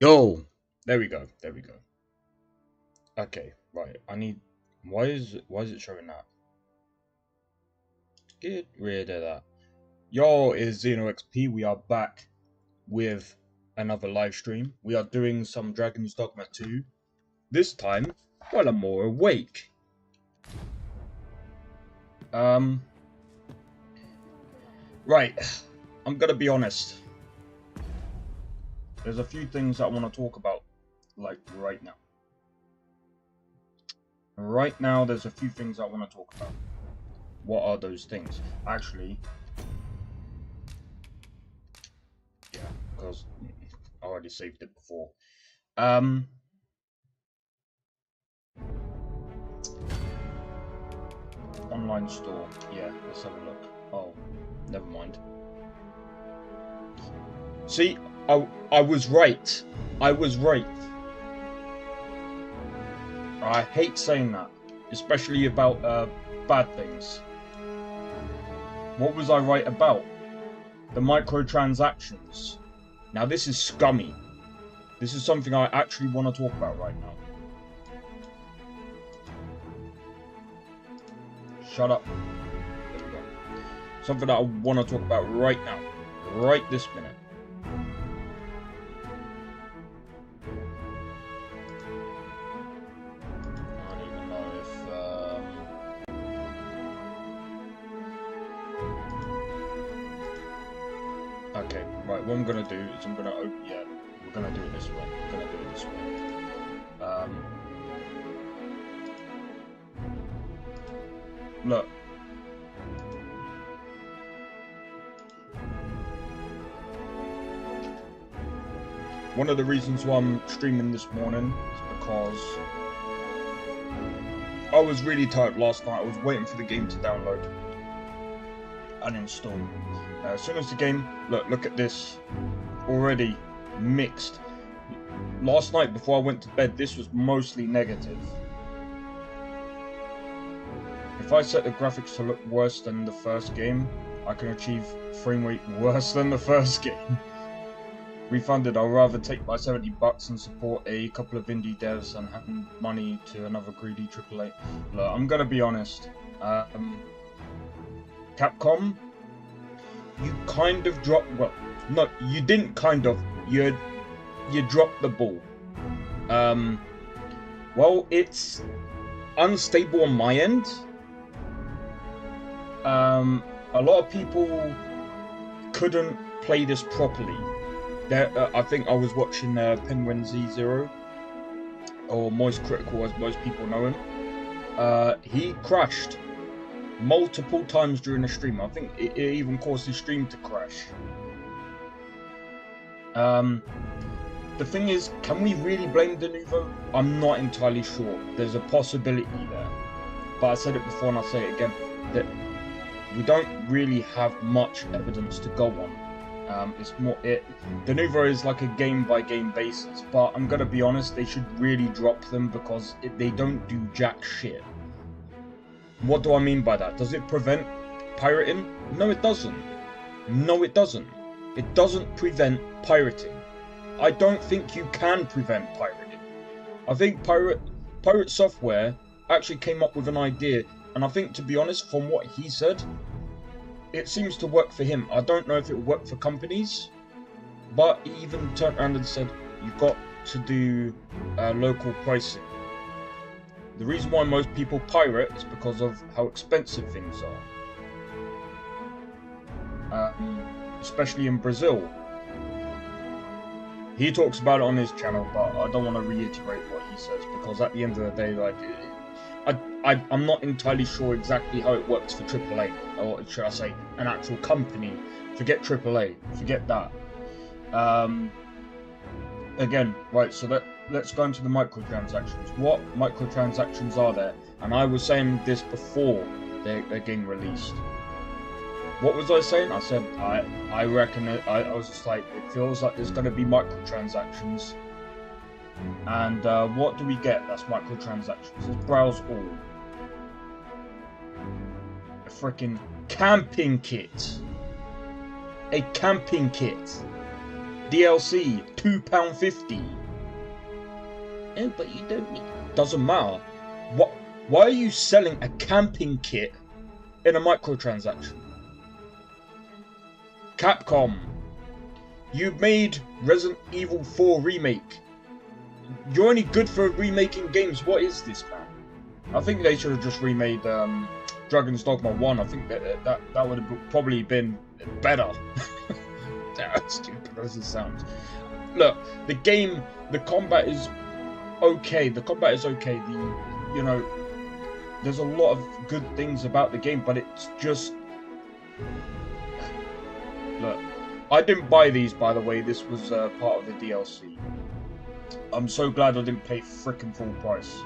Yo, there we go. There we go. Okay, right. I need. Why is it showing that? Get rid of that. Yo, it's XP. We are back with another live stream. We are doing some Dragon's Dogma 2. This time, while I'm more awake. Right. I'm gonna be honest. There's a few things I want to talk about, like right now. Right now, there's a few things I want to talk about. What are those things? Actually, yeah, because I already saved it before. Online store. Yeah, let's have a look. Oh, never mind. See, I was right. I was right. I hate saying that, especially about bad things. What was I right about? The microtransactions. Now this is scummy. This is something I actually want to talk about right now. Shut up. There we go. Something that I want to talk about right now. Right this minute. I don't even know if... Okay, right, what I'm going to do is I'm going to open... Yeah, we're going to do it this way. We're going to do it this way. Look. One of the reasons why I'm streaming this morning is because I was really tired last night. I was waiting for the game to download and install. As soon as the game... Look at this. Already mixed. Last night before I went to bed, this was mostly negative. If I set the graphics to look worse than the first game, I can achieve frame rate worse than the first game. Refunded, I'll rather take my $70 and support a couple of indie devs and have money to another greedy AAA. Look, I'm gonna be honest. Capcom, you kind of dropped... Well, no, you didn't kind of. You dropped the ball. Well, it's unstable on my end. A lot of people couldn't play this properly. I think I was watching Penguin Z0, or Moist Critical as most people know him. He crashed multiple times during the stream. I think it even caused his stream to crash. The thing is, can we really blame Denuvo? I'm not entirely sure. There's a possibility there. But I said it before and I'll say it again, that we don't really have much evidence to go on. It's more... Denuvo is like a game-by-game basis, but I'm gonna be honest, they should really drop them because they don't do jack shit. What do I mean by that? Does it prevent pirating? No, it doesn't. No, it doesn't. It doesn't prevent pirating. I don't think you can prevent pirating. I think Pirate Software actually came up with an idea, and I think, to be honest, from what he said, it seems to work for him. I don't know if it will work for companies, but he even turned around and said, you've got to do local pricing. The reason why most people pirate is because of how expensive things are. Especially in Brazil. He talks about it on his channel, but I don't want to reiterate what he says, because at the end of the day, like, I'm not entirely sure exactly how it works for AAA, or should I say, an actual company. Forget AAA, forget that. Again, right, so let's go into the microtransactions. What microtransactions are there? And I was saying this before they're getting released. What was I saying? I said, I reckon, I was just like, it feels like there's going to be microtransactions. And what do we get that's microtransactions? Let's browse all. A freaking camping kit. A camping kit. DLC, £2.50. Oh, but you don't need... Doesn't matter. What? Why are you selling a camping kit in a microtransaction? Capcom, you made Resident Evil 4 remake. You're only good for remaking games. What is this, man? I think they should have just remade Dragon's Dogma 1. I think that would have probably been better. As stupid as it sounds. Look, the game, the combat is okay. The combat is okay. There's a lot of good things about the game, but it's just... Look, I didn't buy these, by the way. This was part of the DLC. I'm so glad I didn't pay frickin' full price.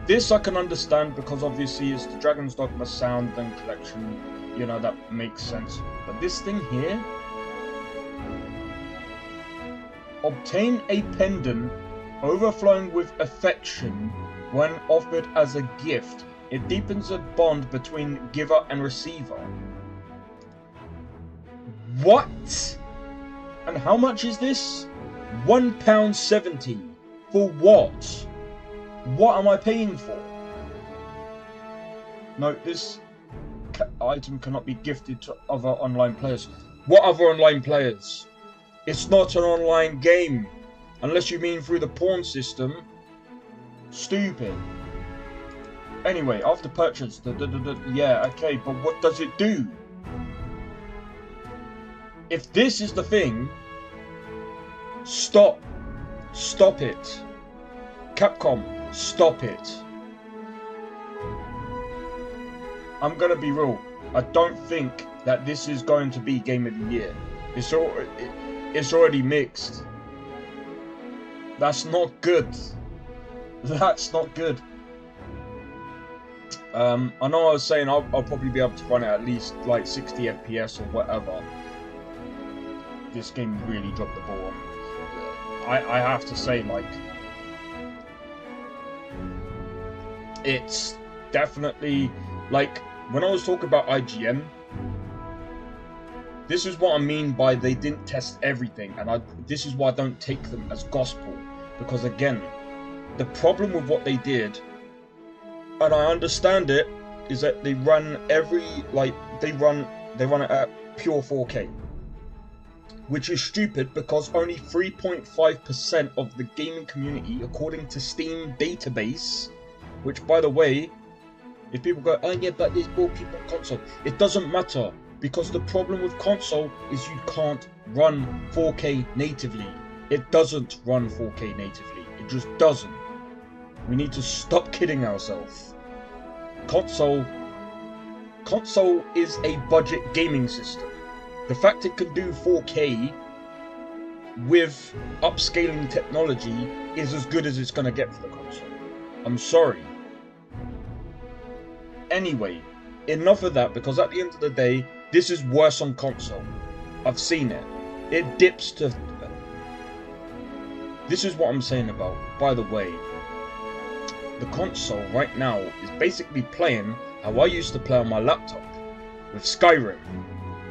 This I can understand because obviously it's the Dragon's Dogma sound and collection. You know, that makes sense. But this thing here... Obtain a pendant overflowing with affection when offered as a gift. It deepens a bond between giver and receiver. What? And how much is this? £1.70. For what? What am I paying for? No, this item cannot be gifted to other online players. What other online players? It's not an online game. Unless you mean through the pawn system. Stupid. Anyway, after purchase, yeah, okay, but what does it do? If this is the thing, stop. Stop it. Capcom, stop it. I'm gonna be real. I don't think that this is going to be Game of the Year. It's already mixed. That's not good. That's not good. I know I was saying I'll probably be able to run it at least like 60 FPS or whatever. This game really dropped the ball. I have to say, like, it's definitely, like, when I was talking about IGN, this is what I mean by they didn't test everything, and this is why I don't take them as gospel, because again, the problem with what they did, and I understand it, is that they run they run it at pure 4K. Which is stupid because only 3.5% of the gaming community, according to Steam database, which by the way, if people go, oh yeah, but there's more people on console, it doesn't matter, because the problem with console is you can't run 4K natively. It doesn't run 4K natively. It just doesn't. We need to stop kidding ourselves. Console is a budget gaming system. The fact it can do 4K with upscaling technology is as good as it's going to get for the console. I'm sorry. Anyway, enough of that, because at the end of the day, this is worse on console. I've seen it. It dips to... This is what I'm saying about, by the way. The console right now is basically playing how I used to play on my laptop with Skyrim.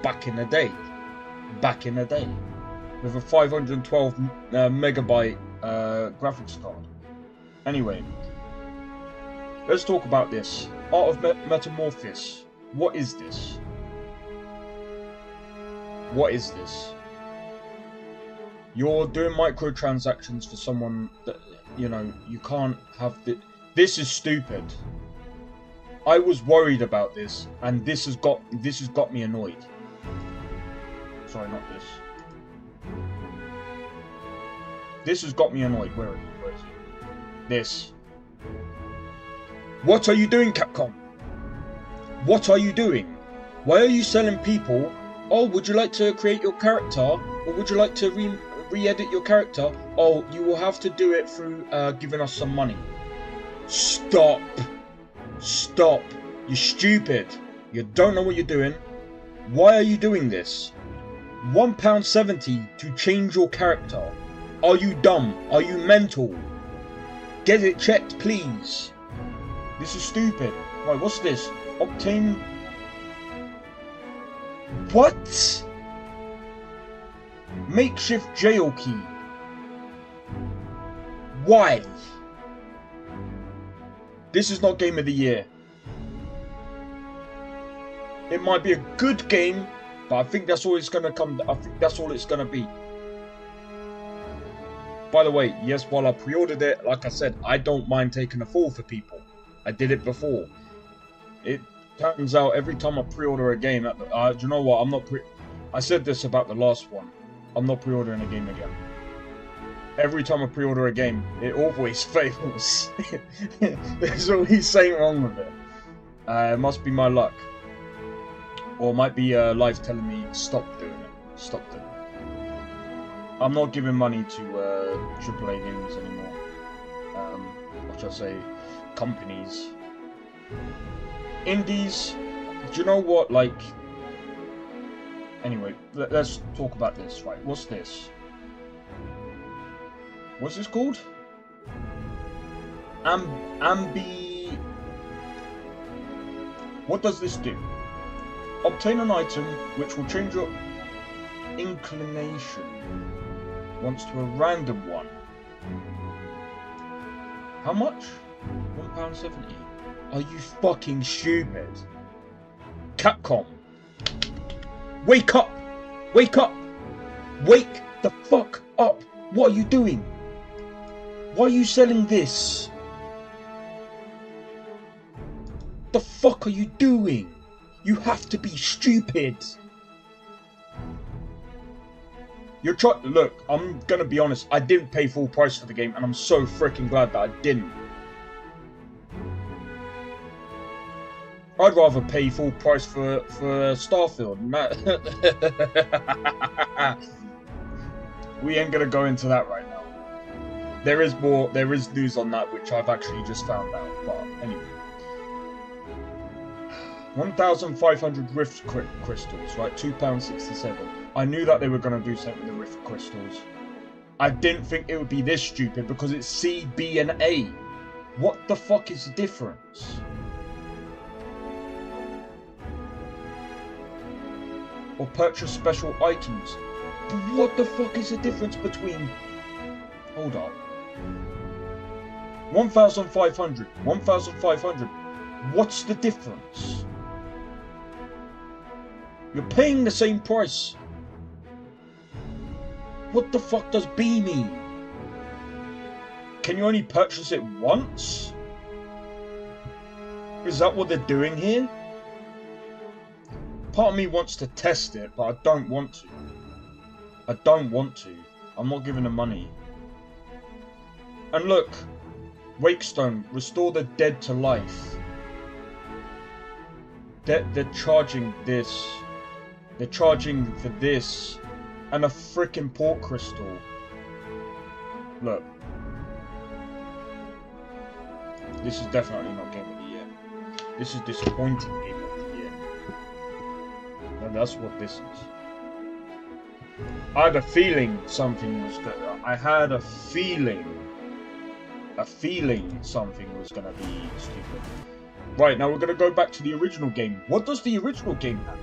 Back in the day, with a 512 megabyte graphics card. Anyway, let's talk about this. Art of Metamorphosis. What is this? What is this? You're doing microtransactions for someone that, you know, you can't have the... This is stupid. I was worried about this, and this has got me annoyed. Sorry, not this. This has got me annoyed. Where is it? Where is it? This. What are you doing, Capcom? What are you doing? Why are you selling people? Oh, would you like to create your character? Or would you like to re-edit your character? Oh, you will have to do it through giving us some money. Stop. Stop. You're stupid. You don't know what you're doing. Why are you doing this? £1.70 to change your character. Are you dumb? Are you mental? Get it checked, please. This is stupid. Right, what's this? Obtain... What? Makeshift jail key. Why? This is not game of the year. It might be a good game, but I think that's all it's gonna come. I think that's all it's gonna be. By the way, yes, while I pre-ordered it, like I said, I don't mind taking a fall for people. I did it before. It turns out every time I pre-order a game, do you know what? I said this about the last one. I'm not pre-ordering a game again. Every time I pre-order a game, it always fails. There's always something wrong with it. It must be my luck. Or it might be life telling me, stop doing it. Stop doing it. I'm not giving money to AAA games anymore. What should I say? Companies. Indies. Do you know what? Like. Anyway, let's talk about this. Right? What's this? What's this called? Ambi. What does this do? Obtain an item which will change your inclination once to a random one. How much? £1.70. Are you fucking stupid? Capcom. Wake up! Wake up! Wake the fuck up! What are you doing? Why are you selling this? The fuck are you doing? You have to be stupid. Look, I'm gonna be honest, I didn't pay full price for the game, and I'm so freaking glad that I didn't. I'd rather pay full price for Starfield. We ain't gonna go into that right now. There is news on that which I've actually just found out, but anyway. 1,500 Rift crystals, right? £2.67. I knew that they were going to do something with the Rift crystals. I didn't think it would be this stupid because it's C, B, and A. What the fuck is the difference? Or purchase special items. But what the fuck is the difference between... Hold on. 1,500. 1,500. What's the difference? You're paying the same price. What the fuck does B mean? Can you only purchase it once? Is that what they're doing here? Part of me wants to test it, but I don't want to. I don't want to. I'm not giving them money. And look, Wakestone, restore the dead to life. They're charging this. They're charging for this. And a frickin' port crystal. Look. This is definitely not Game of the Year. This is disappointing Game of the Year. And that's what this is. I had a feeling something was gonna... I had a feeling something was gonna be stupid. Right, now we're gonna go back to the original game. What does the original game have?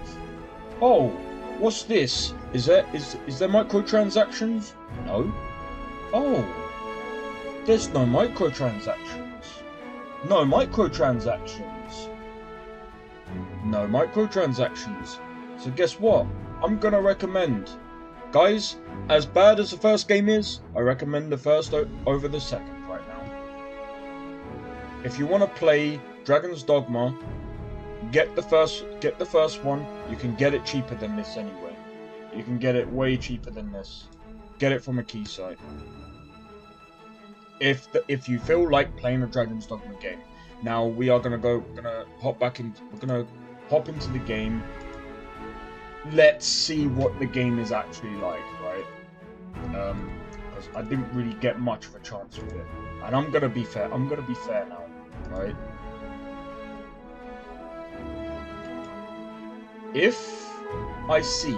Oh, what's this? Is there microtransactions? No. Oh, there's no microtransactions. No microtransactions. No microtransactions. So guess what? I'm gonna recommend, guys, as bad as the first game is, I recommend the first over the second right now. If you want to play Dragon's Dogma, get the first one. You can get it cheaper than this anyway. You can get it way cheaper than this. Get it from a key site. If you feel like playing a Dragon's Dogma game. Now we're gonna hop into the game. Let's see what the game is actually like, right? Because I didn't really get much of a chance with it. And I'm gonna be fair now, right? If I see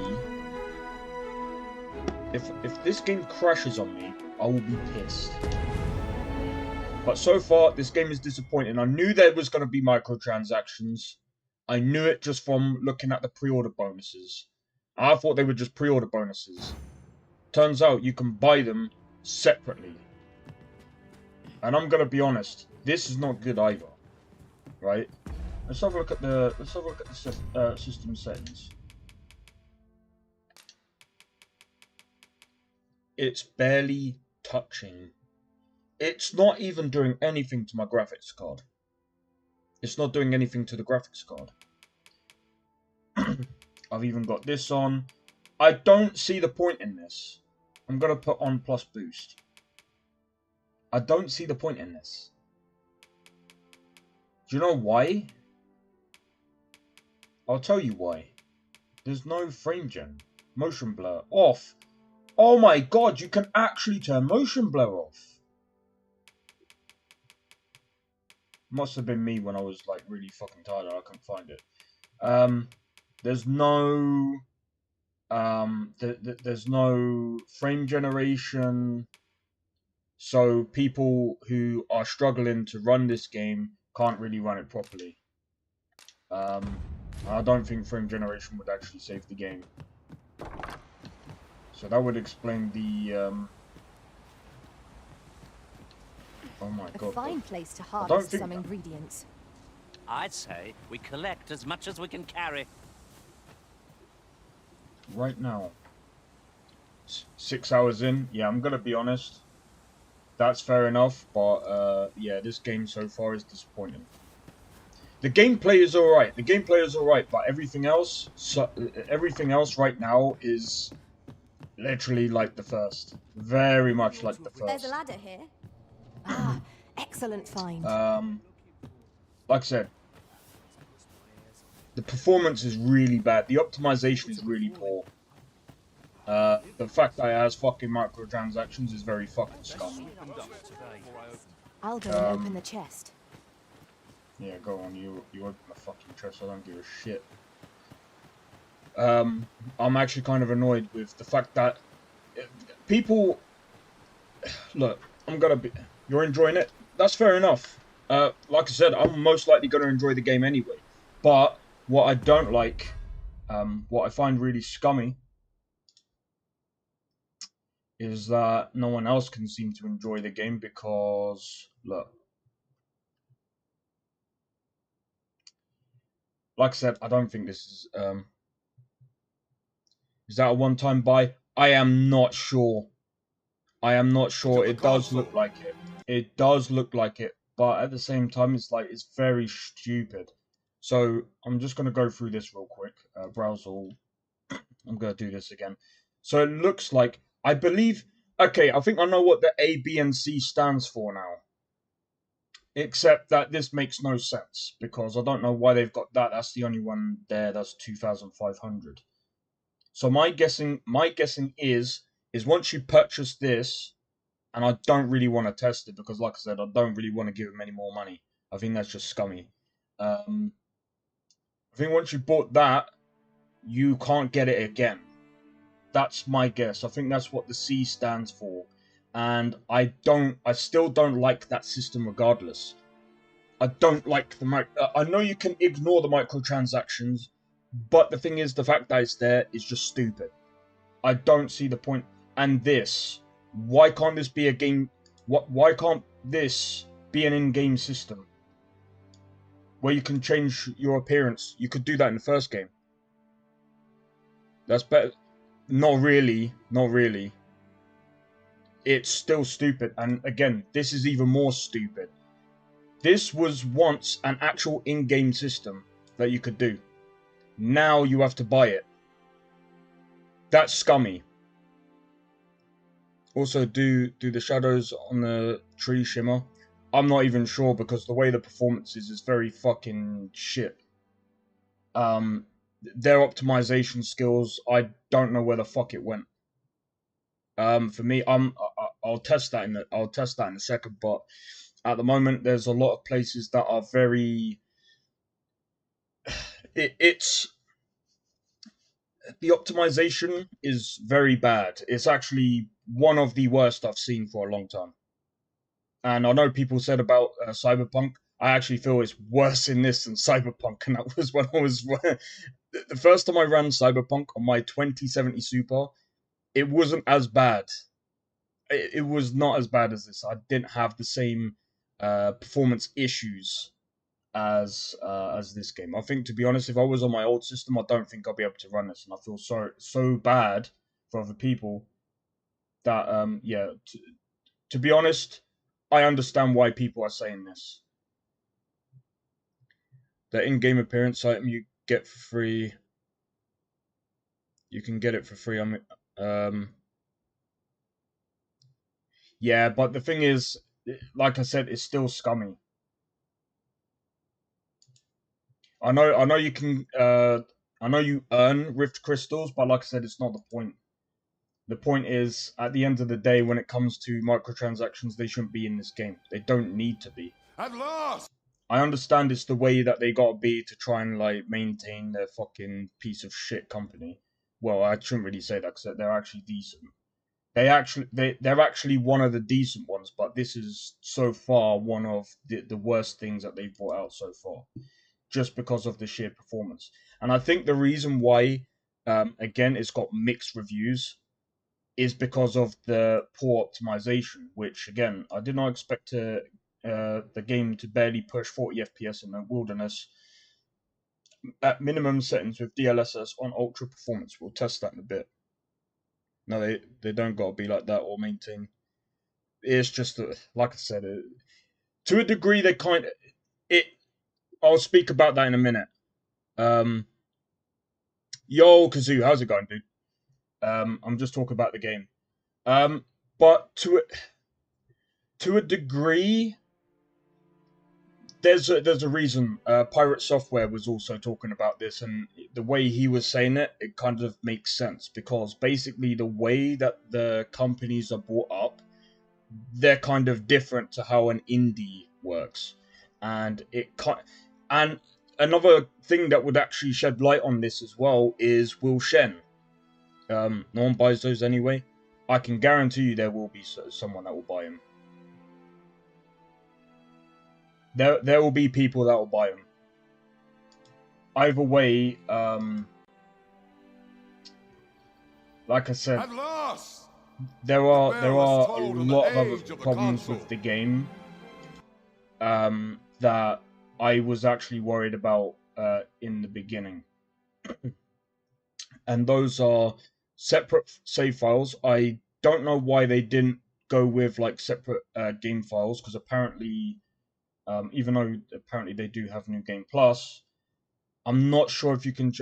if this game crashes on me, I will be pissed. But so far, this game is disappointing. I knew there was going to be microtransactions. I knew it just from looking at the pre-order bonuses. I thought they were just pre-order bonuses. Turns out you can buy them separately. And I'm gonna be honest, this is not good either, right? Let's have a look at the system settings. It's barely touching. It's not even doing anything to my graphics card. It's not doing anything to the graphics card. I've even got this on. I don't see the point in this. I'm gonna put on plus boost. I don't see the point in this. Do you know why? I'll tell you why. There's no frame gen. Motion blur off. Oh my god, you can actually turn motion blur off. Must have been me when I was like really fucking tired and I couldn't find it. There's no there's no frame generation, so people who are struggling to run this game can't really run it properly. I don't think frame generation would actually save the game. So that would explain the oh my god. A fine place to harvest some ingredients. I'd say we collect as much as we can carry. Right now, 6 hours in. Yeah, I'm gonna be honest. That's fair enough, but yeah, this game so far is disappointing. The gameplay is alright. The gameplay is alright, but everything else right now is literally like the first. Very much like the first. There's a ladder here. Ah, excellent find. Like I said, the performance is really bad. The optimization is really poor. The fact that it has fucking microtransactions is very fucking scummy. I'll go and open the chest. Yeah, go on. You open the fucking chest. I don't give a shit. I'm actually kind of annoyed with the fact that people. Look, you're enjoying it. That's fair enough. Like I said, I'm most likely going to enjoy the game anyway. But what I don't like, what I find really scummy, is that no one else can seem to enjoy the game because, look. Like I said, I don't think this is that a one-time buy? I am not sure. I am not sure. It does look like it. It does look like it, but at the same time, it's like it's very stupid. So I'm just gonna go through this real quick. Browse all. I'm gonna do this again. So it looks like I believe. Okay, I think I know what the A, B, and C stands for now. Except that this makes no sense because I don't know why they've got that. That's the only one there. That's 2,500. So my guessing is once you purchase this, and I don't really want to test it because, like I said, I don't really want to give them any more money. I think that's just scummy. I think once you bought that, you can't get it again. That's my guess. I think that's what the C stands for. And I still don't like that system regardless. I don't like I know you can ignore the microtransactions, but the thing is, the fact that it's there is just stupid. I don't see the point. And this, why can't this be a game? Why can't this be an in-game system where you can change your appearance? You could do that in the first game. That's better. Not really. Not really. It's still stupid. And again, this is even more stupid. This was once an actual in-game system that you could do. Now you have to buy it. That's scummy. Also, do the shadows on the tree shimmer? I'm not even sure because the way the performance is very fucking shit. Their optimization skills, I don't know where the fuck it went. For me, I'll test that in a second. But at the moment, there's a lot of places that are very. It's the optimization is very bad. It's actually one of the worst I've seen for a long time. And I know people said about Cyberpunk. I actually feel it's worse in this than Cyberpunk, and that was when I was the first time I ran Cyberpunk on my 2070 Super. it wasn't as bad. It was not as bad as this. I didn't have the same performance issues as this game. I think, to be honest, if I was on my old system, I don't think I'll be able to run this, and I feel so bad for other people that yeah. To be honest, I understand why people are saying this. The in-game appearance item you get for free. You can get it for free. Yeah, but the thing is, like I said, it's still scummy. I know you can. I know you earn Rift crystals, but like I said, it's not the point. The point is, at the end of the day, when it comes to microtransactions, they shouldn't be in this game. They don't need to be. At last! I understand it's the way that they gotta be to try and like maintain their fucking piece of shit company. Well, I shouldn't really say that because they're actually decent. They're actually one of the decent ones, but this is so far one of the worst things that they've brought out so far, just because of the sheer performance. And I think the reason why, again, it's got mixed reviews, is because of the poor optimization. Which, again, I did not expect the game to barely push 40 FPS in the wilderness at minimum settings with DLSS on ultra performance. We'll test that in a bit. No, they don't gotta be like that or maintain. It's just like I said, to a degree they kind of it. I'll speak about that in a minute. Yo, Kazoo, how's it going, dude? I'm just talking about the game. But to a degree, there's a reason. Pirate Software was also talking about this, and the way he was saying it, it kind of makes sense, because basically the way that the companies are brought up, they're kind of different to how an indie works, and and another thing that would actually shed light on this as well is Will Shen. No one buys those anyway. I can guarantee you there will be someone that will buy them. There will be people that will buy them. Either way, like I said, At last! there are a lot of other problems with the game that I was actually worried about in the beginning. And those are separate save files. I don't know why they didn't go with like separate game files, because apparently, even though apparently they do have New Game Plus, I'm not sure if you can.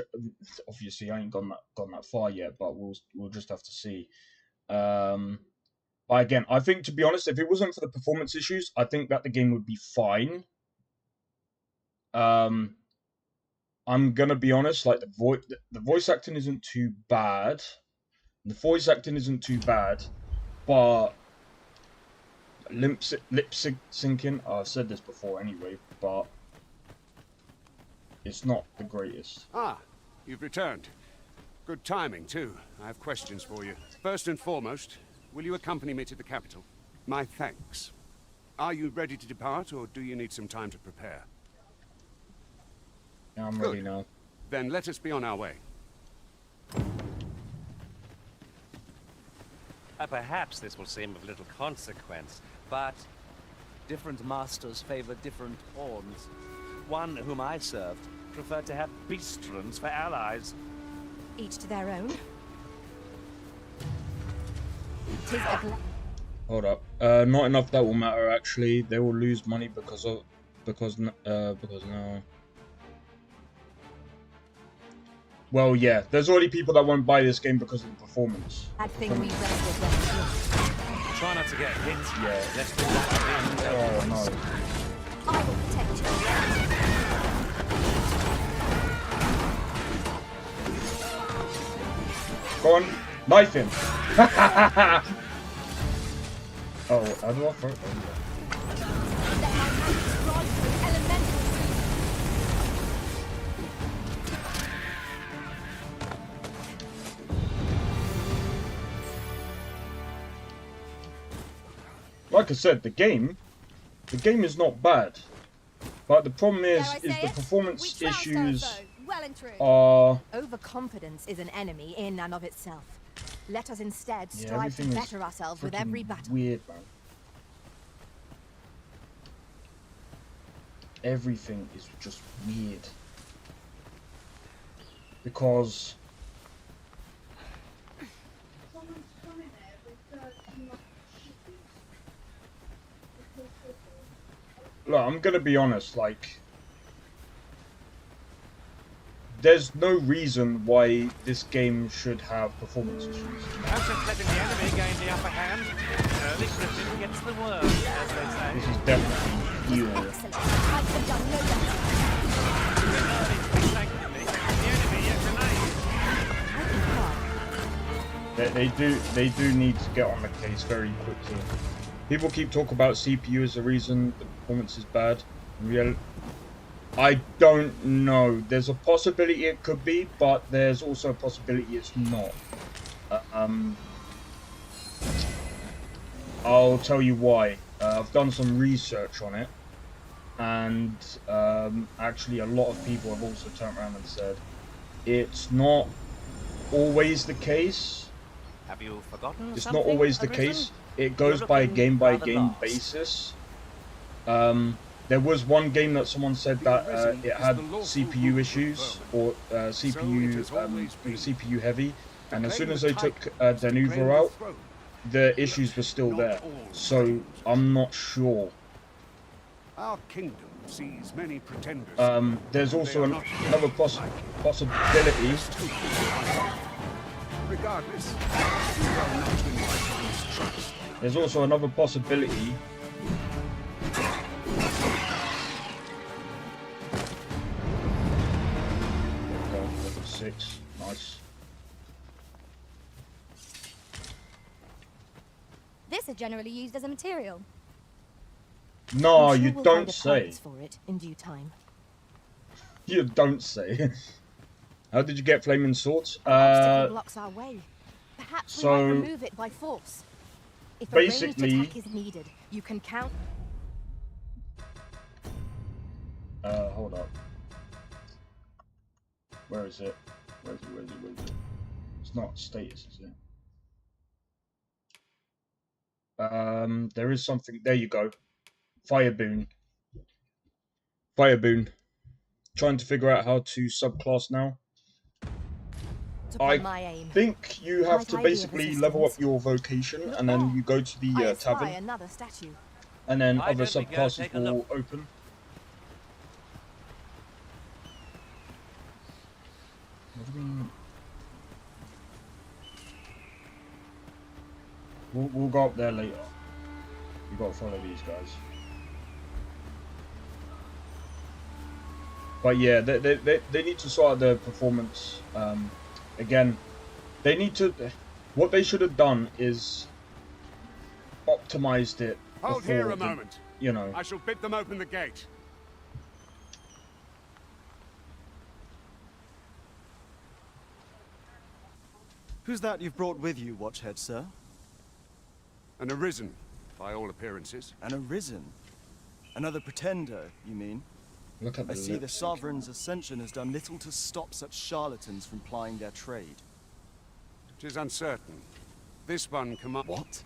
Obviously, I ain't gone that far yet, but we'll just have to see. But again, I think, to be honest, if it wasn't for the performance issues, I think that the game would be fine. I'm gonna be honest, like the voice acting isn't too bad. The voice acting isn't too bad, but lip syncing. I've said this before anyway, but it's not the greatest. Ah, you've returned. Good timing, too. I have questions for you. First and foremost, will you accompany me to the capital? My thanks. Are you ready to depart, or do you need some time to prepare? Yeah, I'm ready now. Then let us be on our way. Perhaps this will seem of little consequence, but different masters favor different pawns. One whom I served preferred to have beastrons for allies. Each to their own. 'Tis a Hold up. Not enough that will matter. Actually, they will lose money because no. Well, yeah. There's already people that won't buy this game because of the performance. bad thing we rested when Try not to get hit. Yeah. Let's do that. Oh no. I will protect you. Go on, knife him. Oh, how do I throw it? Let my hand strike with elemental. Like I said, the game is not bad, but the problem is Dare I the say it? performance We trounced our issues. foe. Well Overconfidence is an enemy in and of itself. Let us instead Yeah, strive to everything is better ourselves with every freaking battle. weird, man. Everything is just weird. Because look, I'm gonna be honest, like, there's no reason why this game should have performance issues. I'm just letting the enemy gain the upper hand. Early Christian gets the word, as they say. This is definitely evil. Excellent. I have done no better. Early to be thankfully. The enemy yet remains. They do need to get on the case very quickly. People keep talking about CPU as the reason the performance is bad. In reality, I don't know. There's a possibility it could be, but there's also a possibility it's not. I'll tell you why. I've done some research on it, and actually a lot of people have also turned around and said it's not always the case. Have you forgotten It's something, not always the Arisen? case. It goes You're by looking by rather game lost. basis. There was one game that someone said that it had CPU issues, or CPU, it was CPU heavy, and as soon as they took Denuvo out, the issues were still there. So I'm not sure. Our kingdom sees many pretenders. There's also another possibility. Regardless, you are not to invite mistrust. There's also another possibility. Level 6, nice. This is generally used as a material. No, I'm sure you we'll don't find a say. purpose for it in due time. You don't say. How did you get flaming swords? An obstacle blocks our way. Perhaps we might so remove it by force. If a basically- ranged attack is needed, you can count. Hold up. Where is it? Where is it? It's not status, is it? There is something. There you go. Fire boon. Fire boon. Trying to figure out how to subclass now. To my aim. I think you have Might to I be of basically level up assistance? your vocation, and then you go to I the espy tavern, another statue. and then Why other don't we go subclasses take a will look? open. What do you mean? We'll go up there later. You gotta follow these guys. But yeah, they need to sort out their performance. Again, they need to. What they should have done is optimized it. Hold before here a the- moment. You know. I shall bid them open the gate. Who's that you've brought with you, Watchhead, sir? An arisen, by all appearances. An arisen? Another pretender, you mean? Look at I the see the lips. Sovereign's ascension has done little to stop such charlatans from plying their trade. It is uncertain. This one command. What?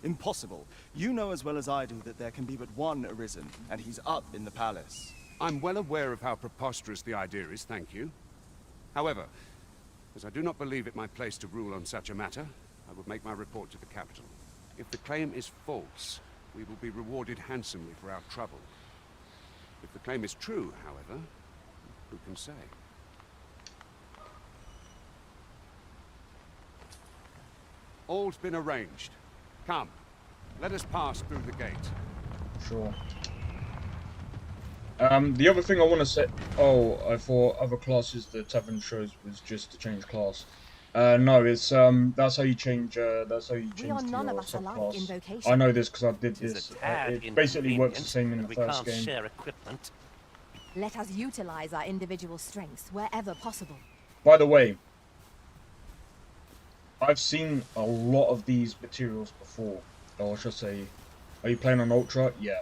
Impossible. You know as well as I do that there can be but one arisen, and he's up in the palace. I'm well aware of how preposterous the idea is, thank you. However, as I do not believe it my place to rule on such a matter, I will make my report to the capital. If the claim is false, we will be rewarded handsomely for our trouble. If the claim is true, however, who can say? All's been arranged. Come, let us pass through the gate. Sure. The other thing I want to say. Oh, I thought other classes the tavern shows was just to change class. No, it's that's how you change. That's how you change We are to none your of us alike in subclass. vocation. I know this because I did It is this. a tad It basically works the same in the we first can't game. share equipment. Let us utilize our individual strengths wherever possible. By the way, I've seen a lot of these materials before. Or should I say, are you playing on Ultra? Yeah.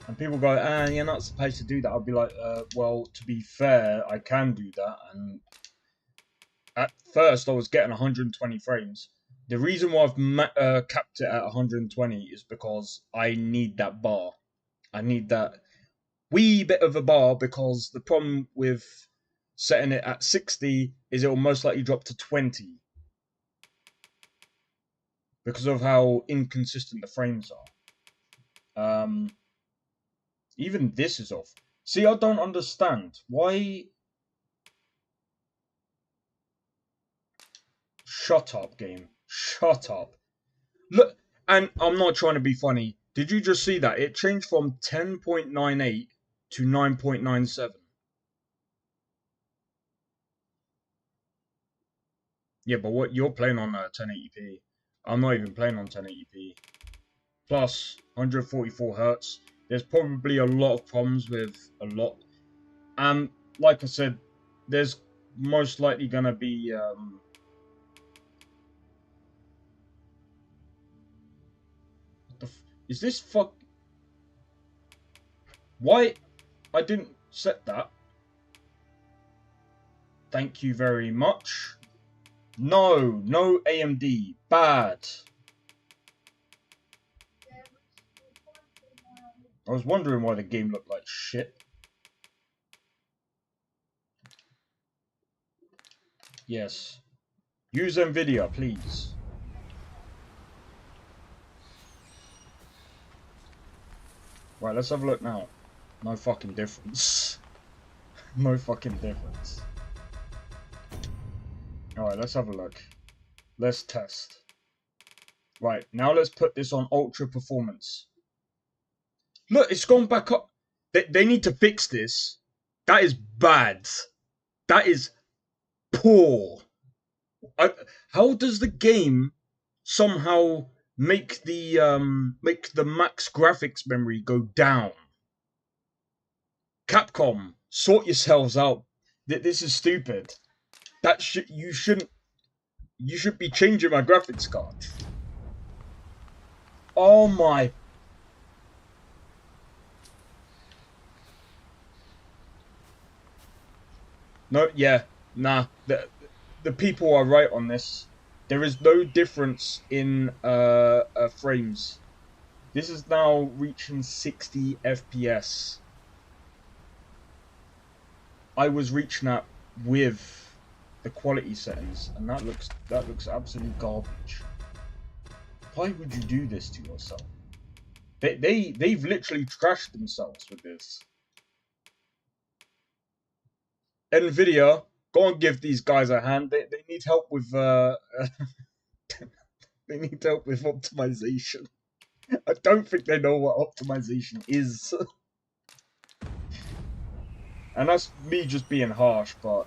And people go, you're not supposed to do that. I'll be like, well, to be fair, I can do that. And at first, I was getting 120 frames. The reason why I've capped it at 120 is because I need that bar. I need that wee bit of a bar, because the problem with setting it at 60 is it will most likely drop to 20. Because of how inconsistent the frames are. Even this is off. See, I don't understand. Why... Shut up, game. Shut up. Look, and I'm not trying to be funny. Did you just see that? It changed from 10.98 to 9.97. Yeah, but what you're playing on 1080p. I'm not even playing on 1080p. Plus 144 hertz. There's probably a lot of problems with a lot. And like I said, there's most likely gonna be is this fuck? Why? I didn't set that. Thank you very much. No AMD. Bad. I was wondering why the game looked like shit. Yes. Use Nvidia, please. Right, let's have a look now. No fucking difference. No fucking difference. Alright, let's have a look. Let's test. Right, now let's put this on ultra performance. Look, it's gone back up. They need to fix this. That is bad. That is poor. How does the game somehow make the max graphics memory go down? Capcom, sort yourselves out. This is stupid. You should be changing my graphics card. Oh my. No, yeah, nah. The people are right on this. There is no difference in frames. This is now reaching 60 FPS. I was reaching that with the quality settings, and that looks absolute garbage. Why would you do this to yourself? They've literally trashed themselves with this. Nvidia, go and give these guys a hand. They need help with they need help with optimization. I don't think they know what optimization is. And that's me just being harsh, but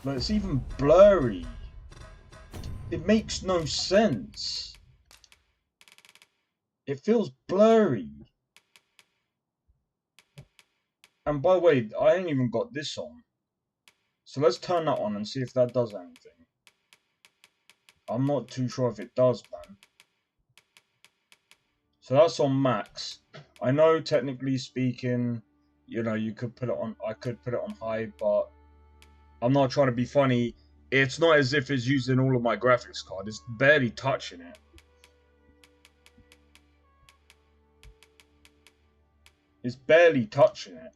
it's even blurry. It makes no sense. It feels blurry. And by the way, I ain't even got this on. So let's turn that on and see if that does anything. I'm not too sure if it does, man. So that's on max. I know technically speaking, you know, you could put it on, I could put it on high, but I'm not trying to be funny. It's not as if it's using all of my graphics card. It's barely touching it. It's barely touching it.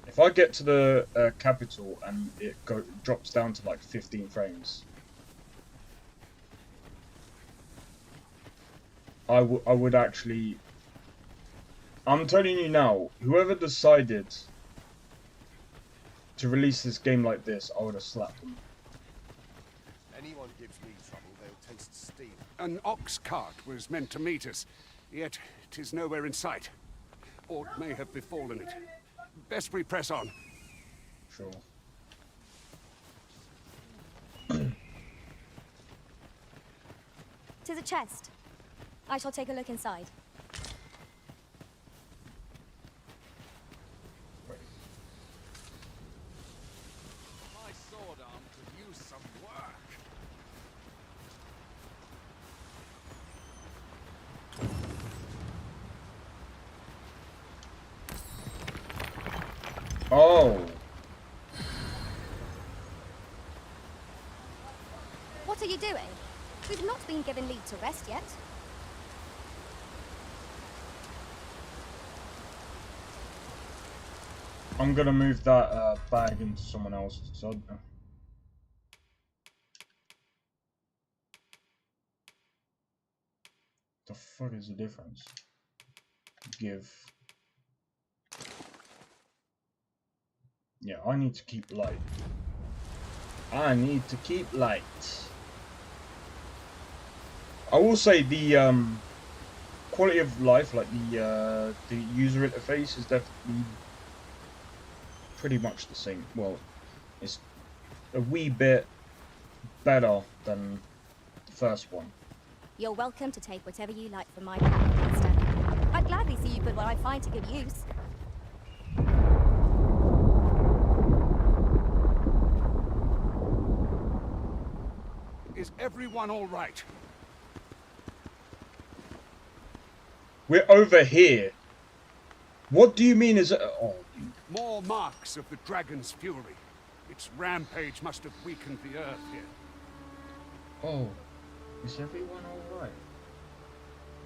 If I get to the capital and it drops down to like 15 frames, I would actually... I'm telling you now, whoever decided to release this game like this, I would have slapped them. Anyone gives me trouble, they'll taste steel. An ox cart was meant to meet us, yet 'tis nowhere in sight. Aught may have befallen it. Best we press on. Sure. "'Tis a chest. I shall take a look inside." My sword Oh. What are you doing? We've not been given leave to rest yet. I'm gonna move that bag into someone else. So the fuck is the difference? Give. Yeah, I need to keep light. I need to keep light. I will say the quality of life, like the user interface, is definitely pretty much the same. Well, it's a wee bit better than the first one. You're welcome to take whatever you like from my pack, Master. I'd gladly see you put what I find to good use. Is everyone all right? We're over here. What do you mean is it? Oh, More marks of the dragon's fury. Its rampage must have weakened the earth here. oh, is everyone all right?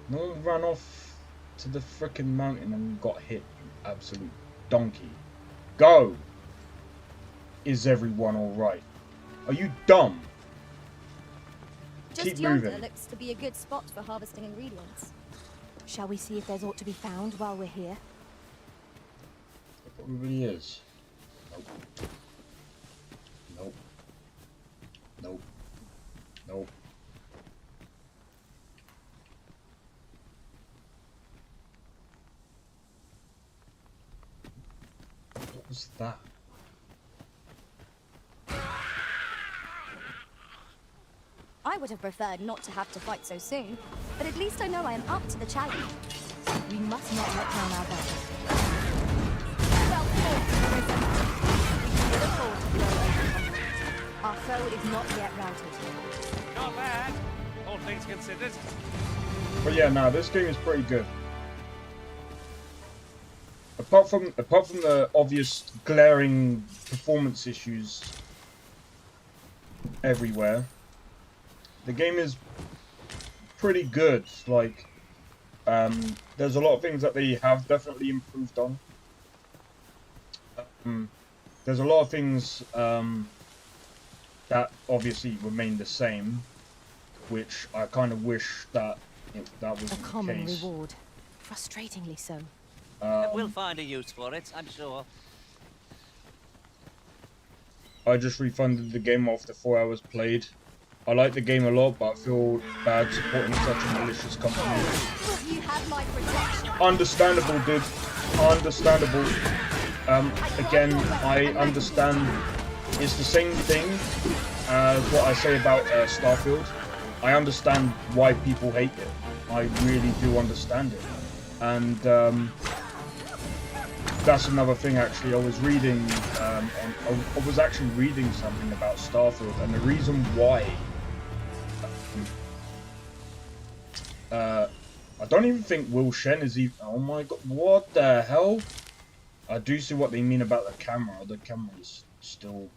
No one ran off to the frickin' mountain and got hit, you absolute donkey. Go! Is everyone all right? Are you dumb? Just Keep yonder moving. looks to be a good spot for harvesting ingredients. Shall we see if there's aught to be found while we're here? It probably is. Nope. Nope. Nope. Nope. What was that? I would have preferred not to have to fight so soon, but at least I know I am up to the challenge. We must not let down our guard. Well fought, Arisen. We can ill afford to blow over confidence. Our foe is not yet routed. Not bad, all things considered. But yeah, no, this game is pretty good. Apart from the obvious glaring performance issues everywhere, the game is pretty good. Like, there's a lot of things that they have definitely improved on. There's a lot of things that obviously remain the same, which I kind of wish that that was A the common case. reward. Frustratingly so. We'll find a use for it, I'm sure. I just refunded the game after 4 hours played. I like the game a lot, but I feel bad supporting such a malicious company. Thought you had my protection. Understandable, dude. Understandable. Again, I understand it's the same thing as what I say about Starfield. I understand why people hate it. I really do understand it. And that's another thing, actually. I was reading, I was actually reading something about Starfield, and the reason why I don't even think Will Shen is even. Oh my god, what the hell? I do see what they mean about the camera. The camera is still.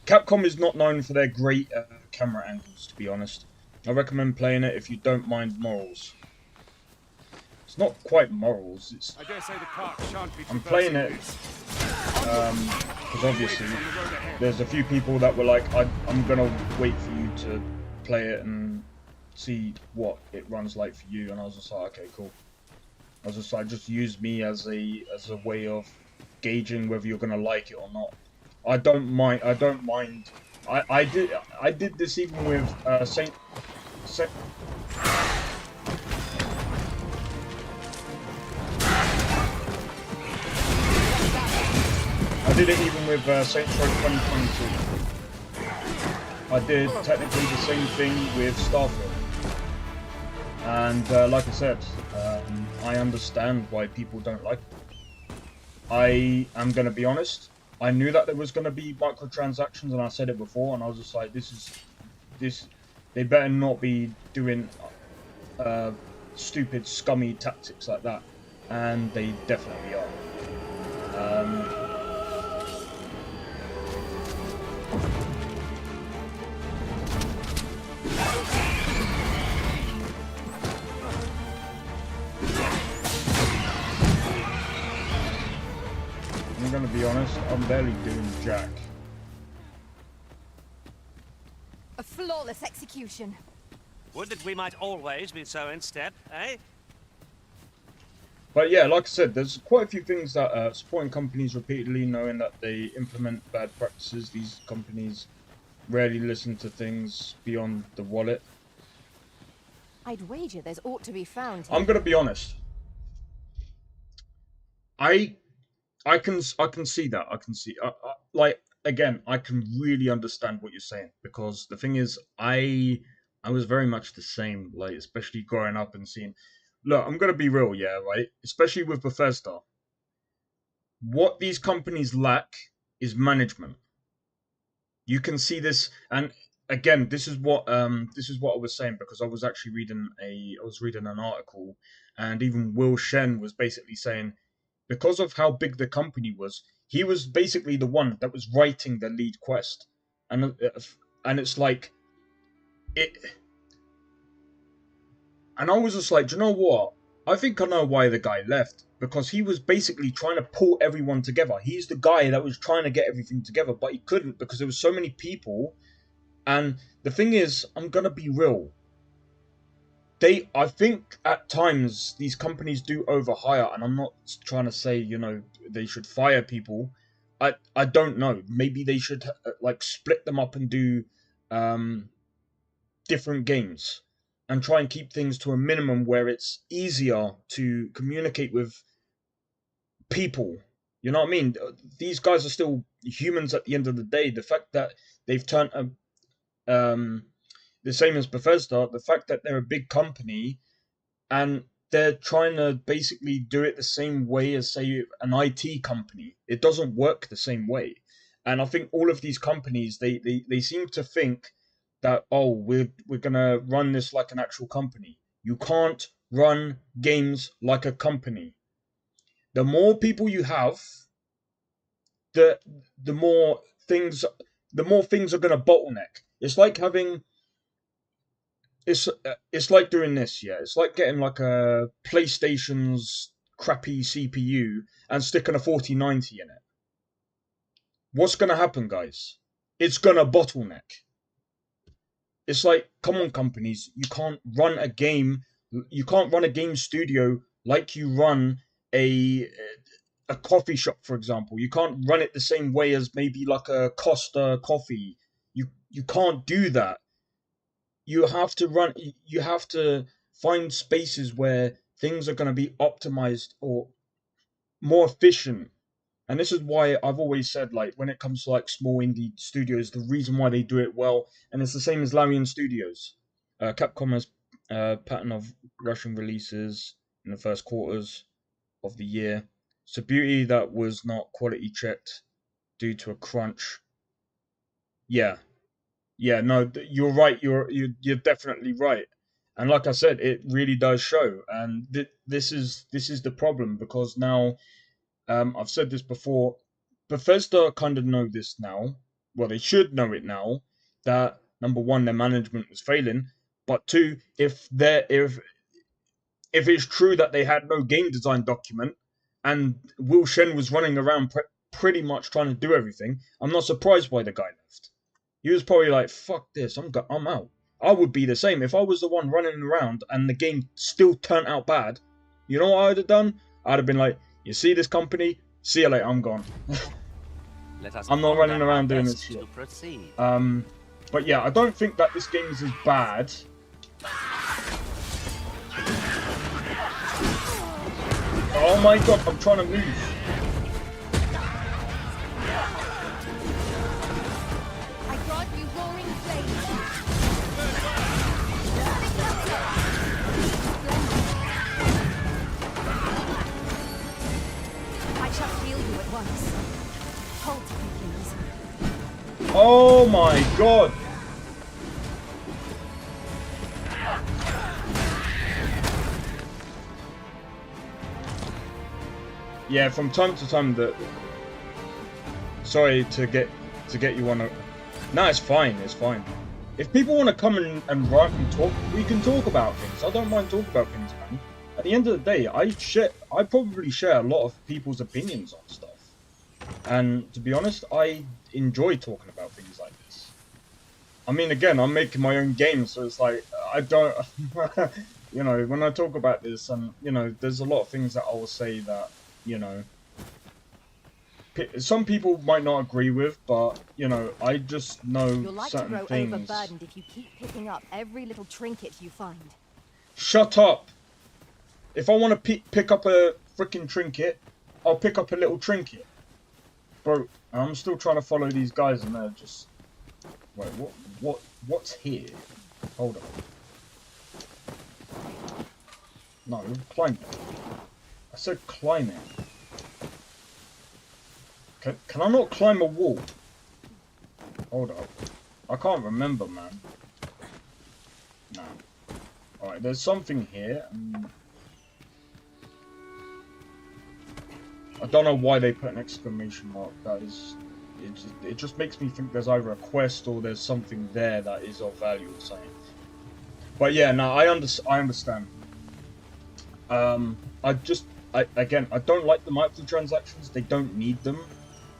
Capcom is not known for their great camera angles, to be honest. I recommend playing it if you don't mind morals. It's not quite morals. It's. I dare say the cart shan't be I'm playing traversing it this. because obviously there's a few people that were like, I'm gonna wait for you to play it and see what it runs like for you, and I was just like, okay, cool. I was just like, just use me as a way of gauging whether you're gonna like it or not. I don't mind. I did this even with Saint. I did it even with Saints Row 2022. I did technically the same thing with Starfield. And like I said, I understand why people don't like it. I am going to be honest. I knew that there was going to be microtransactions, and I said it before, and I was just like, they better not be doing stupid, scummy tactics like that. And they definitely are. I'm gonna be honest, I'm barely doing jack. A flawless execution. Would that we might always be so in step, eh? But yeah, like I said, there's quite a few things that supporting companies repeatedly, knowing that they implement bad practices. These companies rarely listen to things beyond the wallet. I'd wager there's ought to be found here. I'm gonna be honest. I can see that. I can see like again. I can really understand what you're saying, because the thing is, I was very much the same. Like, especially growing up and seeing. Look, I'm gonna be real, yeah, right. Especially with Bethesda, what these companies lack is management. You can see this, and again, this is what I was saying, because I was actually reading an article, and even Will Shen was basically saying, because of how big the company was, he was basically the one that was writing the lead quest, and it's like it, and I was just like, do you know what? I think I know why the guy left, because he was basically trying to pull everyone together. He's the guy that was trying to get everything together, but he couldn't because there was so many people. And the thing is, I'm gonna be real. I think at times these companies do overhire, and I'm not trying to say, they should fire people. I don't know. Maybe they should like split them up and do different games and try and keep things to a minimum where it's easier to communicate with people. You know what I mean? These guys are still humans at the end of the day. The fact that they've turned the same as Bethesda, the fact that they're a big company and they're trying to basically do it the same way as, say, an IT company. It doesn't work the same way. And I think all of these companies, they seem to think that, oh, we're gonna run this like an actual company. You can't run games like a company. The more people you have, the more things are gonna bottleneck. It's like having it's like doing this, yeah. It's like getting like a PlayStation's crappy CPU and sticking a 4090 in it. What's gonna happen, guys? It's gonna bottleneck. It's like, come on, companies, you can't run a game studio like you run a coffee shop, for example. You can't run it the same way as maybe like a Costa coffee. You can't do that. You have to find spaces where things are going to be optimized or more efficient. And this is why I've always said, like, when it comes to like small indie studios, the reason why they do it well, and it's the same as Larian Studios. Capcom has a pattern of rushing releases in the first quarters of the year. It's a beauty that was not quality checked due to a crunch. Yeah, no, you're right. You're definitely right. And like I said, it really does show. And this is the problem, because now, I've said this before, Bethesda kind of know this now. Well, they should know it now, that number one, their management was failing, but two, if it's true that they had no game design document and Will Shen was running around pretty much trying to do everything, I'm not surprised why the guy left. He was probably like, fuck this, I'm out. I would be the same. If I was the one running around and the game still turned out bad, you know what I would have done? I'd have been like, you see this company? See you later, I'm gone. I'm not running around doing this shit. But yeah, I don't think that this game is as bad. Oh my god, I'm trying to move. I brought you roaring flames. I shall heal you at once. Hold me, please. Oh my god. yeah, from time to time that. Sorry to get you on a. No, it's fine. It's fine. If people want to come and write and talk, we can talk about things. I don't mind talking about things, man. At the end of the day, I probably share a lot of people's opinions on stuff. And to be honest, I enjoy talking about things like this. I mean, again, I'm making my own game, so it's like, I don't, you know, when I talk about this, and, you know, there's a lot of things that I will say that, you know, some people might not agree with, but, you know, I just know You'll like to certain grow things. overburdened if you keep picking up every little trinket you find. Shut up! If I want to pick up a freaking trinket, I'll pick up a little trinket. Bro, I'm still trying to follow these guys and they're just... Wait, what's here? Hold on. No, climb it. I said climb it. Can I not climb a wall? Hold up. I can't remember, man. No. Alright, there's something here. I don't know why they put an exclamation mark. That is... It just makes me think there's either a quest or there's something there that is of value or something. But yeah, no, I understand. Again, I don't like the microtransactions. They don't need them.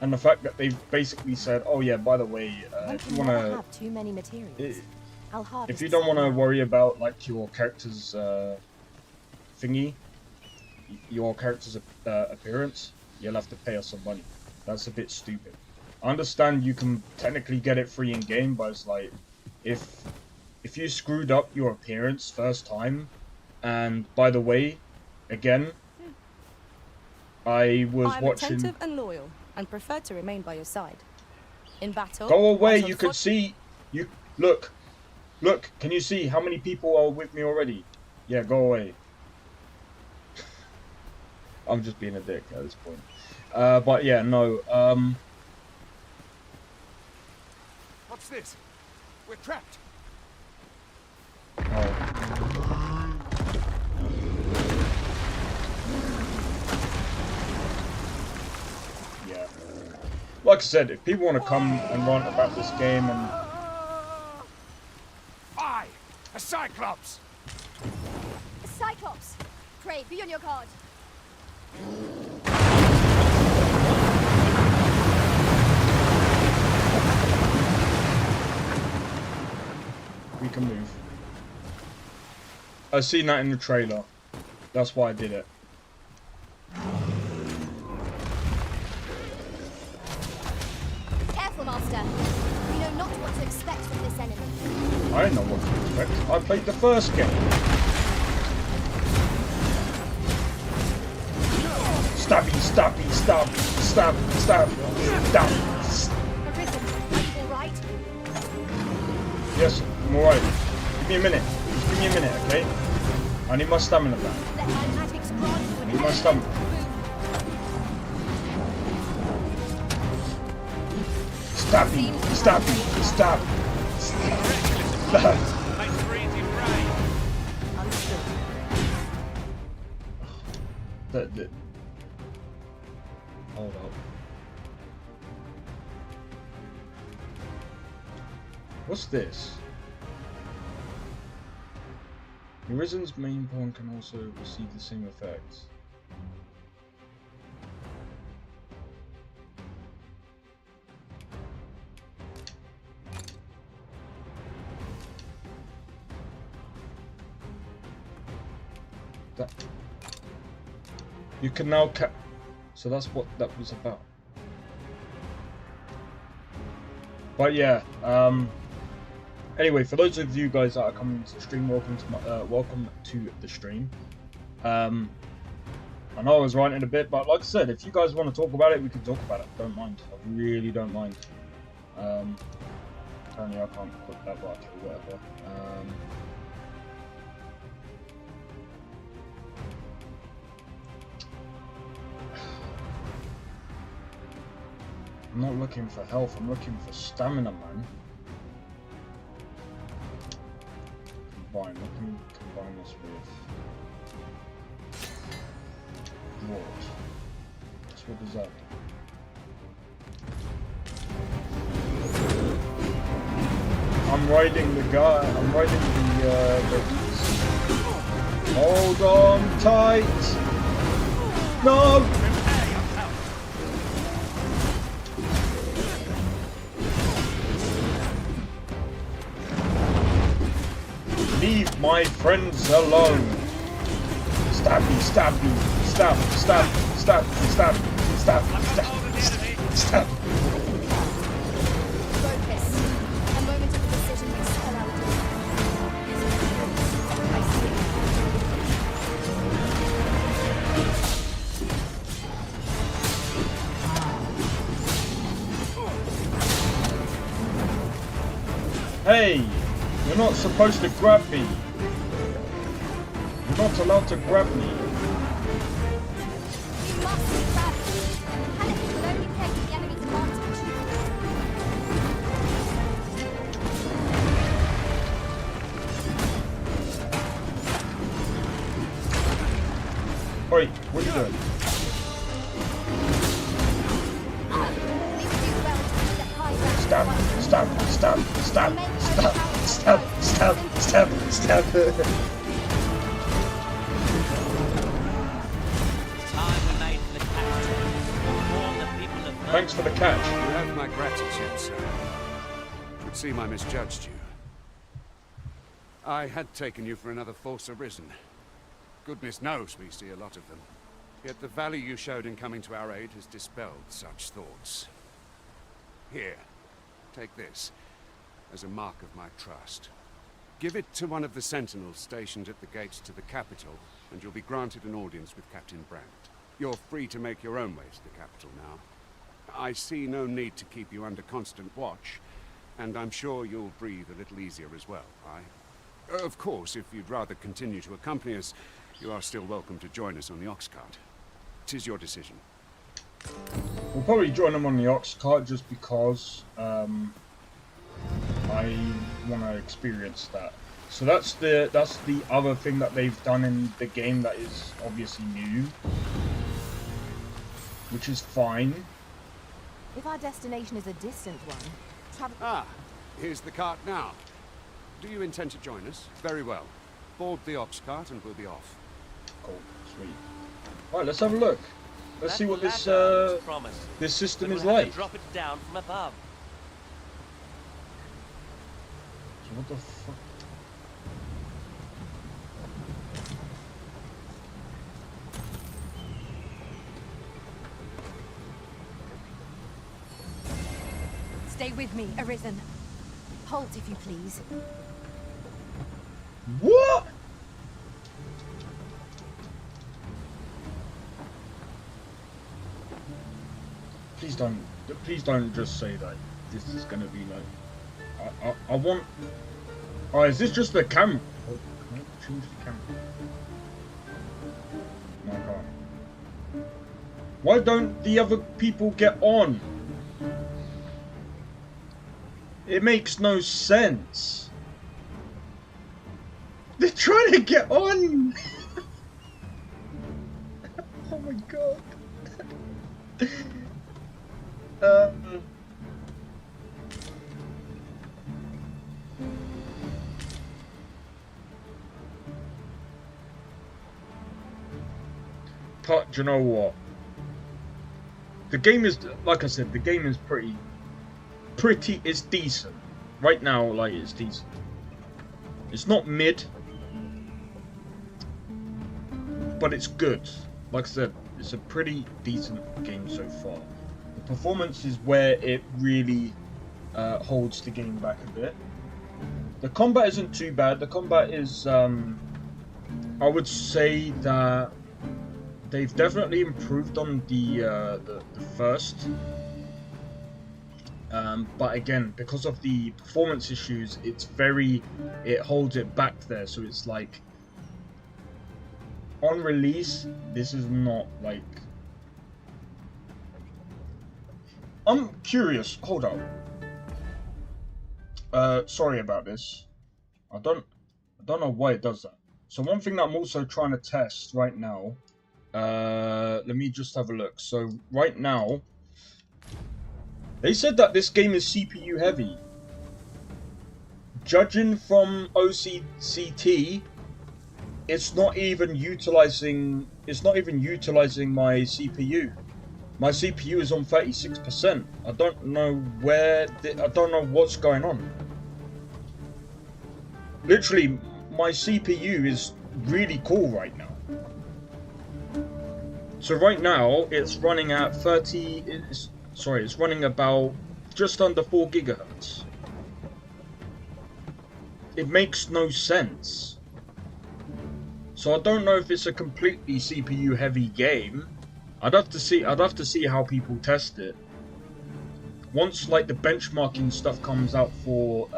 And the fact that they've basically said, oh yeah, by the way, if you want to have too many materials. if you don't want to worry about like your character's thingy, your character's appearance, you'll have to pay us some money. That's a bit stupid. I understand you can technically get it free in game, but it's like if you screwed up your appearance first time, and by the way, again, I was I'm watching. attentive and loyal, and prefer to remain by your side. In battle, Go away! I shall You can see. You look. Can you see how many people are with me already? Yeah, go away. I'm just being a dick at this point. But yeah, no. What's this? We're trapped. Oh. Yeah. Like I said, if people want to come and rant about this game and... A Cyclops! Cyclops! Pray, be on your guard. We can move. I seen that in the trailer. That's why I did it. Careful, Master. We know not what to expect from this enemy. I didn't know what to expect. I played the first game. Stabby, stabby, stab, stab, stab, stab. Arisen, are you alright? Yes, I'm alright. Give me a minute. Just give me a minute, okay? I need my stamina back. Let my magic grant you I need my stamina. Stabby, stabby, stab. Stab. Hold up. What's this? Arisen's main pawn can also receive the same effects. You can now so that's what that was about. But yeah, anyway, for those of you guys that are coming to the stream, welcome to the stream. I know I was ranting a bit, but like I said, if you guys want to talk about it, we can talk about it. Don't mind. I really don't mind. Apparently I can't put that back or whatever. I'm not looking for health, I'm looking for stamina, man. Combine, what can we combine this with? Drawers. What is that? I'm riding the guy. I'm riding the hold on tight. No. Leave my friends alone. Stab me, stab me, stab, stab, stab, stab, stab, stab, stab. Focus. A moment of precision may spell out I see. Hey, you're not supposed to grab me. You're not allowed to grab me. You must be fast. Panic will only play to the enemy's advantage. Oi, what are you doing? Stab, stab, stab, stab, stab, stab, stab, stab, stab. Thanks for the catch. You have my gratitude, sir. Could seem I misjudged you. I had taken you for another Force Arisen. Goodness knows we see a lot of them. Yet the value you showed in coming to our aid has dispelled such thoughts. Here, take this, as a mark of my trust. Give it to one of the sentinels stationed at the gates to the capital, and you'll be granted an audience with Captain Brandt. You're free to make your own way to the capital now. I see no need to keep you under constant watch, and I'm sure you'll breathe a little easier as well, aye? Of course, if you'd rather continue to accompany us, you are still welcome to join us on the ox cart. 'Tis your decision. We'll probably join them on the ox cart just because I want to experience that. So that's the other thing that they've done in the game that is obviously new, which is fine. If our destination is a distant one, travel... Ah, here's the cart now. Do you intend to join us? Very well. Board the ox cart and we'll be off. Cool, sweet. Alright, let's have a look. Let's see what this this system is like. Drop it down from above. So what the fuck? Stay with me, Arisen. Halt, if you please. What? Please don't just say that this is gonna be like. I want. Oh, is this just the camera? Oh, can I change the camera? No, I can't. Why don't the other people get on? It makes no sense. They're trying to get on. Oh my god. But you know what? The game is, like I said, the game is pretty, it's decent. Right now, like, it's decent. It's not mid, but it's good. Like I said, it's a pretty decent game so far. The performance is where it really holds the game back a bit. The combat isn't too bad. The combat is, I would say that they've definitely improved on the first. But again, because of the performance issues, it holds it back there. So it's like, on release, this is not like... I'm curious, hold up. Sorry about this. I don't know why it does that. So one thing that I'm also trying to test right now Let me just have a look. So right now, they said that this game is CPU heavy. Judging from OCCT, it's not even utilizing my CPU. My CPU is on 36%. I don't know I don't know what's going on. Literally, my CPU is really cool right now. So right now, it's running at it's running about just under 4 gigahertz. It makes no sense. So I don't know if it's a completely CPU heavy game. I'd have to see how people test it. Once like the benchmarking stuff comes out for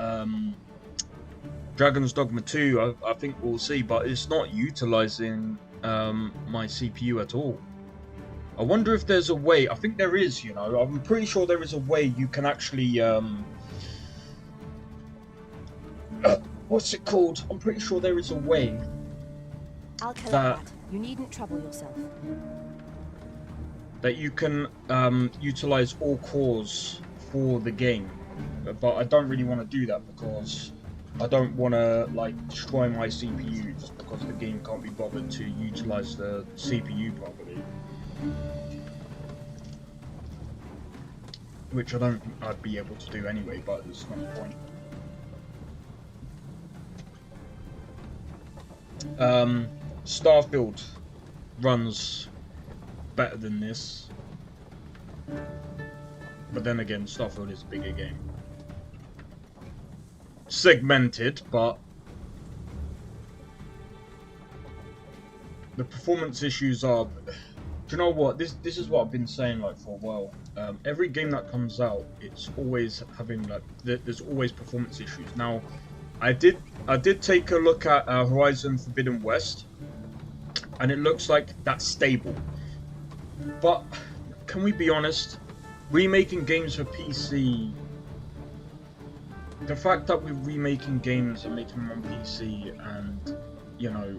Dragon's Dogma 2, I think we'll see, but it's not utilizing my CPU at all. I wonder if there's a way. I think there is, you know. I'm pretty sure there is a way you can actually what's it called? I'm pretty sure there is a way. I'll collect that. You needn't trouble yourself. That you can utilize all cores for the game, but I don't really want to do that because I don't want to like destroy my CPU just because the game can't be bothered to utilize the CPU properly, which I don't think I'd be able to do anyway. But it's not the point. Starfield runs better than this, but then again, Starfield is a bigger game. Segmented, but the performance issues are. Do you know what? This is what I've been saying like for a while. Every game that comes out, it's always having like there's always performance issues. Now, I did take a look at Horizon Forbidden West, and it looks like that's stable. But can we be honest? Remaking games for PC. The fact that we're remaking games and making them on PC, and you know,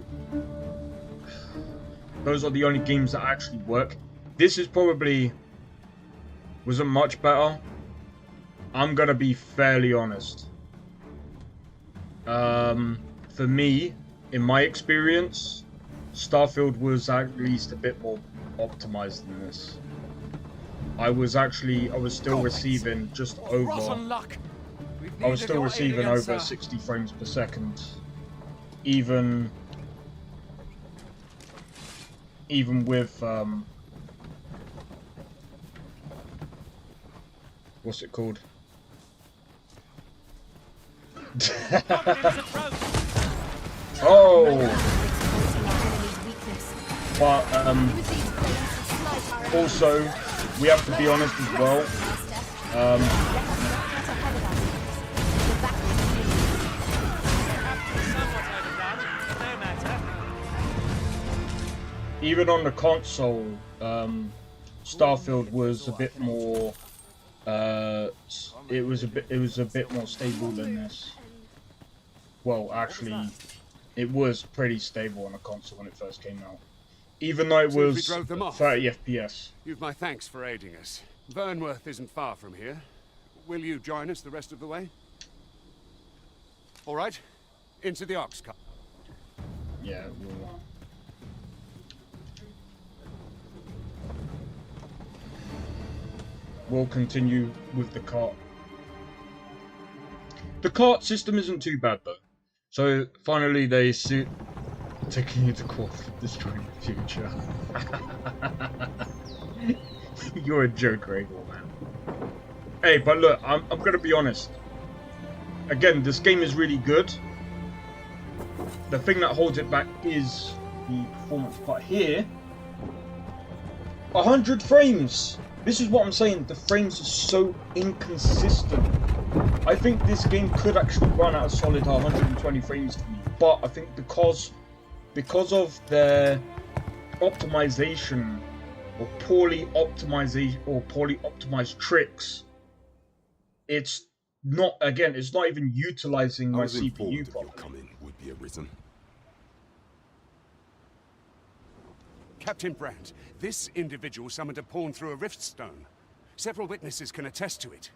those are the only games that actually work. This is probably wasn't much better. I'm gonna be fairly honest. For me, in my experience, Starfield was at least a bit more optimized than this. I was still receiving just over. I was still receiving over 60 frames per second, even with what's it called? Oh, but also we have to be honest as well. Even on the console, Starfield was a bit more. It was a bit more stable than this. Well, actually, it was pretty stable on the console when it first came out. Even though it was 30 FPS. You've my thanks for aiding us. Vernworth isn't far from here. Will you join us the rest of the way? All right, into the ox cart. Yeah. We'll continue with the cart. The cart system isn't too bad though. So finally they taking you to court for destroying the future. You're a joke, Gregor, man. Hey, but look, I'm gonna be honest. Again, this game is really good. The thing that holds it back is the performance. But here, 100 frames. This is what I'm saying. The frames are so inconsistent. I think this game could actually run at a solid 120 frames for me, but I think because of their optimization or poorly optimized tricks, it's not even utilizing my CPU properly. Would be arisen. Captain Brandt, this individual summoned a pawn through a rift stone. Several witnesses can attest to it.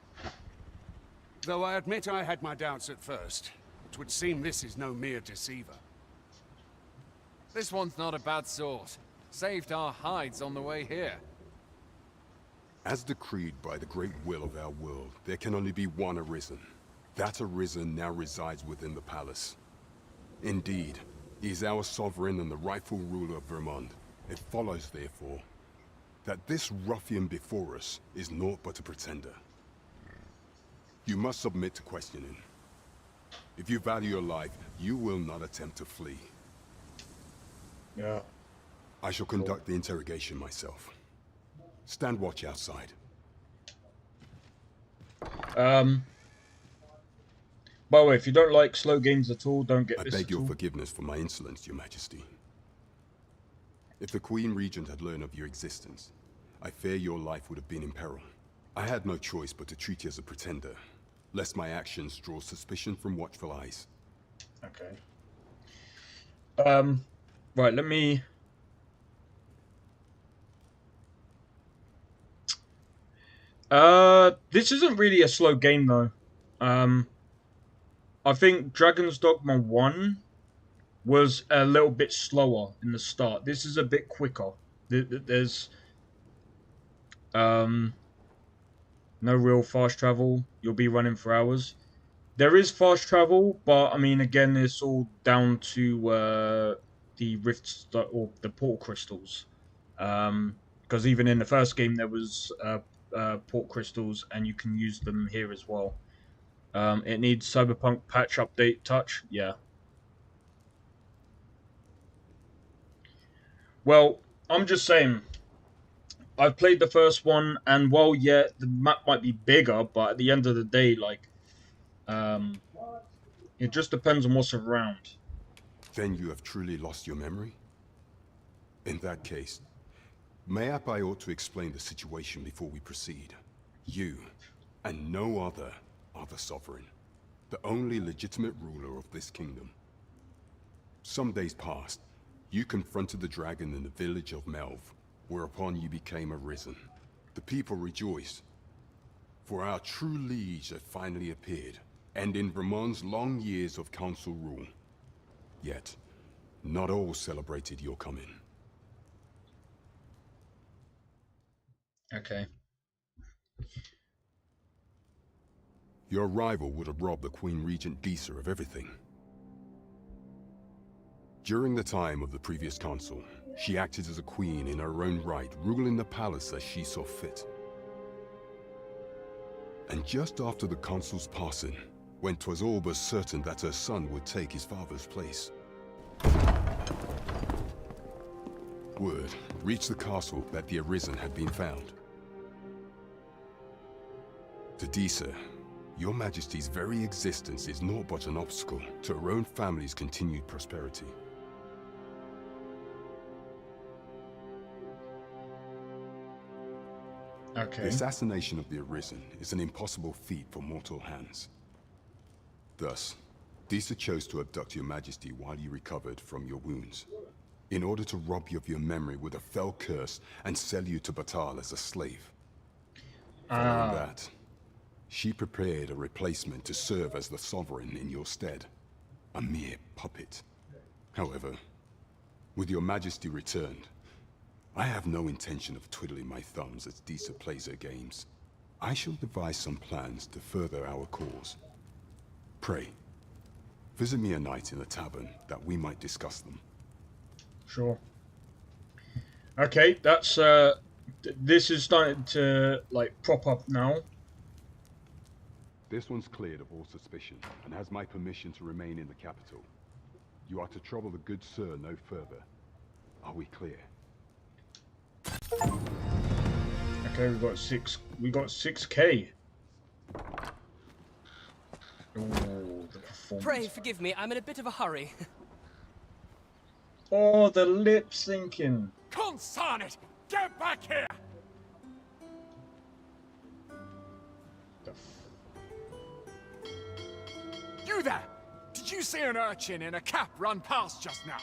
Though I admit I had my doubts at first. It would seem this is no mere deceiver. This one's not a bad sort. Saved our hides on the way here. As decreed by the great will of our world, there can only be one Arisen. That Arisen now resides within the palace. Indeed, he is our sovereign and the rightful ruler of Vermont. It follows, therefore, that this ruffian before us is naught but a pretender. You must submit to questioning. If you value your life, you will not attempt to flee. Yeah. I shall conduct the interrogation myself. Stand watch outside. By the way, if you don't like slow games at all, don't get I this beg at your all. forgiveness for my insolence, Your Majesty. If the Queen Regent had learned of your existence, I fear your life would have been in peril. I had no choice but to treat you as a pretender, lest my actions draw suspicion from watchful eyes. Okay. Right, let me... This isn't really a slow game, though. I think Dragon's Dogma 1 was a little bit slower in the start. This is a bit quicker. There's no real fast travel. You'll be running for hours. There is fast travel, but I mean, again, it's all down to the rifts or the portal crystals. Because even in the first game, there was portal crystals, and you can use them here as well. It needs Cyberpunk patch update touch. Yeah. Well, I'm just saying, I've played the first one, and while, yeah, the map might be bigger, but at the end of the day, like, it just depends on what's around. Then you have truly lost your memory? In that case, mayhap I ought to explain the situation before we proceed. You, and no other, are the Sovereign, the only legitimate ruler of this kingdom. Some days past, you confronted the dragon in the village of Melv, whereupon you became Arisen. The people rejoiced, for our true liege had finally appeared, ending Vermont's long years of council rule. Yet, not all celebrated your coming. Okay. Your arrival would have robbed the Queen Regent Disa of everything. During the time of the previous consul, she acted as a queen in her own right, ruling the palace as she saw fit. And just after the consul's passing, when 'twas all but certain that her son would take his father's place, word reached the castle that the Arisen had been found. To Disa, your Majesty's very existence is naught but an obstacle to her own family's continued prosperity. Okay. The assassination of the Arisen is an impossible feat for mortal hands. Thus, Disa chose to abduct your Majesty while you recovered from your wounds, in order to rob you of your memory with a fell curse and sell you to Batal as a slave. Following that, she prepared a replacement to serve as the Sovereign in your stead, a mere puppet. However, with your Majesty returned, I have no intention of twiddling my thumbs as Disa plays her games. I shall devise some plans to further our cause. Pray, visit me a night in the tavern that we might discuss them. Sure. Okay, that's this is starting to like prop up now. This one's cleared of all suspicion and has my permission to remain in the capital. You are to trouble the good sir no further. Are we clear? Okay, we got 6K. Ooh, the performance. Pray forgive me, I'm in a bit of a hurry. Oh, the lip syncing. Consign it! Get back here! You there! Did you see an urchin in a cap run past just now?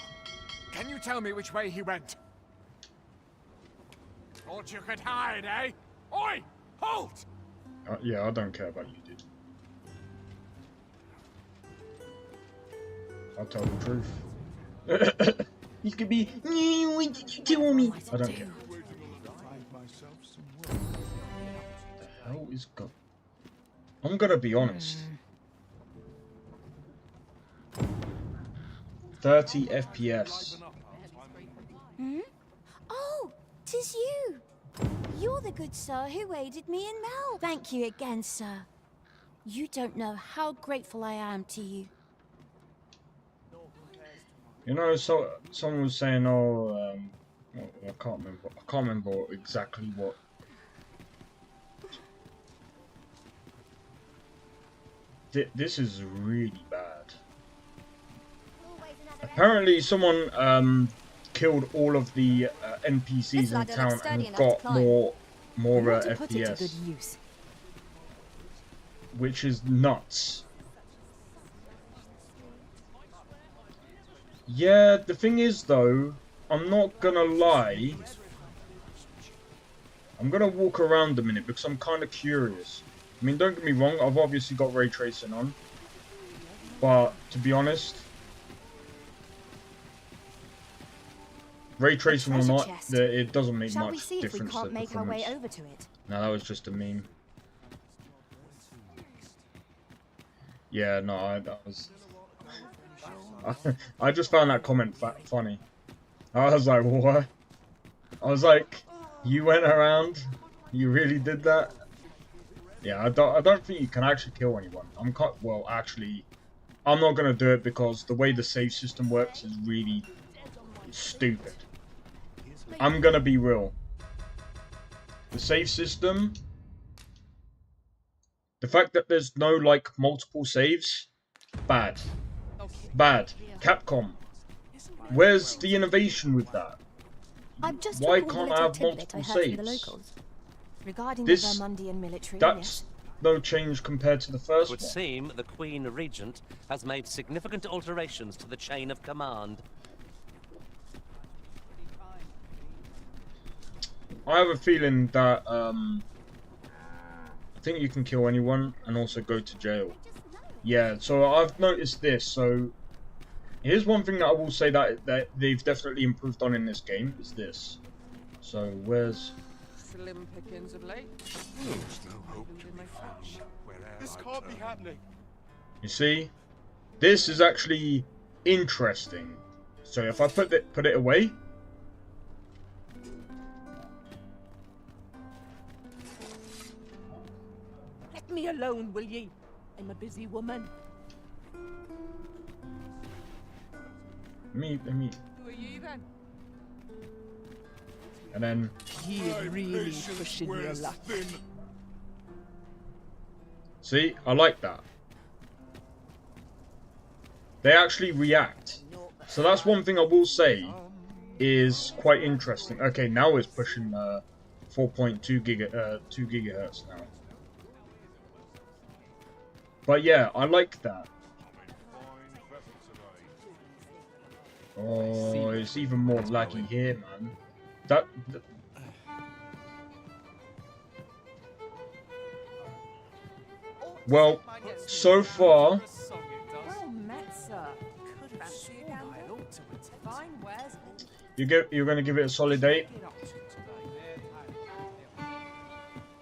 Can you tell me which way he went? Thought you could hide, eh? Oi! Halt! Yeah, I don't care about you, dude. I'll tell the truth. You could be. What did you tell me? I don't care. What the hell is go? I'm gonna be honest. 30 FPS. Hmm? Oh, 'tis you. You're the good sir who aided me in Mel. Thank you again, sir. You don't know how grateful I am to you. You know, so someone was saying, "Oh, I can't remember. I can't remember exactly what." This is really bad. Apparently, someone killed all of the NPCs in town and got more FPS, which is nuts. Yeah, the thing is though, I'm not gonna lie. I'm gonna walk around a minute because I'm kind of curious. I mean, don't get me wrong, I've obviously got ray tracing on, but to be honest, ray tracing or not, it doesn't make Shall we much see if we difference can't to make our way performance. over to it? No, that was just a meme. Yeah, no, I just found that comment funny. I was like, what? I was like, you went around? You really did that? Yeah, I don't think you can actually kill anyone. Well, actually, I'm not gonna do it because the way the save system works is really stupid. I'm gonna be real. The save system, the fact that there's no like multiple saves, bad. Bad. Capcom, where's the innovation with that? Why can't I have multiple saves? Regarding This, the Vermundian military, that's no change compared to the first It would one. seem the Queen Regent has made significant alterations to the chain of command. I have a feeling that I think you can kill anyone and also go to jail. Yeah, so I've noticed this. So here's one thing that I will say that they've definitely improved on in this game is this. So where's Slim pickings of late. This can't be happening. You see, this is actually interesting. So if I put it away. Let me alone, will ye? I'm a busy woman. Let me. Who are ye then? And then. You're really pushing your luck. See, I like that. They actually react. So that's one thing I will say is quite interesting. Okay, now it's pushing 4.2 gigahertz now. But yeah, I like that. Oh, it's even more laggy here, man. Well, so far. Well met, sir. Could fancy a gamble. Fine wares. You're gonna give it a solid 8.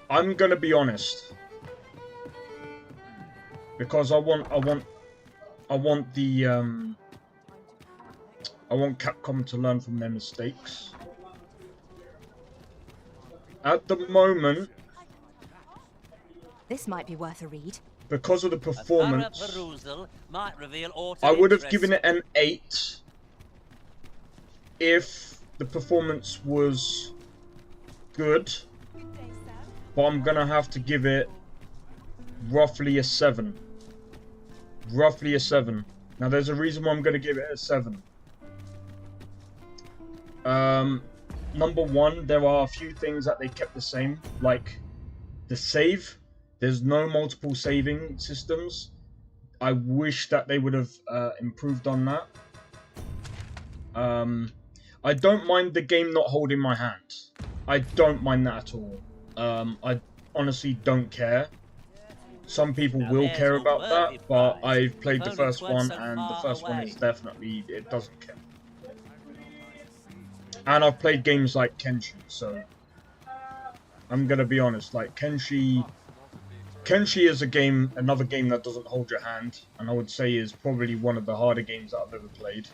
I'm gonna be honest, because I want Capcom to learn from their mistakes. At the moment, This might be worth a read. because of the performance, I would have given it an 8 if the performance was good, but I'm gonna have to give it roughly a 7. Roughly a 7. Now there's a reason why I'm gonna give it a 7. Number one, there are a few things that they kept the same, like the save. There's no multiple saving systems. I wish that they would have improved on that. I don't mind the game not holding my hand. I don't mind that at all. I honestly don't care. Some people will care about that, but I've played the first one, and the first one is definitely, it doesn't care. And I've played games like Kenshi, so I'm gonna be honest, like Kenshi is another game that doesn't hold your hand, and I would say is probably one of the harder games that I've ever played,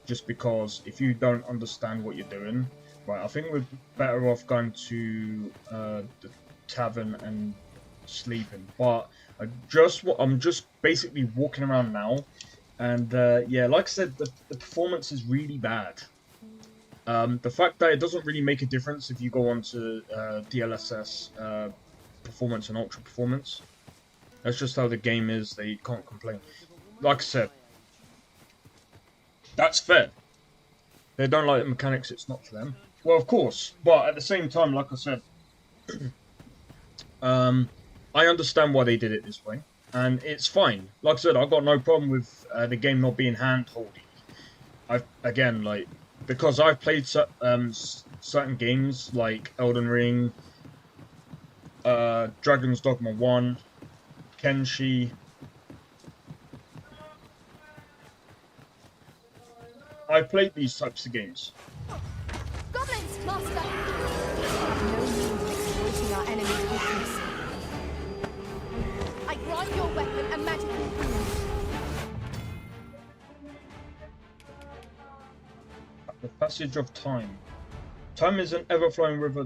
just because if you don't understand what you're doing, right, I think we're better off going to the tavern and sleeping, but I'm just basically walking around now, and yeah, like I said, the performance is really bad. The fact that it doesn't really make a difference if you go on to DLSS performance and ultra performance. That's just how the game is. They can't complain. Like I said, that's fair. They don't like the mechanics, it's not for them. Well, of course, but at the same time, like I said, I understand why they did it this way, and it's fine. Like I said, I've got no problem with the game not being hand-holdy. Again, like, because I've played certain games like Elden Ring, Dragon's Dogma 1, Kenshi. I played these types of games. Goblins, master! No means of exploiting our enemy's weakness. I grant your weapon a magical boon. The passage of time. Time is an ever-flowing river.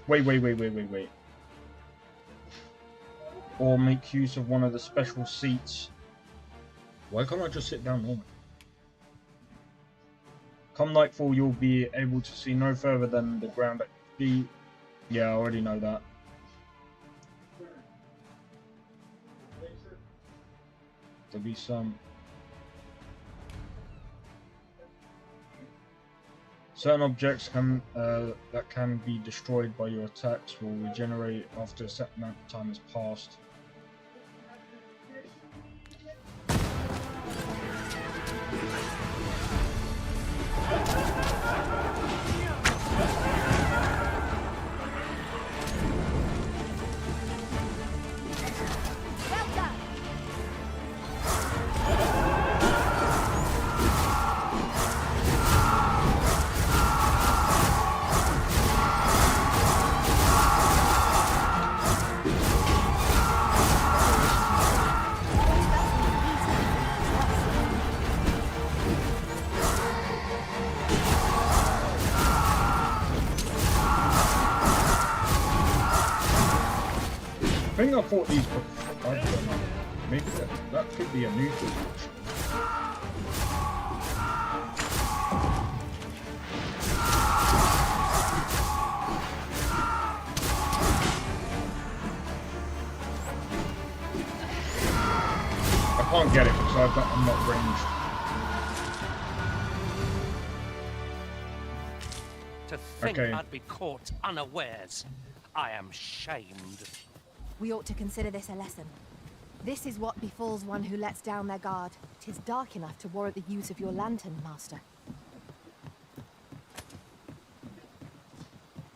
Wait. Or make use of one of the special seats. Why can't I just sit down normally? Come nightfall, you'll be able to see no further than the ground at feet. Yeah, I already know that. There'll be some. Certain objects that can be destroyed by your attacks will regenerate after a set amount of time has passed. Well done! I think I fought these before. I don't know. Maybe that could be a new thing. I can't get it because I'm not ranged. To think Okay. I'd be caught unawares. I am shamed. We ought to consider this a lesson. This is what befalls one who lets down their guard. 'Tis dark enough to warrant the use of your lantern, master.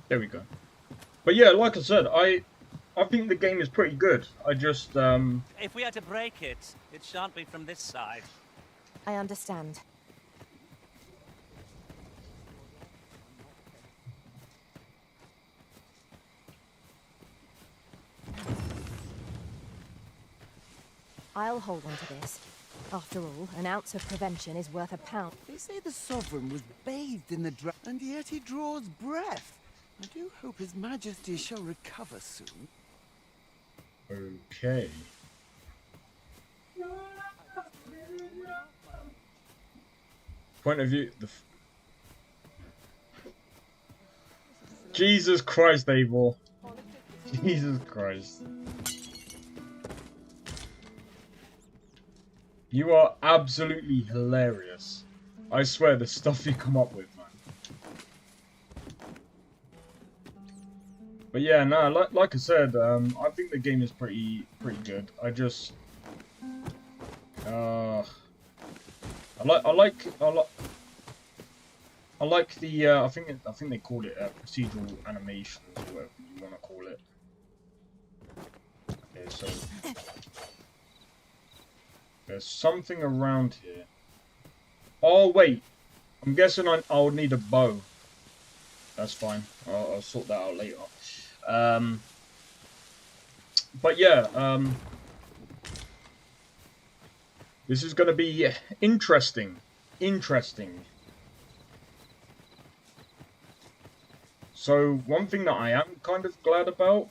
There we go. But yeah, like I said, I think the game is pretty good. I just If we are to break it, it shan't be from this side. I understand. I'll hold on to this. After all, an ounce of prevention is worth a pound. They say the Sovereign was bathed in the and yet he draws breath. I do hope His Majesty shall recover soon. okay. Point of view. Jesus Christ, Abel. Jesus Christ. You are absolutely hilarious. I swear the stuff you come up with, man. But yeah, no, like I said, I think the game is pretty good. I just, I like the I think they call it procedural animations or whatever you want to call it. Okay, so there's something around here. Oh wait, I'm guessing I'll need a bow. That's fine. I'll sort that out later. But yeah, this is going to be interesting. So one thing that I am kind of glad about,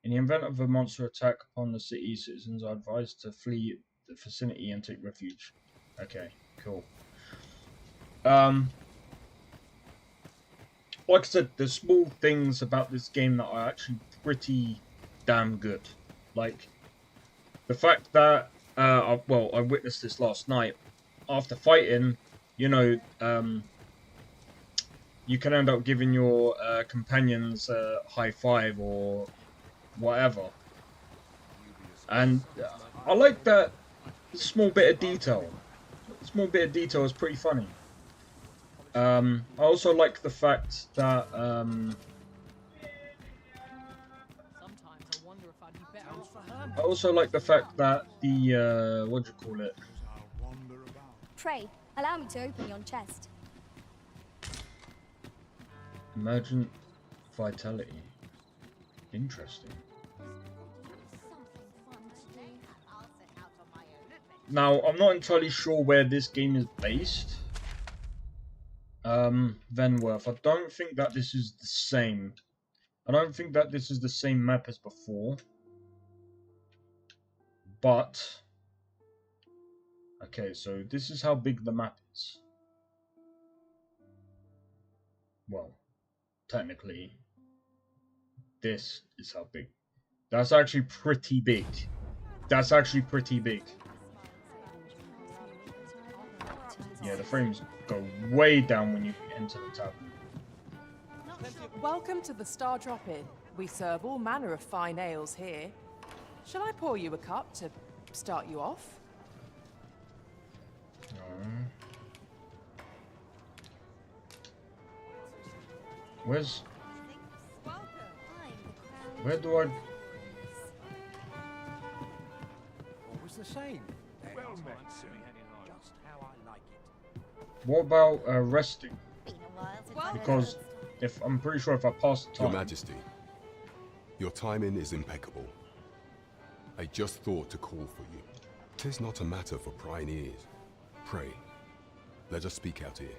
in the event of a monster attack upon the city, citizens are advised to flee the vicinity and take refuge. Okay, cool. Like I said, there's small things about this game that are actually pretty damn good. Like the fact that I witnessed this last night. After fighting, you know, you can end up giving your companions a high five or whatever. And I like that small bit of detail. Small bit of detail is pretty funny. I also like the fact that the what do you call it? Pray, allow me to open your chest. Emergent vitality. Interesting. Now, I'm not entirely sure where this game is based. Venworth. I don't think that this is the same. I don't think that this is the same map as before. But okay, so this is how big the map is. Well, technically, this is how big. That's actually pretty big. That's actually pretty big. Yeah, the frames go way down when you enter the tab. Welcome to the Star Drop Inn. We serve all manner of fine ales here. Shall I pour you a cup to start you off? Where do I... Always the same. Well met, sir. Just how I like it. What about resting? Because if I'm pretty sure if I pass the time... Your Majesty, your timing is impeccable. I just thought to call for you. 'Tis not a matter for prying ears. Pray, let us speak out here.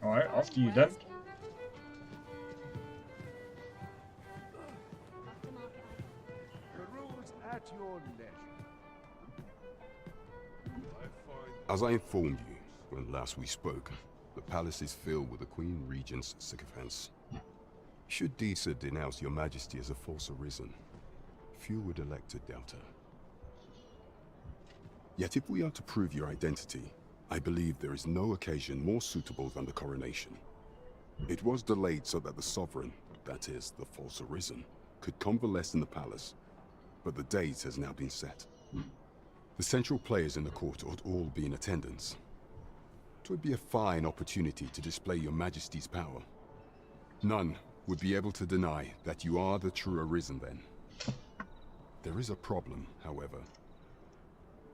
Alright, after you then. The rules at your leisure. As I informed you when last we spoke, the palace is filled with the Queen Regent's sycophants. Should Disa denounce your Majesty as a false arisen, few would elect to doubt her. Yet if we are to prove your identity, I believe there is no occasion more suitable than the coronation. It was delayed so that the sovereign, that is, the false arisen, could convalesce in the palace, but the date has now been set. The central players in the court ought all be in attendance. It would be a fine opportunity to display your Majesty's power. None would be able to deny that you are the true arisen then. There is a problem, however.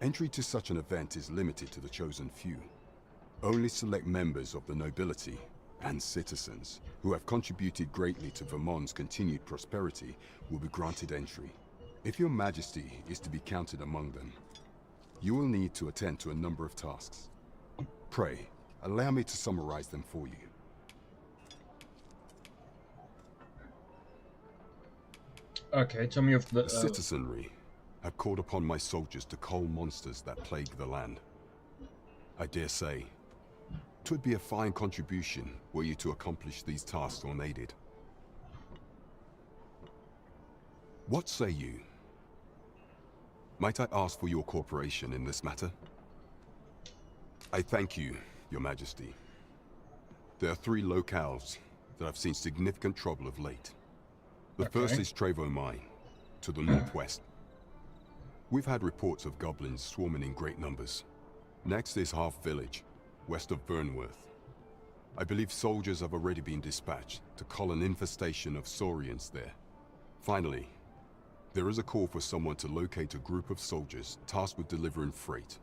Entry to such an event is limited to the chosen few. Only select members of the nobility and citizens who have contributed greatly to Vermont's continued prosperity will be granted entry. If your Majesty is to be counted among them, you will need to attend to a number of tasks. Pray, allow me to summarize them for you. Okay, tell me of the... The citizenry have called upon my soldiers to cull monsters that plague the land. I dare say, 'twould be a fine contribution were you to accomplish these tasks unaided. What say you? Might I ask for your cooperation in this matter? I thank you, Your Majesty. There are 3 locales that have seen significant trouble of late. The first is Trevo Mine. to the northwest. We've had reports of goblins swarming in great numbers. Next is Half Village, west of Burnworth. I believe soldiers have already been dispatched to cull an infestation of saurians there. Finally, there is a call for someone to locate a group of soldiers tasked with delivering freight.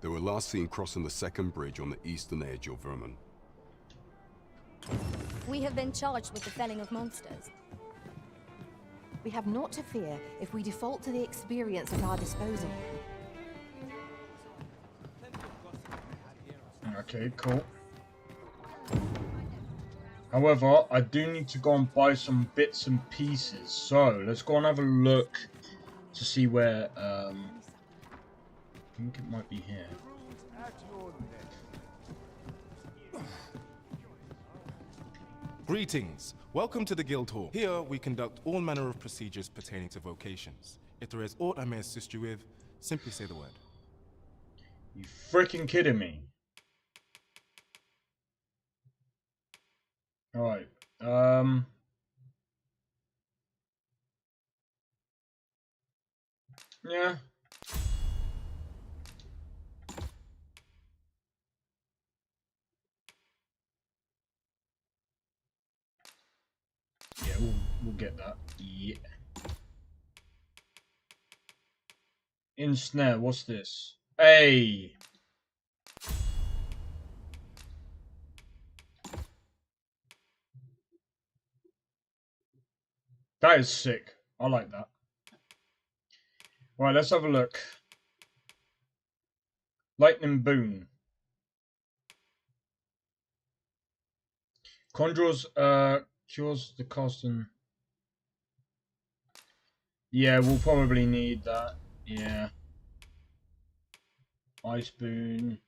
They were last seen crossing the second bridge on the eastern edge of Vermont. We have been charged with the felling of monsters. We have naught to fear if we default to the experience at our disposal. Okay, cool. However, I do need to go and buy some bits and pieces. So, let's go and have a look to see where, I think it might be here. Greetings. Welcome to the Guild Hall. Here, we conduct all manner of procedures pertaining to vocations. If there is aught I may assist you with, simply say the word. You freaking kidding me? Alright, yeah. Yeah, we'll get that. Yeah. Ensnare, what's this? Hey! That is sick. I like that. Right, let's have a look. Lightning Boon. Conjures, cures the casting. Yeah, we'll probably need that. Yeah. Ice Boon.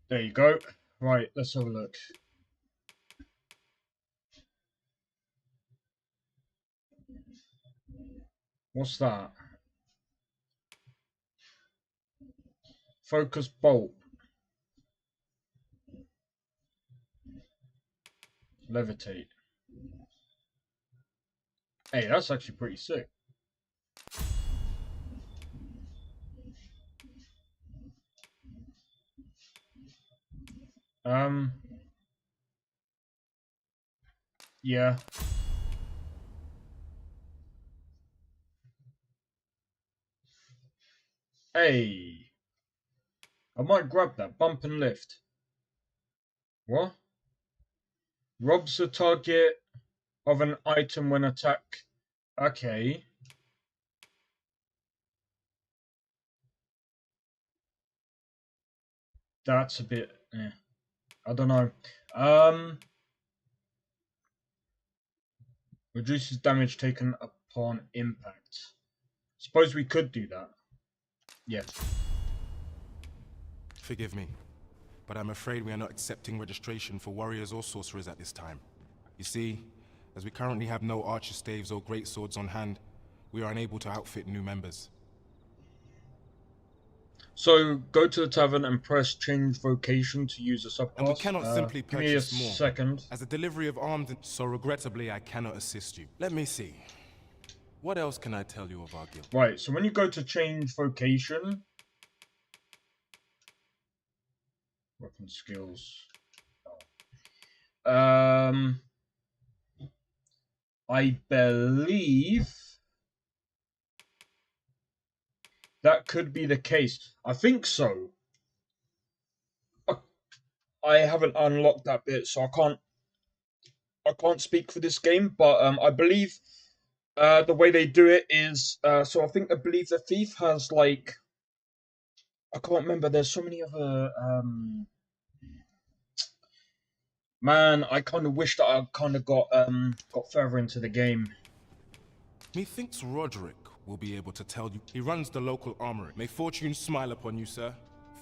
There you go. Right, let's have a look. What's that? Focus Bolt. Levitate. Hey, that's actually pretty sick. Yeah. Hey. I might grab that. Bump and lift. What? Robs the target of an item when attack. Okay. That's a bit... I don't know. Reduces damage taken upon impact. Suppose we could do that. Yeah. Forgive me, but I'm afraid we are not accepting registration for warriors or sorcerers at this time. You see, as we currently have no archer staves or great swords on hand, we are unable to outfit new members. So, go to the tavern and press change vocation to use a subclass. And we cannot simply purchase more. Second. As a delivery of arms, so regrettably I cannot assist you. Let me see. What else can I tell you of our guild? Right, so when you go to change vocation... Weapon skills. I believe that could be the case. I think so. I haven't unlocked that bit, so I can't speak for this game, but I believe the way they do it is so I believe the thief has like I can't remember. There's so many other man. I kind of wish that I kind of got further into the game. Methinks Roderick will be able to tell you. He runs the local armory. May fortune smile upon you, sir.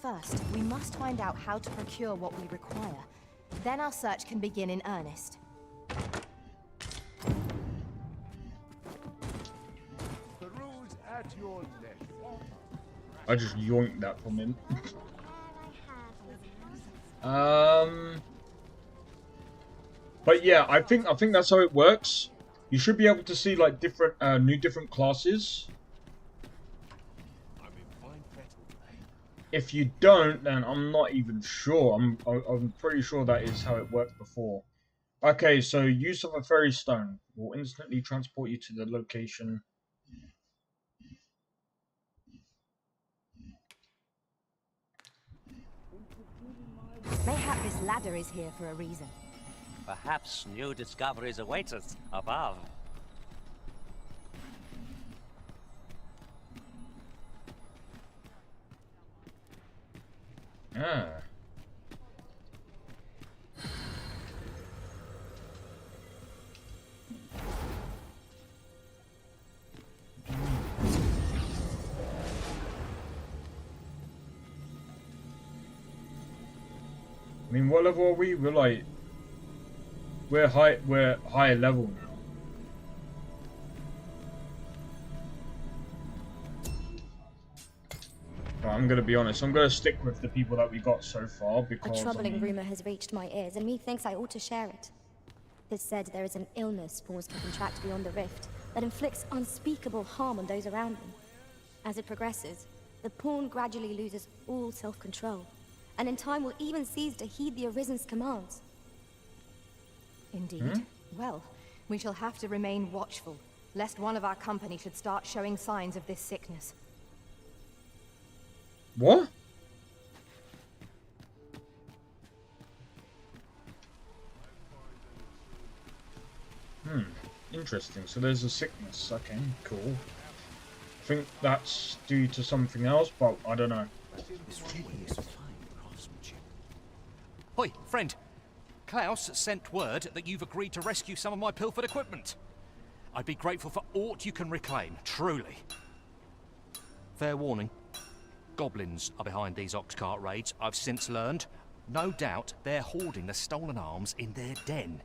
First, we must find out how to procure what we require. Then our search can begin in earnest. The rules at your left. I just yoinked that from him. But yeah, I think that's how it works. You should be able to see like different different classes. If you don't, then I'm not even sure. I'm pretty sure that is how it worked before. Okay, so use of a fairy stone will instantly transport you to the location. Mayhap this ladder is here for a reason. Perhaps new discoveries await us above. Ah. I mean, what level are we? We're like, we're higher level now. But I'm gonna be honest. I'm gonna stick with the people that we got so far because A troubling I mean, rumor has reached my ears, and methinks I ought to share it. It is said there is an illness spores can contract beyond the rift that inflicts unspeakable harm on those around them. As it progresses, the pawn gradually loses all self-control, and in time will even cease to heed the Arisen's commands. Indeed. Well, we shall have to remain watchful, lest one of our company should start showing signs of this sickness. what? Interesting. So there's a sickness. Okay, cool. I think that's due to something else, but I don't know. This really is fine craftsmanship. Hoi, friend. Klaus sent word that you've agreed to rescue some of my pilfered equipment. I'd be grateful for aught you can reclaim, truly. Fair warning. Goblins are behind these ox cart raids, I've since learned. No doubt they're hoarding the stolen arms in their den.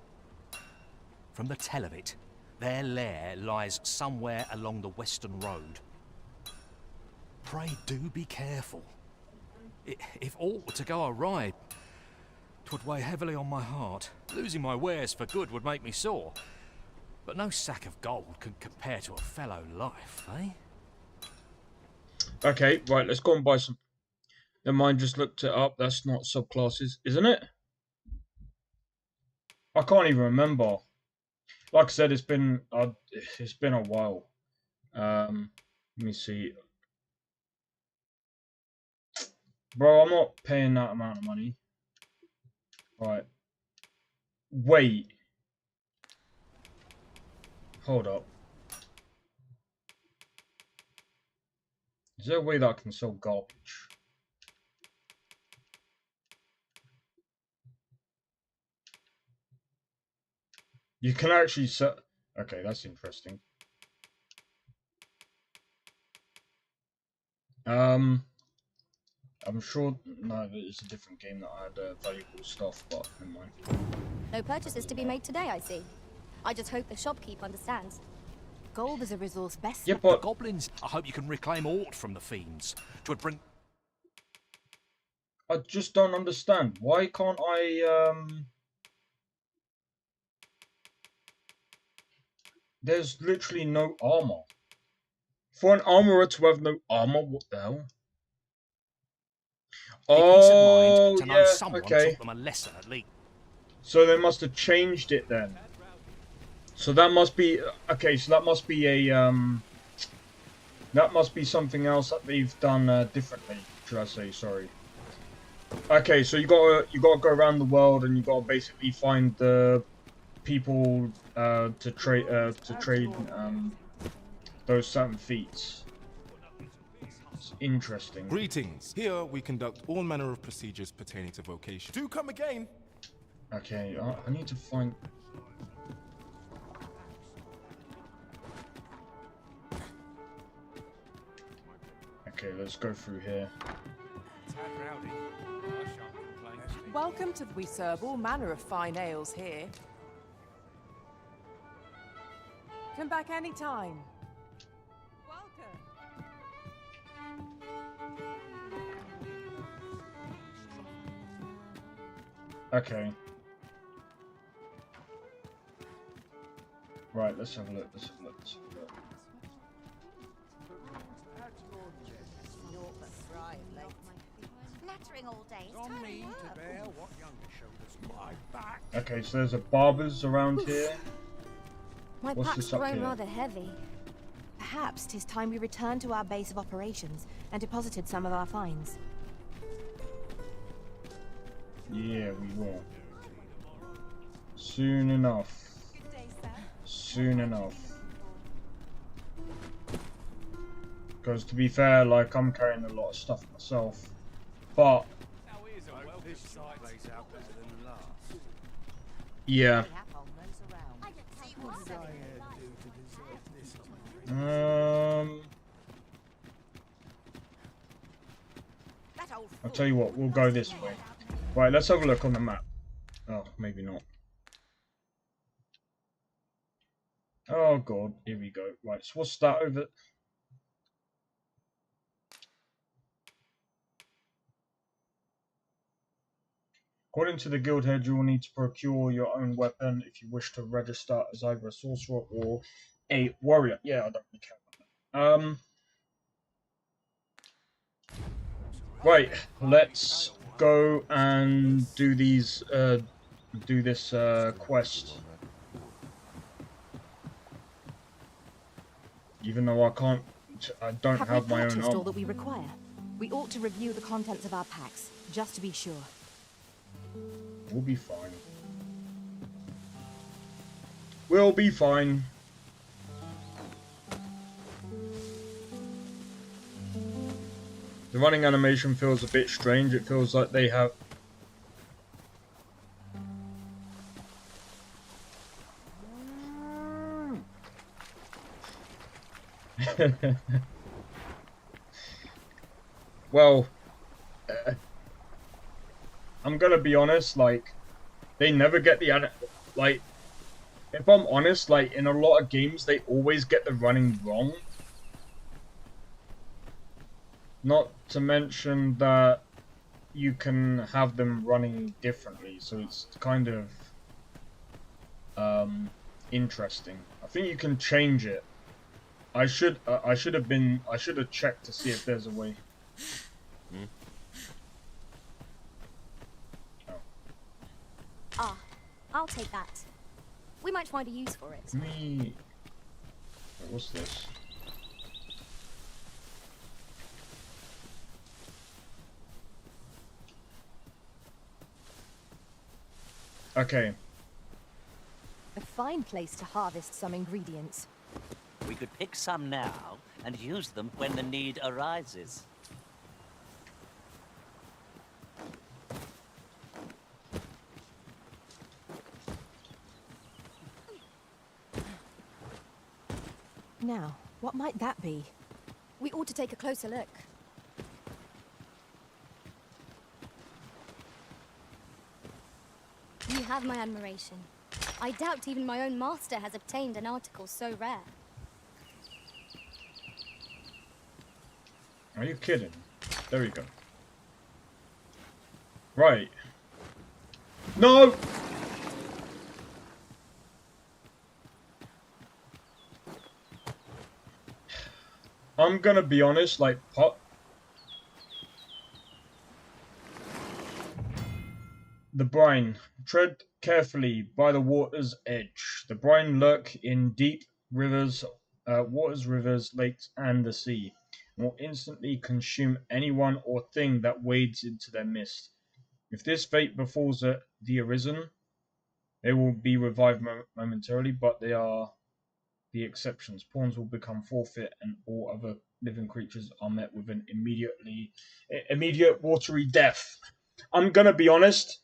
From the tell of it, their lair lies somewhere along the western road. Pray do be careful. If aught were to go awry, 'twould weigh heavily on my heart. Losing my wares for good would make me sore. But no sack of gold can compare to a fellow life, eh? Okay, right, let's go and buy some. Never mind, just looked it up. That's not subclasses, isn't it? I can't even remember. Like I said, it's been a while. Let me see. Bro, I'm not paying that amount of money. Right. Wait. Hold up. Is there a way that I can sell garbage? You can actually sell... Okay, that's interesting. I'm sure... No, it's a different game that had valuable stuff, but never mind. No purchases to be made today, I see. I just hope the shopkeep understands. Gold is a resource best... Yeah, but... The goblins, I hope you can reclaim aught from the fiends. 'Twould bring... I just don't understand. Why can't I, There's literally no armor. For an armorer to have no armor, what the hell? Oh, to know yeah, someone okay. taught them a lesson at least. So they must have changed it then. So that must be... Okay, so that must be a, that must be something else that they've done differently, should I say, sorry. Okay, so you gotta go around the world and you gotta basically find the people to trade those certain feats. It's interesting. Greetings. Here we conduct all manner of procedures pertaining to vocation. Do come again. Okay, I need to find... Okay, let's go through here. Welcome to... We serve all manner of fine ales here. Come back anytime. Welcome. Okay. Right, let's have a look. Let's have a look. Let's have a look. Flattering all day. It's time to work. Okay, so there's a barber's around here. My What's pack's this up grown here? rather heavy. Perhaps 'tis time we returned to our base of operations and deposited some of our finds. Yeah, we will. Soon enough. Soon enough. Because to be fair, like, I'm carrying a lot of stuff myself. But yeah. I'll tell you what, we'll go this way. Right, let's have a look on the map. Oh, maybe not. Oh god, here we go. Right, so what's that over? According to the guild head, you will need to procure your own weapon if you wish to register as either a sorcerer or a warrior. Yeah, I don't really care about that. Right, let's go and do these. Do this quest. Even though I don't have my own purchased all armor. that we require? We ought to review the contents of our packs, just to be sure. We'll be fine. We'll be fine. The running animation feels a bit strange. It feels like they have... Well, I'm gonna be honest, like, they never get the... Like, if I'm honest, like, in a lot of games, they always get the running wrong. Not to mention that you can have them running differently, so it's kind of interesting. I think you can change it. I should have checked to see if there's a way. Ah, I'll take that. We might find a use for it. What's this? Okay. A fine place to harvest some ingredients. We could pick some now and use them when the need arises. Now, what might that be? We ought to take a closer look. You have my admiration. I doubt even my own master has obtained an article so rare. Are you kidding? There we go. Right. No! I'm gonna be honest, like, the brine. Tread carefully by the water's edge. The brine lurk in deep rivers, rivers, lakes, and the sea, and will instantly consume anyone or thing that wades into their midst. If this fate befalls the Arisen, they will be revived momentarily, but they are the exceptions. Pawns will become forfeit, and all other living creatures are met with an immediate watery death. I'm gonna be honest.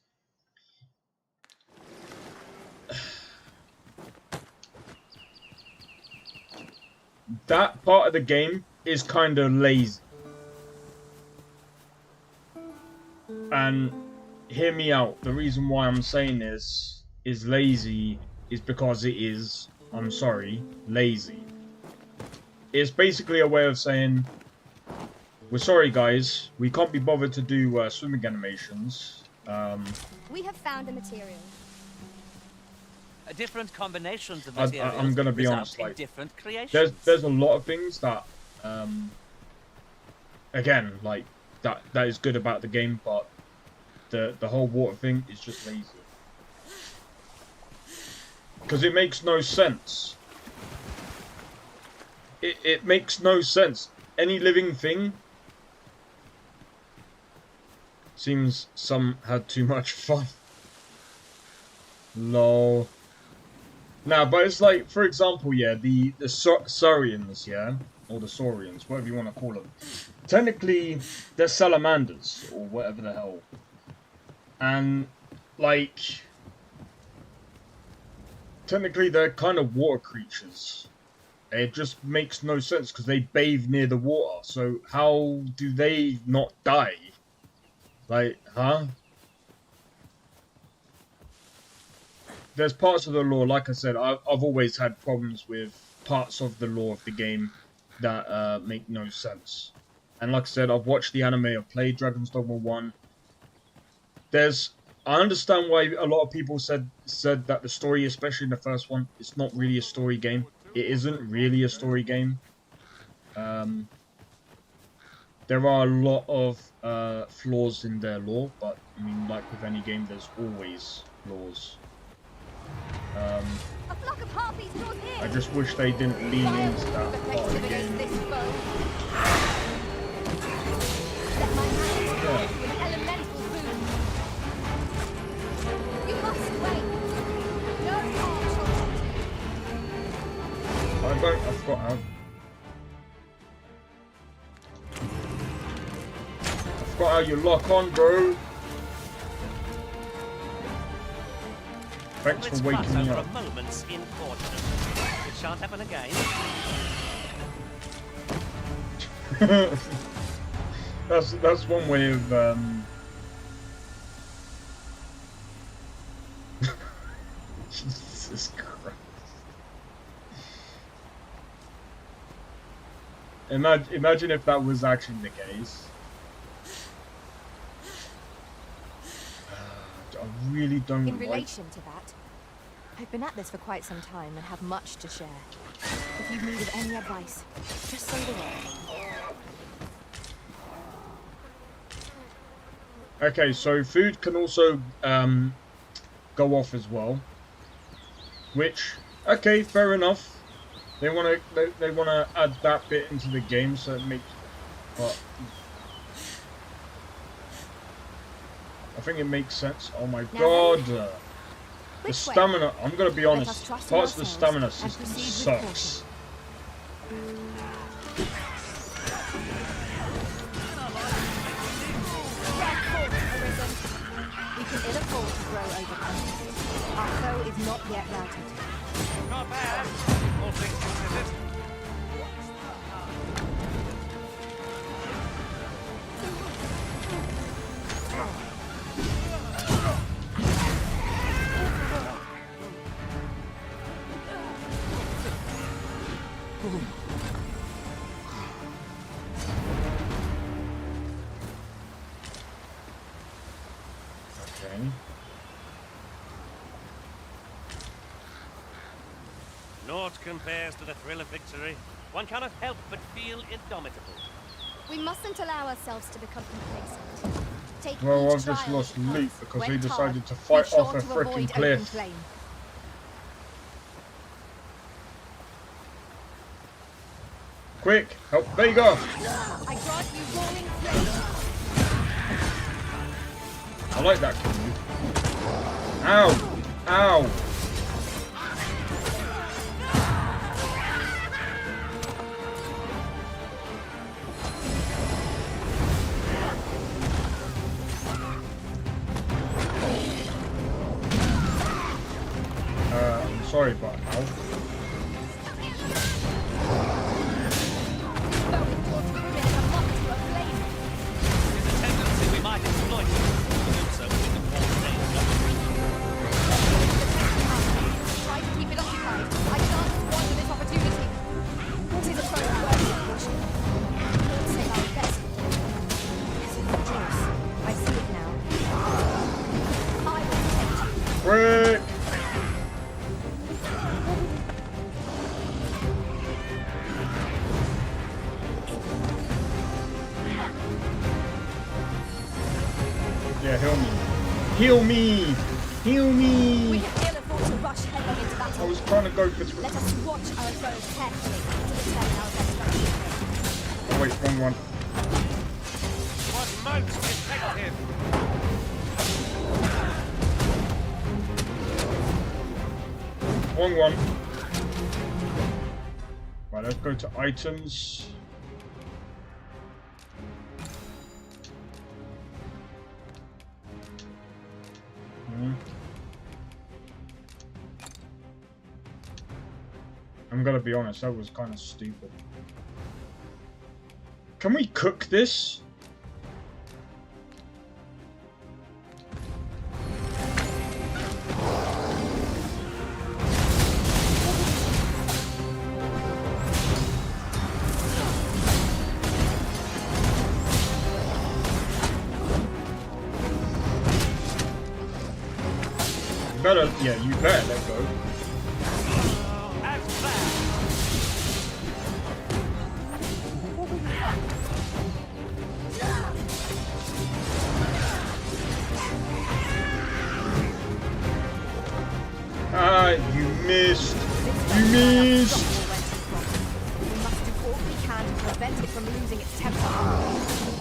That part of the game is kind of lazy. And hear me out. The reason why I'm saying this is lazy is because it is, I'm sorry, lazy. It's basically a way of saying, we're sorry guys, we can't be bothered to do swimming animations. We have found a material. Different combinations of I'm materials gonna be result honest, in like, different creations. there's a lot of things that, again, like, that is good about the game, but the whole water thing is just lazy. Because it makes no sense. It makes no sense. Any living thing seems some had too much fun. Lol. Nah, but it's like, for example, yeah, the Saurians, yeah, or the Saurians, whatever you want to call them. Technically, they're salamanders or whatever the hell, and like, technically they're kind of water creatures. It just makes no sense because they bathe near the water. So how do they not die? Like, huh? There's parts of the lore, like I said, I've always had problems with parts of the lore of the game that make no sense. And like I said, I've watched the anime, I've played Dragon's Dogma 1. I understand why a lot of people said that the story, especially in the first one, it's not really a story game. It isn't really a story game. There are a lot of flaws in their lore, but I mean, like with any game, there's always flaws. A flock of harpies draws here. I just wish they didn't lean into that part of the game. Let my hand with an elemental boon. You must wait. No harm shall come to you. I forgot how. I forgot how you lock on, bro. Thanks for waking me up. Moments in fortune. It shan't happen again. That's one way of Jesus Christ. Imagine if that was actually the case. I really don't In relation to that, I've been at this for quite some time and have much to share. If you needed any advice, just say the word. Okay, so food can also go off as well. Which, okay, fair enough. They wanna add that bit into the game so it makes, but I think it makes sense. Oh my god. The stamina, I'm gonna be honest, parts of the stamina system sucks. We can ill afford to grow over time. Our foe is not yet routed. Not bad, all things considered. Naught compares to the thrill of victory. One cannot help but feel indomitable. We mustn't allow ourselves to become complacent. Take Well, each I've just trial lost as it loot comes. because When they tired, decided to Be fight sure off a to freaking avoid open cliff. flame. Quick, help Vega! I grant you roaring flame. I like that move. Ow! Ow! I'm sorry, but ow. We might exploit it. So we can Try to keep it occupied. I can't squander this opportunity. It is a pro worthy ambition. Don't say our best. I see it now. Yeah, heal me. Heal me! Heal me! We can ill afford to rush headlong into battle. I was trying to go for... Let us watch our foes carefully to determine our best strategy. Oh wait, wrong one. What most effective? Wrong one. Right, let's go to items. I'm gonna be honest, that was kind of stupid. Can we cook this? Better, yeah, you better let go. Ah, you missed. You missed. We must do all we can to prevent it from losing its temper.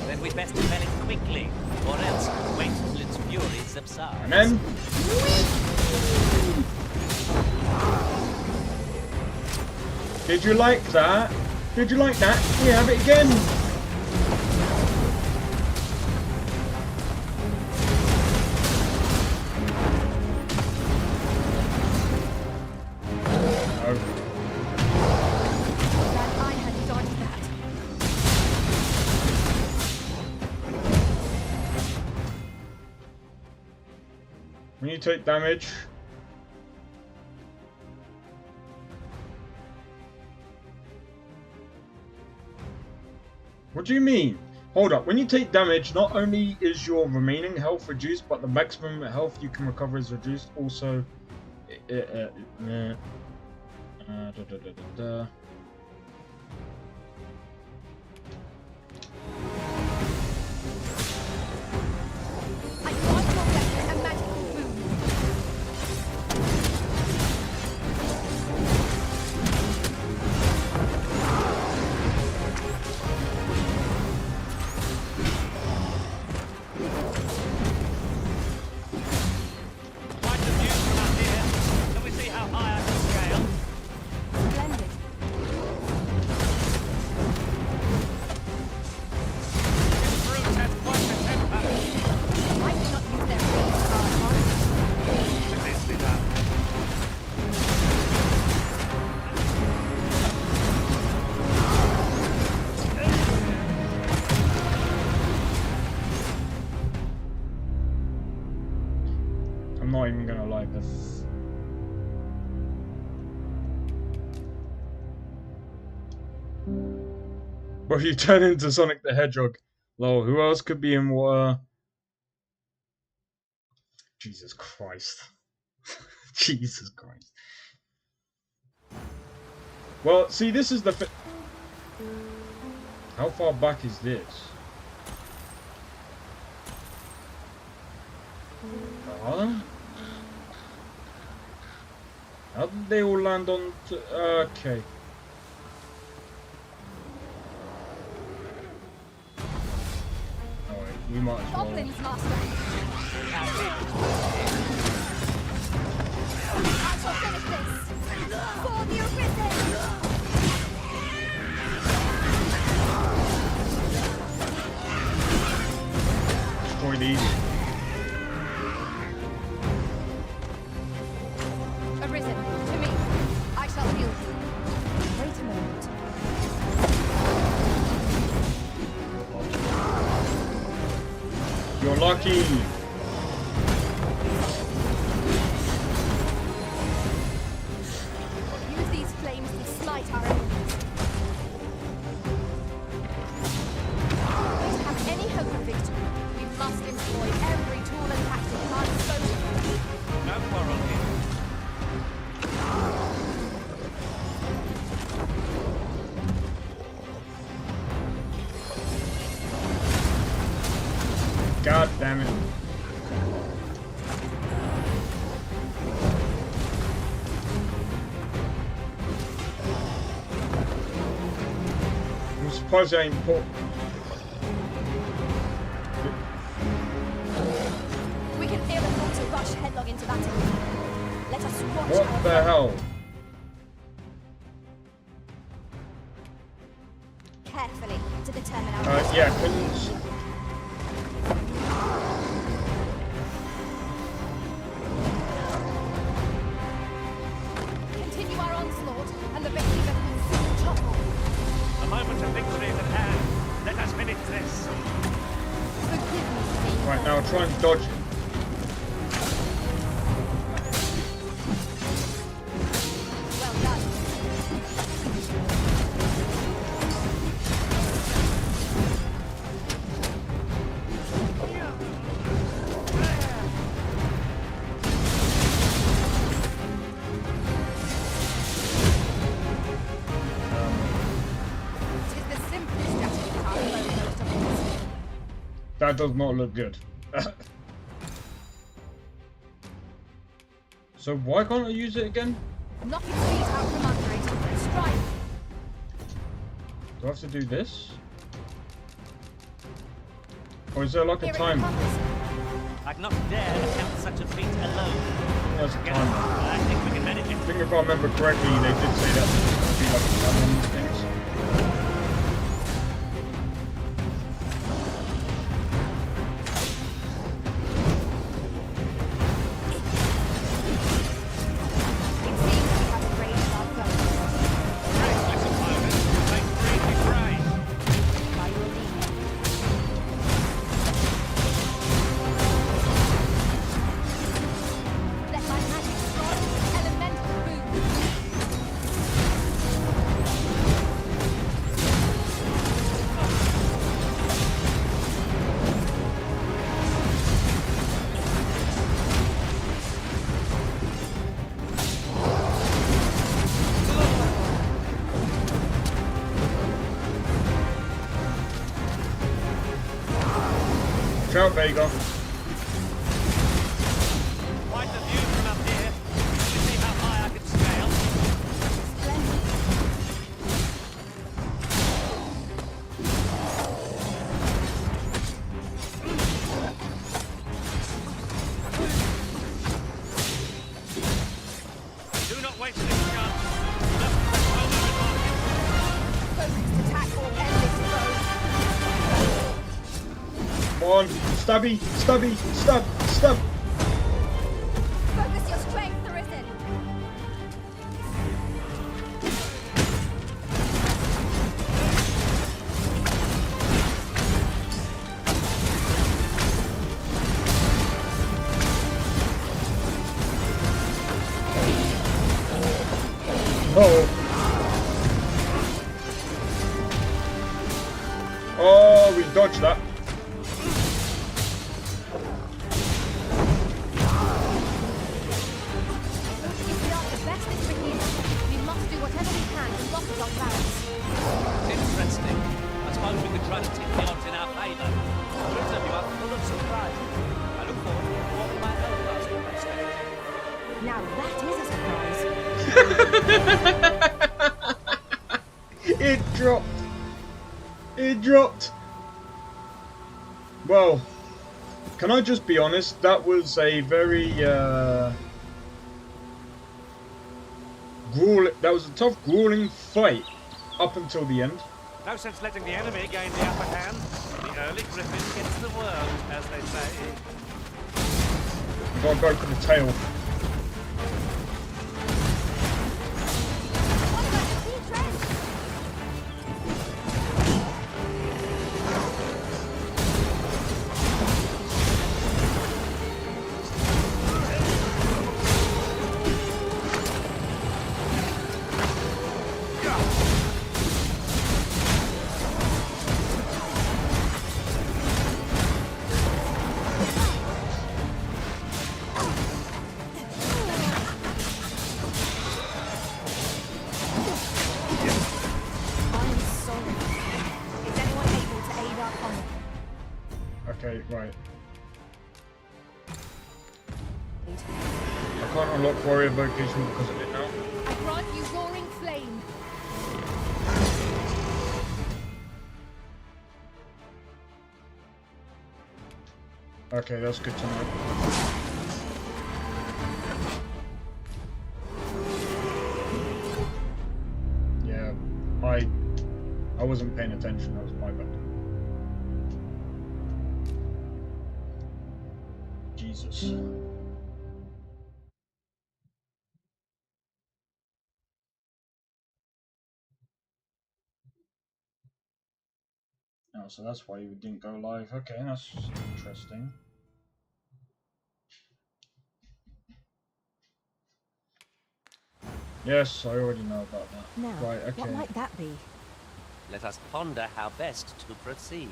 Then we'd best defend it quickly, or else wait till its fury subsides. And then... Did you like that? Did you like that? We have it again. When you take damage, what do you mean? Hold up, when you take damage, not only is your remaining health reduced, but the maximum health you can recover is reduced. Also, I'm not even gonna lie, this. Well, you turn into Sonic the Hedgehog. Lol, who else could be in water? Jesus Christ. Jesus Christ. Well, see, this is the... How far back is this? How did they all land on... okay. Alright, we might as well... Goblins, Master! I shall finish this! For the Arisen! Destroy these. Arisen, to me. I shall heal you. Wait a moment. You're lucky. Use these flames to smite our enemies. To have any hope of victory, we must employ every tool and tactic at our disposal. No quarrel here. God damn it. surprised I ain't put. We can feel the thought to rush headlong into battle. Let us watch What our the hell? carefully to determine our Yeah, couldn't. Continue our onslaught, and the behemoth will soon topple. A moment of victory is at hand. Let us finish this. Forgive me, Right, now try and dodge it. well done. Tis the simplest strategy to outflow most of us. That does not look good. So why can't I use it again? Knock its feet out from under it. Strike. Do I have to do this? Or is there like a Here it timer? comes. I'd not dare attempt such a feat alone. There's a Together, timer. I think we can manage it. I think if I remember correctly, they did say that would be like a timer on these things. It seems we have erased our foe. Restless opponent, they free me prey. By your lead. Let my magic strike elemental boom. Ciao, Vega. Quite the view from up here. You see how high I can scale? Do not waste this chance. Must press home and advantage. Focused attack or end this foe. Come on, stabby, stabby, stab, stab. Focus your strength, Arisen. Oh. Oh, we dodged that. If we are the best this behemoth, we must do whatever we can to rock it on balance. Interesting. I suppose we could try to tip the odds in our favour. Looks like you are full of surprise. I look forward to performing my own last respect. Now that is a surprise. It dropped. It dropped. Well, can I just be honest? That was a very that was a tough, grueling fight up until the end. No sense letting the enemy gain the upper hand. The early griffin gets the world, as they say. Gotta go for the tail. Okay, right. I can't unlock warrior vocation because of it now. I grant you roaring flame. Okay, that's good to know. Yeah, I wasn't paying attention, that was my bad. Jesus. Oh, so that's why you didn't go live. Okay, that's interesting. Yes, I already know about that. Now, Right, okay. what might that be? Let us ponder how best to proceed.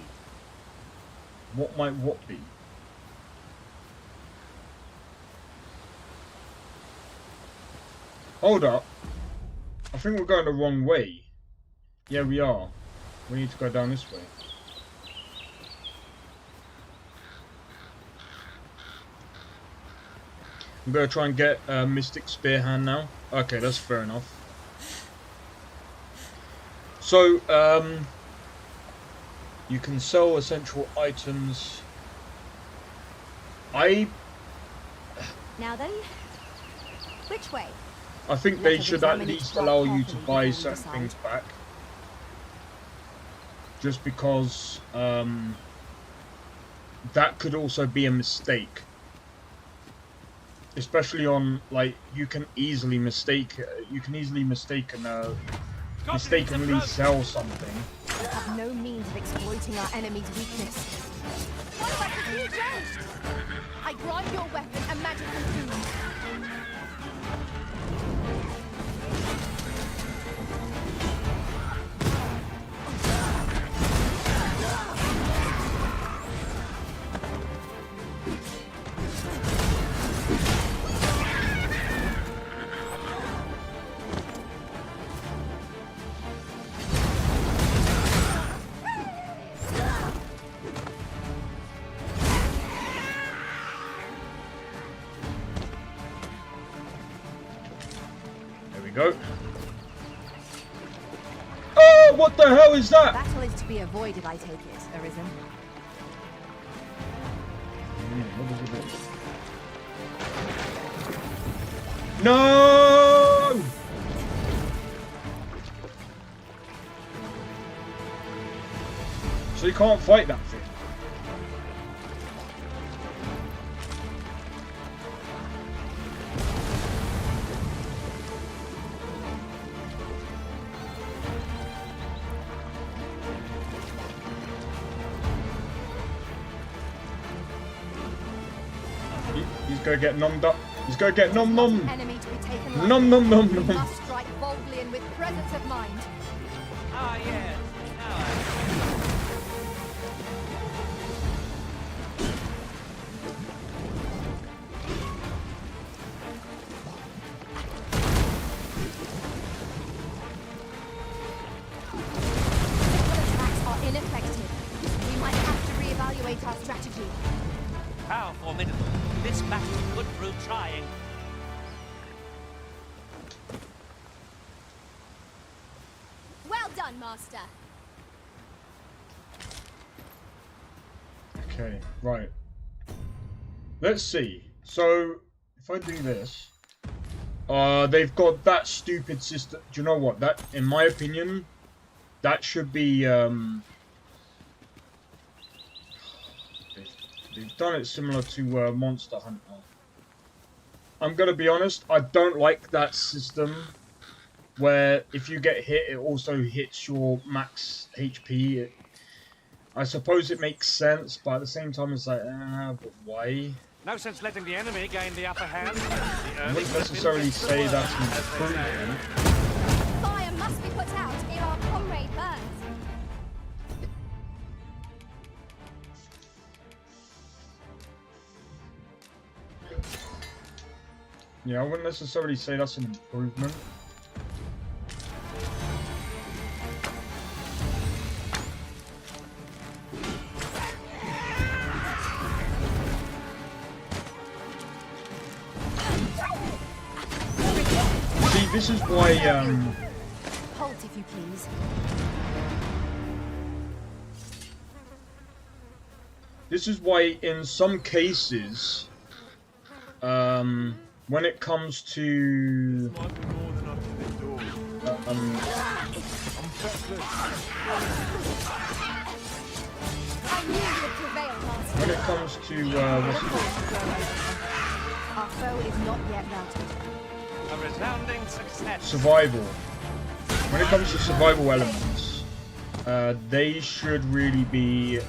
What might what be? Hold up. I think we're going the wrong way. Yeah, we are. We need to go down this way. I'm going to try and get Mystic Spear Hand now. Okay, that's fair enough. So, you can sell essential items. Now then, which way? I think they should at least allow you to buy certain things back. Just because that could also be a mistake. Especially on, like, you can easily mistakenly sell something. We have no means of exploiting our enemy's weakness. What about the new joust? I grant your weapon a magical boon. Go. Oh, what the hell is that? Battle is to be avoided, I take it, Arisen. What is it? No! So you can't fight that thing. He's gonna get nommed up. He's gonna get nom nom. Enemy to be taken Nom nom nom nom. must strike boldly and with presence of mind. Ah, yes. Attacks are ineffective. We might have to reevaluate our strategy. How formidable. This battle could prove trying. Well done, Master. Okay, right. Let's see. So, if I do this, they've got that stupid system. Do you know what? That, in my opinion, that should be. They've done it similar to Monster Hunter. I'm gonna be honest. I don't like that system where if you get hit, it also hits your max HP. I suppose it makes sense, but at the same time, it's like, but why? No sense letting the enemy gain the upper hand. I wouldn't necessarily say that's an improvement. Fire must be put out ere our comrade burns. Yeah, I wouldn't necessarily say that's an improvement. See, this is why, Halt, if you please. This is why in some cases, when it comes to when it comes to what's it called? Our foe is not yet routed. A resounding success. Survival. When it comes to survival elements, they should really be.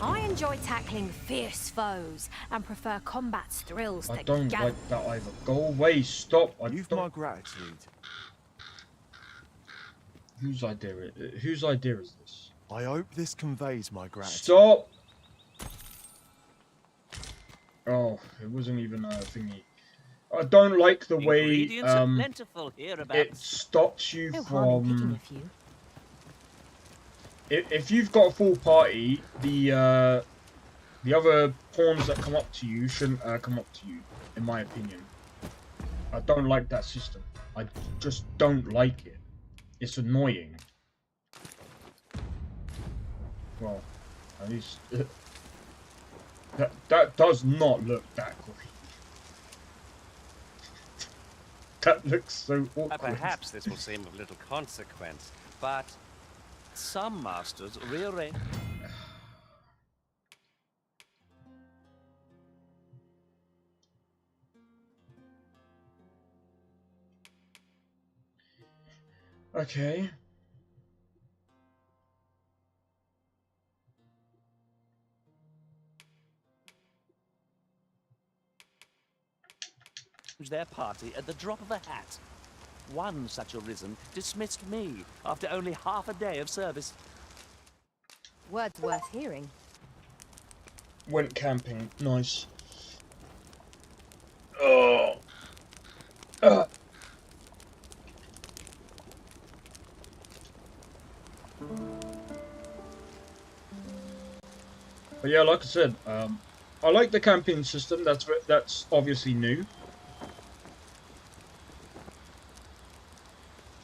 I enjoy tackling fierce foes and prefer combat's thrills I that don't gather. like that either. Go away! Stop! You've my gratitude. Whose idea? Whose idea is this? I hope this conveys my gratitude. Stop! Oh, it wasn't even a thingy. I don't like the way it stops you from. If you've got a full party, the other pawns that come up to you shouldn't come up to you, in my opinion. I don't like that system. I just don't like it. It's annoying. Well, at least that does not look that great. That looks so awkward. Perhaps this will seem of little consequence, but some masters rearrange. Okay. Their party at the drop of a hat. One such arisen dismissed me after only half a day of service. Words worth hearing. Went camping. Nice. Oh. But yeah, like I said, I like the camping system. That's obviously new.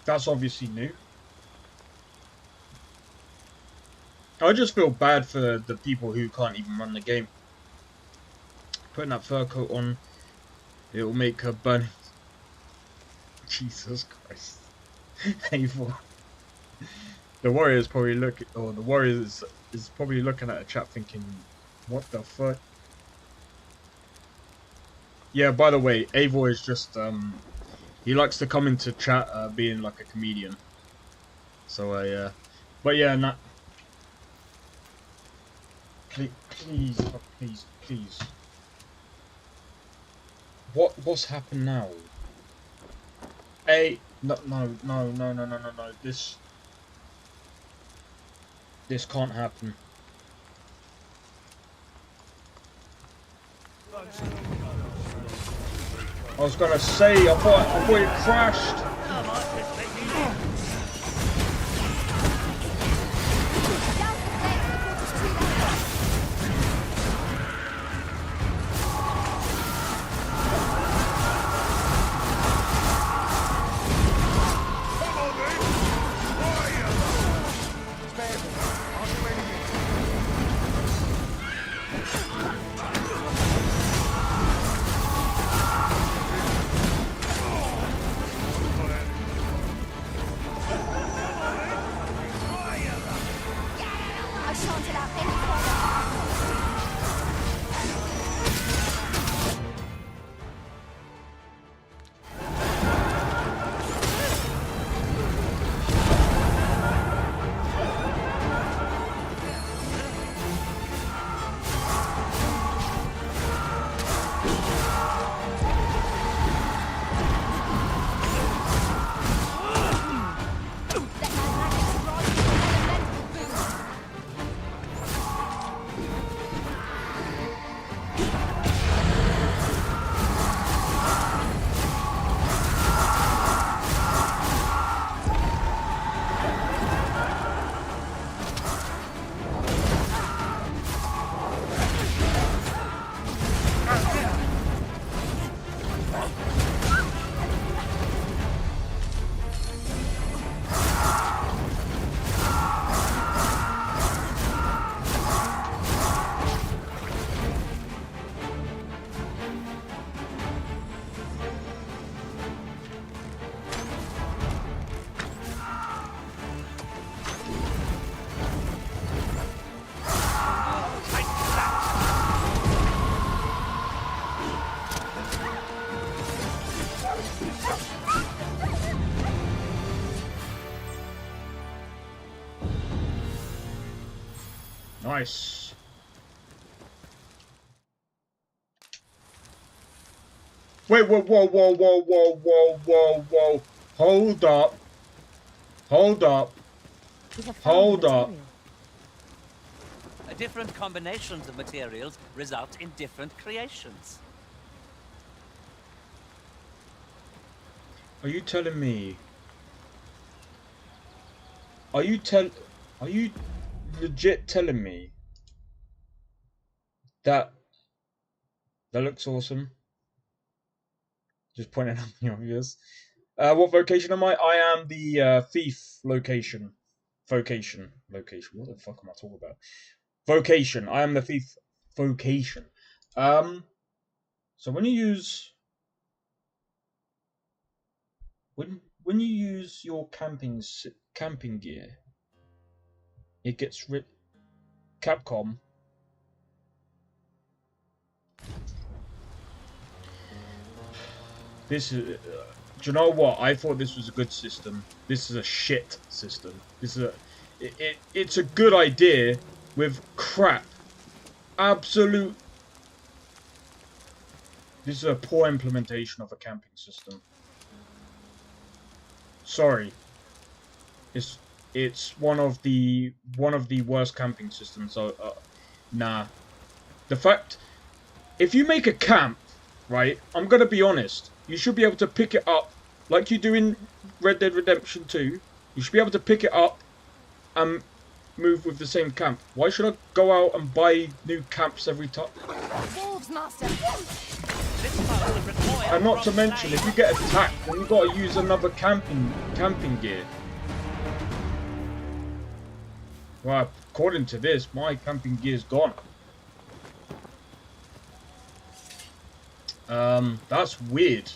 That's obviously new. I just feel bad for the people who can't even run the game. Putting that fur coat on, it'll make her burn. Jesus Christ. Evil. The warrior's probably looking, or the warrior is probably looking at a chat thinking, what the fuck? Yeah, by the way, Eivor is just, he likes to come into chat being like a comedian. So, but yeah, nah. Please, please. What's happened now? No. This can't happen. I was gonna say, I thought it crashed. Nice. Wait, whoa, whoa, whoa, whoa, whoa, whoa, whoa, whoa. Hold up. Hold up. Hold up. Different combinations of materials result in different creations. Are you telling me? Are you legit telling me that looks awesome? Just pointing out the obvious. What vocation am I? I am the thief location. Vocation. Location. What the fuck am I talking about? Vocation. I am the thief vocation. So when you use when you use your camping gear, it gets Capcom. This is. Do you know what? I thought this was a good system. This is a shit system. This is it's a good idea with crap. Absolute. This is a poor implementation of a camping system. Sorry. It's one of the worst camping systems. So nah. The fact, if you make a camp, right? I'm gonna be honest. You should be able to pick it up like you do in Red Dead Redemption 2. You should be able to pick it up and move with the same camp. Why should I go out and buy new camps every time? Wolves, Master. And not to mention, if you get attacked, then you've got to use another camping gear. Well, according to this, my camping gear's gone. That's weird.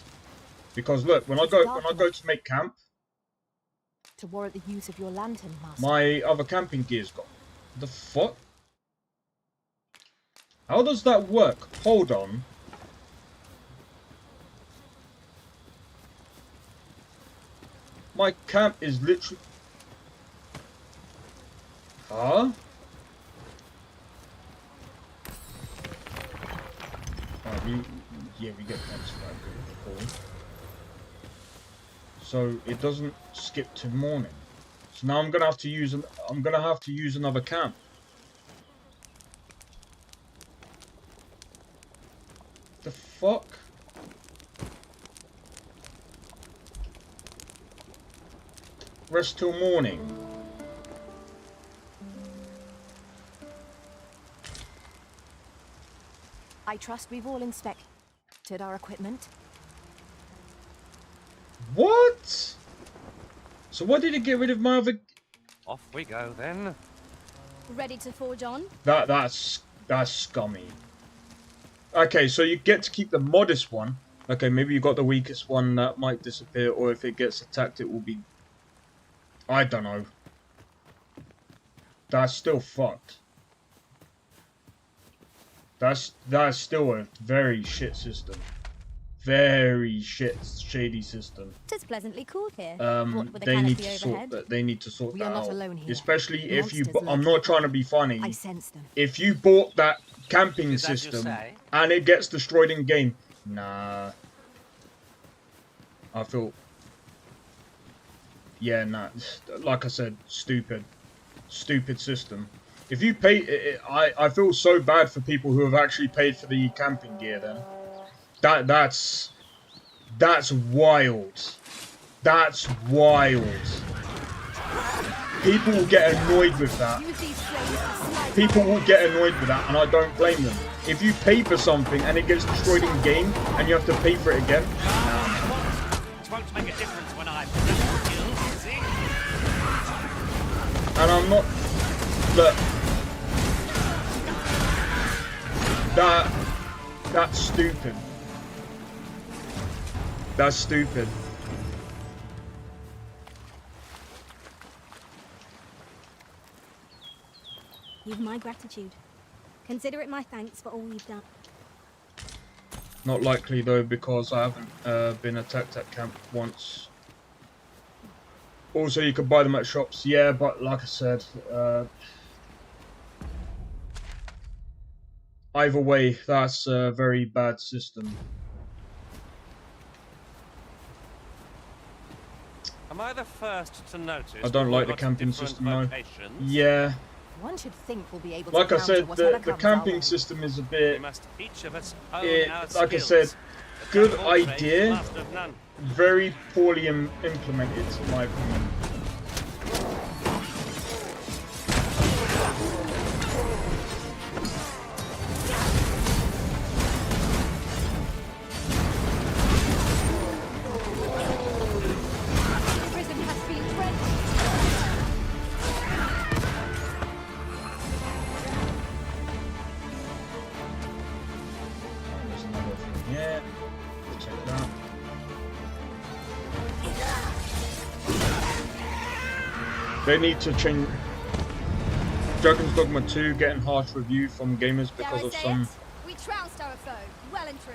Because look, when I go to make camp, to warrant the use of your lantern, Master. my other camping gear's gone. The fuck? How does that work? Hold on. My camp is literally... Huh? Oh, yeah, we get points for that. Cool. So it doesn't skip to morning. So now I'm gonna have to use another camp. The fuck? Rest till morning. I trust we've all inspected our equipment. What? So why did it get rid of my other... Off we go then. Ready to forge on? That's scummy. Okay, so you get to keep the modest one. Okay, maybe you got the weakest one that might disappear, or if it gets attacked, it will be... I don't know. That's still fucked. That's still a very shit system. Very shady system. It's pleasantly cool here. They need to sort that. They need to sort that out. Especially if you. I'm not trying to be funny. I sense them. If you bought that camping system and it gets destroyed in game, nah. I feel. Yeah, nah. Like I said, stupid system. If you pay, I feel so bad for people who have actually paid for the camping gear. Then. That's wild. That's wild. People will get annoyed with that. People will get annoyed with that, and I don't blame them. If you pay for something and it gets destroyed in game, and you have to pay for it again, It won't make a difference when I'm and I'm not. Look, that's stupid. That's stupid. You've my gratitude. Consider it my thanks for all you've done. Not likely though, because I haven't been attacked at camp once. Also, you could buy them at shops. Yeah, but like I said, Either way, that's a very bad system. Am I the first to notice? I don't like the camping system though. Yeah. One should think we'll be able Like to I said, the camping system. system is a bit. Each of us own our Like I skills. said, good Jack of all trades, idea, master of none. very poorly implemented, in my opinion. Prison has been drenched. There's another thing here. Let's check that. They need to change. Dragon's Dogma 2 getting harsh review from gamers because of some. We trounced our foe, well and true.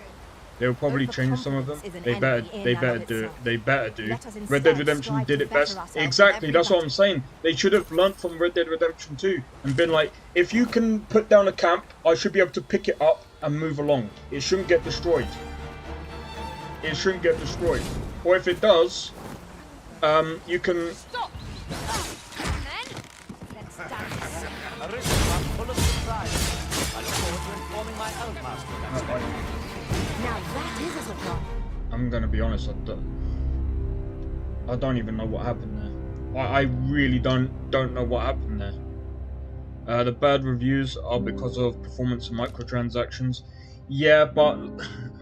They'll probably change some of them. They better do it. They better do. Red Dead Redemption did it best. Exactly, that's what I'm saying. They should have learnt from Red Dead Redemption 2 and been like, if you can put down a camp, I should be able to pick it up and move along. It shouldn't get destroyed. It shouldn't get destroyed. Or if it does, you can. Stop! Men, let's dance. Arisen, I'm full of surprise. I look forward to informing my own master of that story. Now that is a surprise. I'm gonna be honest. I don't even know what happened there. I really don't know what happened there. The bad reviews are because of performance and microtransactions. Yeah, but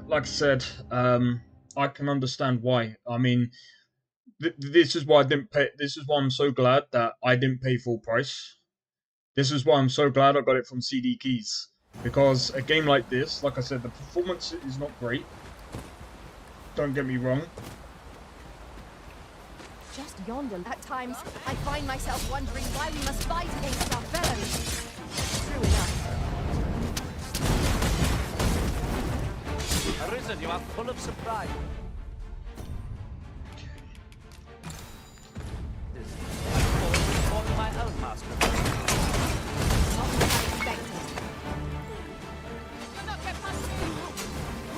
like I said, I can understand why. I mean, this is why I didn't pay. This is why I'm so glad that I didn't pay full price. This is why I'm so glad I got it from CD Keys. Because a game like this, like I said, the performance is not great. Don't get me wrong. Just yonder, at times, I find myself wondering why we must fight against our fellows. True enough. Arisen, you are full of surprise. I look forward to informing my own master. Not what I expected. Do not get past me.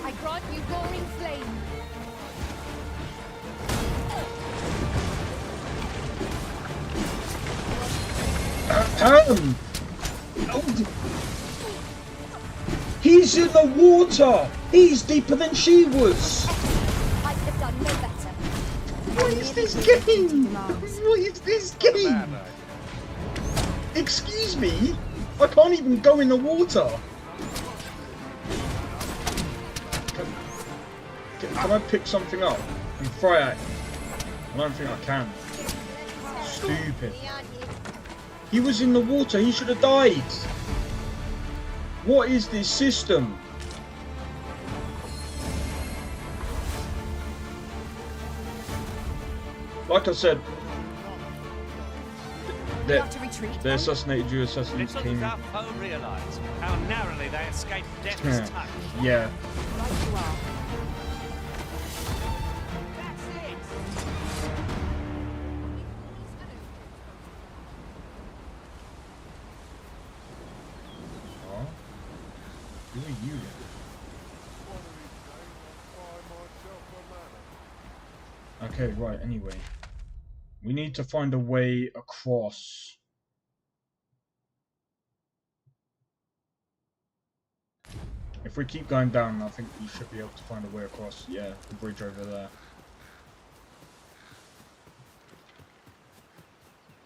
I grant you roaring flame. He's in the water! He's deeper than she was! I could have done no better. What is this game? What is this game? Excuse me? I can't even go in the water! Can I pick something up and fry at him? I don't think I can. Stupid. He was in the water, he should have died! What is this system? Like I said, they assassinated you, assassinated Little King. does our foe realise how narrowly they escaped death's touch. Yeah. Right you are. That's it. Oh. Who are you? Okay, right, anyway. We need to find a way across. If we keep going down, I think we should be able to find a way across. Yeah, the bridge over there.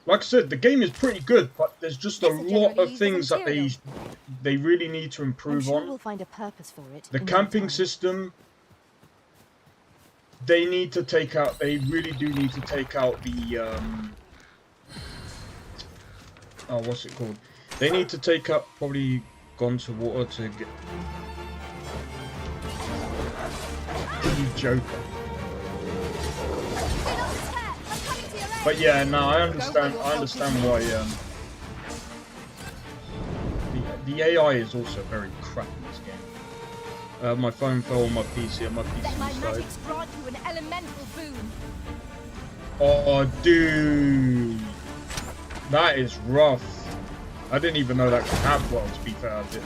Like I said, the game is pretty good, but there's just a lot of things that they really need to improve on. We'll find a purpose for it. The camping system, they need to take out. They really do need to take out the oh, what's it called? They need to take out probably gone to water to get. You joker. But yeah, no, I understand. I understand why. The AI is also very crap in this game. My phone fell on my PC, and my PC Let my started. magics grant you an elemental boon. Oh, dude, that is rough. I didn't even know that could happen. Well, to be fair, I did.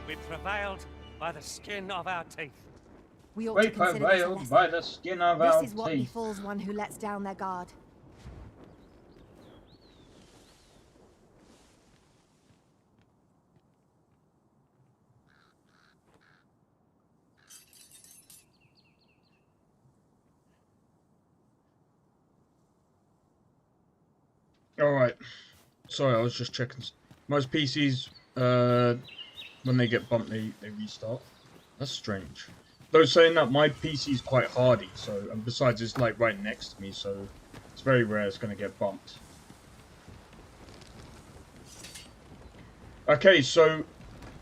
We prevailed by the skin of our teeth. We ought We to consider this a prevailed lesson. by the skin of our This is what teeth. befalls one who lets down their guard. Alright. Sorry, I was just checking. Most PCs, when they get bumped, they restart. That's strange. Though saying that, my PC is quite hardy, so, and besides it's like right next to me, so it's very rare it's going to get bumped. Okay, so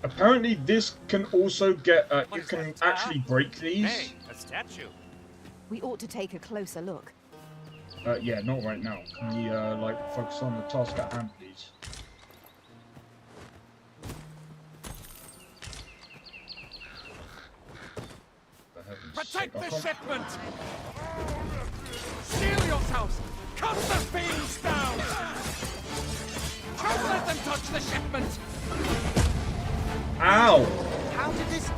apparently this can also get, you can actually break these. Hey, a statue. We ought to take a closer look. Yeah, not right now. Can we, like, focus on the task at hand, please? Protect the shipment! Seal yourselves! Cut the fiends down! Don't let them touch the shipment! Ow! How did this...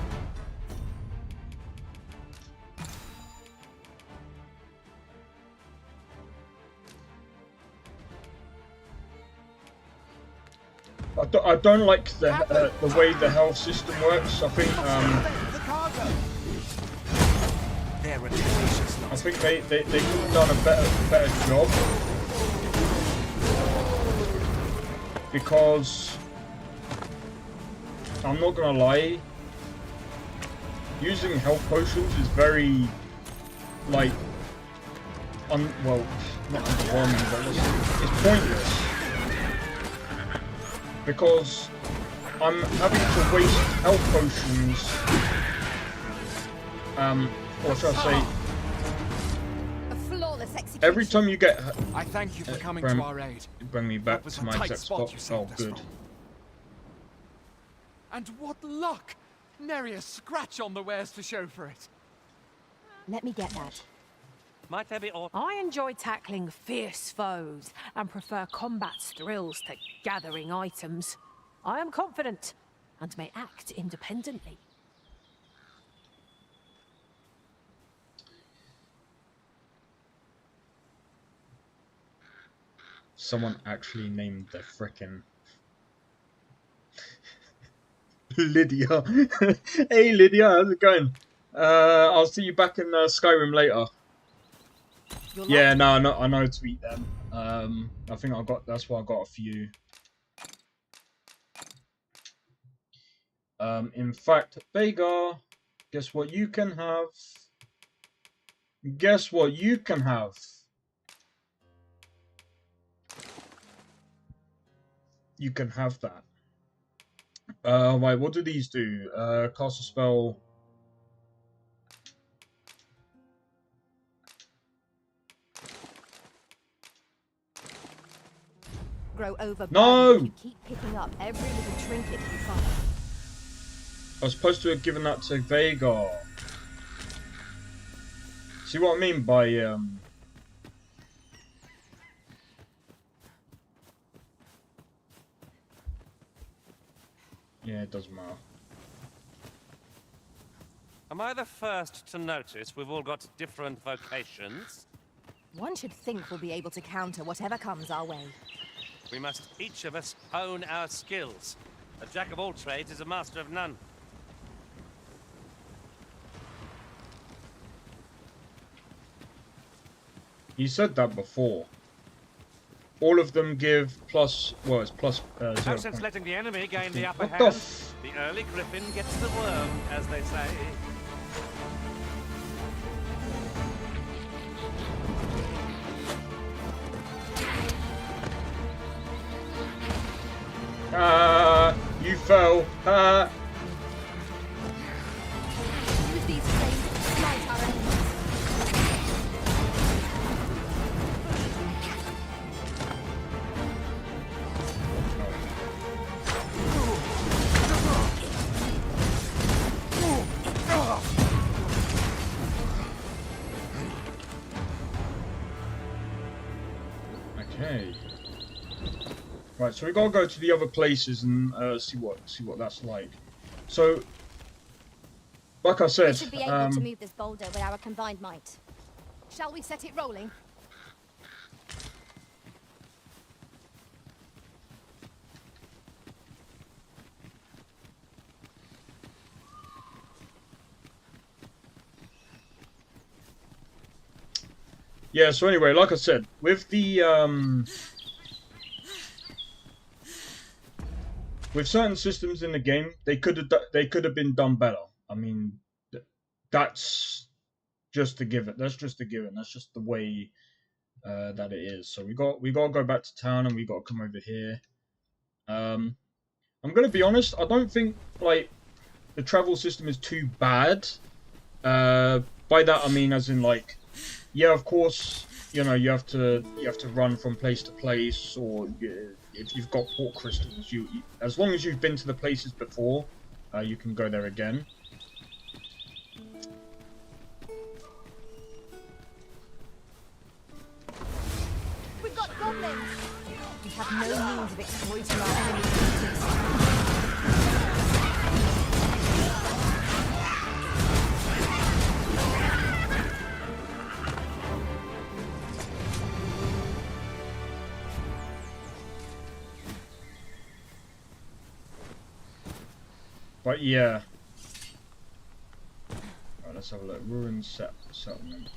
I don't like the way the health system works. I think I think they could have done a better job, because I'm not gonna lie, using health potions is very, like, well, not underwhelming, but it's pointless. Because I'm having to waste health potions, or should I say, A flawless execution. every time you get... I thank you for coming to our aid. Bring me back to my exact spot. Oh, good. And what luck! Nary a scratch on the wares to show for it. Let me get that. Might there be I enjoy tackling fierce foes and prefer combat's thrills to gathering items. I am confident and may act independently. Someone actually named the frickin' Lydia. Hey Lydia, how's it going? I'll see you back in Skyrim later. Yeah, no, I know tweet them. I think that's why I got a few. In fact, Vega, guess what you can have? Guess what you can have? You can have that. Right, what do these do? Cast a spell. Grow overburdened. No! You keep picking up every little trinket you find. I was supposed to have given that to Vega. See what I mean by yeah, it doesn't matter. Am I the first to notice we've all got different vocations? One should think we'll be able to counter whatever comes our way. We must each of us hone our skills. A jack of all trades is a master of none. You said that before. All of them give plus, well, it's plus 0. No sense letting the enemy gain the upper What the hand. f- The early griffin gets the worm, as they say. You fell. Use these flames to smite our enemies. Right, so we gotta go to the other places and see what that's like. So, like I said, We should be able to move this boulder with our combined might. Shall we set it rolling? yeah. So anyway, like I said, with the with certain systems in the game, they could have been done better. I mean, that's just a given. That's just a given. That's just the way that it is. So we got to go back to town and we got to come over here. I'm gonna be honest. I don't think like the travel system is too bad. By that I mean as in like, yeah, of course, you know, you have to run from place to place, or if you've got port crystals, you as long as you've been to the places before, you can go there again. We've got goblins! We have no means of exploiting our enemy's weakness. But yeah. Right, let's have a look. Ruined settlement.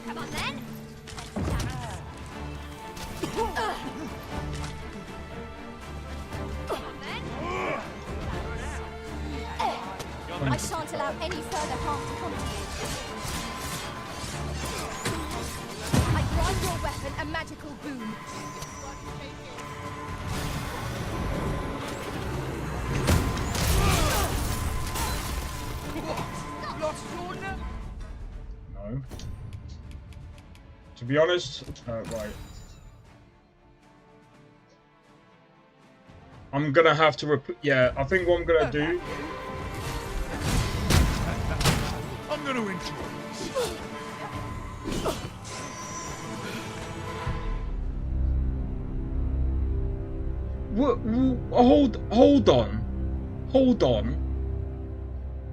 Come on then. I shan't allow any further harm to come to you. I grant your weapon a magical boon. No. To be honest, right. I'm gonna have to yeah, I think what I'm gonna do. I'm gonna enjoy this. Hold on.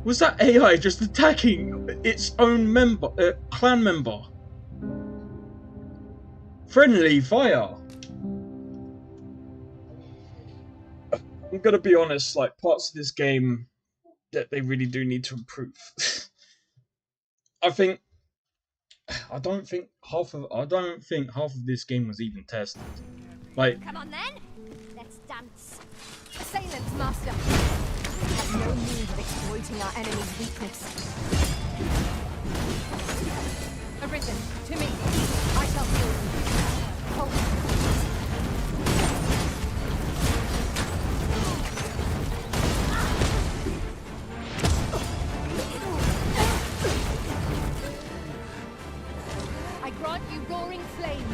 Was that AI just attacking its own clan member? Friendly fire. I'm gonna be honest, like parts of this game that they really do need to improve. I don't think half of this game was even tested. Like, Come on then. Let's dance. Assailants, Master. We have no means of exploiting our enemy's weakness. Arisen, to me. I shall heal you. Hold. I grant you roaring flame.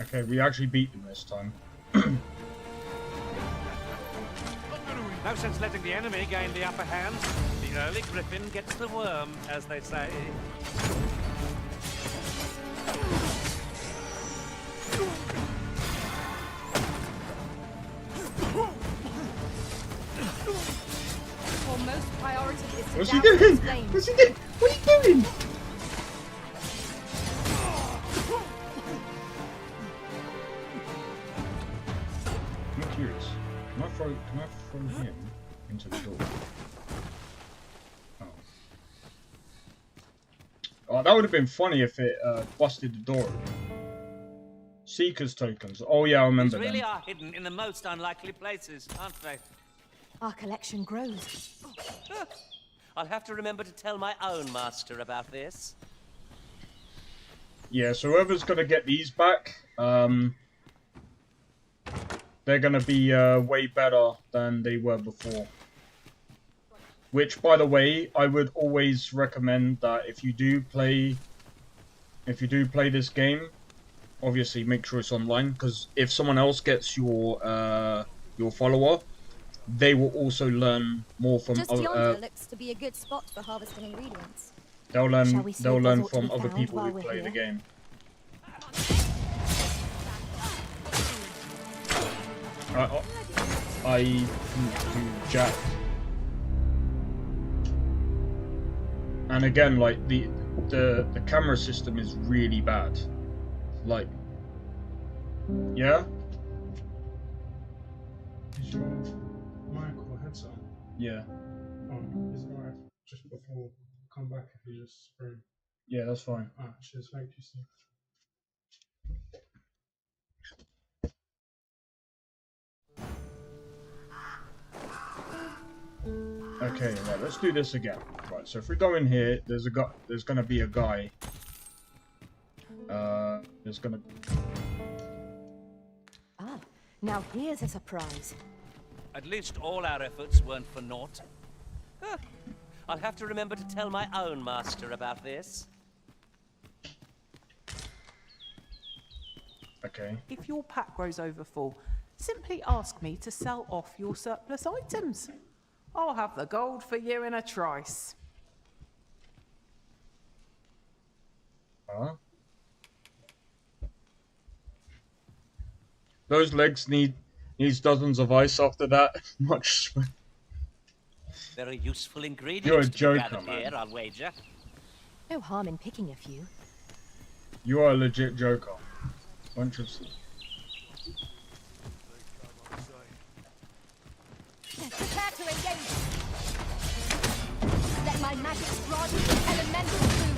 okay, we actually beat them this time. No sense letting the enemy gain the upper hand. The early griffin gets the worm, as they say. Foremost priority is to What's he douse doing? these flames. What's he doing? What are you doing? I'm curious. Can I throw him into the door? Oh. Oh, that would have been funny if it busted the door open. Seeker's tokens. Oh yeah, I remember These really them. are hidden in the most unlikely places, aren't they? Our collection grows. I'll have to remember to tell my own master about this. Yeah, so whoever's gonna get these back, they're gonna be way better than they were before. Which, by the way, I would always recommend that if you do play this game, obviously make sure it's online, because if someone else gets your follower, they will also learn more from Just other. yonder looks to be a good spot for harvesting ingredients. Shall we see if They'll there's learn aught to from be other found people while who we're play the here? game. I do Jack. And again, like the camera system is really bad. Like, yeah. Is your mic or headset on? Yeah. Is it alright just before come back if you just spring? Yeah, that's fine. Alright, cheers, thank you, Steve. Okay, right, let's do this again. Right, so if we go in here, there's gonna be a guy. There's gonna... Ah, now here's a surprise. At least all our efforts weren't for naught. Huh. I'll have to remember to tell my own master about this. Okay. If your pack grows over full, simply ask me to sell off your surplus items. I'll have the gold for you in a trice. Huh? Those legs needs dozens of ice after that. Much. Very useful ingredients You're a to be joker, gathered man. here, I'll wager. No harm in picking a few. You are a legit joker. Bunch of... Prepare to engage. Let my magic rod with elemental food.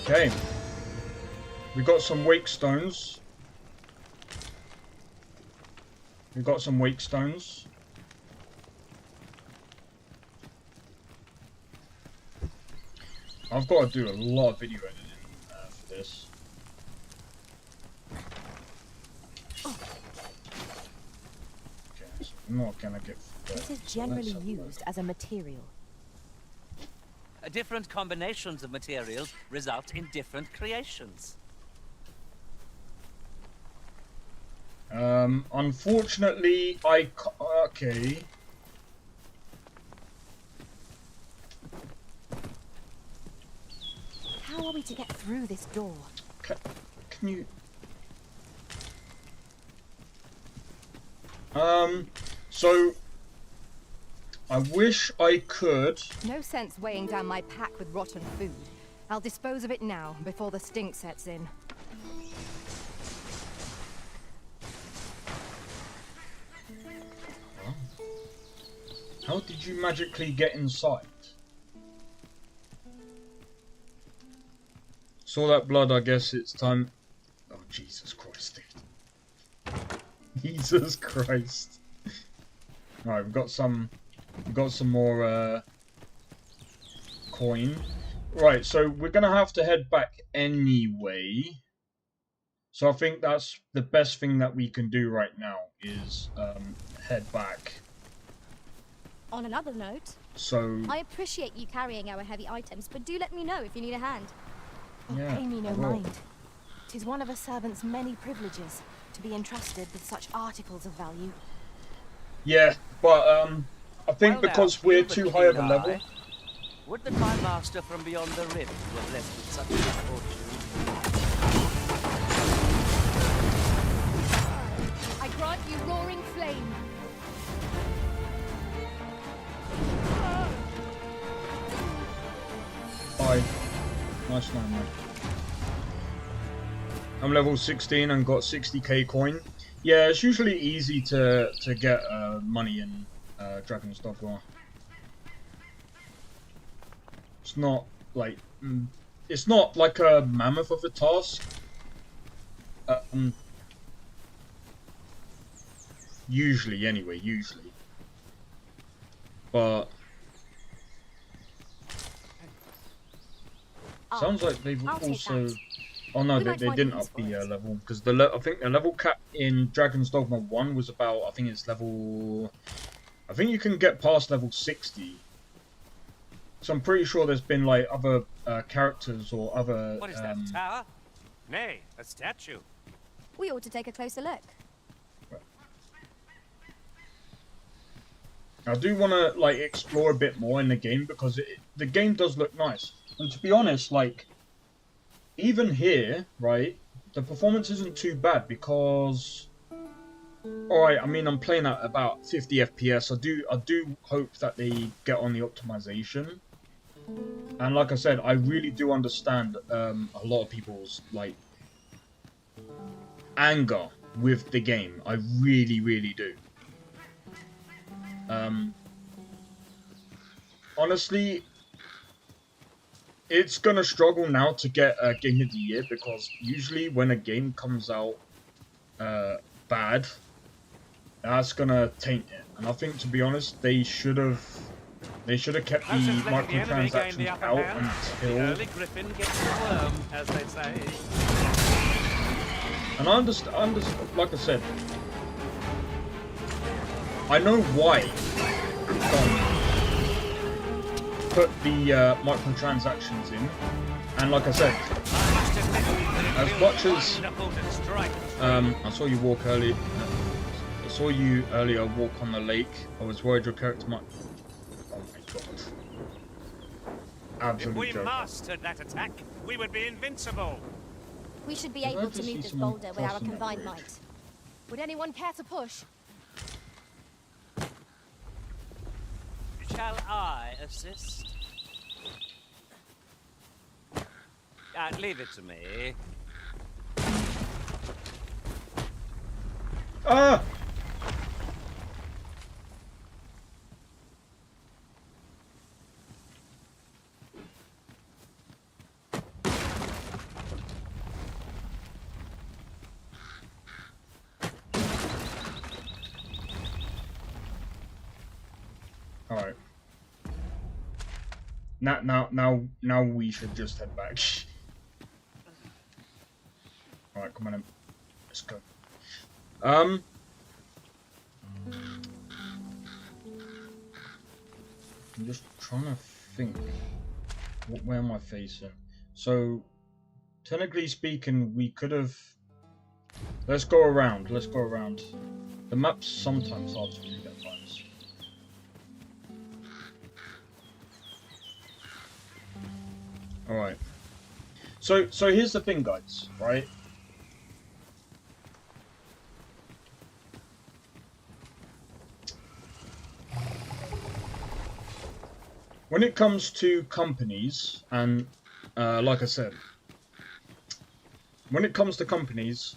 Okay. We got some wake stones. We got some wake stones. I've got to do a lot of video editing for this. Okay, so I'm not gonna get. This is generally used as a material. Different combinations of materials result in different creations. Unfortunately, okay. How are we to get through this door? Can you... So... I wish I could... No sense weighing down my pack with rotten food. I'll dispose of it now, before the stink sets in. How did you magically get inside? Saw that blood, I guess it's time... Oh, Jesus Christ, dude. Jesus Christ. Alright, we've got some more, coin. Right, so we're gonna have to head back anyway. So I think that's the best thing that we can do right now, is, head back. On another note, So... I appreciate you carrying our heavy items, but do let me know if you need a hand. Yeah, Pay me no I will. mind. 'Tis one of a servant's many privileges to be entrusted with such articles of value. Yeah, but I think Well, because now, we're you the too high of a king level. eye. Would that my master from beyond the rift were blessed with such good fortune? I grant you roaring flame. Bye. Nice one, mate. I'm level 16 and got 60k coin. Yeah, it's usually easy to get money in Dragon's Dogma. It's not like it's not like a mammoth of a task. Usually, anyway, usually. But sounds like they've I'll take also. that. Oh no, We they might find didn't a use up for the it. level because I think the level cap in Dragon's Dogma 1 was about, I think it's level. I think you can get past level 60. So I'm pretty sure there's been like other characters or other. What is that, a tower? Nay, a statue. We ought to take a closer look. I do want to like explore a bit more in the game because the game does look nice. And to be honest, like even here, right, the performance isn't too bad because. Alright, I mean I'm playing at about 50 FPS. I do hope that they get on the optimization. And like I said, I really do understand a lot of people's like anger with the game. I really, really do. Honestly, it's gonna struggle now to get a Game of the Year because usually when a game comes out bad, that's gonna taint it. And I think, to be honest, they should have kept the microtransactions out until. The early griffin gets the worm, as they say. And I understand, like I said, I know why put the microtransactions in, and like I said, as much as I saw you walk early. I saw you earlier walk on the lake. I was worried your character might. Oh my god. Absolutely. If we mastered that attack, we would be invincible. We should be able to move this boulder with our combined might. Would anyone care to push? Shall I assist? Leave it to me. Ah! Alright. Now we should just head back. Alright, come on in. Let's go. I'm just trying to think. Where am I facing? So, technically speaking, we could have. Let's go around. Let's go around. The map's sometimes hard to read at times. Alright. So here's the thing, guys, right? When it comes to companies, and like I said, when it comes to companies,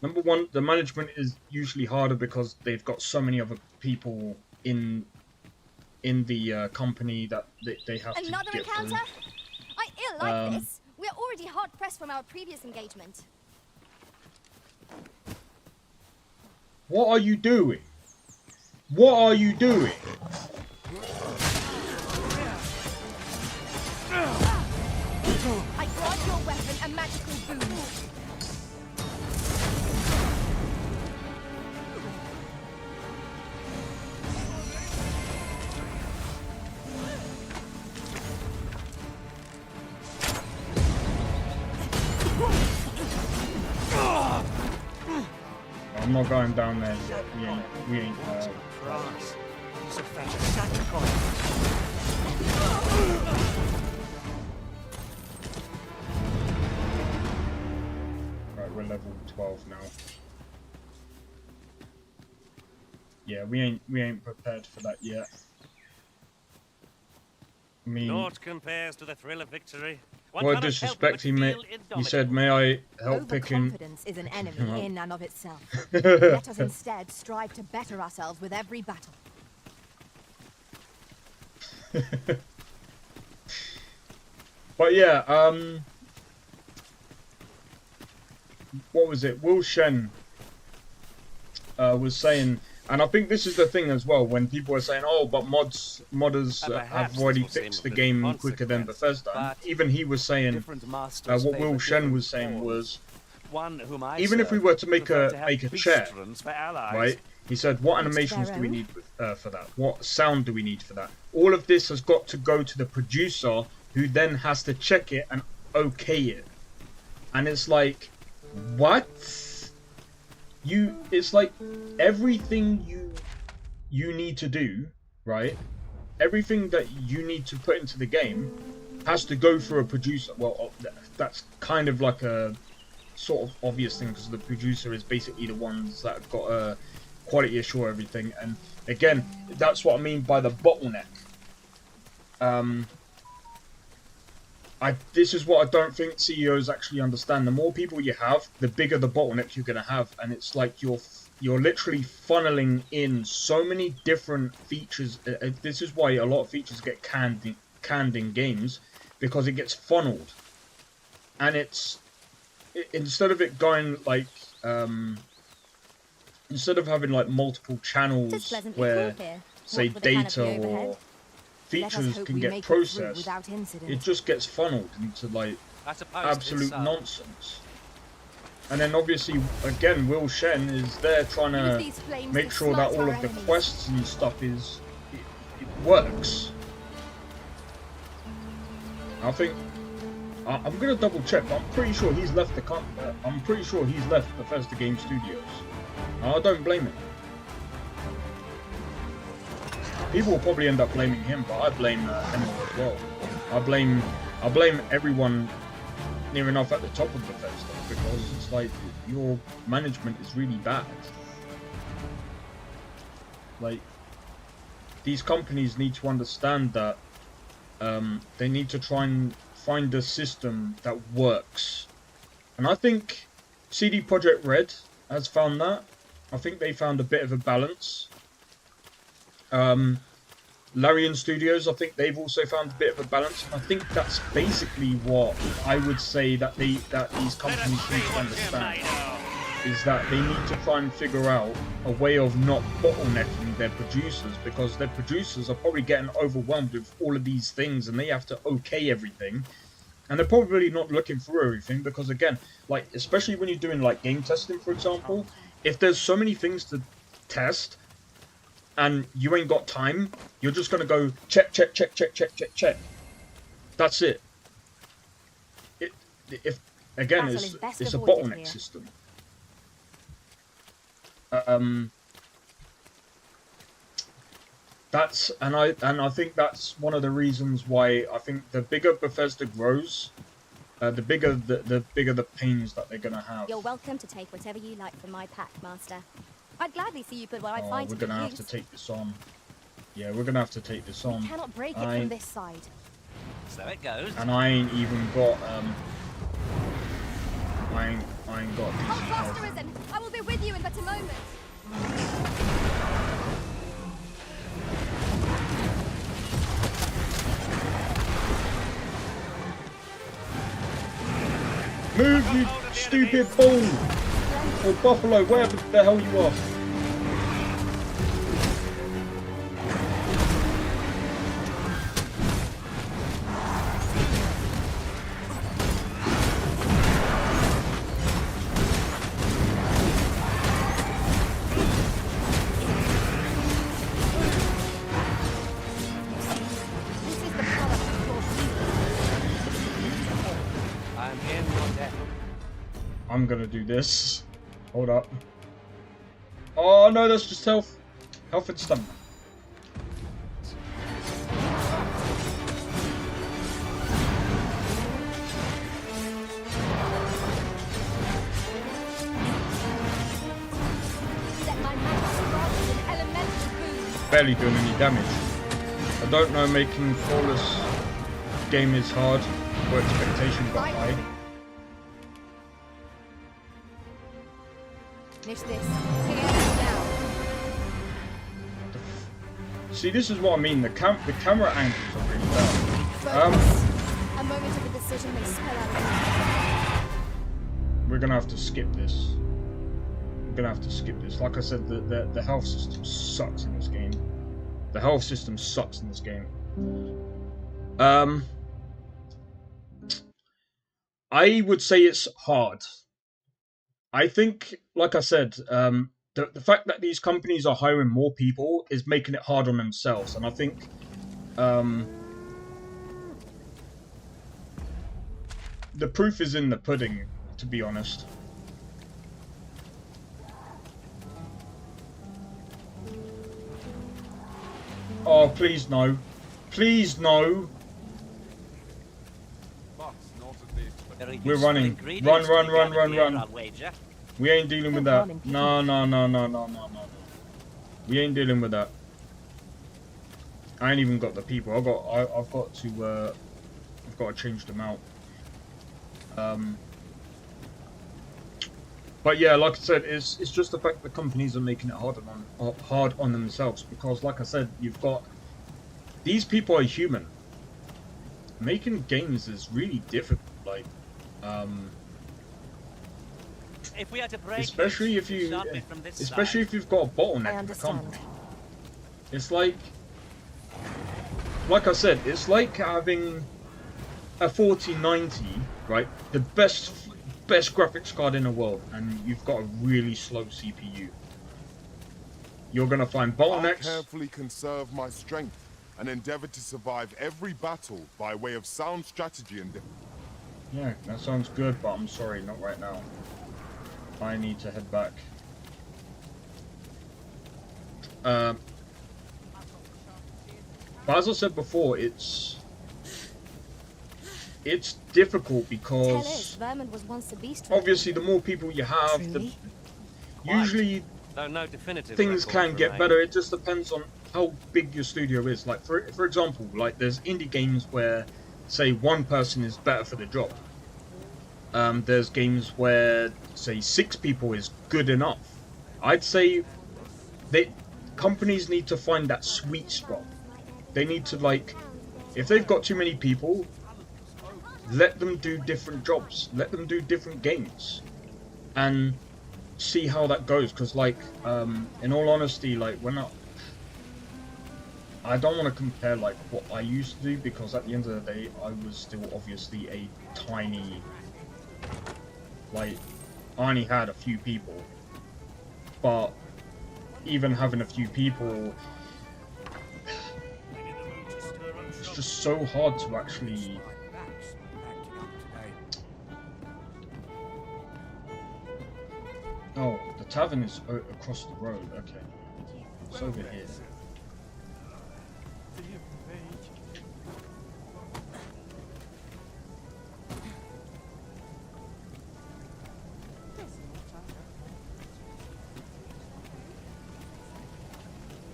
number one, the management is usually harder because they've got so many other people in the company that they have to get Another encounter? I ill like this. We're already hard pressed from our previous engagement. What are you doing? What are you doing? I grant your weapon a magical boon. I'm not going down there yet. We ain't. Right, we're level 12 now. Yeah, we ain't prepared for that yet. I mean, Naught compares to the thrill of victory. what disrespect he said, may I help picking... Overconfidence is an enemy in and of itself. Let us instead strive to better ourselves with every battle. But yeah, what was it? Will Shen was saying, and I think this is the thing as well, when people are saying, oh, but modders have already fixed the game quicker than Bethesda. Even he was saying, what Will Shen was saying was, One whom I even if we served were to make preferred a have chair, beastrons for allies. right? He said, what animations do we need for that? What sound do we need for that? All of this has got to go to the producer, who then has to check it and okay it. And it's like, what? It's like everything you need to do, right? Everything that you need to put into the game has to go through a producer. Well, that's kind of like a sort of obvious thing, because the producer is basically the ones that have got a quality assure everything. And again, that's what I mean by the bottleneck. This is what I don't think CEOs actually understand. The more people you have, the bigger the bottleneck you're going to have, and it's like you're literally funneling in so many different features. This is why a lot of features get canned in games, because it gets funneled, and instead of it going like instead of having like multiple channels where say data or features can get processed, it just gets funneled into like absolute nonsense. And then obviously again, Will Shen is there trying to make sure that all of the quests and stuff it works. I think I'm gonna double check, but I'm pretty sure he's left I'm pretty sure he's left Bethesda Game Studios. I don't blame him. People will probably end up blaming him, but I blame Hemel as well. I blame everyone near enough at the top of Bethesda, because it's like your management is really bad. Like, these companies need to understand that they need to try and find a system that works. And I think CD Projekt Red has found that. I think they found a bit of a balance. Larian Studios, I think they've also found a bit of a balance. I think that's basically what I would say that these companies need to understand, is that they need to try and figure out a way of not bottlenecking their producers, because their producers are probably getting overwhelmed with all of these things, and they have to okay everything, and they're probably not looking through everything, because again, like, especially when you're doing like game testing, for example, if there's so many things to test and you ain't got time, you're just gonna go check. That's it. It's a bottleneck system. I think that's one of the reasons why I think the bigger Bethesda grows, the bigger the pains that they're gonna have. You're welcome to take whatever you like from my pack, Master. I'd gladly see you put what I find to we're gonna have to take this on. Yeah, we're gonna have to take this on. We cannot break it from this side. So it goes. And I ain't even got I ain't got decent health. Arisen! I will be with you in but a moment. Move, you stupid bull! Or buffalo, wherever the hell you are. I'm gonna do this. Hold up. Oh no, that's just health. Health and stamina. Barely doing any damage. I don't know, making flawless game is hard, or expectation got high. Finish this. Now. See, this is what I mean. The camera angles are really bad. A moment of a decision may spell out. We're gonna have to skip this. Like I said, the health system sucks in this game. The health system sucks in this game. I would say it's hard. I think, like I said, the fact that these companies are hiring more people is making it hard on themselves, and I think the proof is in the pudding, to be honest. Oh, please no. Please no. We're running. Run. We ain't dealing with that. No. We ain't dealing with that. I ain't even got the people. I've got to change them out. But yeah, like I said, it's just the fact that companies are making it hard on themselves, because, like I said, you've got these people are human. Making games is really difficult. Like, if we had to break especially if you've got a bottleneck in the company. It's like I said, it's like having a 4090, right? The best graphics card in the world, and you've got a really slow CPU. You're gonna find bottlenecks. I carefully conserve my strength and endeavor to survive every battle by way of sound strategy and... Yeah, that sounds good, but I'm sorry, not right now. I need to head back. But as I said before, it's difficult because Vermin was once a beast. Obviously the more people you have, usually things can get better. It just depends on how big your studio is. Like for example, like there's indie games where, say, one person is better for the job. There's games where, say, 6 people is good enough. I'd say companies need to find that sweet spot. They need to, like, if they've got too many people, let them do different jobs. Let them do different games. And see how that goes. Because, like, in all honesty, like, I don't want to compare, like, what I used to do, because at the end of the day, I was still obviously a tiny... Like, I only had a few people. But even having a few people... It's just so hard to actually... Oh, the tavern is across the road. Okay. It's over here.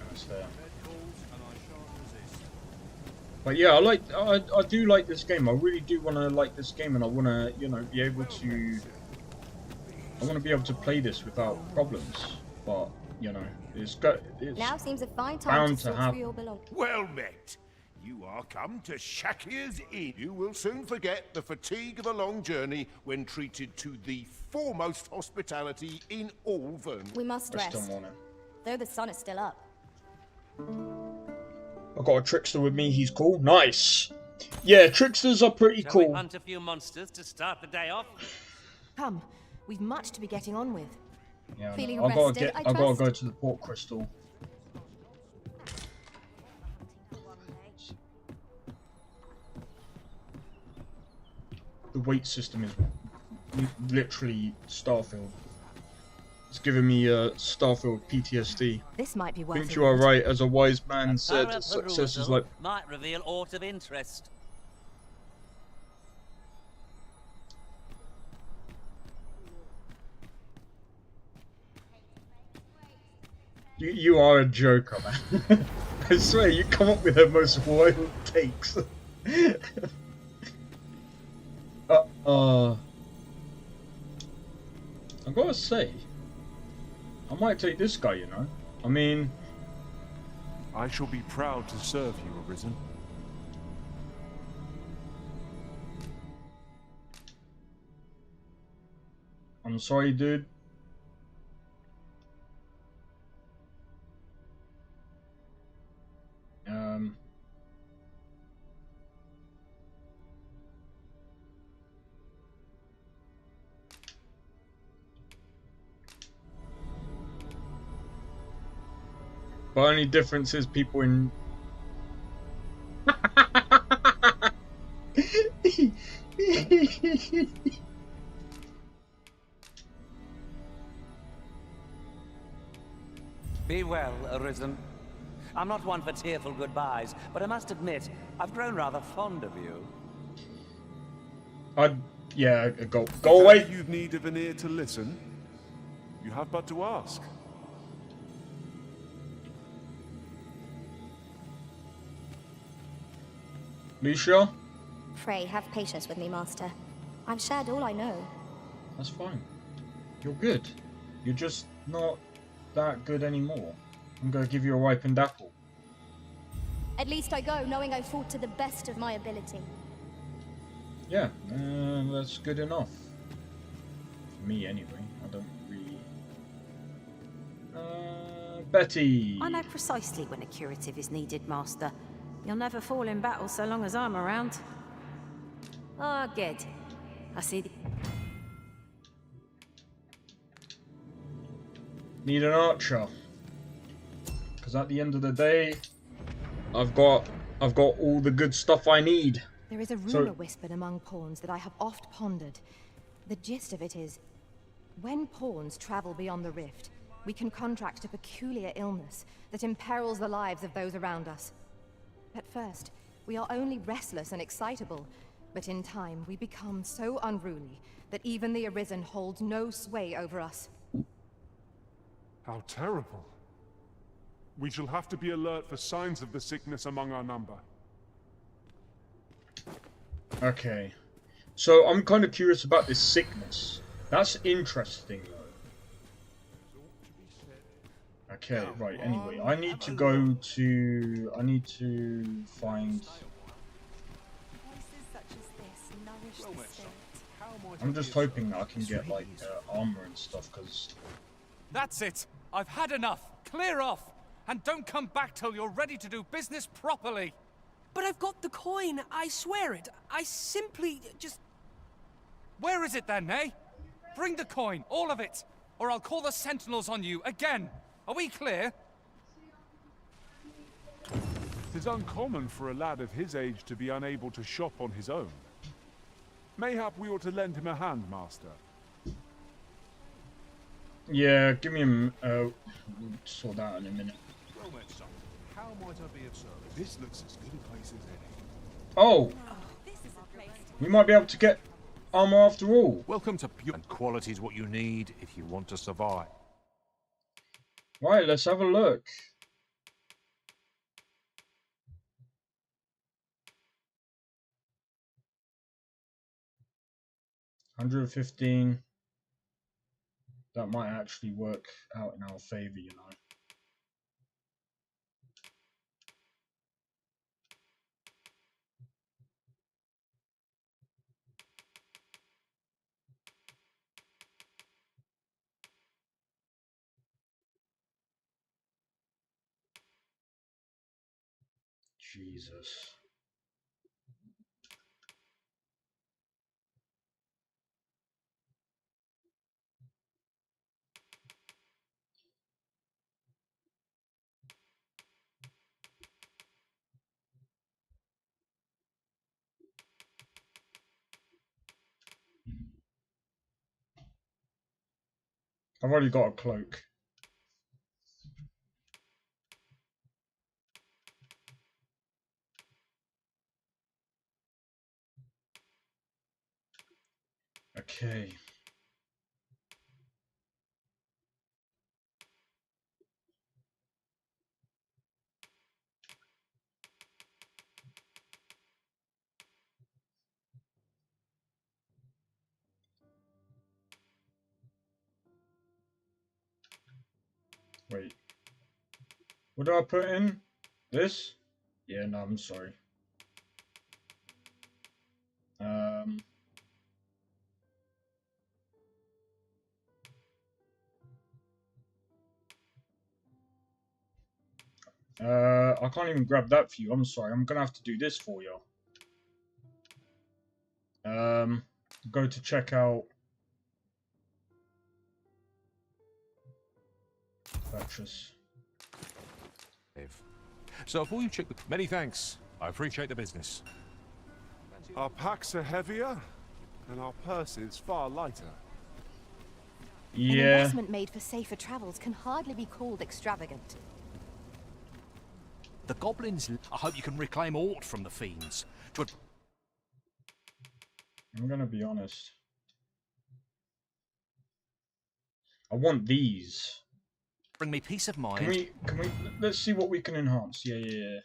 That's there. But yeah, I do like this game. I really do want to like this game, and I want to, you know, be able to... I want to be able to play this without problems, but you know, it's now seems a fine time to happen. your belong. Well met. You are come to Shakir's Inn. You will soon forget the fatigue of a long journey when treated to the foremost hospitality in all Vernon. We must rest, though the sun is still up. I've got a trickster with me. He's cool. Nice. Yeah, tricksters are pretty cool. We hunt a few monsters to start the day off. Come. We've much to be getting on with. Yeah, Feeling I've got to go to the port crystal. The weight system is literally Starfield. It's giving me Starfield PTSD. This might be worth Think you are right, as a wise man said. Success is like... might reveal aught of interest. You are a joker, man. I swear, you come up with the most wild takes. I gotta say, I might take this guy, you know? I mean... I shall be proud to serve you, Arisen. I'm sorry, dude. But only difference is people in... Be well, Arisen. I'm not one for tearful goodbyes, but I must admit, I've grown rather fond of you. Yeah, go If away! ever you've need of an ear to listen, you have but to ask. Lucia? Pray, have patience with me, Master. I've shared all I know. That's fine. You're good. You're just not that good anymore. I'm gonna give you a ripened apple. At least I go knowing I fought to the best of my ability. Yeah, that's good enough. For me, anyway. I don't really... Betty! I know precisely when a curative is needed, Master. You'll never fall in battle so long as I'm around. Ah, good. I see. Need an archer. Because at the end of the day, I've got all the good stuff I need. There is a rumor whispered among pawns that I have oft pondered. The gist of it is, when pawns travel beyond the rift, we can contract a peculiar illness that imperils the lives of those around us. At first, we are only restless and excitable, but in time we become so unruly that even the Arisen holds no sway over us. How terrible. We shall have to be alert for signs of the sickness among our number. Okay. So I'm kind of curious about this sickness. That's interesting though. Okay, right, anyway, I need to go to... I need to find... I'm just hoping that I can get, like, armor and stuff, because... That's it! I've had enough! Clear off! And don't come back till you're ready to do business properly! But I've got the coin, I swear it. I simply just... Where is it then, eh? Bring the coin, all of it, or I'll call the sentinels on you again. Are we clear? 'Tis uncommon for a lad of his age to be unable to shop on his own. Mayhap we ought to lend him a hand, Master. Yeah, give me a... we'll sort that out in a minute. How might I be of service? This looks as good a place as any. Oh! We might be able to get armor after all. Welcome to pure and quality is what you need if you want to survive. Right, let's have a look. $115. That might actually work out in our favor, you know. Jesus. I've already got a cloak. Okay. Wait. What do I put in? This? Yeah, no, I'm sorry. I can't even grab that for you. I'm sorry. I'm gonna have to do this for you. Go to checkout. Purchase. So before you check the... Many thanks. I appreciate the business. Our packs are heavier, and our purses far lighter. An investment made for safer travels can hardly be called extravagant. The goblins... I hope you can reclaim aught from the fiends. I'm gonna be honest. I want these. Bring me peace of mind. Can we let's see what we can enhance. Yeah.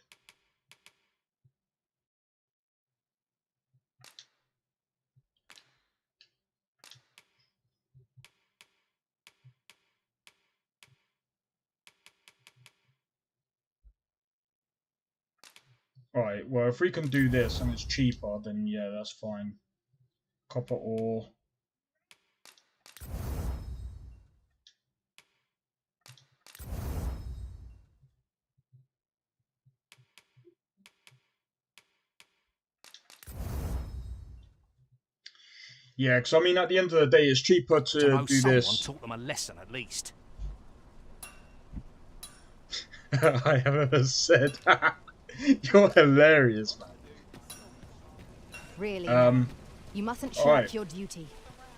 Alright, well if we can do this and it's cheaper, then yeah, that's fine. Copper ore. Yeah, because I mean, at the end of the day, it's cheaper to do someone this. taught them a lesson, at least. I have ever said. You're hilarious, man. Really, you mustn't shirk right. your duty,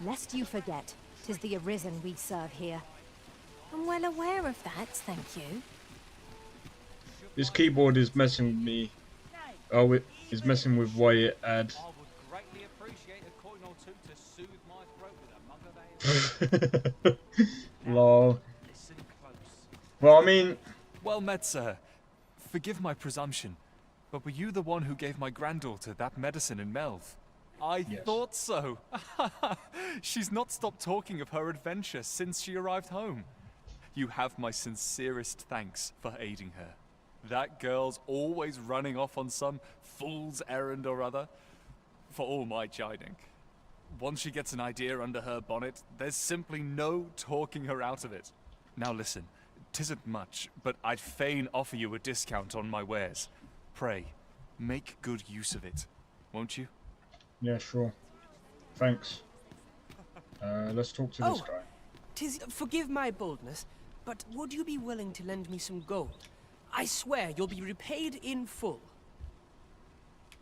lest you forget 'tis the Arisen we serve here. I'm well aware of that, thank you. This keyboard is messing with me. Oh, it is messing with Wyatt. Add. I would greatly appreciate a coin or two to soothe my throat with a mug of ale. Lol. Listen close. Well, I mean... Well met, sir. Forgive my presumption, but were you the one who gave my granddaughter that medicine in Melv? I thought so. She's not stopped talking of her adventure since she arrived home. You have my sincerest thanks for aiding her. That girl's always running off on some fool's errand or other, for all my chiding. Once she gets an idea under her bonnet, there's simply no talking her out of it. Now listen, 'tisn't much, but I'd fain offer you a discount on my wares. Pray, make good use of it, won't you? Yeah, sure. Thanks. Let's talk to this guy. Forgive my boldness, but would you be willing to lend me some gold? I swear you'll be repaid in full.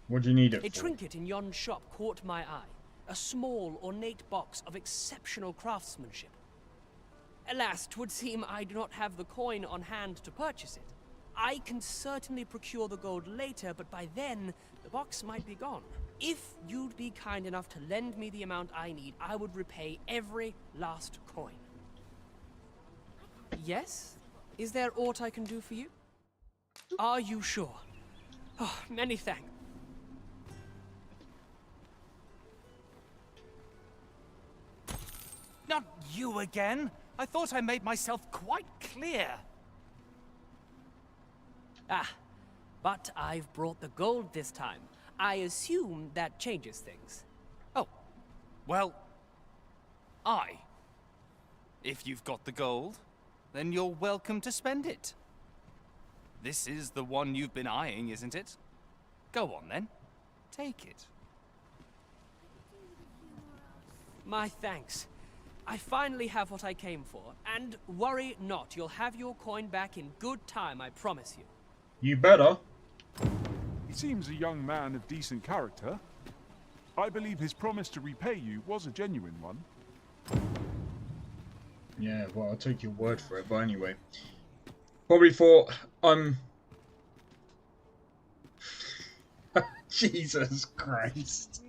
What do you need it A for? trinket in yon shop caught my eye. A small, ornate box of exceptional craftsmanship. Alas, 'twould seem I do not have the coin on hand to purchase it. I can certainly procure the gold later, but by then, the box might be gone. If you'd be kind enough to lend me the amount I need, I would repay every last coin. Yes? Is there aught I can do for you? Are you sure? Oh, many thanks. Not you again! I thought I made myself quite clear. Ah, but I've brought the gold this time. I assume that changes things. Oh, well, if you've got the gold, then you're welcome to spend it. This is the one you've been eyeing, isn't it? Go on then, take it. My thanks. I finally have what I came for, and worry not, you'll have your coin back in good time, I promise you. You better. He seems a young man of decent character. I believe his promise to repay you was a genuine one. Yeah, well, I'll take your word for it, but anyway. Probably thought, Jesus Christ.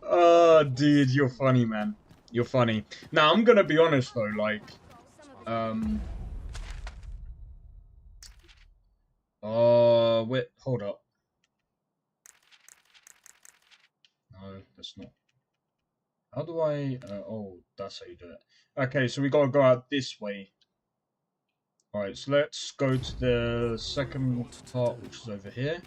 Oh, dude, you're funny, man. You're funny. Now, I'm gonna be honest, though, like, wait, hold up. No, that's not. How do I, oh, that's how you do it. Okay, so we gotta go out this way. Alright, so let's go to the second part, which is over here.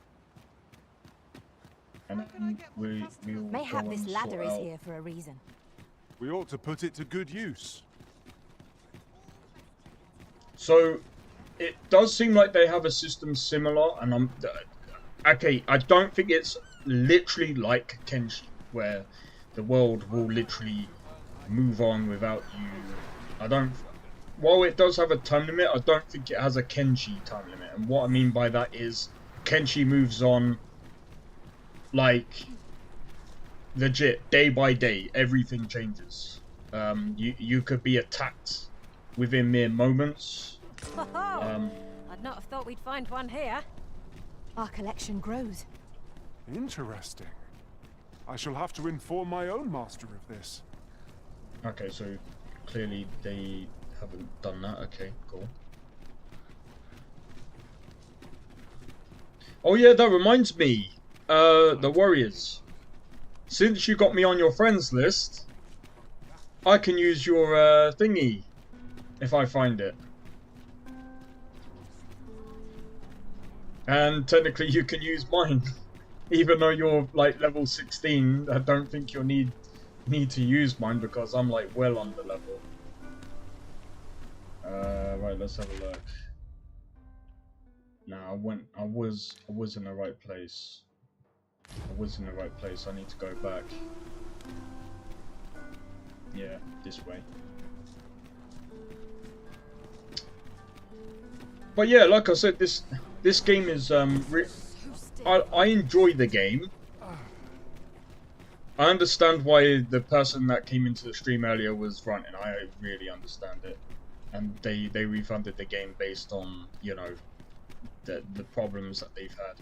And then we'll Mayhap go this and ladder sort is out. here for a reason. We ought to put it to good use. So, it does seem like they have a system similar, and okay, I don't think it's literally like Kenshi, where the world will literally move on without you. while it does have a time limit, I don't think it has a Kenshi time limit. And what I mean by that is Kenshi moves on like legit day by day. Everything changes. You could be attacked within mere moments. I'd not have thought we'd find one here. Our collection grows. Interesting. I shall have to inform my own master of this. Okay, so clearly they haven't done that. Okay, cool. Oh yeah, that reminds me. The Warriors. Since you got me on your friends list, I can use your thingy if I find it. And technically you can use mine. Even though you're like level 16, I don't think you'll need to use mine because I'm like well under level. Right, let's have a look. Nah, I was in the right place. I was in the right place. I need to go back. Yeah, this way. But yeah, like I said, this game is I enjoy the game. I understand why the person that came into the stream earlier was ranting. I really understand it, and they refunded the game based on, you know, the problems that they've had.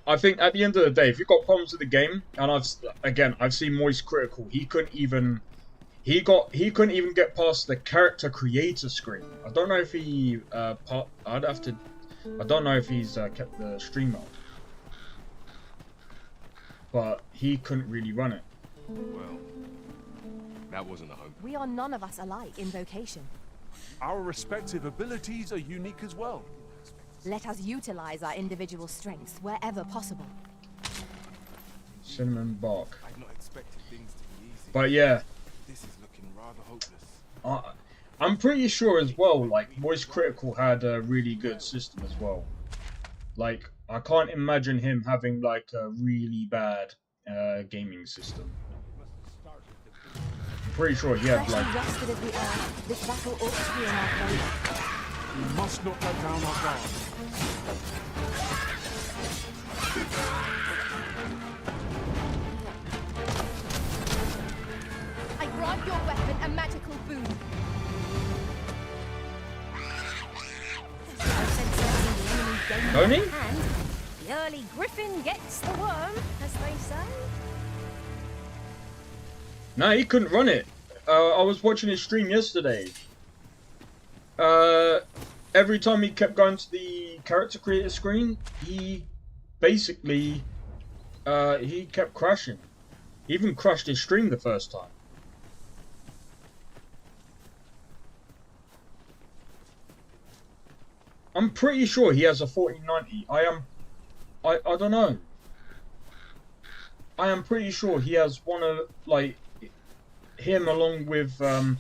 I think at the end of the day, if you've got problems with the game, and I've seen Moist Critical, he couldn't even get past the character creator screen. I don't know if he I don't know if he's kept the stream up, but he couldn't really run it. Well, that wasn't a hope. We are none of us alike in vocation. Our respective abilities are unique as well. Let us utilize our individual strengths wherever possible. Cinnamon bark. I'd not expected things to be easy. But yeah. This is looking rather hopeless. I'm pretty sure as well, like, Moist Critical had a really good system as well. Like, I can't imagine him having, like, a really bad gaming system. I'm pretty sure he had, like... Rested as we are, this battle ought to be in our favor. We must not let down our guard. I grant your weapon a magical boon. Don't he? The early griffin gets the worm, as they say. No, he couldn't run it. I was watching his stream yesterday. Every time he kept going to the character creator screen, he basically he kept crashing. He even crashed his stream the first time. I'm pretty sure he has a 1490. I don't know. I am pretty sure he has one of, like, him along with I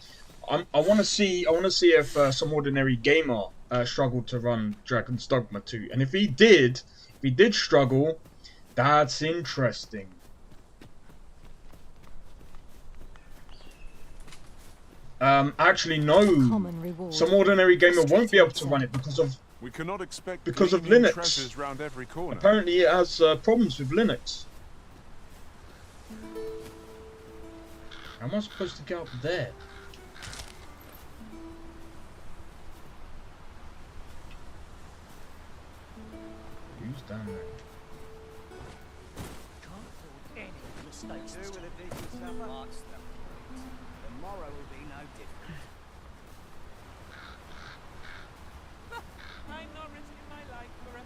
want to see if some ordinary gamer struggled to run Dragon's Dogma 2, and if he did struggle, that's interesting. Actually no, some ordinary gamer won't be able to run it because of Linux. Round every corner. Apparently it has problems with Linux. How am I supposed to get up there? Who's down there? Mistakes do with a decent summer. Tomorrow will be no different. I'm not risking my life for a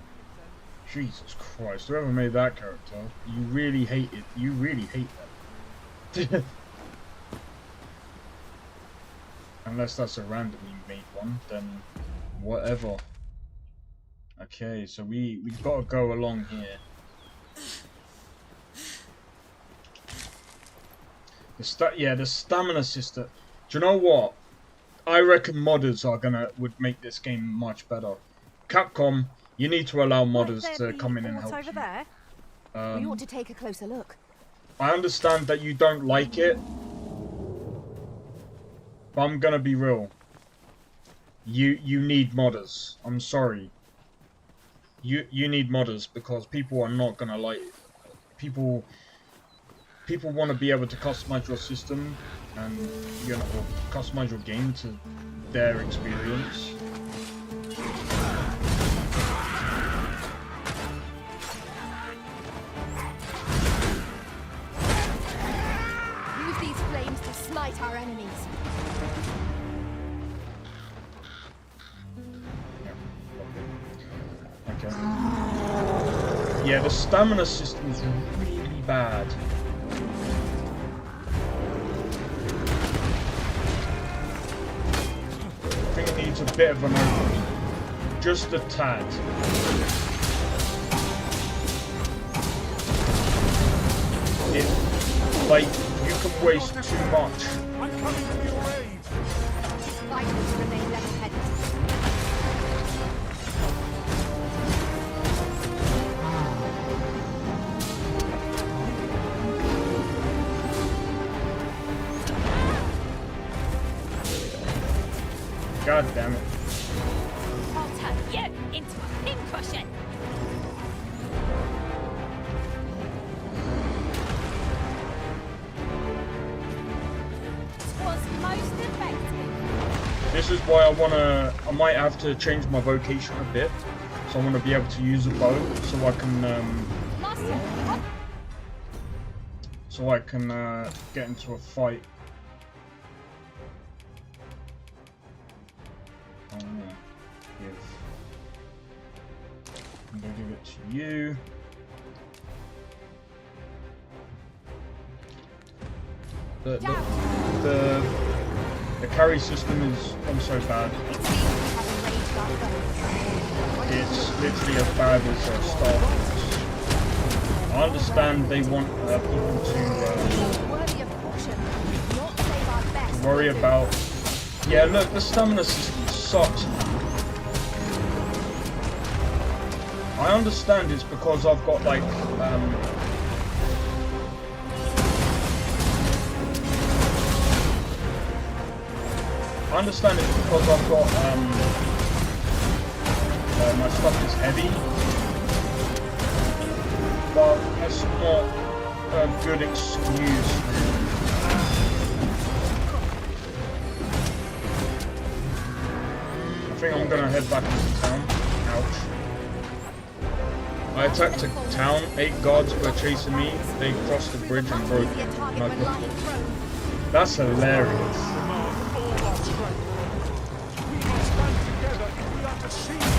Jesus Christ, whoever made that character, you really hate it. You really hate that. Unless that's a randomly made one, then whatever. Okay, so we've got to go along here. The stamina system. Do you know what? I reckon modders would make this game much better. Capcom, you need to allow modders to come in and help over you. there? We ought to take a closer look. I understand that you don't like it, but I'm gonna be real. You need modders. I'm sorry. You need modders because people are not gonna like it. People want to be able to customize your system and or customize your game to their experience. Use these flames to smite our enemies. Okay. Yeah, the stamina system is really bad. I think it needs a bit of an opening. Just a tad. Like, you can waste too much. I'm coming to your aid. Vitals remain level-headed. God damn it. I'll turn you into a pincushion. Was most effective. This is why I might have to change my vocation a bit. So I want to be able to use a bow so I can get into a fight. I'm gonna give it to you. The carry system is also bad. It's literally as bad as Star Wars. I understand they want people to worry about. Yeah, look, the stamina system sucks. I understand it's because I've got like I understand it's because I've got my stuff is heavy, but that's not a good excuse. I think I'm gonna head back into town. Ouch. I attacked a town, 8 guards were chasing me, they crossed the bridge and broke it. That's hilarious.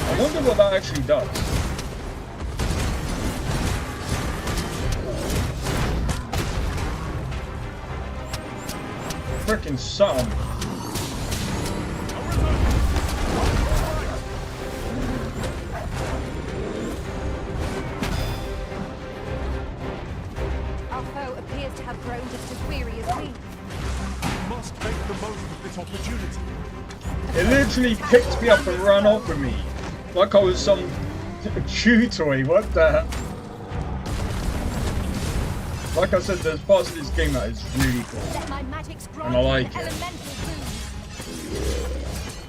I wonder what that actually does. Frickin' something. Our foe appears to have grown just as weary as we. We must make the most of this opportunity. It literally picked me up and ran off with me. Like I was some chew toy, what the hell? Like I said, there's parts of this game that is really cool. And I like it.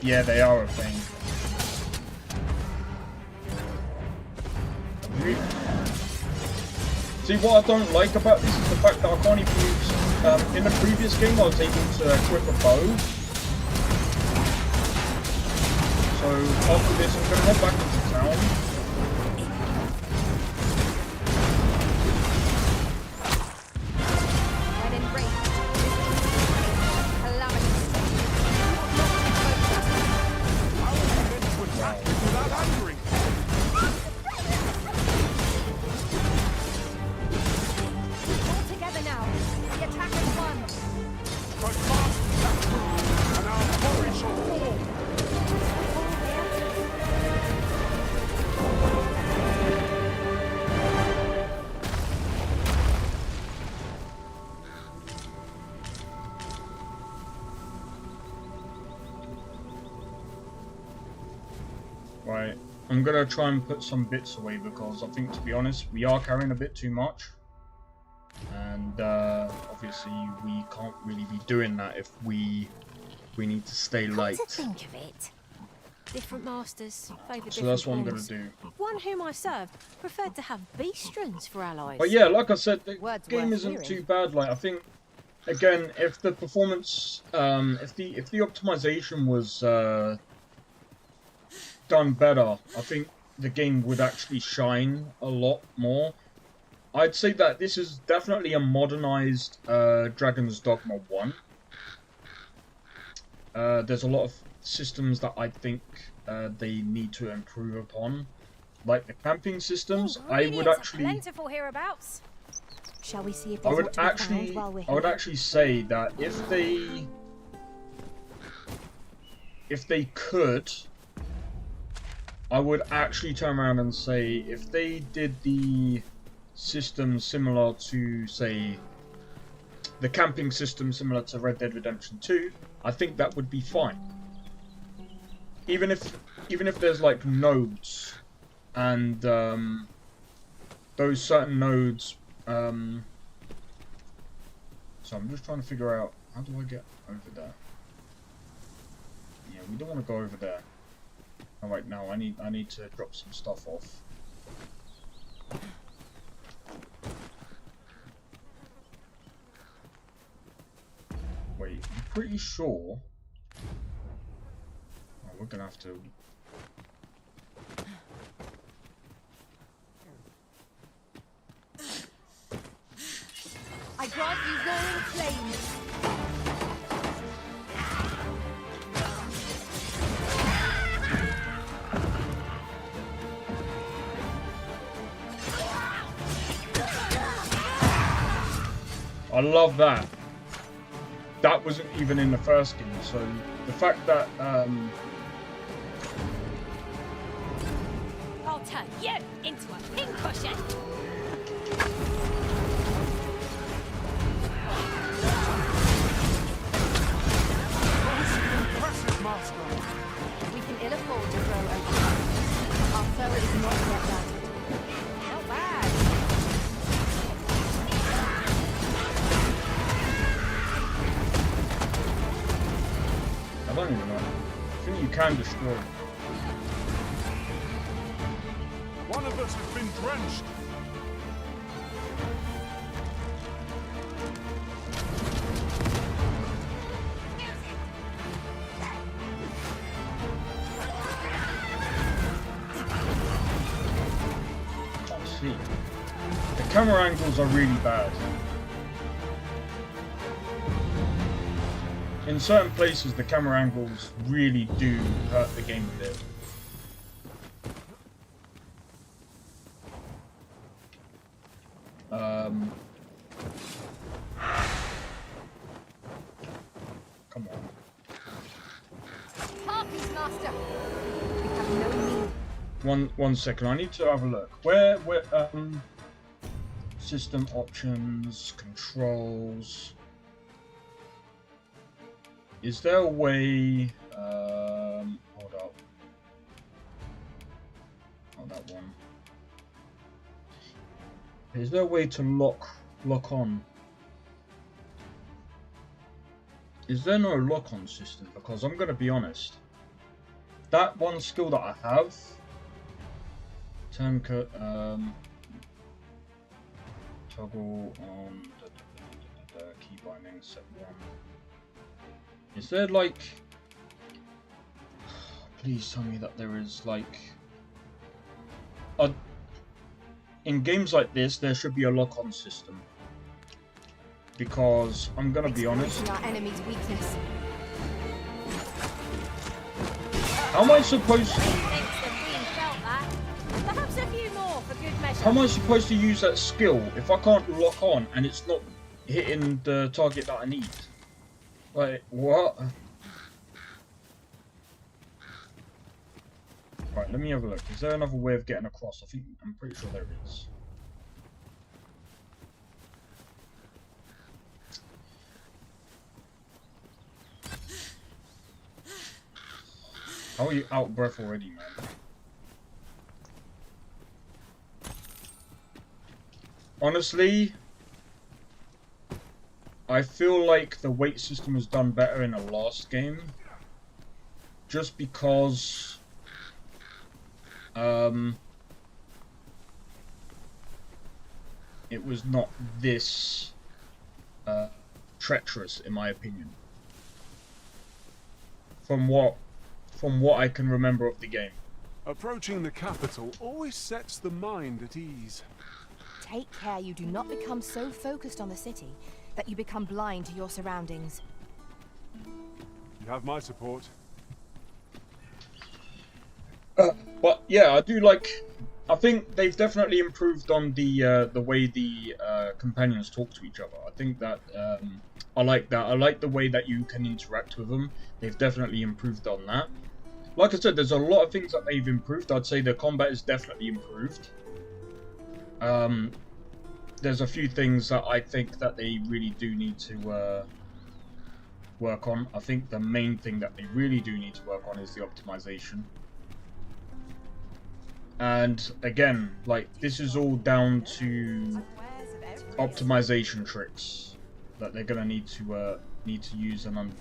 Yeah, they are a thing. See, what I don't like about this is the fact that I can't even use... in the previous game, I was able to equip a bow. So after this, I'm going to head back into town. When enraged, calamity Without angering. all together now. The attack is won. But fast that true, and our glory shall fall. Right, I'm gonna try and put some bits away because I think, to be honest, we are carrying a bit too much. And obviously we can't really be doing that if we need to stay light. Come to think of it, Different masters favour So different that's what I'm gonna pawns. do. One whom I served preferred to have beastrons for allies. But yeah, like I said, the Words game worth isn't hearing. too bad. Like I think, again, if the performance, if the optimization was done better, I think the game would actually shine a lot more. I'd say that this is definitely a modernized Dragon's Dogma 1. There's a lot of systems that I think they need to improve upon. Like the camping systems, I would actually... plentiful hereabouts. Shall we see if I there's would what to be found actually, while we're I would here? actually say that if they could, I would actually turn around and say if they did the system similar to, say, the camping system similar to Red Dead Redemption 2, I think that would be fine. Even if there's like nodes and those certain nodes. So I'm just trying to figure out how do I get over there. Yeah, we don't want to go over there. All right, now I need to drop some stuff off. Wait, I'm pretty sure. Oh, we're gonna have to. I grant you roaring flames. I love that. That wasn't even in the first game, so the fact that I'll turn you into a pincushion. Impressive, Master. We can ill afford to grow over. Our foe is not yet done. Not bad. I don't even know. I think you can destroy it. One of us has been drenched. Can't see. The camera angles are really bad. In certain places, the camera angles really do hurt the game a bit. Come on. Harpies, Master. We have no need. One second. I need to have a look. Where system options, controls. Is there a way? Hold up. Oh, that one. Is there a way to lock on? Is there no lock-on system? Because I'm gonna be honest. That one skill that I have, turncoat, toggle on the key binding set 1. Is there like? Please tell me that there is like. In games like this, there should be a lock-on system. Because I'm gonna be honest. Our enemy's weakness. How am I supposed to? Perhaps a few more for good measure. How am I supposed to use that skill if I can't lock on and it's not hitting the target that I need? Like what? Right, let me have a look. Is there another way of getting across? I'm pretty sure there is. How are you out of breath already, man? Honestly, I feel like the weight system was done better in the last game. Just because it was not this treacherous, in my opinion. From what I can remember of the game. Approaching the capital always sets the mind at ease. Take care you do not become so focused on the city that you become blind to your surroundings. You have my support. But yeah, I do like. I think they've definitely improved on the way the companions talk to each other. I think that I like that. I like the way that you can interact with them. They've definitely improved on that. Like I said, there's a lot of things that they've improved. I'd say the combat is definitely improved. There's a few things that I think that they really do need to work on. I think the main thing that they really do need to work on is the optimization. And again, like, this is all down to optimization tricks that they're gonna need to use and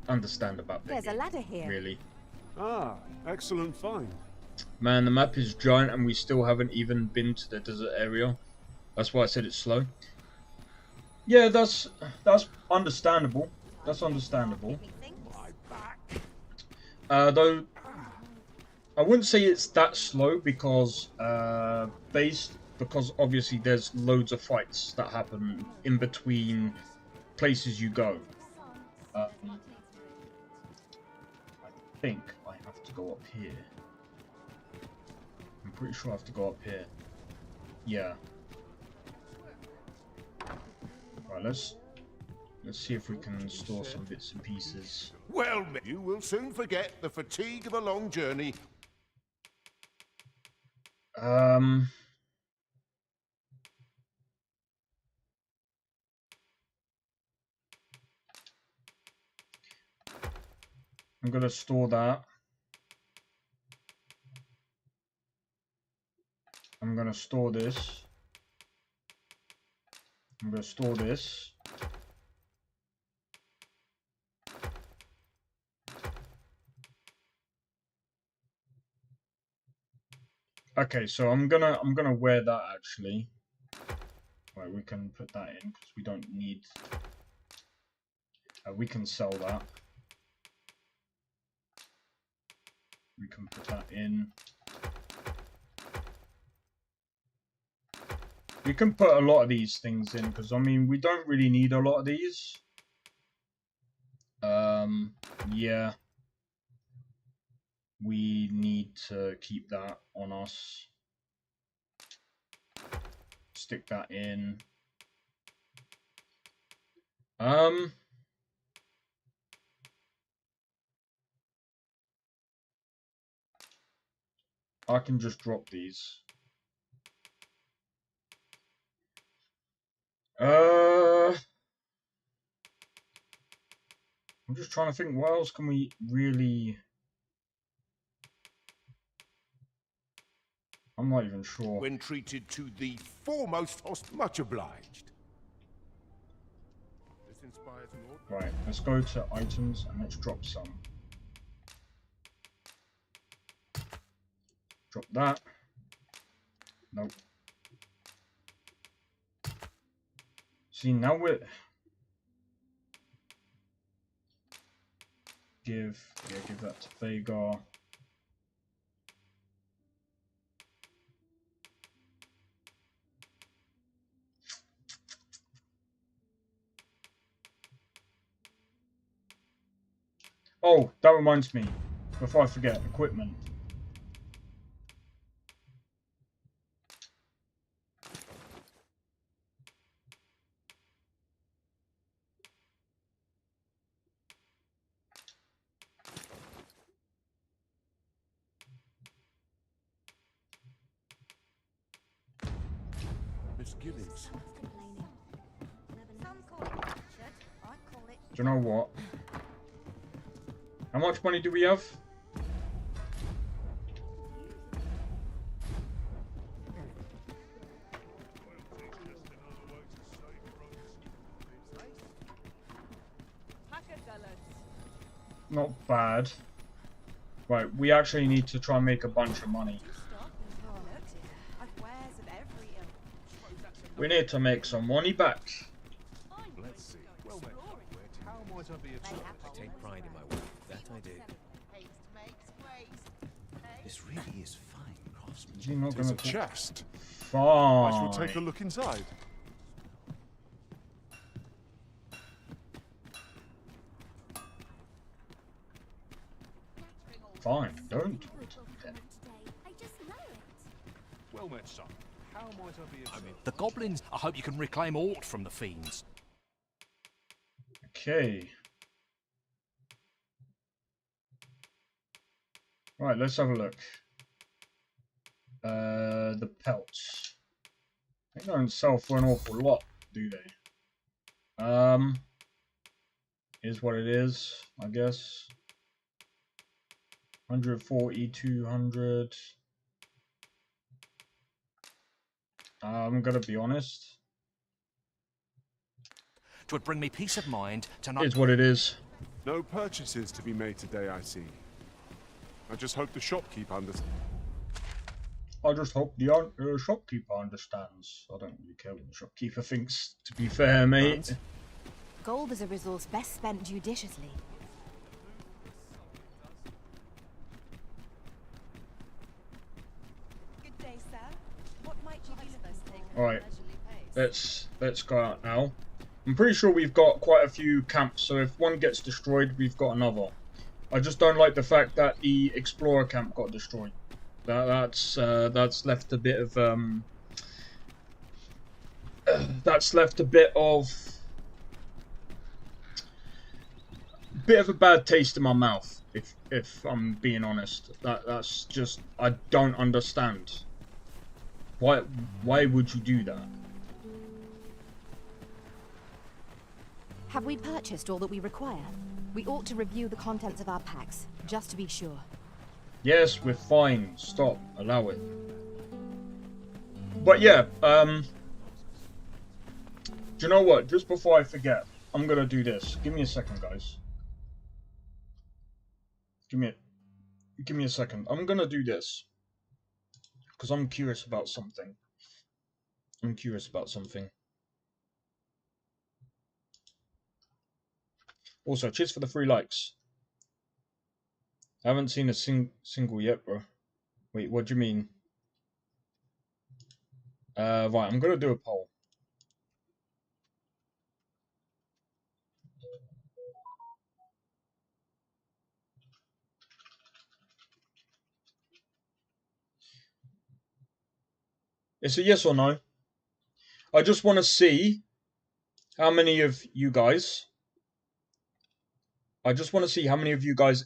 understand about. There's a ladder here. Really. Ah, excellent find. Man, the map is giant and we still haven't even been to the desert area. That's why I said it's slow. Yeah, that's understandable. That's understandable. Though I wouldn't say it's that slow because because obviously there's loads of fights that happen in between places you go. I think I have to go up here. I'm pretty sure I have to go up here. Yeah. Right, let's see if we can store some bits and pieces. Well, you will soon forget the fatigue of a long journey. I'm gonna store that. I'm gonna store this. I'm gonna store this. Okay, so I'm gonna wear that actually. Right, we can put that in because we don't need. We can sell that. We can put that in. We can put a lot of these things in because I mean we don't really need a lot of these. Yeah. We need to keep that on us. Stick that in. I can just drop these. I'm just trying to think, what else can we really... I'm not even sure. When treated to the foremost much obliged. This inspires more. Right, let's go to items and let's drop some. Drop that. Nope. See, now we're... Give that to Vagar. Oh, that reminds me. Before I forget, equipment. Misgivings. Do you know what? How much money do we have? Not bad. Right, we actually need to try and make a bunch of money. We need to make some money back. Let's see. Well, how might I be of service? I take pride in my work. That I do. This really is fine craftsmanship. You're not It is gonna a chest. Fine. I shall take a look inside. Fine, don't do it. Well met, son. How might I be of service? The goblins, I hope you can reclaim aught from the fiends. Okay. Right, let's have a look. The pelts. They don't sell for an awful lot, do they? Is what it is, I guess. 140, 200. I'm gonna be honest. Twould bring me peace of mind to not. Is what it is. No purchases to be made today, I see. I just hope the shopkeeper understands. I just hope the shopkeeper understands. I don't really care what the shopkeeper thinks, to be fair, mate. Gold is a resource best spent judiciously. Good day, sir. What might you be looking for? Alright, let's go out now. I'm pretty sure we've got quite a few camps, so if one gets destroyed, we've got another. I just don't like the fact that the explorer camp got destroyed. That's left a bit of that's left a bit of a bad taste in my mouth, if I'm being honest. That's just, I don't understand. Why would you do that? Have we purchased all that we require? We ought to review the contents of our packs, just to be sure. Yes, we're fine. Stop. Allow it. But yeah, do you know what? Just before I forget, I'm gonna do this. Give me a second, guys. Give me a second. I'm gonna do this. Because I'm curious about something. Also, cheers for the 3 likes. I haven't seen a single yet, bro. Wait, what do you mean? Right, I'm gonna do a poll. It's a yes or no. I just want to see how many of you guys...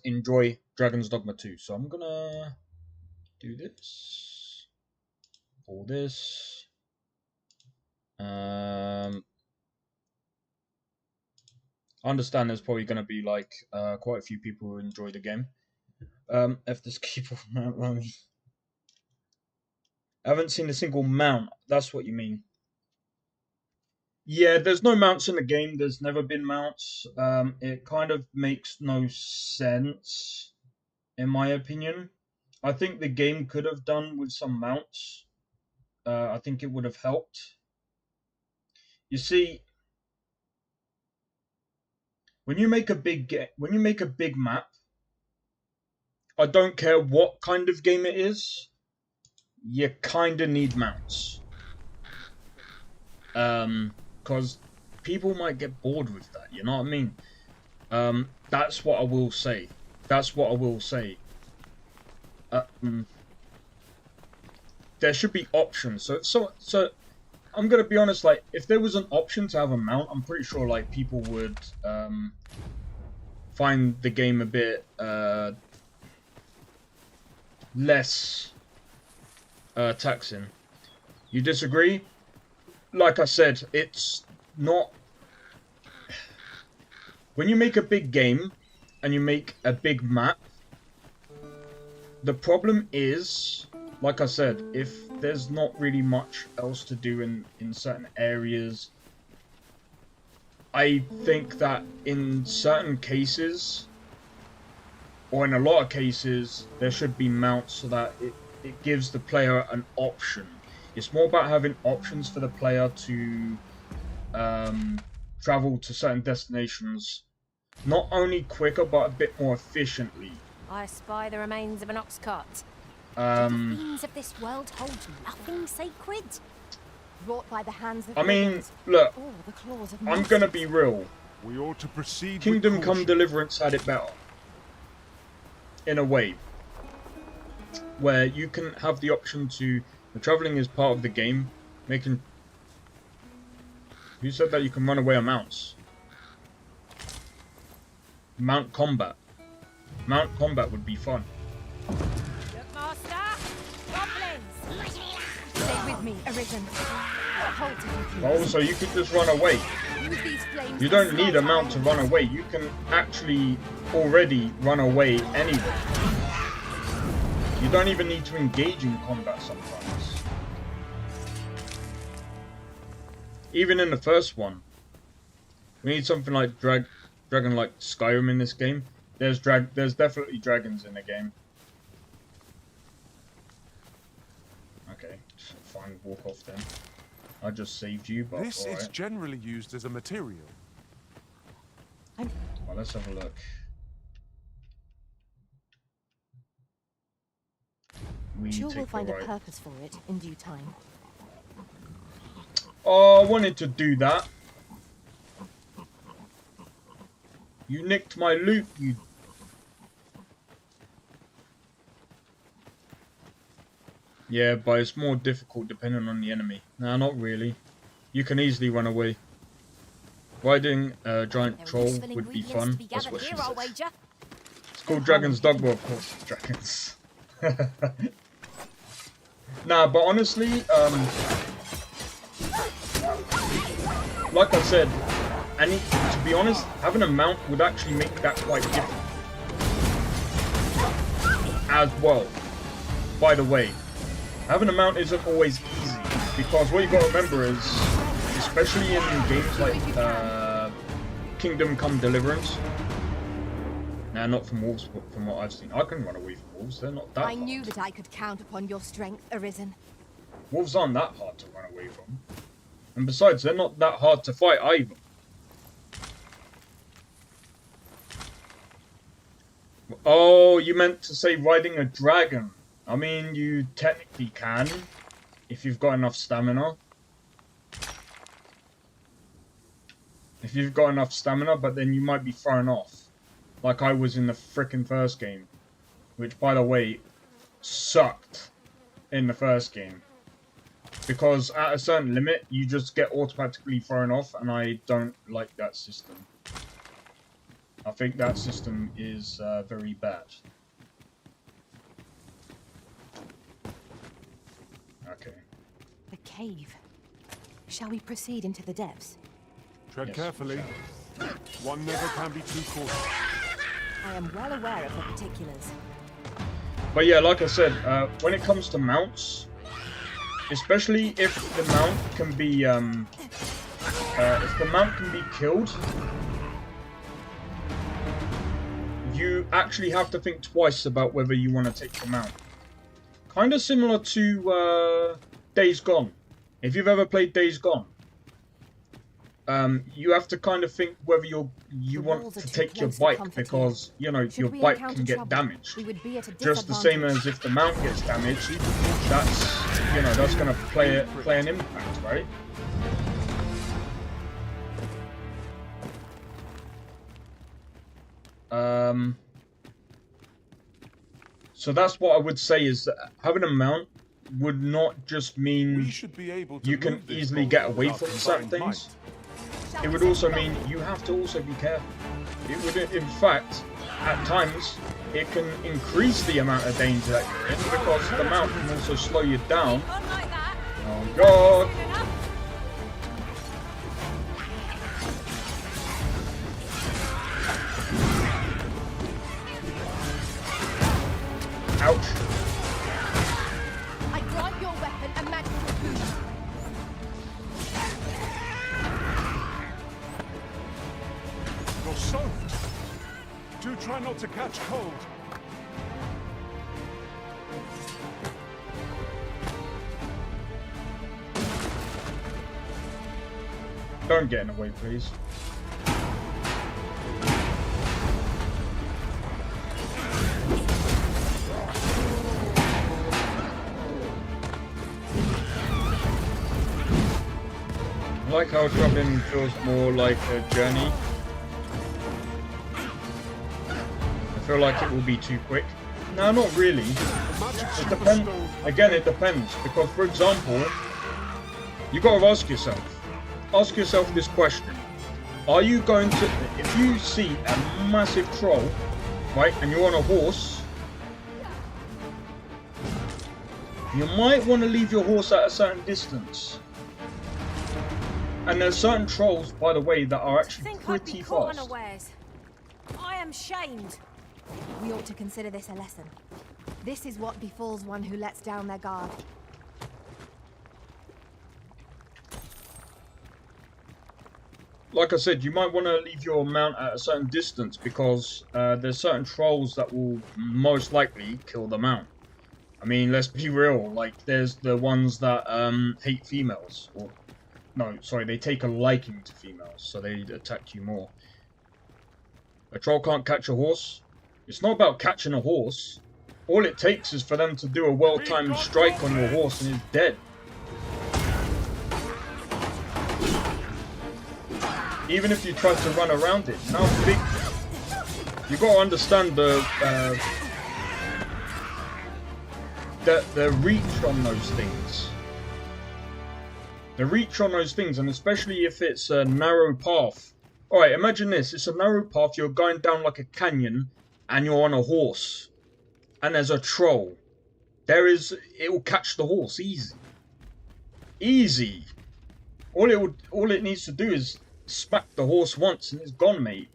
enjoy Dragon's Dogma 2. So I'm gonna do this. All this. I understand there's probably gonna be like quite a few people who enjoy the game. If this keyboard mount on me. I haven't seen a single mount. That's what you mean. Yeah, there's no mounts in the game. There's never been mounts. It kind of makes no sense, in my opinion. I think the game could have done with some mounts. I think it would have helped. You see, when you make a big map, I don't care what kind of game it is, you kind of need mounts. Because people might get bored with that, you know what I mean? That's what I will say. There should be options. So I'm gonna be honest. Like, if there was an option to have a mount, I'm pretty sure like people would find the game a bit less taxing. You disagree? Like I said, it's not... When you make a big game and you make a big map, the problem is, like I said, if there's not really much else to do in certain areas, I think that in certain cases, or in a lot of cases, there should be mounts so that it gives the player an option. It's more about having options for the player to travel to certain destinations, not only quicker, but a bit more efficiently. I spy the remains of an ox cart. Do the fiends of this world hold nothing sacred? Wrought by the hands of I mean, brigands, look, or the claws of I'm monsters. gonna be real. We ought to proceed Kingdom with Come caution. Deliverance had it better. In a way. Where you can have the option to... The travelling is part of the game. Making... Who said that you can run away on mounts? Mount combat. Mount combat would be fun. Look, Master! Goblins! Stay with me, Arisen. Hold it, if you But also, you could just run away. Use these flames You to don't need a smite mount to run away. You can actually already run away anyway. You don't even need to engage in combat sometimes. Even in the first one. We need something like dragon like Skyrim in this game. There's definitely dragons in the game. Okay, fine, walk off then. I just saved you, but This alright. is generally used as a material. Well, let's have a look. We Sure, take we'll the find a right. purpose for it in due time. Oh, I wanted to do that. You nicked my loot, you... Yeah, but it's more difficult depending on the enemy. Nah, not really. You can easily run away. Riding a giant troll would be fun. That's what she said. It's called Dragon's Dogma, of course. Dragons. Nah, but honestly, like I said, and to be honest, having a mount would actually make that quite different. As well. By the way, having a mount isn't always easy, because what you got to remember is, especially in games like Kingdom Come Deliverance. Nah, not from wolves, but from what I've seen. I can run away from wolves, they're not that I hard. knew that I could count upon your strength, Arisen. Wolves aren't that hard to run away from. And besides, they're not that hard to fight either. Oh, you meant to say riding a dragon. I mean, you technically can, if you've got enough stamina. If you've got enough stamina, but then you might be thrown off. Like I was in the frickin' first game. Which, by the way, sucked in the first game. Because at a certain limit, you just get automatically thrown off, and I don't like that system. I think that system is very bad. Okay. The cave. Shall we proceed into the depths? Tread Yes, carefully. One never can be too cautious. I am well aware of the particulars. But yeah, like I said, when it comes to mounts, especially if the mount can be killed, you actually have to think twice about whether you want to take the mount. Kind of similar to Days Gone. If you've ever played Days Gone, you have to kind of think whether you want to take your bike because, you know, your bike can get damaged. Just the same as if the mount gets damaged, that's, you know, that's going to play an impact, right? So that's what I would say is that having a mount would not just mean you can easily get away from certain things. It would also mean you have to also be careful. It would, in fact, at times, it can increase the amount of danger that you're in because the mount can also slow you down. Oh god! Ouch. I grant your weapon a magical boost. You're soaked. Do try not to catch cold. Don't get in the way, please. I like how traveling feels more like a journey. I feel like it will be too quick. No, not really. It depends. Again, it depends. Because, for example, you got to ask yourself this question. Are you going to, if you see a massive troll, right, and you're on a horse, you might want to leave your horse at a certain distance. And there's certain trolls, by the way, that are actually pretty fast. Unawares. I am shamed. We ought to consider this a lesson. This is what befalls one who lets down their guard. Like I said, you might want to leave your mount at a certain distance because there's certain trolls that will most likely kill the mount. I mean, let's be real. Like, there's the ones that hate females, or no, sorry, they take a liking to females, so they attack you more. A troll can't catch a horse. It's not about catching a horse. All it takes is for them to do a well-timed strike on your horse and it's dead. Even if you try to run around it, now big. You got to understand the reach on those things. The reach on those things, and especially if it's a narrow path. Alright, imagine this. It's a narrow path. You're going down like a canyon, and you're on a horse. And there's a troll. It will catch the horse easy. Easy. All it needs to do is smack the horse once, and it's gone, mate.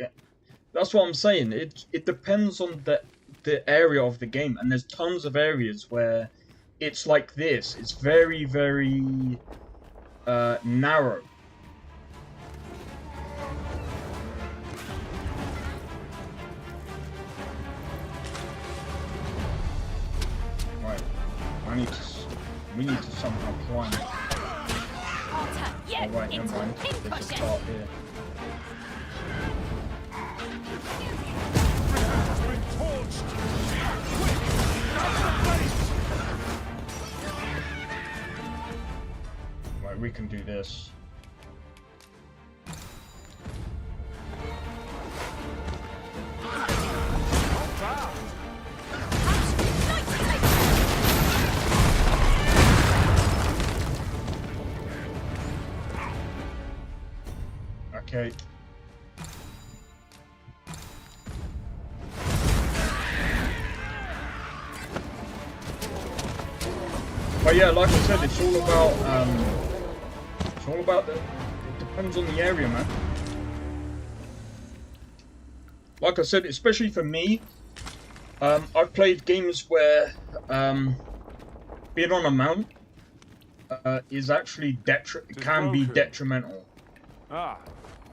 That's what I'm saying. It depends on the area of the game, and there's tons of areas where it's like this. It's very, very narrow. Right, we need to somehow climb it. Alright, never mind. There's a part here. Right, we can do this. Okay. But yeah, like I said, it's all about it depends on the area, man. Like I said, especially for me, I've played games where being on a mount is actually can be detrimental. Ah,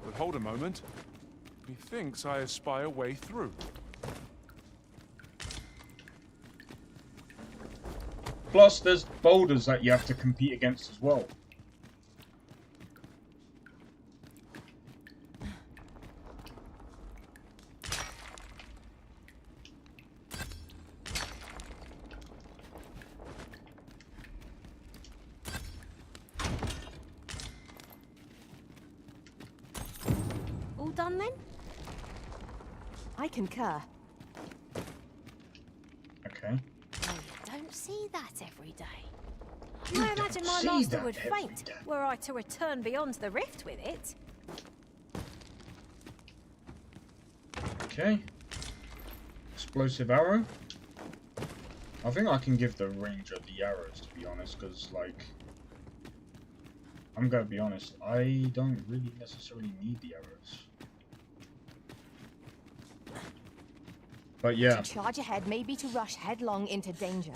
but hold a moment. Methinks I espy a way through. Plus, there's boulders that you have to compete against as well. All done then? I concur. Okay. Don't see that every day. I imagine my master would faint were I to return beyond the rift with it. Okay. Explosive arrow. I think I can give the ranger the arrows, to be honest, because, like, I'm gonna be honest, I don't really necessarily need the arrows. But yeah. To charge ahead may be to rush headlong into danger.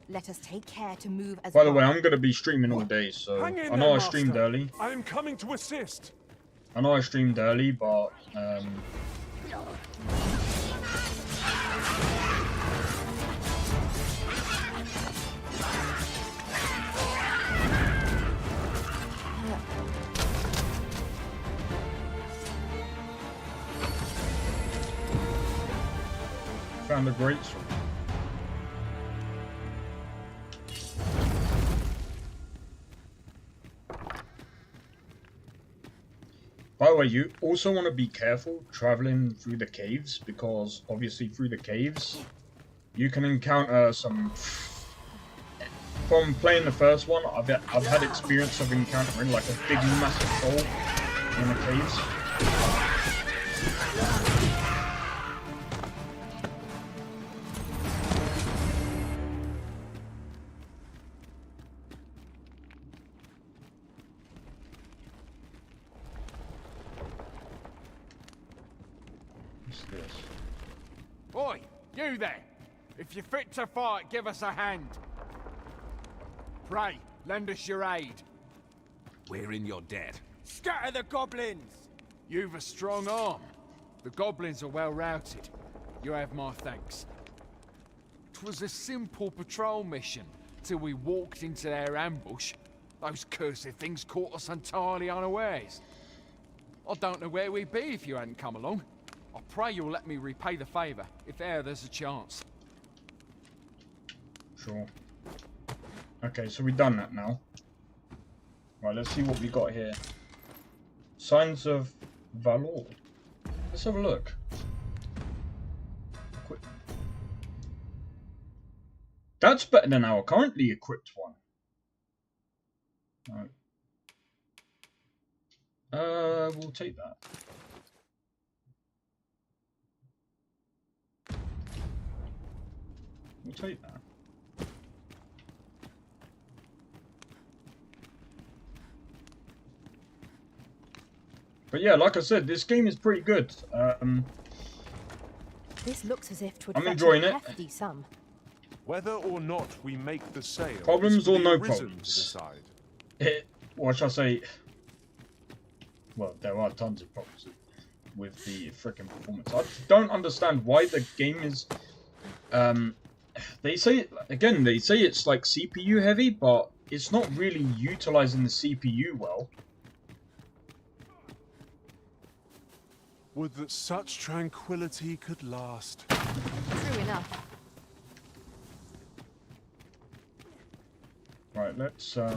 Let us take care to move as By the way, I'm going to be streaming all day, so Hang in I know there, I streamed Master. early. I am coming to assist. I know I streamed early, but Found a great sword. By the way, you also want to be careful traveling through the caves, because obviously through the caves you can encounter some... From playing the first one, I've had experience of encountering like a big massive hole in the caves. What's this? Oi, you there! If you're fit to fight, give us a hand. Pray, lend us your aid. We're in your debt. Scatter the goblins! You've a strong arm. The goblins are well routed. You have my thanks. 'Twas a simple patrol mission, till we walked into their ambush. Those cursed things caught us entirely unawares. I don't know where we'd be if you hadn't come along. I pray you'll let me repay the favour, if e'er there's a chance. Sure. Okay, so we've done that now. Right, let's see what we got here. Signs of Valor. Let's have a look. That's better than our currently equipped one. Right. We'll take that. We'll take that. But yeah, like I said, this game is pretty good. This looks as if 'twould I'm fetch enjoying a it. hefty sum. Whether or not we make the sale, Problems is for or the no Arisen problems? to decide. What shall I say? Well, there are tons of problems with the freaking performance. I don't understand why the game is... they say, again, they say it's like CPU heavy, but it's not really utilizing the CPU well. Would that such tranquility could last. True enough. Right, let's, I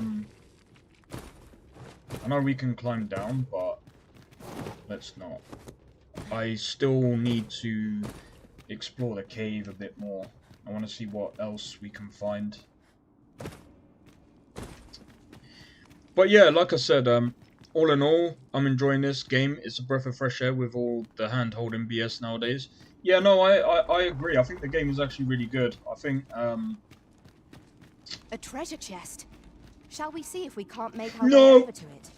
know we can climb down, but let's not. I still need to explore the cave a bit more. I want to see what else we can find. But yeah, like I said, all in all, I'm enjoying this game. It's a breath of fresh air with all the hand-holding BS nowadays. Yeah, no, I agree. I think the game is actually really good. I think, A treasure chest. Shall we see if we can't make our way No! over to it?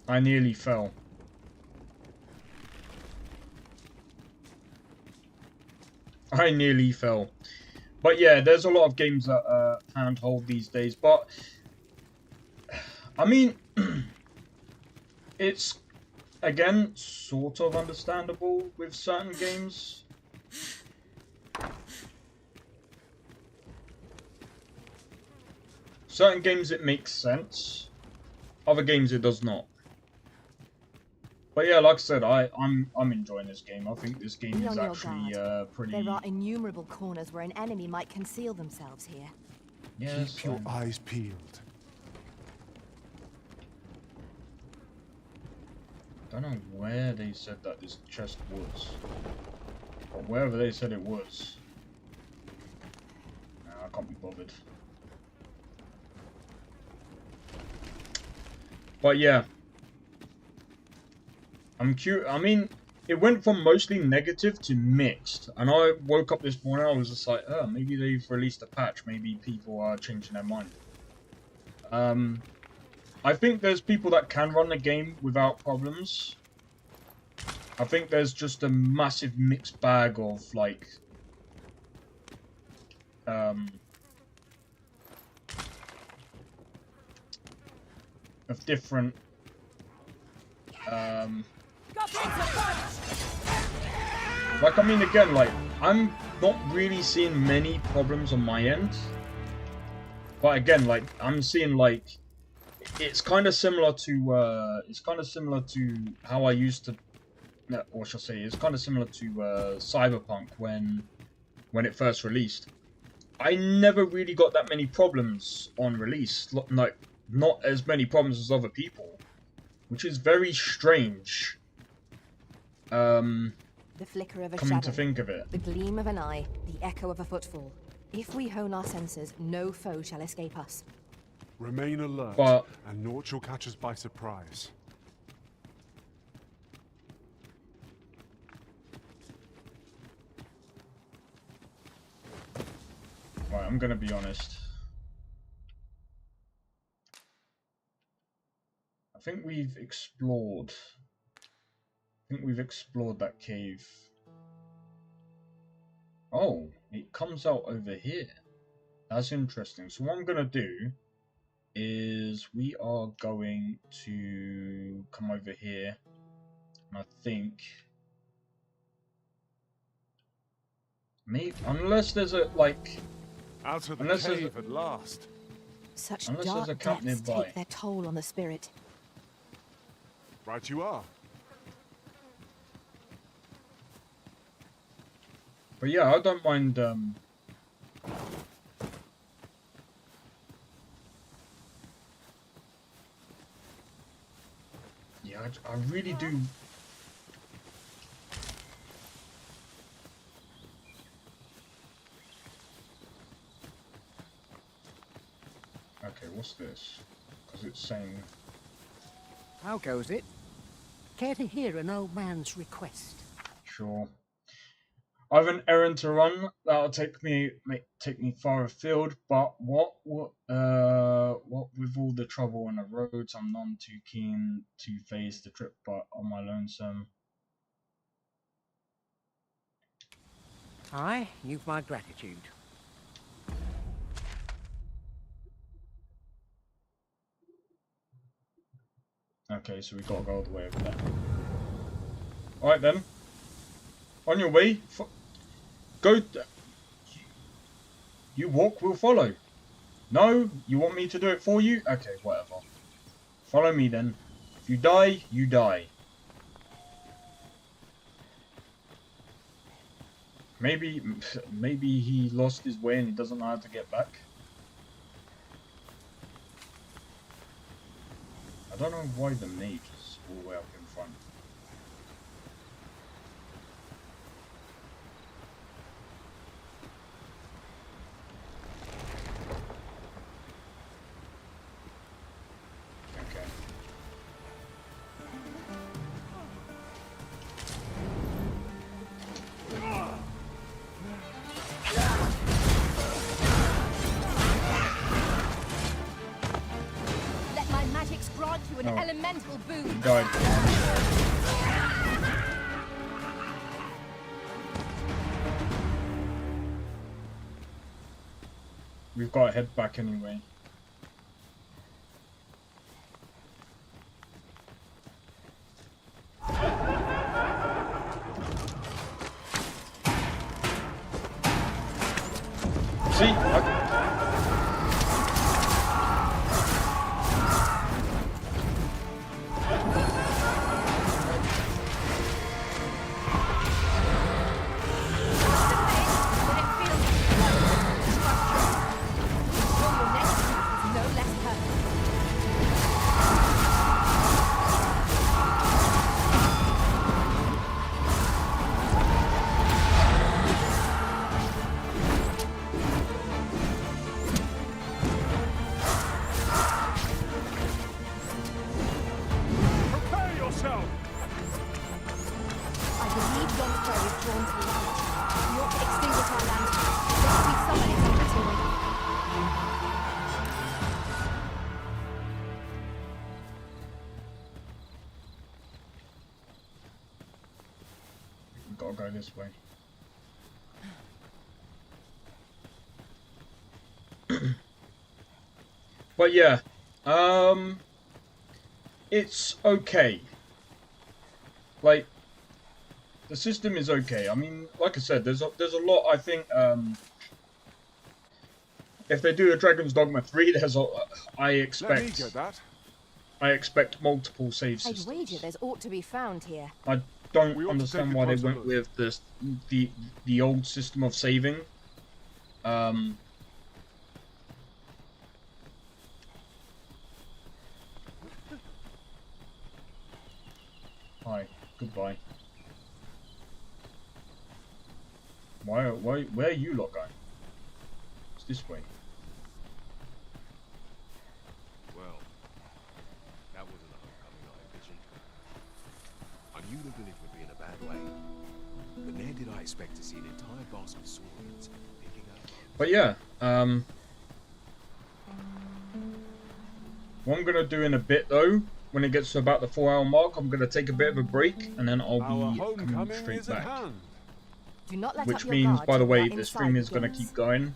I nearly fell. I nearly fell. But yeah, there's a lot of games that handhold these days. But, I mean, it's, again, sort of understandable with certain games. Certain games it makes sense. Other games it does not. But yeah, like I said, I'm enjoying this game. I think this game Be is on your actually guard. pretty... There are innumerable corners where an enemy might conceal themselves here. Yes, Keep your eyes peeled. Don't know where they said that this chest was. But wherever they said it was. Nah, I can't be bothered. But yeah. I'm curious. I mean, it went from mostly negative to mixed. And I woke up this morning, I was just like, oh, maybe they've released a patch. Maybe people are changing their mind. I think there's people that can run the game without problems. I think there's just a massive mixed bag of, like... of different... like, I mean, again, like, I'm not really seeing many problems on my end. But again, like, I'm seeing, like, it's kind of similar to how I used to, or shall I say, it's kind of similar to Cyberpunk when it first released. I never really got that many problems on release, like not as many problems as other people, which is very strange. The flicker of a Coming shadow, to think of it. the gleam of an eye, the echo of a footfall. If we hone our senses, no foe shall escape us. Remain alert, But and naught shall catch us by surprise. Right, I'm gonna be honest. I think we've explored that cave. Oh, it comes out over here. That's interesting. So what I'm gonna do is we are going to come over here, and I think maybe unless there's a out of the unless cave at last. Such Unless dark there's a camp depths nearby. take their toll on the spirit. Right you are. But yeah, I don't mind. Yeah, I really do. Okay, what's this? Because it's saying. How goes it? Care to hear an old man's request? Sure. I have an errand to run that'll take me far afield, but what with all the trouble on the roads, I'm none too keen to face the trip but on my lonesome. Aye, you've my gratitude. Okay, so we gotta go all the way over there. Alright then. On your way. Go. You walk, we'll follow. No? You want me to do it for you? Okay, whatever. Follow me then. If you die, you die. Maybe he lost his way and he doesn't know how to get back. I don't know why the mage is all the way up in front. Okay. Let my magics grant you an Oh. elemental boon. He died. We've got to head back anyway. See? Prepare yourself! I believe yon foe is drawn to light. We ought to extinguish our lantern. Lest we summon its inventory. We've got to go this way. But yeah, it's okay. Like, the system is okay. I mean, like I said, there's a lot. I think if they do a Dragon's Dogma 3, I expect. Let me get that. I expect multiple save I'd systems. wager there's ought to be found here. I don't understand why they went with this the old system of saving. Hi, goodbye. Where are you lot going? It's this way. Well, that wasn't the homecoming I envisioned. I knew the village would be in a bad way, but never did I expect to see an entire basket of swords picking up. But yeah, what I'm gonna do in a bit though, when it gets to about the 4-hour mark, I'm gonna take a bit of a break and then I'll be coming straight back. Do not let Which up your means, guard by the till we way, are the stream inside is gonna begins. keep going.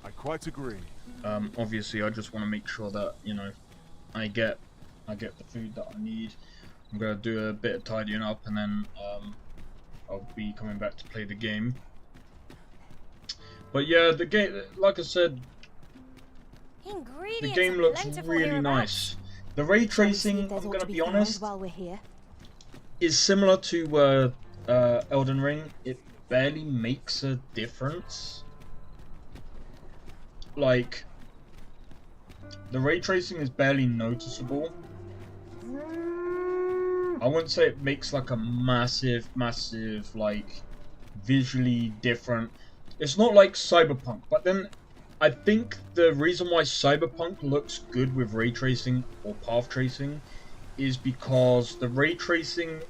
I quite agree. Obviously, I just want to make sure that, you know, I get the food that I need. I'm gonna do a bit of tidying up and then I'll be coming back to play the game. But yeah, the game, like I said, the game looks really nice. The ray tracing, I'm gonna be honest, while we're here. is similar to Elden Ring. It barely makes a difference. Like, the ray tracing is barely noticeable. I wouldn't say it makes like a massive, like, visually different. It's not like Cyberpunk, but then I think the reason why Cyberpunk looks good with ray tracing or path tracing is because the ray tracing,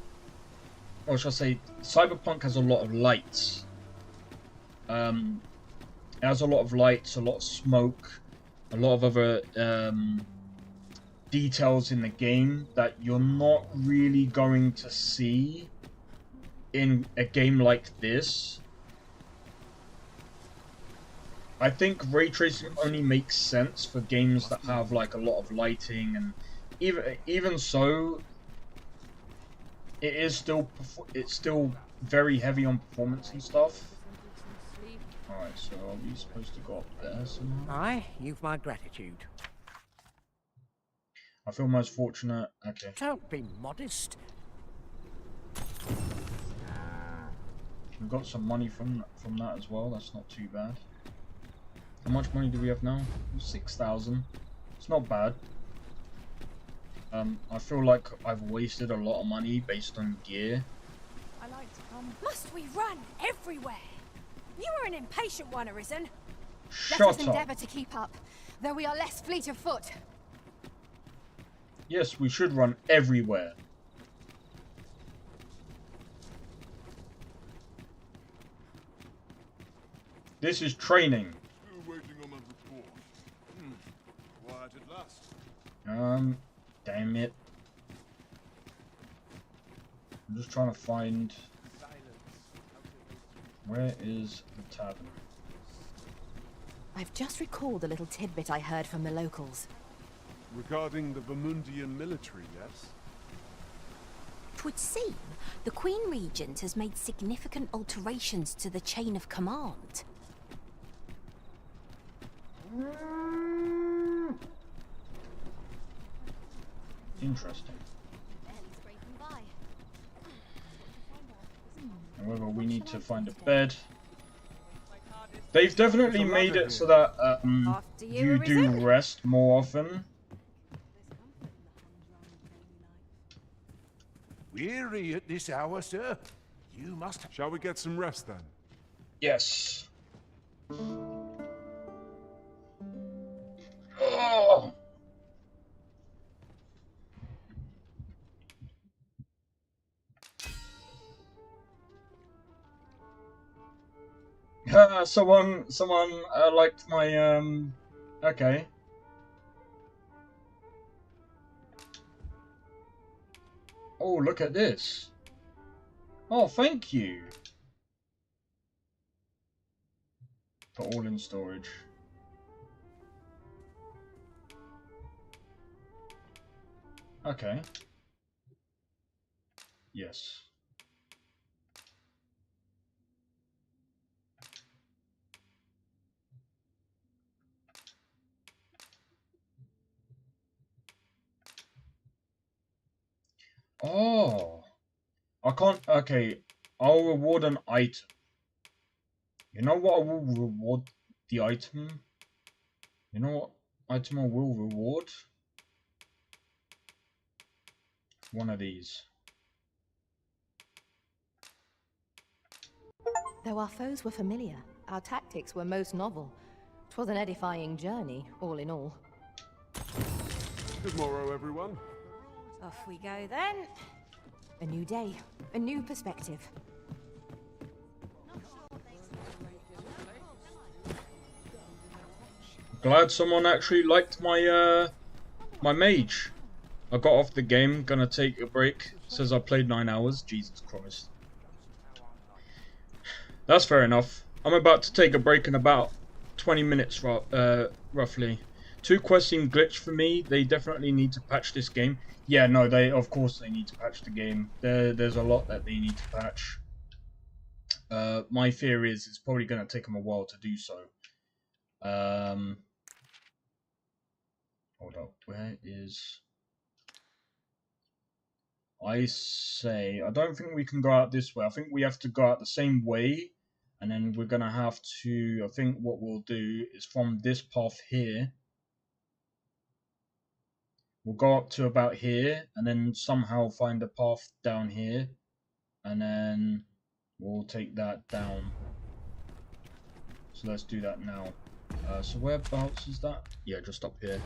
or should I say, Cyberpunk has a lot of lights. It has a lot of lights, a lot of smoke, a lot of other details in the game that you're not really going to see in a game like this. I think ray tracing only makes sense for games that have like a lot of lighting, and even so, it's still very heavy on performance and stuff. Alright, so are we supposed to go up there somehow? Aye, you've my gratitude. I feel most fortunate. Okay. Don't be modest. We've got some money from that as well. That's not too bad. How much money do we have now? 6,000. It's not bad. I feel like I've wasted a lot of money based on gear. I like to come. Must we run everywhere? You are an impatient one, Arisen. Shut Let us up. endeavour to keep up, though we are less fleet of foot. Yes, we should run everywhere. This is training. Still waiting on my report. Quiet at last. Damn it. I'm just trying to find... Where is the tavern? I've just recalled a little tidbit I heard from the locals. Regarding the Vermundian military, yes? 'Twould seem the Queen Regent has made significant alterations to the chain of command. Interesting. However, we need to find a bed. They've definitely made it so that you do rest more often. Weary at this hour, sir? You must... Shall we get some rest then? Yes. Oh. Someone liked my okay. Oh, look at this. Oh, thank you. Put all in storage. Okay. Yes. Oh, I can't. Okay, I'll reward an item. You know what? I will reward the item. You know what item I will reward? One of these. Though our foes were familiar, our tactics were most novel. 'Twas an edifying journey, all in all. Good morrow, everyone. Off we go then. A new day, a new perspective. Glad someone actually liked my my mage. I got off the game, gonna take a break. Says I played 9 hours. Jesus Christ. That's fair enough. I'm about to take a break in about 20 minutes, roughly. 2 quests seem glitched for me. They definitely need to patch this game. Yeah, no, of course they need to patch the game. There's a lot that they need to patch. My fear is it's probably going to take them a while to do so. Hold up, where is... I don't think we can go out this way. I think we have to go out the same way. And then we're going to have to... I think what we'll do is from this path here. We'll go up to about here. And then somehow find a path down here. And then we'll take that down. So let's do that now. So whereabouts is that? Yeah, just up here.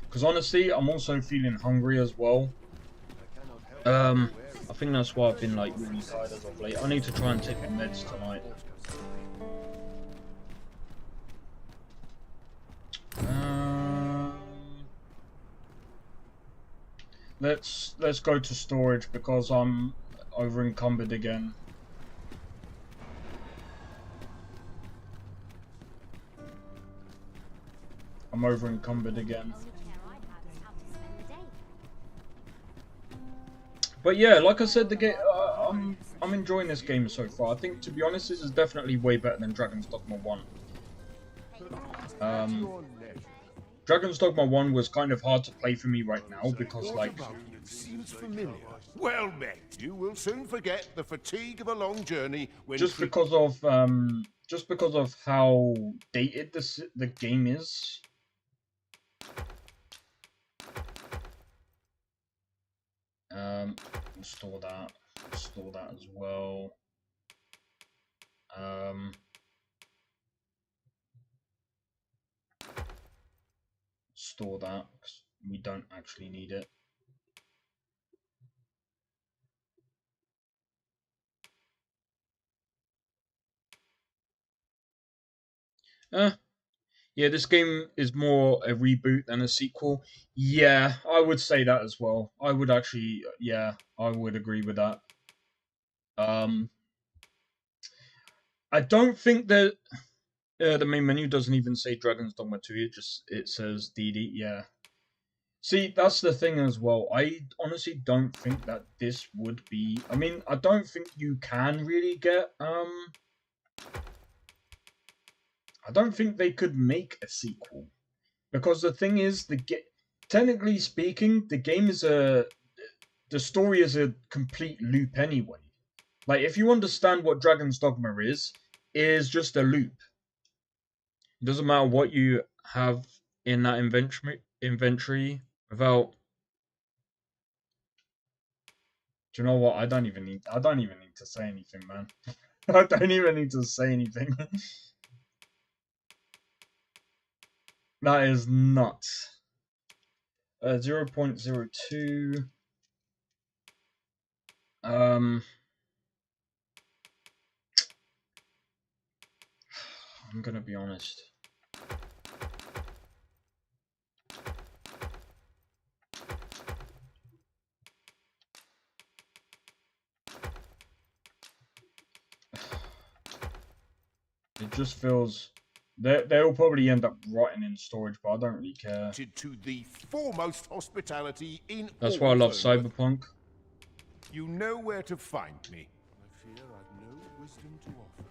Because honestly, I'm also feeling hungry as well. I think that's why I've been like really tired as of late. I need to try and take my meds tonight. Let's go to storage because I'm over encumbered again. I'm over encumbered again. But yeah, like I said, the game. I'm enjoying this game so far. I think, to be honest, this is definitely way better than Dragon's Dogma 1. Dragon's Dogma 1 was kind of hard to play for me right now because, like, seems familiar. Well met. You will soon forget the fatigue of a long journey when just because of how dated the game is. Store that. Store that as well. Store that because we don't actually need it. Yeah, this game is more a reboot than a sequel. Yeah, I would say that as well. I would actually, yeah, I would agree with that. I don't think that the main menu doesn't even say Dragon's Dogma 2. It says DD. Yeah. See, that's the thing as well. I honestly don't think that this would be. I mean, I don't think you can really get I don't think they could make a sequel because the thing is, technically speaking, the game is the story is a complete loop anyway. Like, if you understand what Dragon's Dogma is just a loop. It doesn't matter what you have in that inventory without. Do you know what? I don't even need to say anything, man. I don't even need to say anything. That is nuts. 0.02. I'm gonna be honest. It just feels they'll probably end up rotting in storage, but I don't really care. To the foremost hospitality in That's why I love Cyberpunk. You know where to find me. I fear I've no wisdom to offer.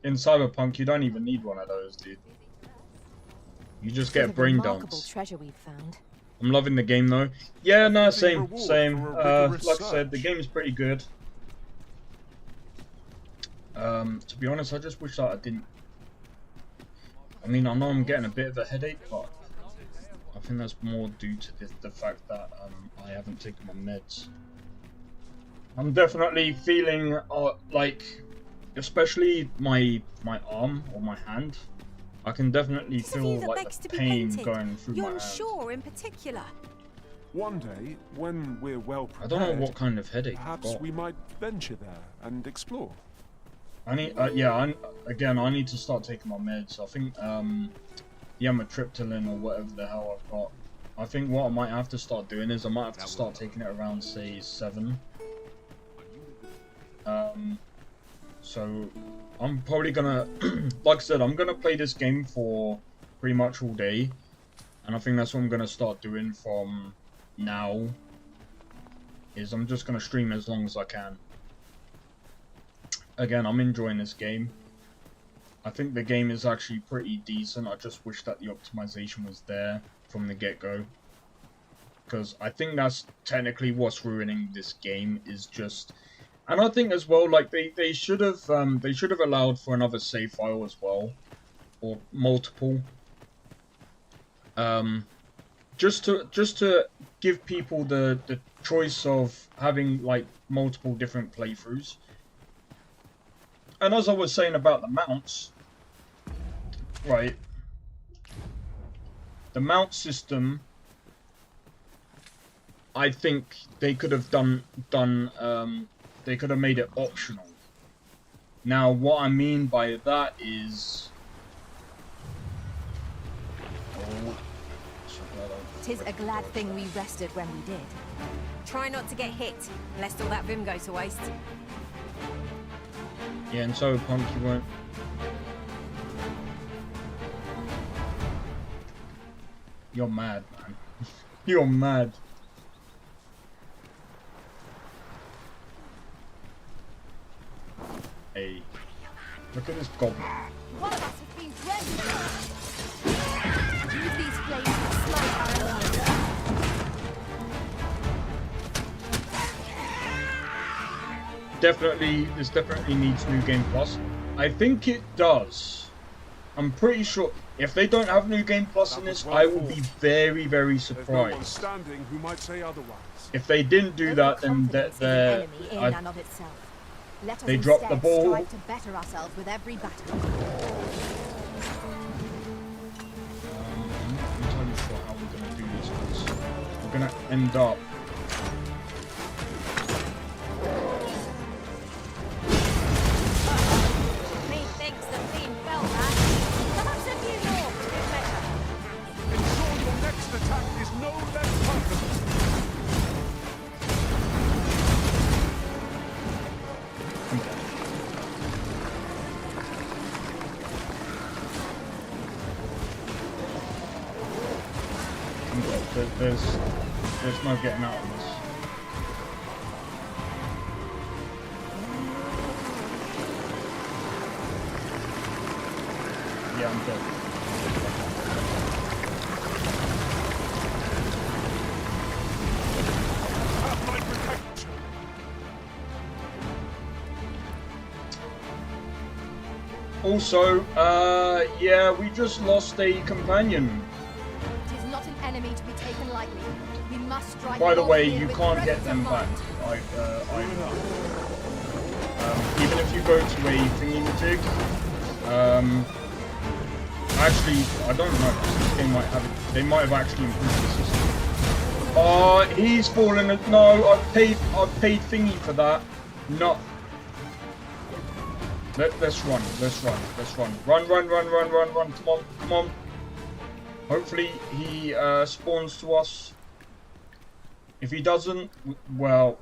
In Cyberpunk, you don't even need one of those, dude. You just get brain dumps. Treasure we've found. I'm loving the game though. Yeah, no, same. Reward for a rigorous Like I said, the search. game is pretty good. To be honest, I just wish that I didn't. I mean, I know I'm getting a bit of a headache, but I think that's more due to the fact that I haven't taken my meds. I'm definitely feeling like, especially my arm or my hand, I can definitely feel like the pain going through my hand. Shore in particular. One day, when we're well I prepared, don't know what kind of headache I've perhaps got. we might venture there and explore. I need, I need to start taking my meds. I think, the amitriptyline or whatever the hell I've got. I think what I might have to start doing is I might have to start taking it around, say, 7. So I'm probably gonna, like I said, I'm gonna play this game for pretty much all day, and I think that's what I'm gonna start doing from now. Is I'm just gonna stream as long as I can. Again, I'm enjoying this game. I think the game is actually pretty decent. I just wish that the optimization was there from the get-go, because I think that's technically what's ruining this game. Is just, and I think as well, like they should have allowed for another save file as well, or multiple. Just to give people the choice of having like multiple different playthroughs. And as I was saying about the mounts, right? The mount system, I think they could have they could have made it optional. Now, what I mean by that is, Tis a glad thing we rested when we did. Try not to get hit, lest all that vim go to waste. yeah, and so Punk, you won't. You're mad, man. You're mad. Hey, look at this goblin. One of us has been threatened. Use these flames to smite our enemies. This definitely needs New Game Plus. I think it does. I'm pretty sure if they don't have New Game Plus in this, I will be very, very There's no one surprised. standing who might say otherwise. If they didn't do that, then they dropped the ball. Strive to better ourselves with every battle. I'm not entirely sure how we're going to do this, because we're going to end up. Methinks the fiend fell back. Perhaps a few more to do better. Ensure your next attack is no less perfect. There's no getting out of this. Yeah, I'm dead. Have my protection. Also, yeah, we just lost a companion. It is not an enemy to be taken lightly. We must strike. By the way, boldly you with can't presence get them of back. mind. Even if you go to a thingy-majig, actually, I don't know. This game might have it. They might have actually improved the system. Oh, he's fallen. No, I've paid thingy for that. No. Let's run. Run. Come on. Hopefully he spawns to us. If he doesn't, well.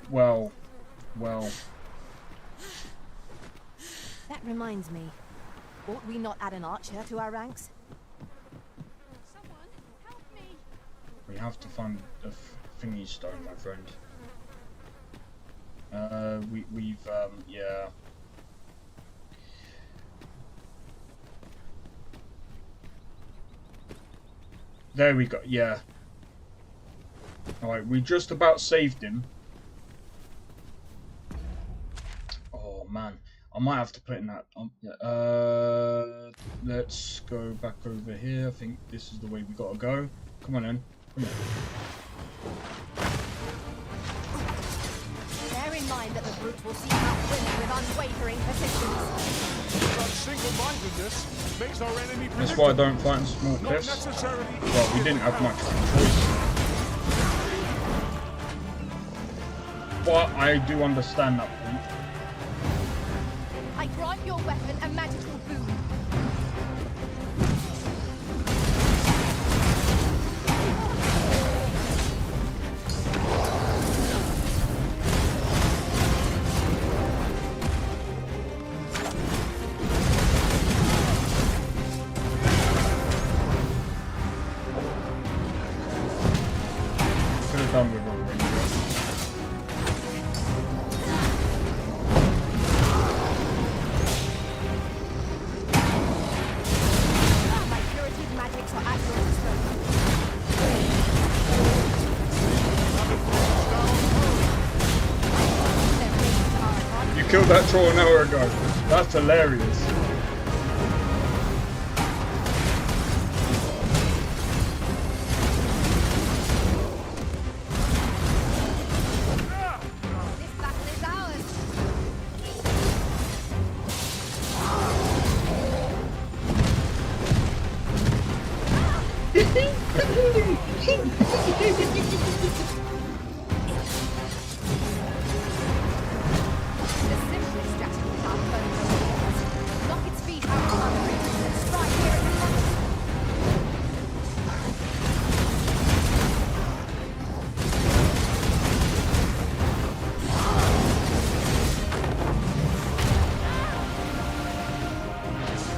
That reminds me. Ought we not add an archer to our ranks? Someone, help me. We have to find the thingy stone, my friend. Yeah. There we go, yeah. Alright, we just about saved him. Oh man, I might have to put in that. Let's go back over here. I think this is the way we gotta go. Come on in. Come on. Bear in mind that the brute will seek out women with unwavering persistence. Such single-mindedness makes our enemy That's why I don't fight in small cliffs. Well, we didn't have much choice. But I do understand that point. I grant your weapon a magical boon. Could have done with a ranger. You killed that troll an hour ago. That's hilarious.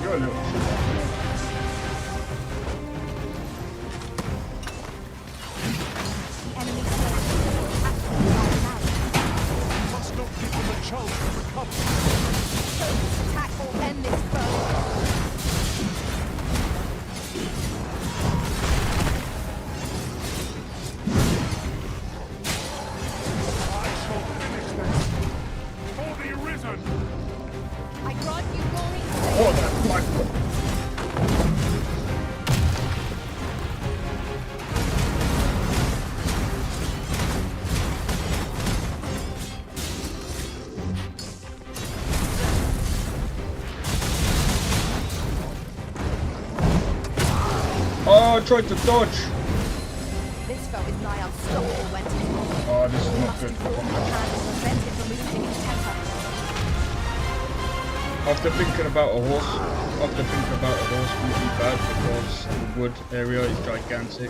You're a little Must not give them a chance to recover. Attack or end this foe. I shall finish them. For the Arisen! I grant you glory. Oh, that black one. Oh, I tried to dodge. This foe is nigh unstoppable when taken. Oh, this is not good. Hand to prevent it from losing its temper. After thinking about a horse would be bad because the wood area is gigantic.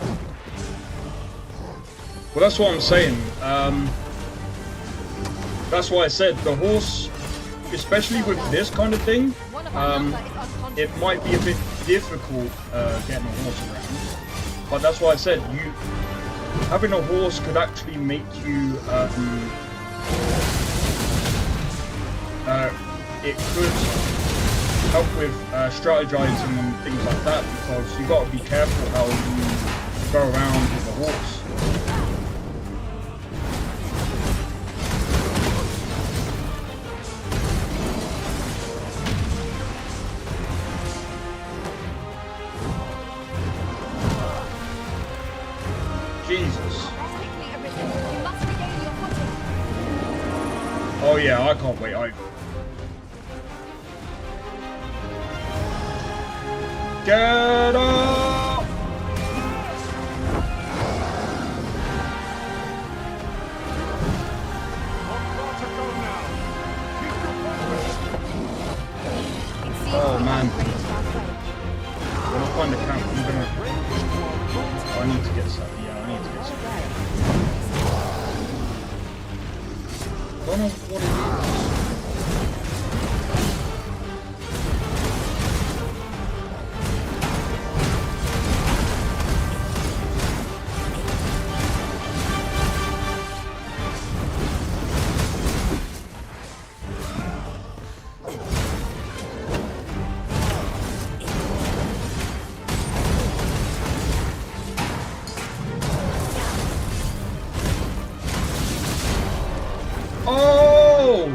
Well, that's what I'm saying. That's why I said the horse, especially with this kind of thing, it might be a bit difficult getting a horse around. But that's why I said having a horse could actually make you it could help with strategizing and things like that, because you got to be careful how you go around with a horse. Jesus. Oh yeah, I can't wait either. Get up! Oh man. When I find the camp, I'm gonna... I need to get some. Yeah, I need to get some. I don't know what it is. No!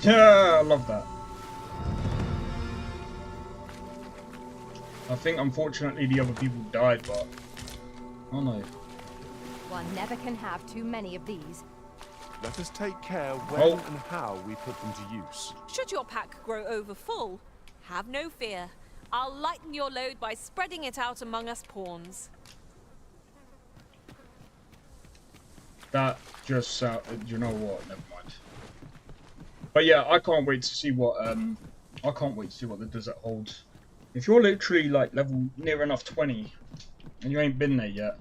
Yeah, I love that. I think unfortunately the other people died, but oh no. One never can have too many of these. Let us take care when and how we put them to use. Should your pack grow over full, have no fear. I'll lighten your load by spreading it out among us pawns. That just you know what? Never mind. But yeah, I can't wait to see what the desert holds. If you're literally like level near enough 20 and you ain't been there yet,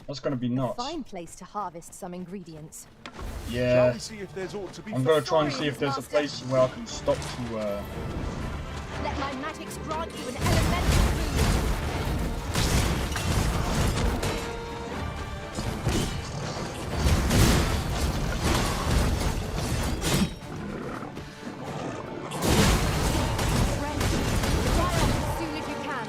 that's gonna be nuts. Fine place to harvest some ingredients. Yeah. Shall we see if there's ought to be I'm gonna try and see if there's a place where I can stop to Let my magics grant you an elemental food. As soon as you can.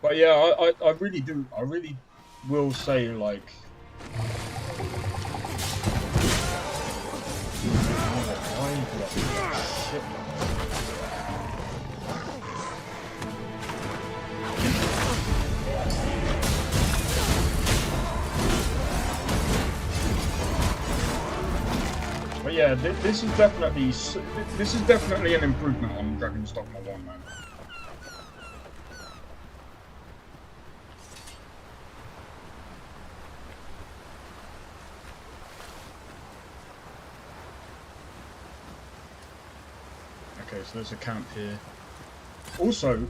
But yeah, I really do. I really will say, like... But yeah, this is definitely an improvement on Dragon's Dogma 1, man. Okay, so there's a camp here. Also,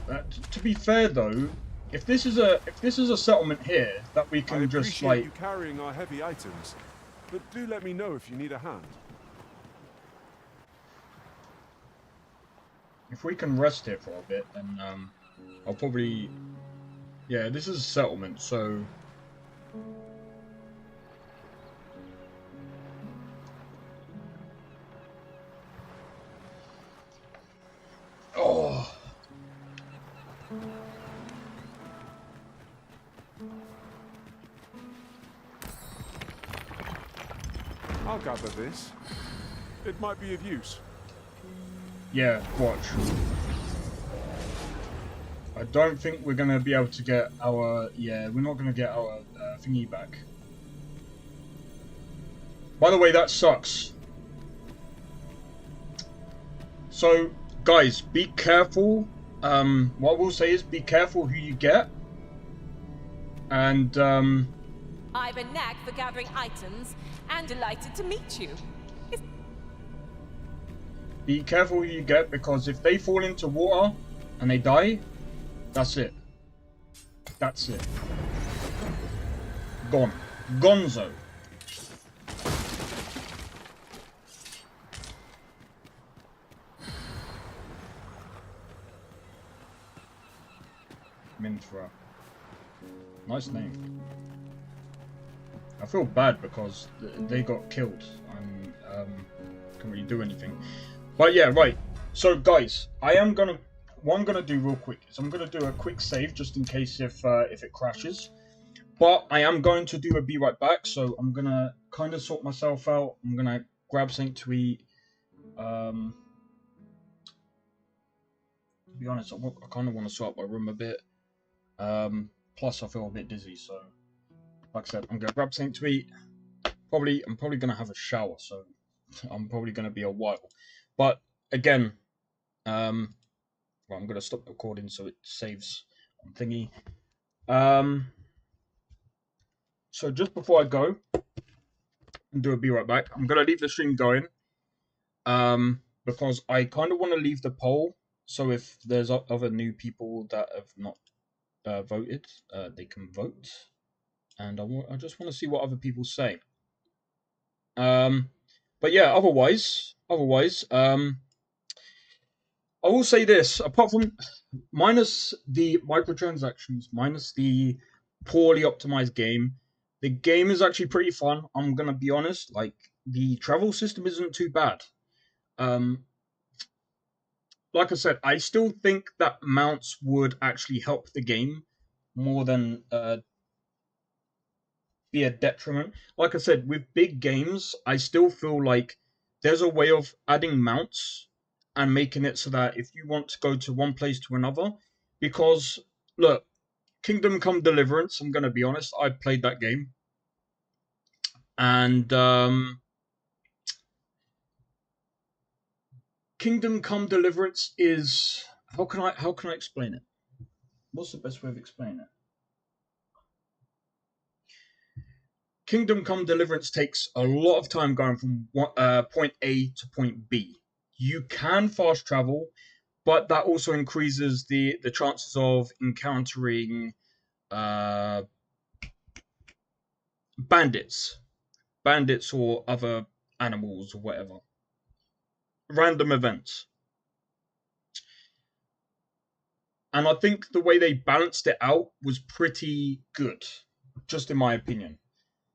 to be fair though, if this is a settlement here that we can just like you carrying our heavy items, but do let me know if you need a hand. If we can rest here for a bit, then I'll probably... Yeah, this is a settlement, so... Oh! I'll gather this. It might be of use. Yeah, watch. I don't think we're gonna be able to get our... Yeah, we're not gonna get our thingy back. By the way, that sucks. So, guys, be careful. What I will say is be careful who you get. And, I've a knack for gathering items, and delighted to meet you. be careful who you get, because if they fall into water and they die, that's it. That's it. Gone. Gonzo. Minthra. Nice name. I feel bad because they got killed and can't really do anything. But yeah, right. So guys, what I'm gonna do real quick is I'm gonna do a quick save just in case if it crashes. But I am going to do a be right back, so I'm gonna kind of sort myself out. I'm gonna grab something to eat. To be honest, I kind of want to sort out my room a bit. Plus, I feel a bit dizzy, so like I said, I'm gonna grab something to eat. I'm probably gonna have a shower, so I'm probably gonna be a while. But again, well, I'm gonna stop recording so it saves on thingy. So just before I go and do a be right back, I'm gonna leave the stream going. Because I kind of want to leave the poll, so if there's other new people that have not voted, they can vote, and I just want to see what other people say. But yeah, otherwise, I will say this: apart from minus the microtransactions, minus the poorly optimized game, the game is actually pretty fun. I'm gonna be honest; like the travel system isn't too bad. Um, like I said, I still think that mounts would actually help the game more than be a detriment. Like I said, with big games, I still feel like there's a way of adding mounts and making it so that if you want to go to one place to another, because look, Kingdom Come Deliverance, I'm gonna be honest, I played that game, and Kingdom Come Deliverance is how can I explain it? What's the best way of explaining it? Kingdom Come Deliverance takes a lot of time going from point A to point B. You can fast travel, but that also increases the chances of encountering bandits, or other animals or whatever. Random events. And I think the way they balanced it out was pretty good, just in my opinion.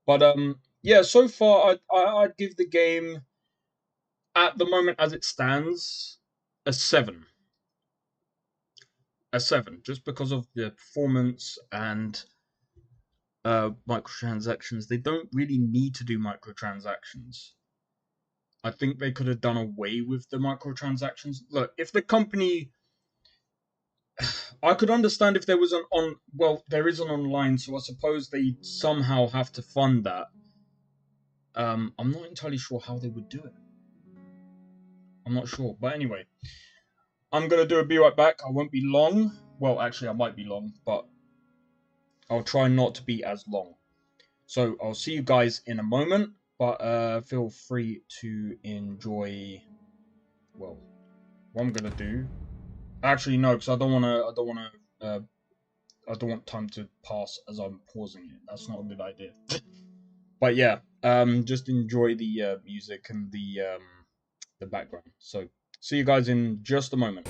But yeah, so far I'd give the game, at the moment as it stands, a 7. A 7, just because of the performance and microtransactions. They don't really need to do microtransactions. I think they could have done away with the microtransactions. Look, if the company, I could understand if there was there is an online, so I suppose they somehow have to fund that. I'm not entirely sure how they would do it. I'm not sure, but anyway, I'm gonna be right back. I won't be long. Well, actually, I might be long, but I'll try not to be as long. So I'll see you guys in a moment, but feel free to enjoy. Well, what I'm gonna do. Actually, no, because I don't want time to pass as I'm pausing it. That's not a good idea. But yeah, just enjoy the music and the background. So see you guys in just a moment.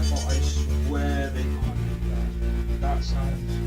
Yeah, but I swear they can't do that. That sounds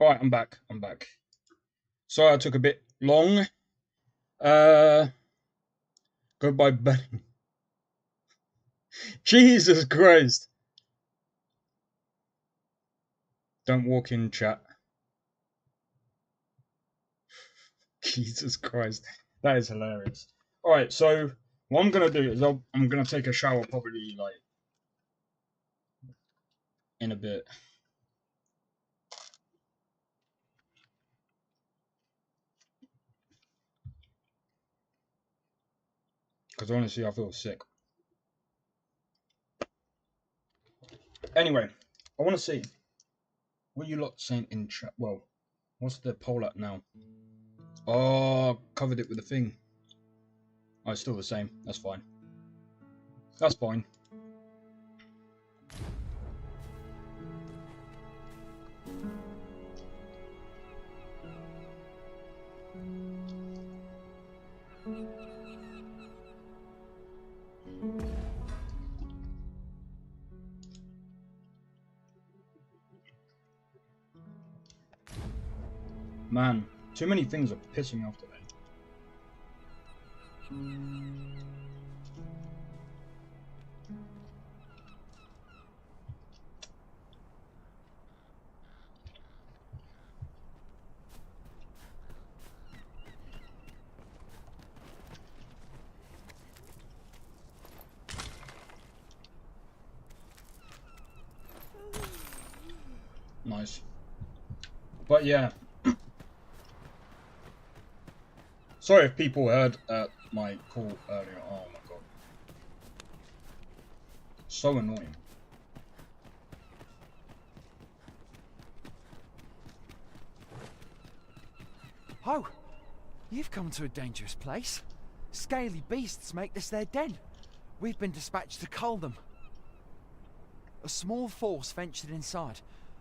Alright, I'm back. I'm back. Sorry I took a bit long. Goodbye, Benny. Jesus Christ. Don't walk in, chat. Jesus Christ. That is hilarious. Alright, so what I'm gonna do is I'm gonna take a shower probably like in a bit. Because honestly I feel sick. Anyway, I wanna see what you lot saying in chat. Well, what's the poll at now? Oh, covered it with a thing. Oh, it's still the same. That's fine. That's fine. Man, too many things are pissing me off today. Nice. But yeah. Sorry if people heard my call earlier. Oh my god. So annoying. Oh, you've come to a dangerous place. Scaly beasts make this their den. We've been dispatched to cull them. A small force ventured inside,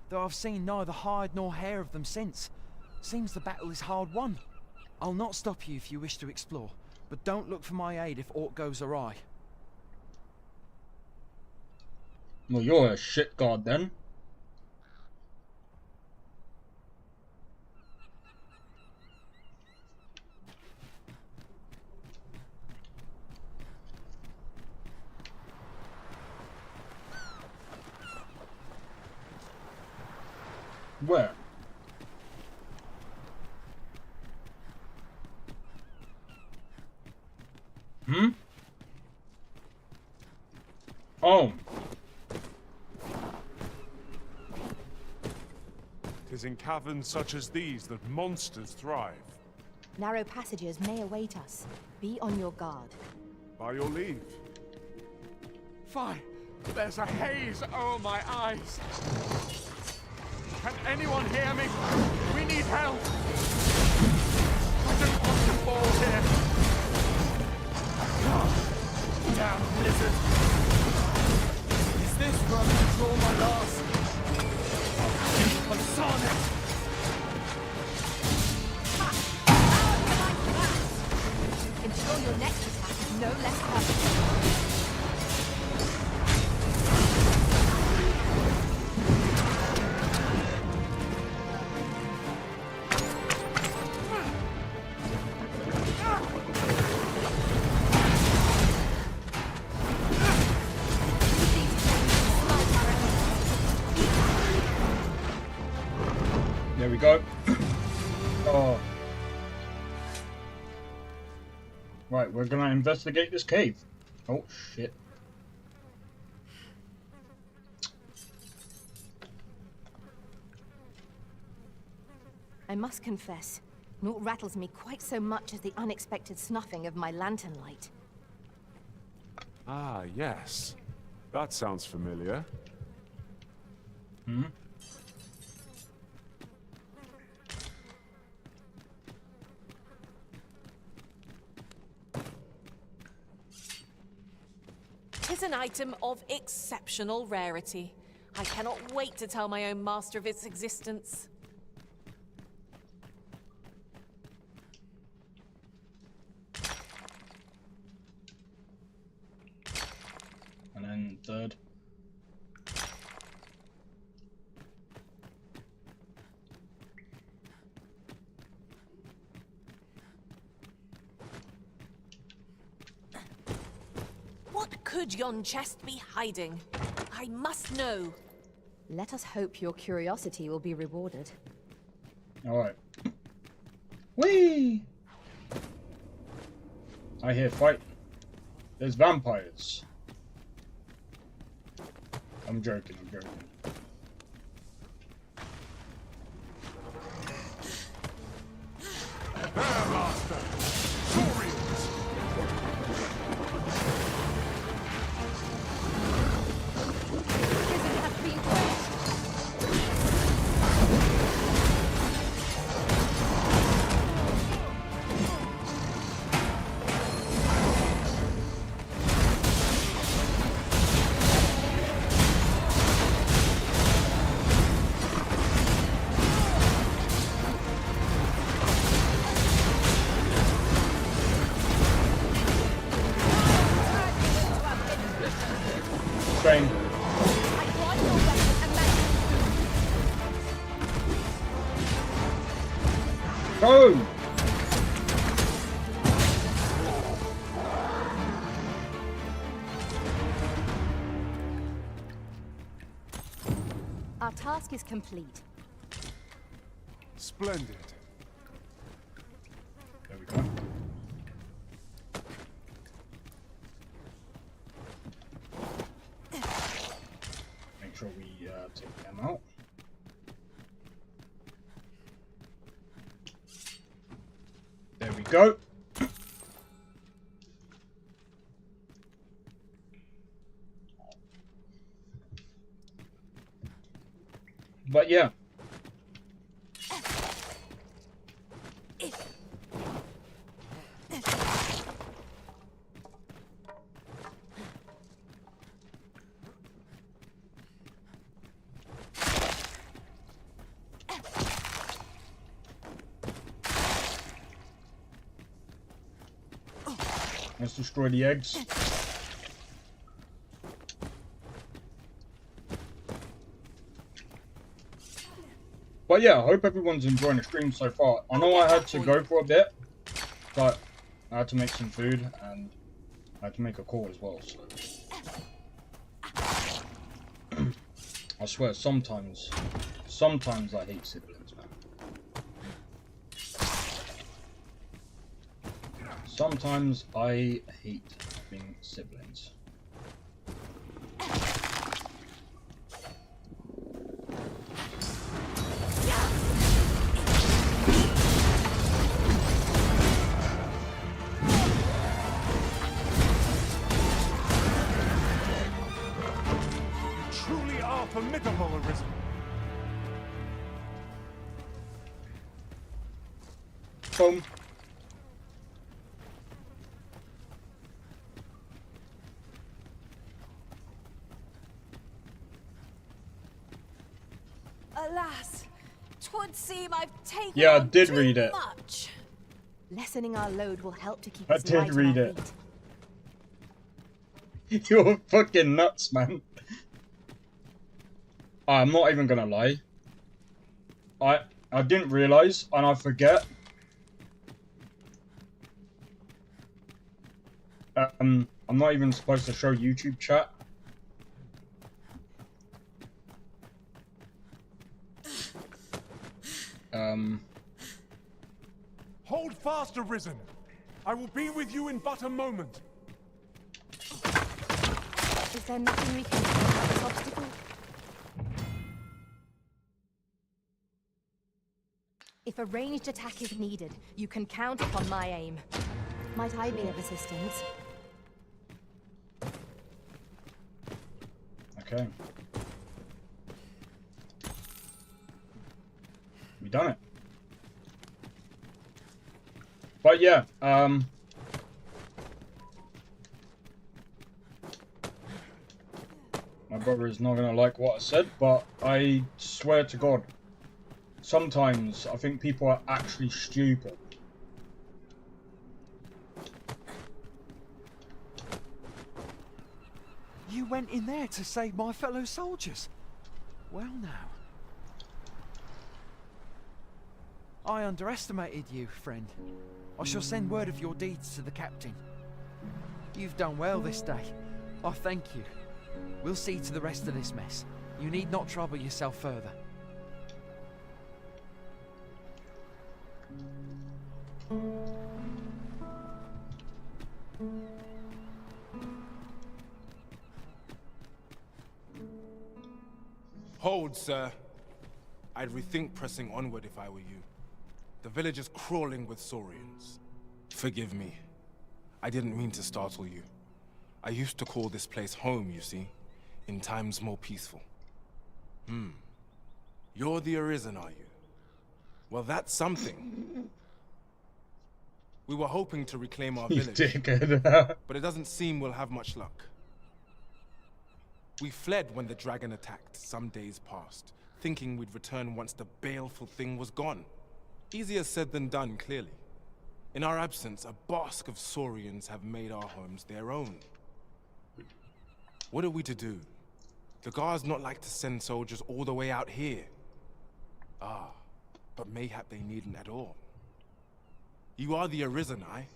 though I've seen neither hide nor hair of them since. Seems the battle is hard won. I'll not stop you if you wish to explore, but don't look for my aid if aught goes awry. Well, you're a shit god then. Where? Hmm? Oh. 'Tis in caverns such as these that monsters thrive. Narrow passages may await us. Be on your guard. By your leave. Fie! There's a haze over my eyes! Can anyone hear me? We need help! I don't want to fall here! Damn blizzard! Is this where I'm to draw my last? Consonic! Ensure your next attack is no less perfect. There we go. Oh. Right, we're gonna investigate this cave. Oh, shit. I must confess, naught rattles me quite so much as the unexpected snuffing of my lantern light. Ah, yes. That sounds familiar. Hmm? Tis an item of exceptional rarity. I cannot wait to tell my own master of its existence. And then third. could yon chest be hiding? I must know. Let us hope your curiosity will be rewarded. Alright. Whee! I hear fight. There's vampires. I'm joking, I'm joking. Train. Go! Our task is complete. Splendid. There we go. Make sure we take them out. There we go. But yeah. Let's destroy the eggs. But yeah, I hope everyone's enjoying the stream so far. I know I had to go for a bit, but I had to make some food and I had to make a call as well. So. I swear, sometimes I hate siblings, man. Sometimes I hate having siblings. Truly are formidable, Arisen. Boom. Alas, 'twould seem I've taken Yeah, I on did too read it. much. Lessening our load will help to keep I us did light on read our it. feet. You're fucking nuts, man. I'm not even gonna lie. I didn't realize, and I forget. I'm not even supposed to show YouTube chat. Hold fast, Arisen. I will be with you in but a moment. Is there nothing we can do about this obstacle? If a ranged attack is needed, you can count upon my aim. Might I be of assistance? Okay. We done it. But yeah, my brother is not gonna like what I said, but I swear to God, sometimes I think people are actually stupid. You went in there to save my fellow soldiers. Well now. I underestimated you, friend. I shall send word of your deeds to the captain. You've done well this day. Oh, thank you. We'll see to the rest of this mess. You need not trouble yourself further. Hold, sir. I'd rethink pressing onward if I were you. The village is crawling with saurians. Forgive me. I didn't mean to startle you. I used to call this place home, you see, in times more peaceful. You're the Arisen, are you? Well, that's something. We were hoping to reclaim our You village, dickhead. but it doesn't seem we'll have much luck. We fled when the dragon attacked some days past, thinking we'd return once the baleful thing was gone. Easier said than done, clearly. In our absence, a bask of saurians have made our homes their own. What are we to do? The guards not like to send soldiers all the way out here. Ah, but mayhap they needn't at all. You are the Arisen, aye?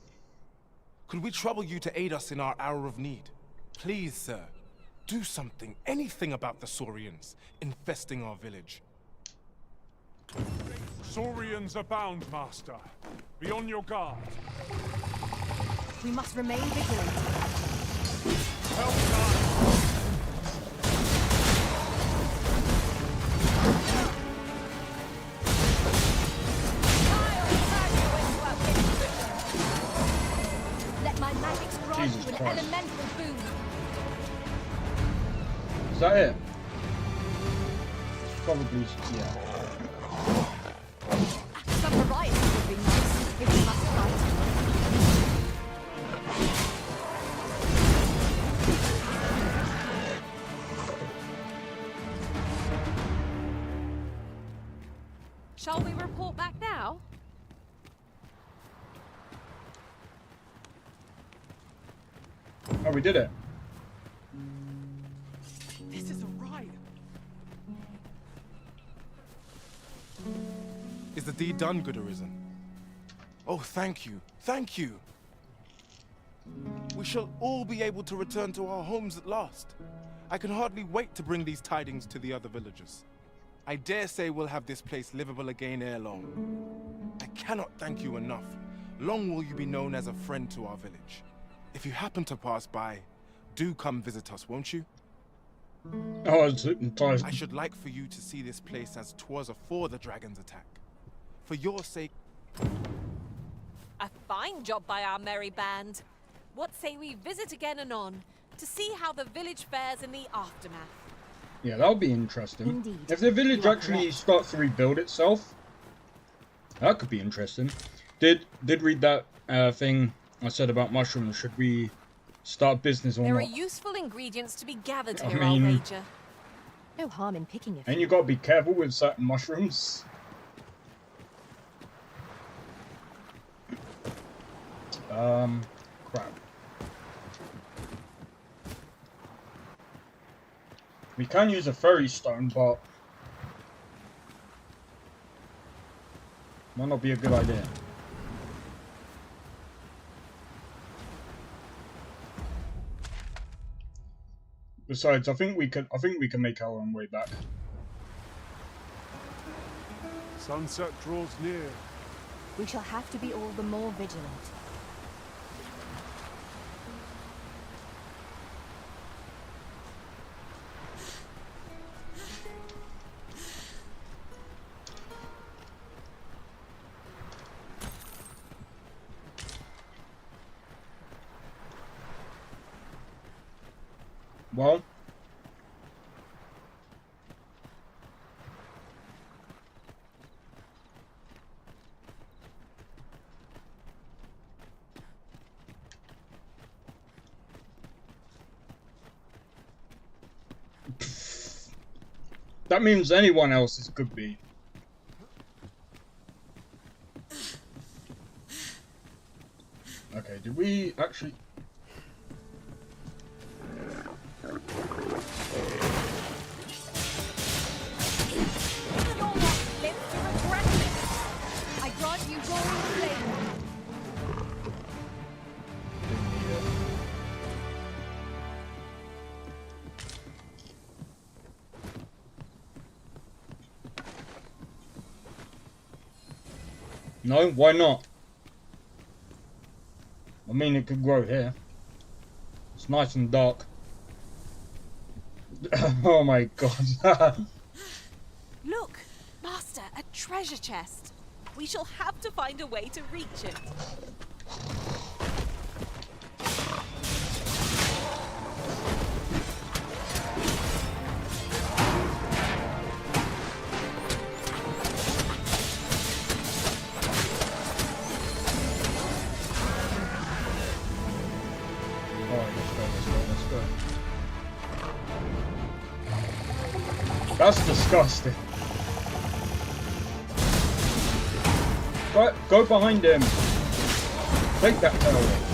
Could we trouble you to aid us in our hour of need? Please, sir, do something, anything about the saurians infesting our village. Saurians abound, Master. Be on your guard. We must remain vigilant. Help us! Let my magic grant Jesus you an Christ. elemental boon. Is that it? Probably, yeah. Some variety would be nice if we must fight. Shall we report back now? Oh, we did it. This is a riot. Is the deed done, good Arisen? Oh, thank you, thank you. We shall all be able to return to our homes at last. I can hardly wait to bring these tidings to the other villagers. I dare say we'll have this place livable again ere long. I cannot thank you enough. Long will you be known as a friend to our village. If you happen to pass by, do come visit us, won't you? Oh, I was hypnotized. I should like for you to see this place as 'twas afore the dragon's attack. For your sake. A fine job by our merry band. What say we visit again anon, to see how the village fares in the aftermath? Yeah, that'll be interesting. Indeed. If the village You are actually correct. starts to rebuild itself, that could be interesting. Did read that thing I said about mushrooms. Should we start business or There are not? useful ingredients to be gathered I here, I'll mean- wager. No harm in picking a few. And you gotta be careful with certain mushrooms. Crap. We can use a fairy stone, but might not be a good idea. Besides, I think we can make our own way back. Sunset draws near. We shall have to be all the more vigilant. Well, that means anyone else's could be. Okay, did we actually... You're not live to regret this. I grant you roaring flame. No, why not? I mean, it could grow here. It's nice and dark. Oh my god. Look, Master, a treasure chest. We shall have to find a way to reach it. That's disgusting. Go behind him. Take that power.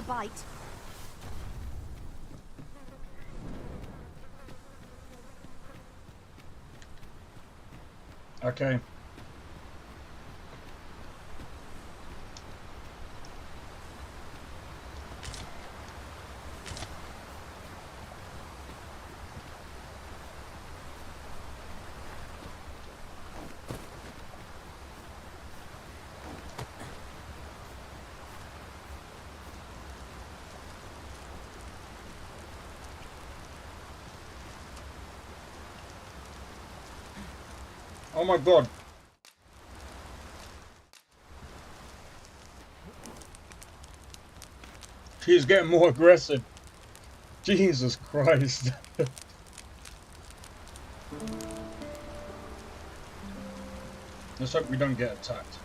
Bite. Okay. Oh my god. She's getting more aggressive. Jesus Christ. Let's hope we don't get attacked.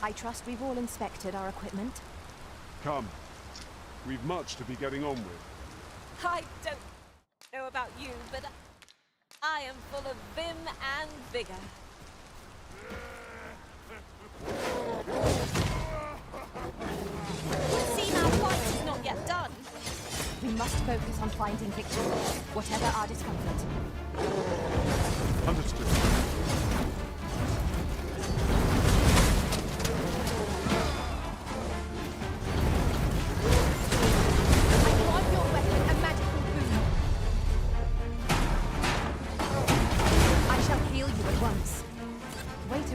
I trust we've all inspected our equipment. Come. We've much to be getting on with. I don't know about you, but I am full of vim and vigor. Would seem our fight is not yet done. We must focus on finding victory, whatever our discomfort. Understood.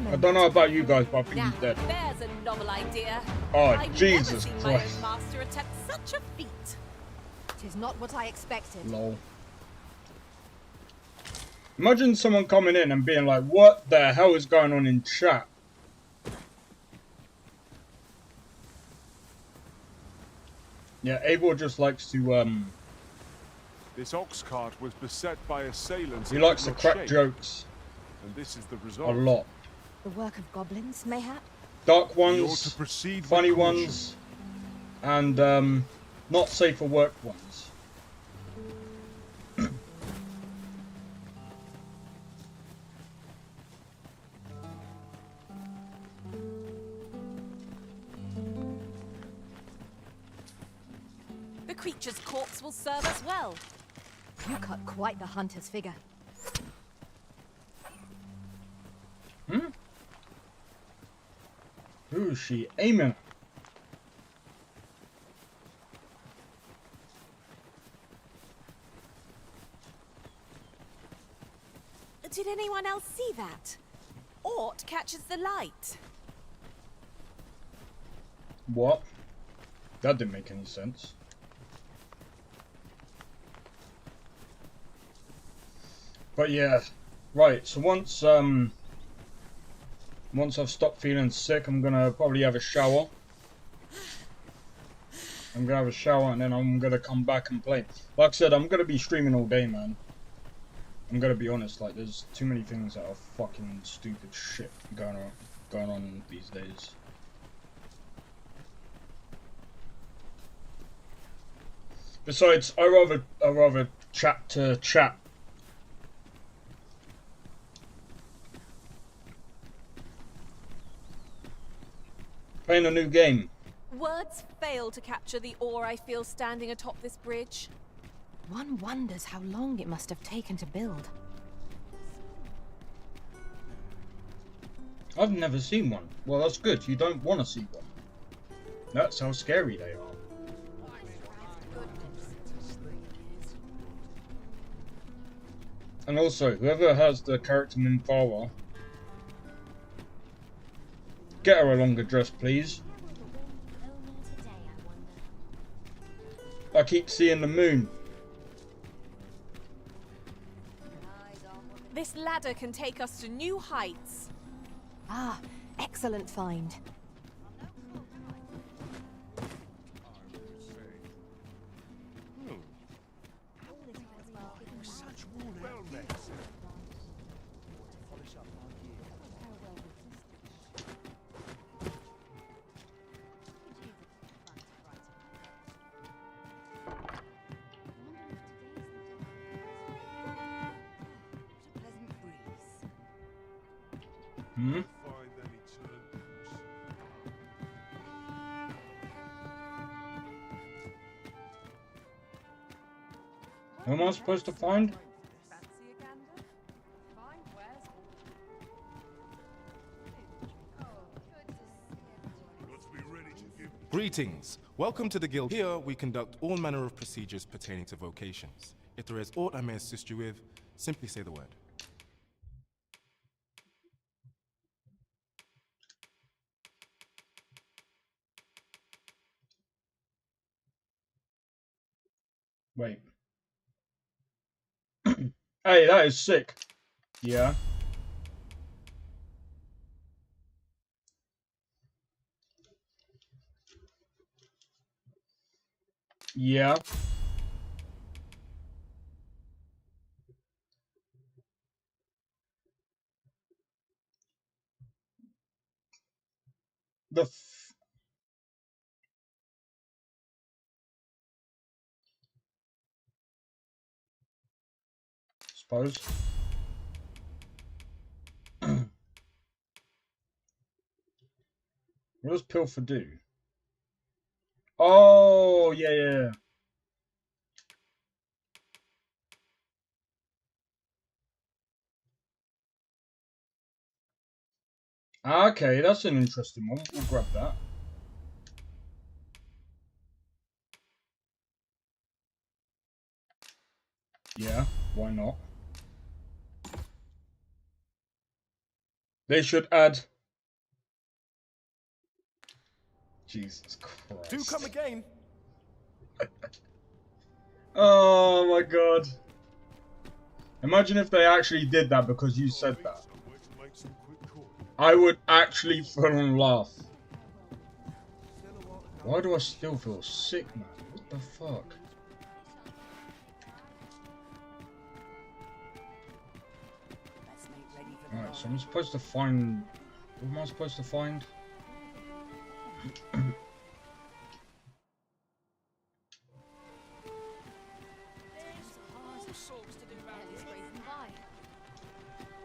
I don't know about you guys, but I think he's dead. There's a novel idea. Oh, I've Jesus never seen my Christ. own master attempt such a feat. Tis not what I expected. Lol. Imagine someone coming in and being like, what the hell is going on in chat? Yeah, Abel just likes to, This ox cart was beset by assailants. he it likes could to not crack shake. jokes And this is the a result. lot. The work of goblins, mayhap? Dark We ought ones, to proceed with funny caution. ones, and not safe for work ones. The creature's corpse will serve us well. You cut quite the hunter's figure. Hmm? Who is she aiming at? Did anyone else see that? Ort catches the light. What? That didn't make any sense. But yeah, right, so once I've stopped feeling sick, I'm gonna probably have a shower. I'm gonna have a shower and then I'm gonna come back and play. Like I said, I'm gonna be streaming all day, man. I'm gonna be honest, like there's too many things that are fucking stupid shit going on these days. Besides, I rather chat to chat. Playing a new game. Words fail to capture the awe I feel standing atop this bridge. One wonders how long it must have taken to build. I've never seen one. Well, that's good. You don't want to see one. That's how scary they are. And also, whoever has the character Minfara, get her a longer dress, please. I keep seeing the moon. This ladder can take us to new heights. Ah, excellent find. Hmm? Who am I supposed to find? Greetings. Welcome to the guild. Here we conduct all manner of procedures pertaining to vocations. If there is aught I may assist you with, simply say the word. Wait. Hey, that is sick. Yeah. Yeah. Suppose. What does Pilfer do? Oh, yeah, yeah. Okay, that's an interesting one. We'll grab that. Yeah, why not? They should add... Jesus Christ. Do come again. Oh my god. Imagine if they actually did that because you said that. I would actually full on laugh. Why do I still feel sick, man? What the fuck? Alright, so I'm supposed to find... What am I supposed to find?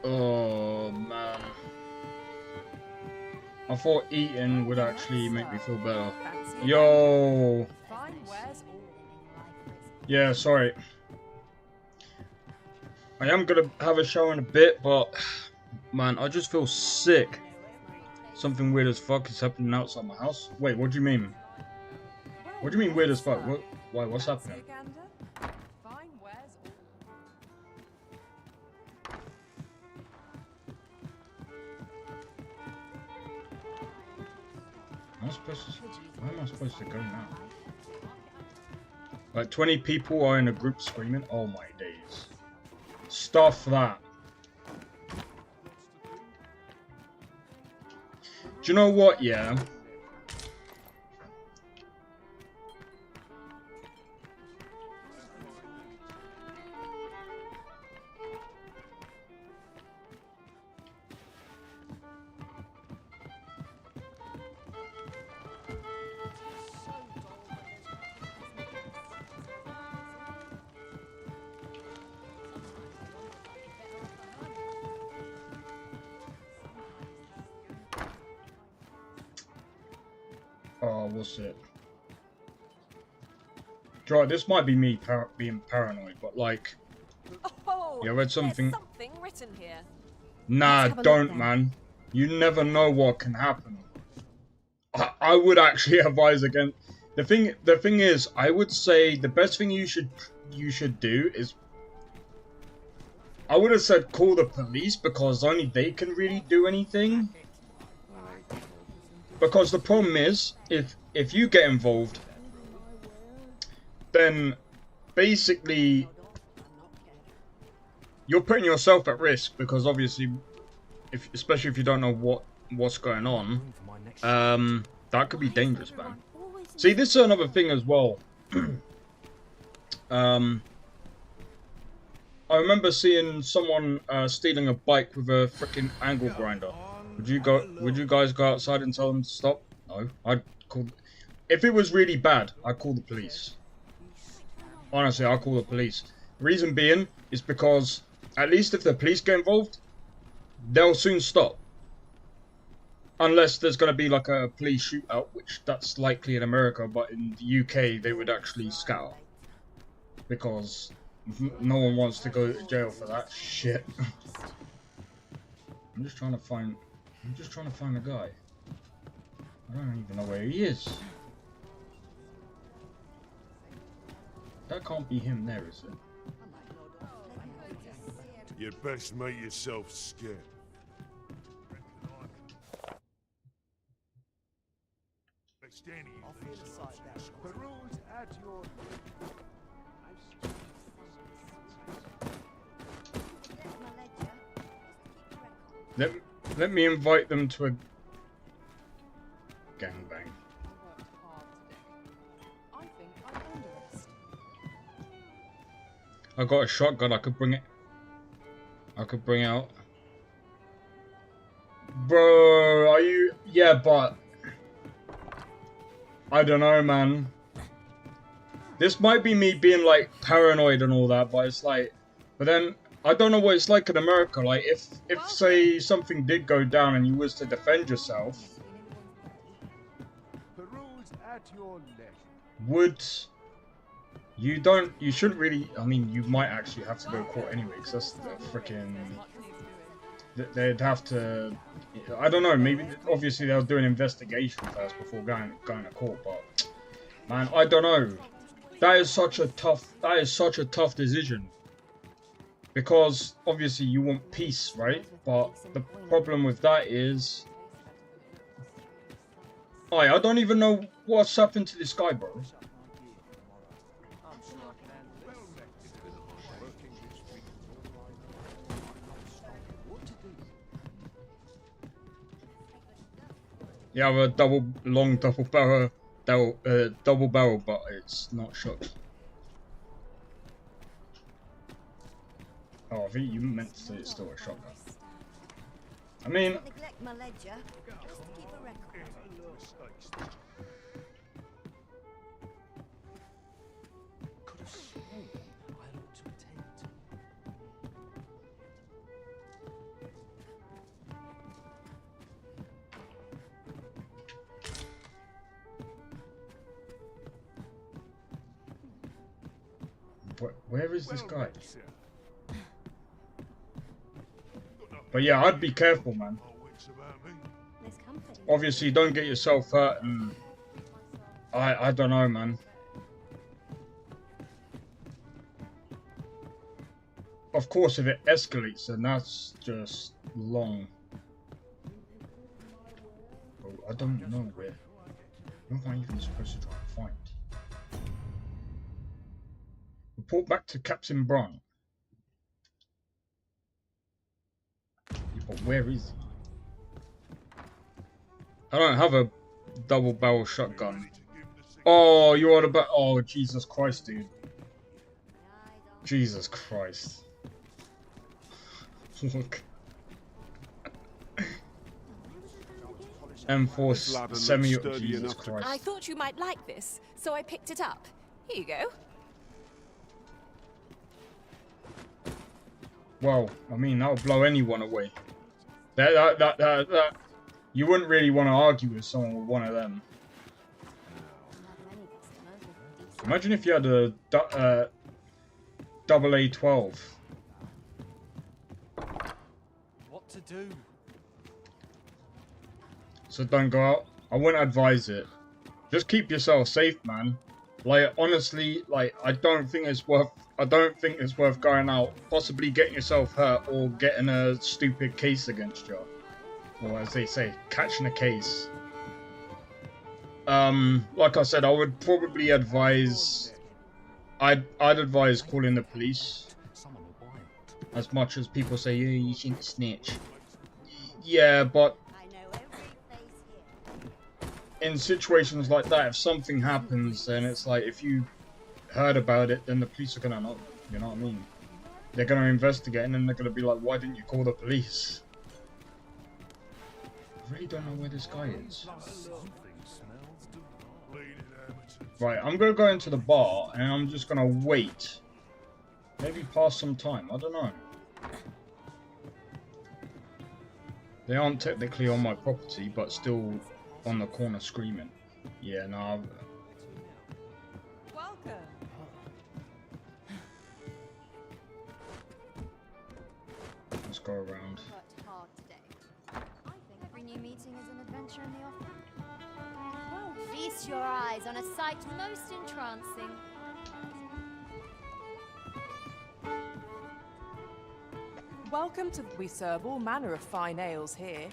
Oh man. I thought eating would actually make me feel better. Yo! Yeah, sorry. I am gonna have a show in a bit, but man, I just feel sick. Something weird as fuck is happening outside my house. Wait, what do you mean? What do you mean weird as fuck? What? Why? What's happening? Where am I supposed to go now? Like 20 people are in a group screaming. Oh my days. Stuff that. Do you know what, yeah? Oh, what's it? Right, this might be me being paranoid, but like, Oh, yeah, I read something. there's something written here. Nah, don't, man. You never know what can happen. I would actually advise against. The thing is, I would say the best thing you should do is. I would have said call the police because only they can really do anything. Because the problem is, if you get involved, then basically you're putting yourself at risk because obviously, especially if you don't know what's going on, that could be dangerous, man. See, this is another thing as well. I remember seeing someone stealing a bike with a freaking angle grinder. Would you guys go outside and tell them to stop? No, I'd call. If it was really bad, I'd call the police. Honestly, I'll call the police. Reason being is because at least if the police get involved, they'll soon stop. Unless there's going to be like a police shootout, which that's likely in America, but in the UK they would actually scatter. Because no one wants to go to jail for that shit. I'm just trying to find a guy. I don't even know where he is. That can't be him there, is it? You'd best make yourself scarce. Peruse at your... Let me invite them to a gangbang. I got a shotgun. I could bring it. I could bring out. Bro, are you? Yeah, but I don't know, man. This might be me being like paranoid and all that, but it's like, but then I don't know what it's like in America. Like, if say something did go down and you was to defend yourself, would you don't? You shouldn't really. I mean, you might actually have to go to court anyway, because that's the freaking. They'd have to. I don't know. Maybe obviously they'll do an investigation first before going to court. But man, I don't know. That is such a tough decision. Because obviously you want peace, right? But the problem with that is, I don't even know what's happened to this guy, bro. You have a double barrel, but it's not shot. Oh, I think you meant to say it's still a shotgun. I mean, Neglect my ledger, just to keep a record. Could have sworn I ought to attend. where is this guy? But yeah, I'd be careful, man. Obviously, don't get yourself hurt. And I don't know, man. Of course, if it escalates, then that's just long. Oh, I don't know where. What am I even supposed to try and find? Report back to Captain Brown. Yeah, but where is he? I don't have a double barrel shotgun. Oh, you're on about. Oh, Jesus Christ, dude. Jesus Christ. Look. M4 semi. Jesus Christ. I thought you might like this, so I picked it up. Here you go. Well, I mean, that'll blow anyone away. That you wouldn't really want to argue with someone with one of them. Imagine if you had a double A12. What to do? So don't go out. I wouldn't advise it. Just keep yourself safe, man. Like, honestly, like, I don't think it's worth going out, possibly getting yourself hurt or getting a stupid case against you. Or as they say, catching a case. Like I said, I would probably advise... I'd advise calling the police. As much as people say, yeah, you shouldn't snitch. Yeah, but... in situations like that, if something happens, then it's like, if you heard about it, then the police are gonna know. You know what I mean? They're gonna investigate, and then they're gonna be like, why didn't you call the police? I really don't know where this guy is. Right, I'm gonna go into the bar, and I'm just gonna wait. Maybe pass some time, I don't know. They aren't technically on my property, but still on the corner screaming. Yeah, no. Welcome. Let's go around. Every new meeting is an adventure in the offing. Well, feast your eyes on a sight most entrancing. Welcome to... We serve all manner of fine ales here.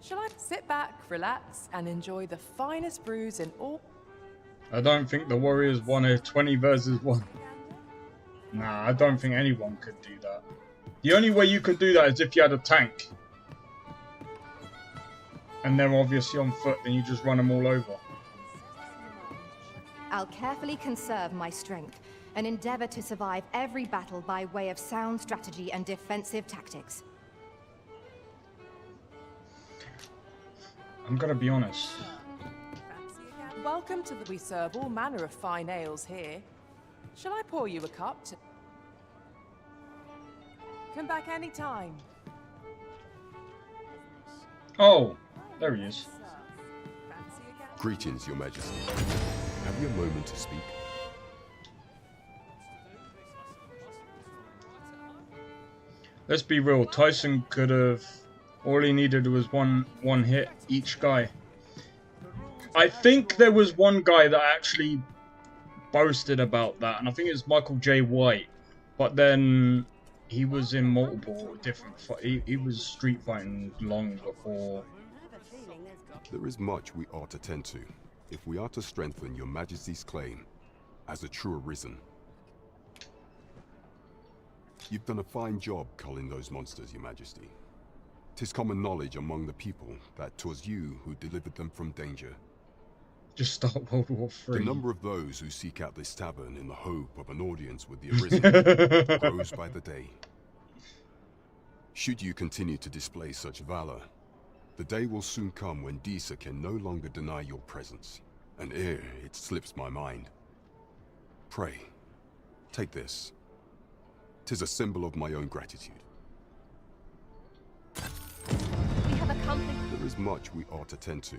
Shall I sit back, relax, and enjoy the finest brews in all... I don't think the Warriors won a 20 versus 1. Nah, I don't think anyone could do that. The only way you could do that is if you had a tank. And they're obviously on foot, then you just run them all over. I'll carefully conserve my strength and endeavor to survive every battle by way of sound strategy and defensive tactics. I'm gonna be honest. Welcome to the... We serve all manner of fine ales here. Shall I pour you a cup to... Come back any time. Oh, there he is. Greetings, Your Majesty. Have you a moment to speak? Let's be real, Tyson could have... all he needed was one hit each guy. I think there was one guy that actually boasted about that, and I think it's Michael J. White. But then he was in multiple different... He was street fighting long before. There is much we ought to tend to, if we are to strengthen Your Majesty's claim as a true arisen. You've done a fine job culling those monsters, Your Majesty. 'Tis common knowledge among the people that 'twas you who delivered them from danger. Just start World War III. The number of those who seek out this tavern in the hope of an audience with the arisen grows by the day. Should you continue to display such valor, the day will soon come when Disa can no longer deny your presence, and ere it slips my mind. Pray, take this. 'Tis a symbol of my own gratitude. We have a company. There is much we ought to tend to,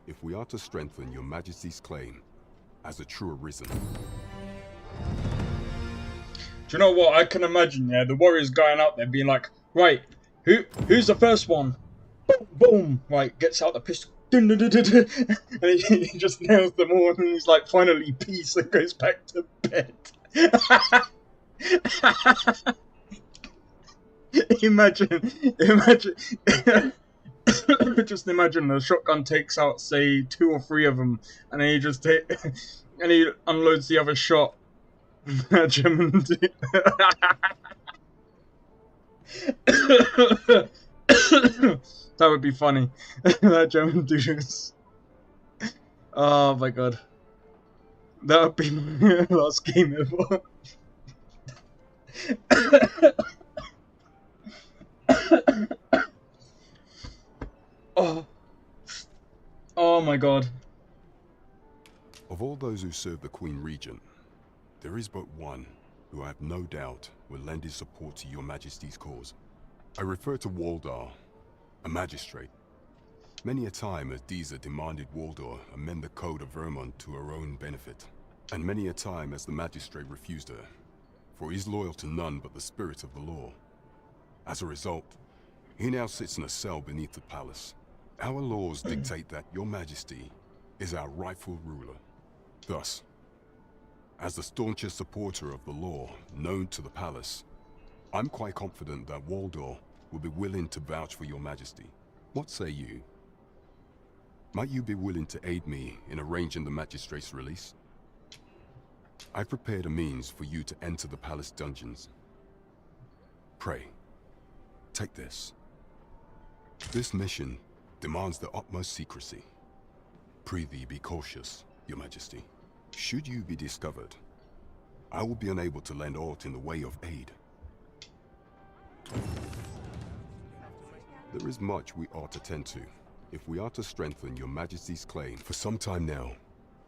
if we are to strengthen Your Majesty's claim as a true arisen. Do you know what? I can imagine, yeah, the Warriors going out there being like, right, who's the first one? Boom, boom, right, gets out the pistol. Dun, dun, dun, dun, dun, and he just nails them all, and he's like, finally, peace, and goes back to bed. Imagine, just imagine the shotgun takes out, say, 2 or 3 of them, and then he just and he unloads the other shot. Imagine. That would be funny. That German dude. Oh my god. That would be my last game ever. Oh my god. Of all those who serve the Queen Regent, there is but one who I have no doubt will lend his support to Your Majesty's cause. I refer to Waldar, a magistrate. Many a time has Disa demanded Waldar amend the Code of Vermont to her own benefit. And many a time has the magistrate refused her, for he is loyal to none but the spirit of the law. As a result, he now sits in a cell beneath the palace. Our laws dictate that your majesty is our rightful ruler. Thus, as the staunchest supporter of the law known to the palace, I'm quite confident that Waldor will be willing to vouch for your majesty. What say you? Might you be willing to aid me in arranging the magistrate's release? I've prepared a means for you to enter the palace dungeons. Pray, take this. This mission demands the utmost secrecy. Prithee be cautious, your majesty. Should you be discovered, I will be unable to lend aught in the way of aid. There is much we ought to tend to, if we are to strengthen your majesty's claim. For some time now,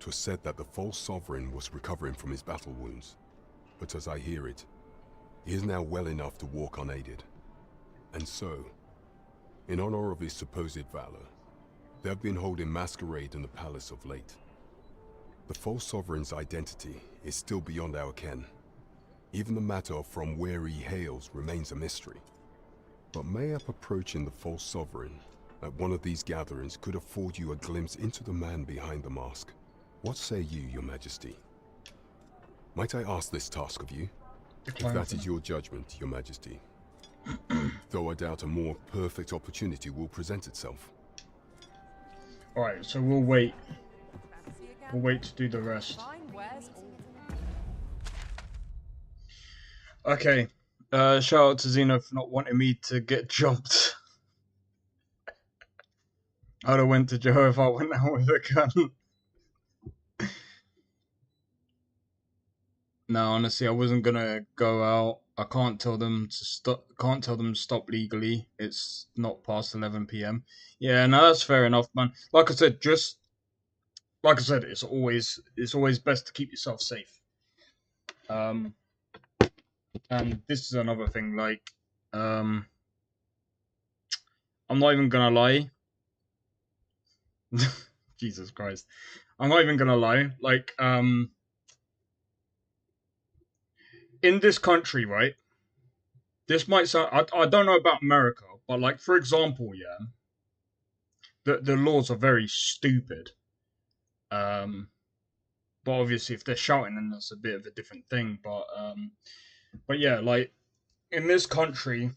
'twas said that the false sovereign was recovering from his battle wounds. But as I hear it, he is now well enough to walk unaided. And so, in honor of his supposed valor, they have been holding masquerade in the palace of late. The false sovereign's identity is still beyond our ken. Even the matter of from where he hails remains a mystery. But mayhap approaching the false sovereign at one of these gatherings could afford you a glimpse into the man behind the mask. What say you, your majesty? Might I ask this task of you? If that is your judgment, your majesty. Though I doubt a more perfect opportunity will present itself. Alright, so we'll wait. We'll wait to do the rest. Okay. Shout out to Xeno for not wanting me to get jumped. I'd have went to Joe if I went out with a gun. No, honestly, I wasn't gonna go out. I can't tell them to stop. Can't tell them to stop legally. It's not past 11 p.m. Yeah, no, that's fair enough, man. Like I said, it's always best to keep yourself safe. And this is another thing. Like, I'm not even gonna lie. Jesus Christ, I'm not even gonna lie. Like, in this country, right? This might sound... I don't know about America, but like, for example, yeah, the laws are very stupid. But obviously, if they're shouting, then that's a bit of a different thing. But yeah, like, in this country,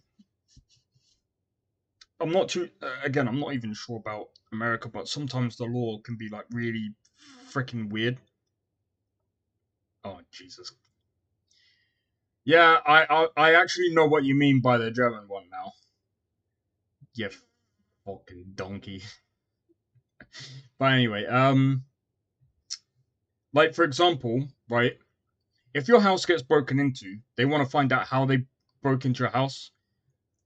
I'm not too... again, I'm not even sure about America, but sometimes the law can be like really freaking weird. Oh, Jesus. Yeah, I actually know what you mean by the German one now. You fucking donkey. But anyway, like, for example, right, if your house gets broken into, they want to find out how they broke into your house.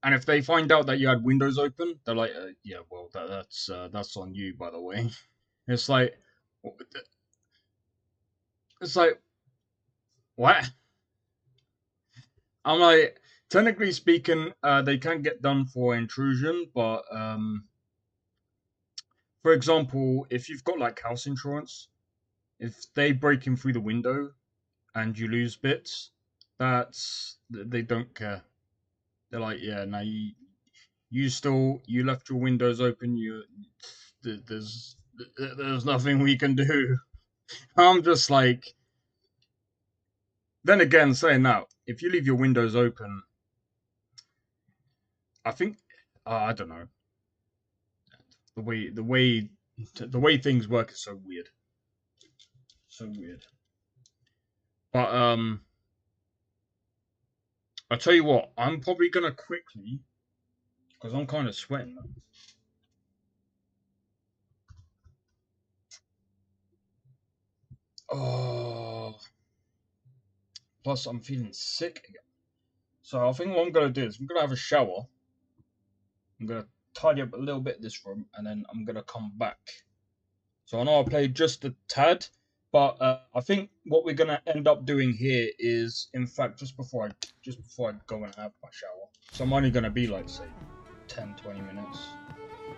And if they find out that you had windows open, they're like, yeah, well, that's on you, by the way. It's like, what? I'm like, technically speaking, they can get done for intrusion, but for example, if you've got like house insurance, if they break in through the window and you lose bits, they don't care. They're like, yeah, now you left your windows open. There's nothing we can do. I'm just like. Then again, saying that, if you leave your windows open, I think I don't know. The way things work is so weird. So weird. But I'll tell you what, I'm probably gonna quickly, because I'm kind of sweating. Oh, plus I'm feeling sick again. So I think what I'm gonna do is I'm gonna have a shower. I'm gonna tidy up a little bit this room, and then I'm gonna come back. So I know I played just a tad, but I think what we're gonna end up doing here is, in fact, just before I go and have my shower. So I'm only gonna be like, say, 10-20 minutes.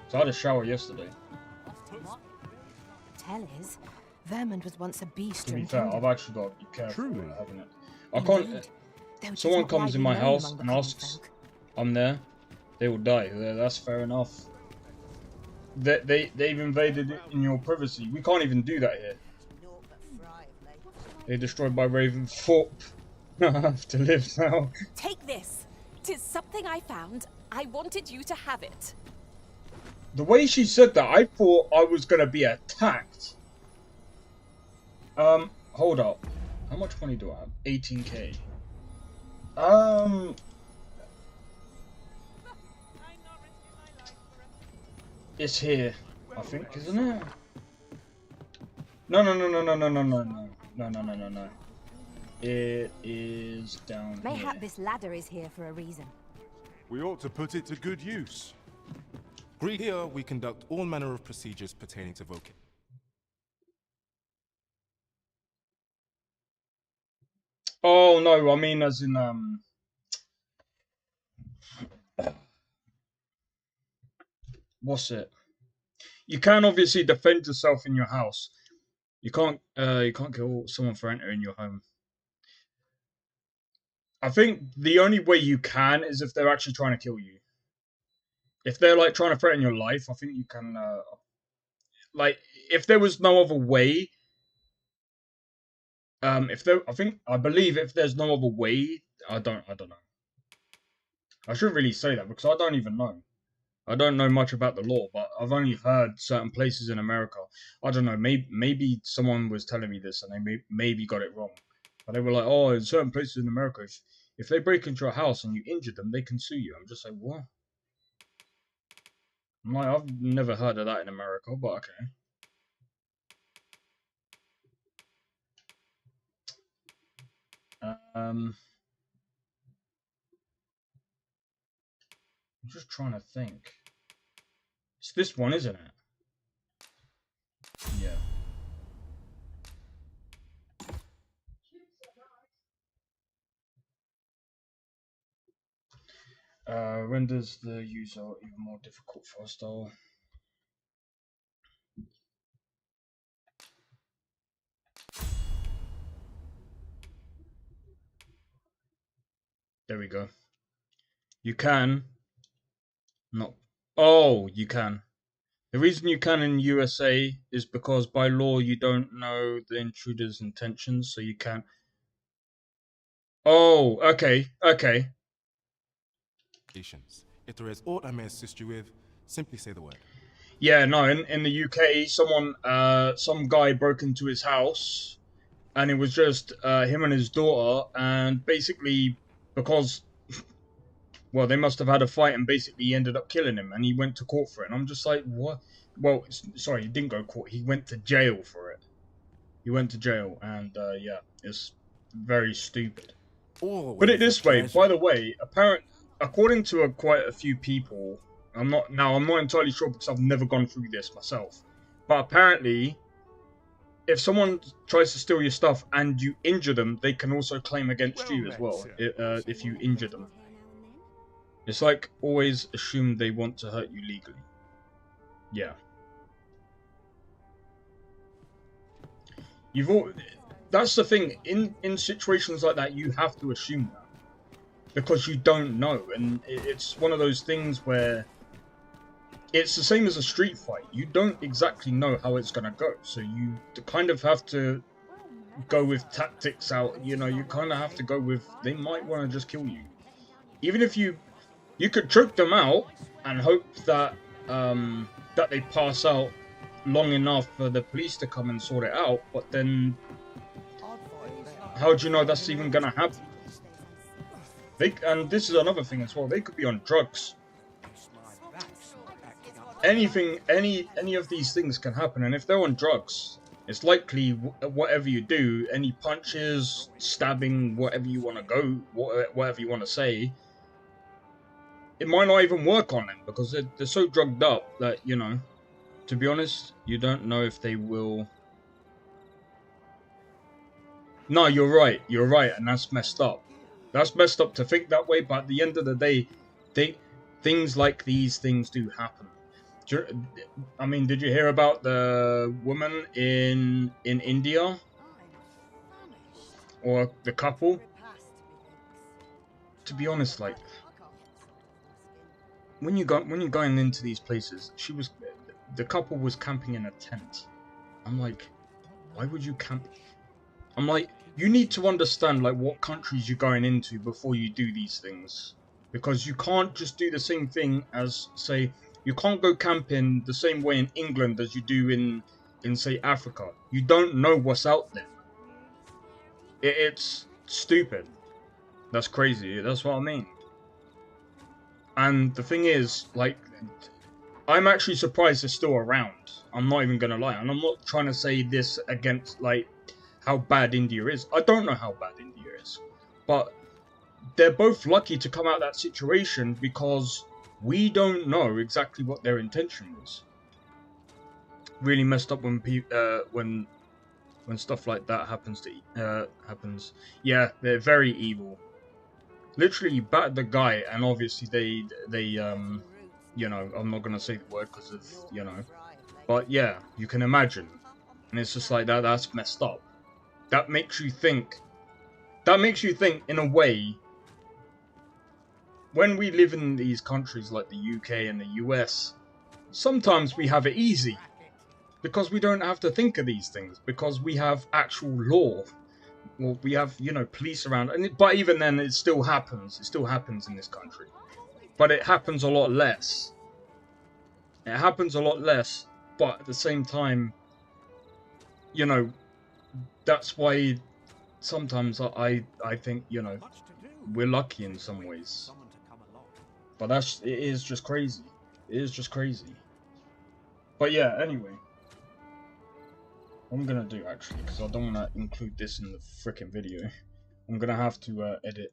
So I had a shower yesterday. Tell is, Vermund was once a beast To be and fair, kingdom. I've actually got to be careful, Truly? haven't it? I can't. Indeed. Though 'tis Someone not comes in widely my known house among the and common asks, folk. I'm there, they will die. That's fair enough. They've invaded in your privacy. We can't even do that here. They're destroyed by Raventhorpe. I have to live now. Take this. 'Tis something I found. I wanted you to have it. The way she said that, I thought I was gonna be attacked. Hold up. How much money do I have? 18k. It's here, I think, isn't it? No. It is down Mayhap here. this ladder is here for a reason. We ought to put it to good use. Agreed. Here, we conduct all manner of procedures pertaining to voking. Oh no, I mean as in what's it? You can obviously defend yourself in your house. You can't kill someone for entering your home. I think the only way you can is if they're actually trying to kill you. If they're like trying to threaten your life, I think you can like if there was no other way. I believe if there's no other way, I don't know. I shouldn't really say that because I don't even know. I don't know much about the law, but I've only heard certain places in America. I don't know. Maybe someone was telling me this and they maybe got it wrong. But they were like, oh, in certain places in America, if they break into your house and you injure them, they can sue you. I'm just like, what? I'm like, I've never heard of that in America, but okay. I'm just trying to think. It's this one, isn't it? Yeah. Renders the user even more difficult for hostile. There we go. You can not. Oh, you can. The reason you can in USA is because by law you don't know the intruder's intentions, so you can't. Oh, okay. If there is aught I may assist you with, simply say the word. Yeah, no, in the UK, some guy broke into his house, and it was just him and his daughter, and basically, because, well, they must have had a fight, and basically he ended up killing him, and he went to court for it, and I'm just like, what? Well, sorry, he didn't go to court, he went to jail for it. He went to jail, and yeah, it's very stupid. Put it this way, by the way, according to quite a few people, I'm not entirely sure because I've never gone through this myself, but apparently, if someone tries to steal your stuff and you injure them, they can also claim against you as well, if you injure them. It's like always assume they want to hurt you legally. Yeah. That's the thing, in situations like that, you have to assume that. Because you don't know, and it's one of those things where it's the same as a street fight. You don't exactly know how it's gonna go, so you kind of have to go with tactics out. You know, you kind of have to go with they might want to just kill you, even if you could choke them out and hope that that they pass out long enough for the police to come and sort it out. But then, how do you know that's even gonna happen? And this is another thing as well. They could be on drugs. Anything, any of these things can happen. And if they're on drugs, it's likely whatever you do, any punches, stabbing, whatever you want to go, whatever you want to say, it might not even work on them because they're so drugged up that, you know, to be honest, you don't know if they will. No, you're right, and that's messed up. That's messed up to think that way, but at the end of the day, things like these things do happen. I mean, did you hear about the woman in India, or the couple? To be honest, like when you're going into these places, the couple was camping in a tent. I'm like, why would you camp? I'm like, you need to understand like what countries you're going into before you do these things, because you can't just do the same thing as, say, you can't go camping the same way in England as you do in say Africa. You don't know what's out there. It's stupid. That's crazy. That's what I mean. And the thing is, like, I'm actually surprised they're still around. I'm not even gonna lie, and I'm not trying to say this against like how bad India is. I don't know how bad India is, but they're both lucky to come out of that situation because we don't know exactly what their intention was. Really messed up when stuff like that happens. Yeah, they're very evil. Literally battered the guy, and obviously they you know, I'm not gonna say the word because of, you know, but yeah, you can imagine, and it's just like that. That's messed up. That makes you think. That makes you think in a way. When we live in these countries like the UK and the US, sometimes we have it easy because we don't have to think of these things because we have actual law. Well, we have, you know, police around, but even then, it still happens. It still happens in this country, but it happens a lot less. It happens a lot less, but at the same time, you know, that's why sometimes I think, you know, we're lucky in some ways. But it is just crazy. It is just crazy. But yeah, anyway. What I'm gonna do actually, because I don't want to include this in the freaking video. I'm gonna have to edit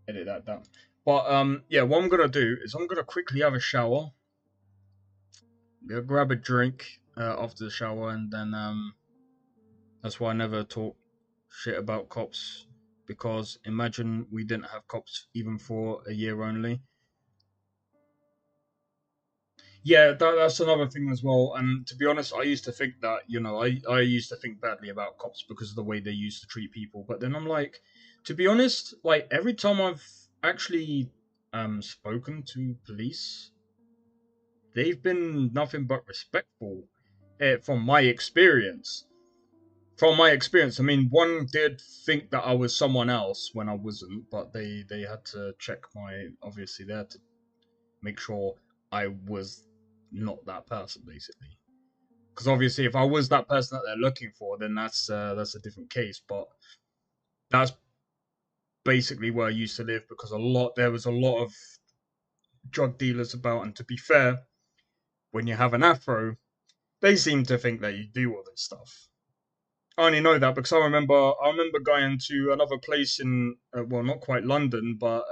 that down. But yeah, what I'm gonna do is I'm gonna quickly have a shower, grab a drink after the shower, and then that's why I never talk shit about cops, because imagine we didn't have cops even for a year only. Yeah, that's another thing as well. And to be honest, I used to think that, you know, I used to think badly about cops because of the way they used to treat people. But then I'm like, to be honest, like every time I've actually spoken to police, they've been nothing but respectful. From my experience. From my experience, I mean, one did think that I was someone else when I wasn't, but they had to check my, obviously they had to make sure I was not that person, basically. Because obviously, if I was that person that they're looking for, then that's a different case. But that's basically where I used to live, because there was a lot of drug dealers about, and to be fair, when you have an afro, they seem to think that you do all this stuff. I only know that because I remember going to another place in well, not quite London, but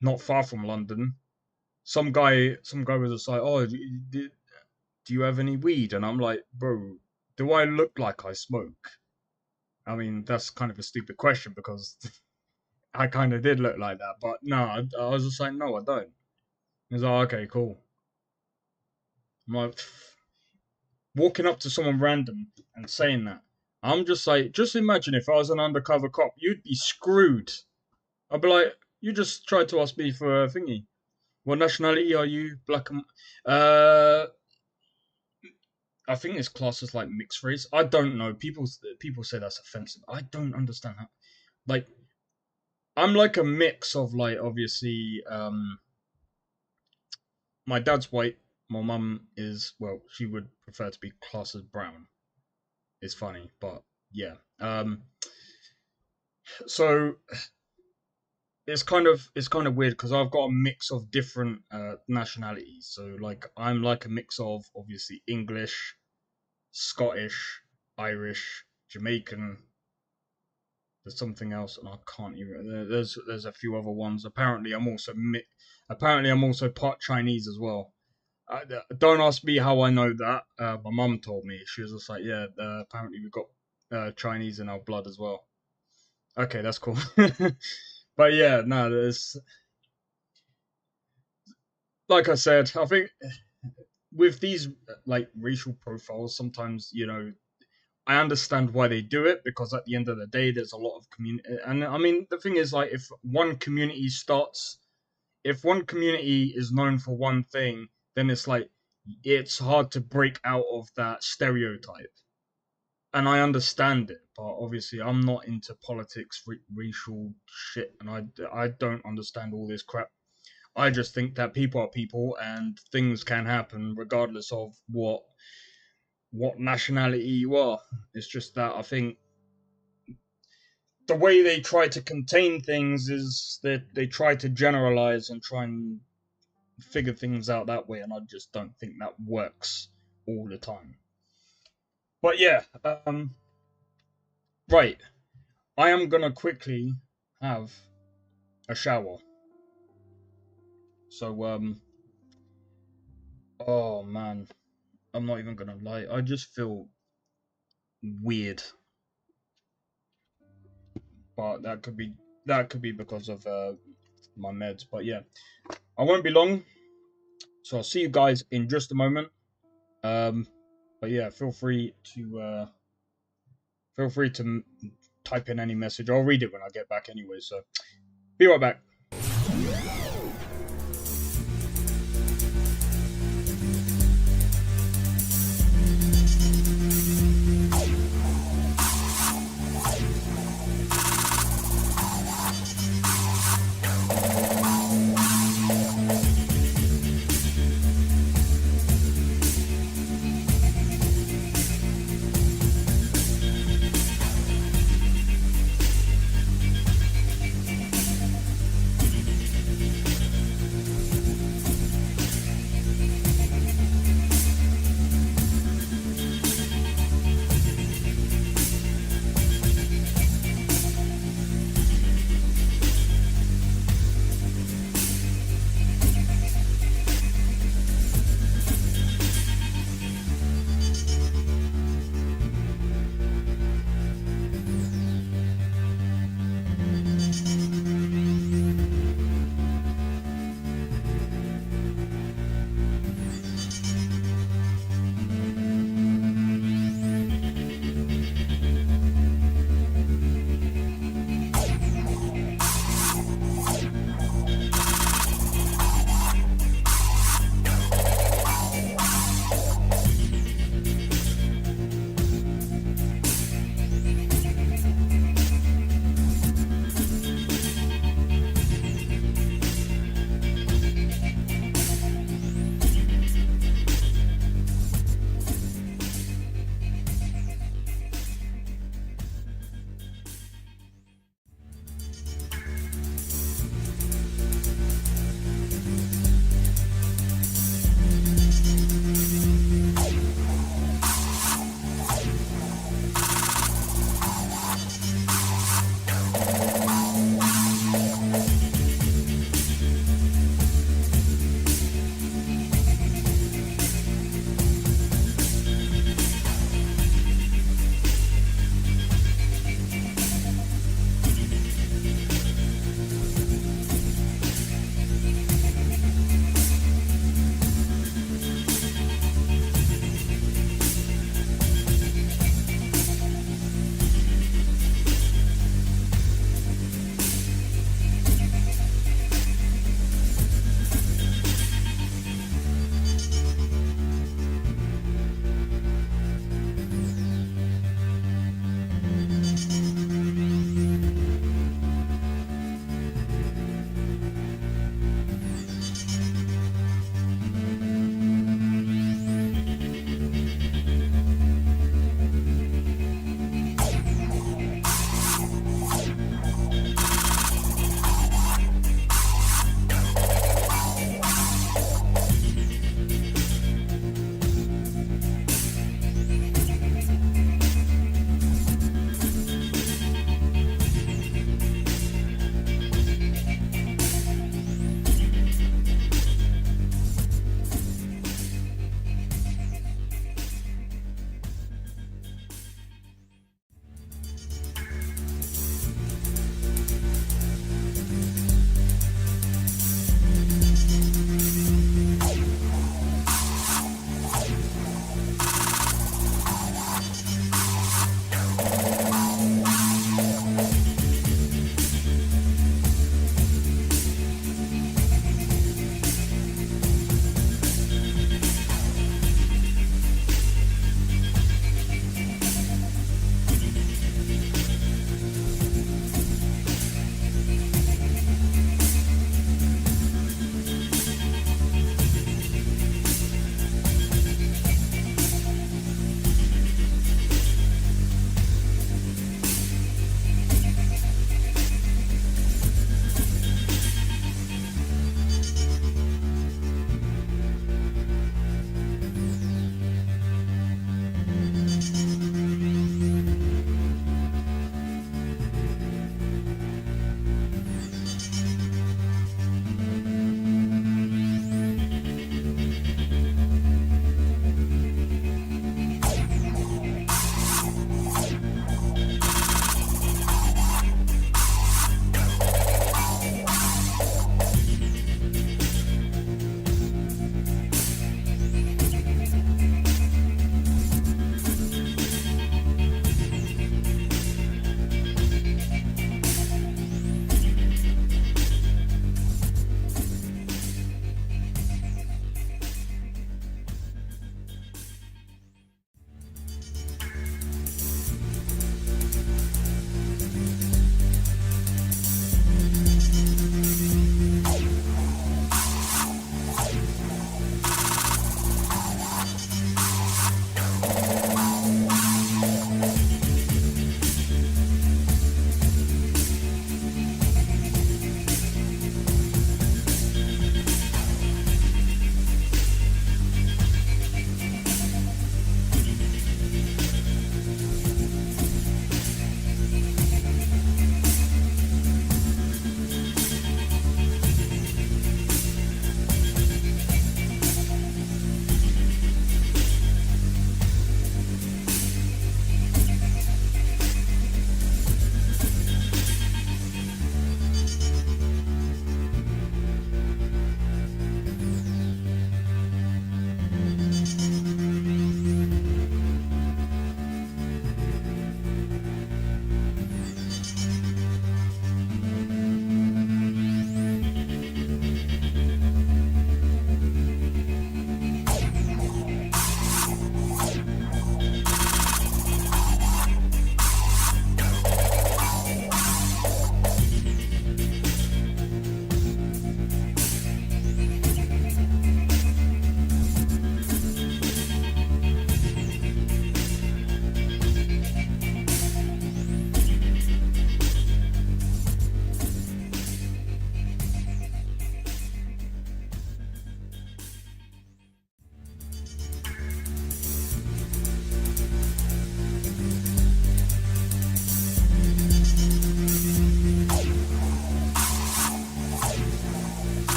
not far from London. Some guy was just like, "Oh, do you have any weed?" And I'm like, "Bro, do I look like I smoke?" I mean, that's kind of a stupid question because I kind of did look like that, but no, I was just like, "No, I don't." He's like, "Okay, cool." I'm like, walking up to someone random and saying that. I'm just like, just imagine if I was an undercover cop, you'd be screwed. I'd be like, you just tried to ask me for a thingy. What nationality are you? Black and I think this class is like mixed race. I don't know. People say that's offensive. I don't understand that. Like, I'm like a mix of like obviously my dad's white. My mum is, well, she would prefer to be classed as brown. It's funny, but yeah. So it's kind of weird because I've got a mix of different nationalities. So like I'm like a mix of obviously English, Scottish, Irish, Jamaican. There's something else, and I can't even. There's a few other ones. Apparently I'm also part Chinese as well. Don't ask me how I know that. My mum told me. She was just like, yeah. Apparently we've got Chinese in our blood as well. Okay, that's cool. But yeah, no, there's like I said, I think with these like racial profiles, sometimes I understand why they do it, because at the end of the day, there's a lot of community. And I mean, the thing is, like, if one community is known for one thing, then it's hard to break out of that stereotype. And I understand it, but obviously I'm not into politics, racial shit, and I don't understand all this crap. I just think that people are people, and things can happen regardless of what nationality you are. It's just that I think the way they try to contain things is that they try to generalize and try and figure things out that way, and I just don't think that works all the time. But yeah, right. I am gonna quickly have a shower. So, oh man, I'm not even gonna lie. I just feel weird, but that could be because of my meds. But yeah, I won't be long, so I'll see you guys in just a moment. But yeah, feel free to type in any message. I'll read it when I get back anyway. So, be right back.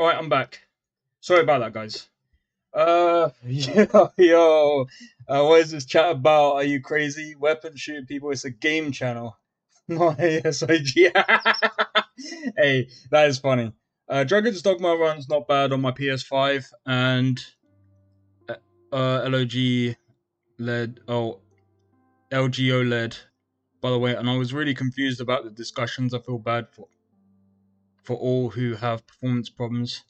Right, I'm back. Sorry about that, guys. Yo. What is this chat about? Are you crazy? Weapon shooting people? It's a game channel. Not ASIG. Hey, that is funny. Dragon's Dogma runs not bad on my PS5, and LOG led. Oh, LGO led. By the way, and I was really confused about the discussions. I feel bad for all who have performance problems.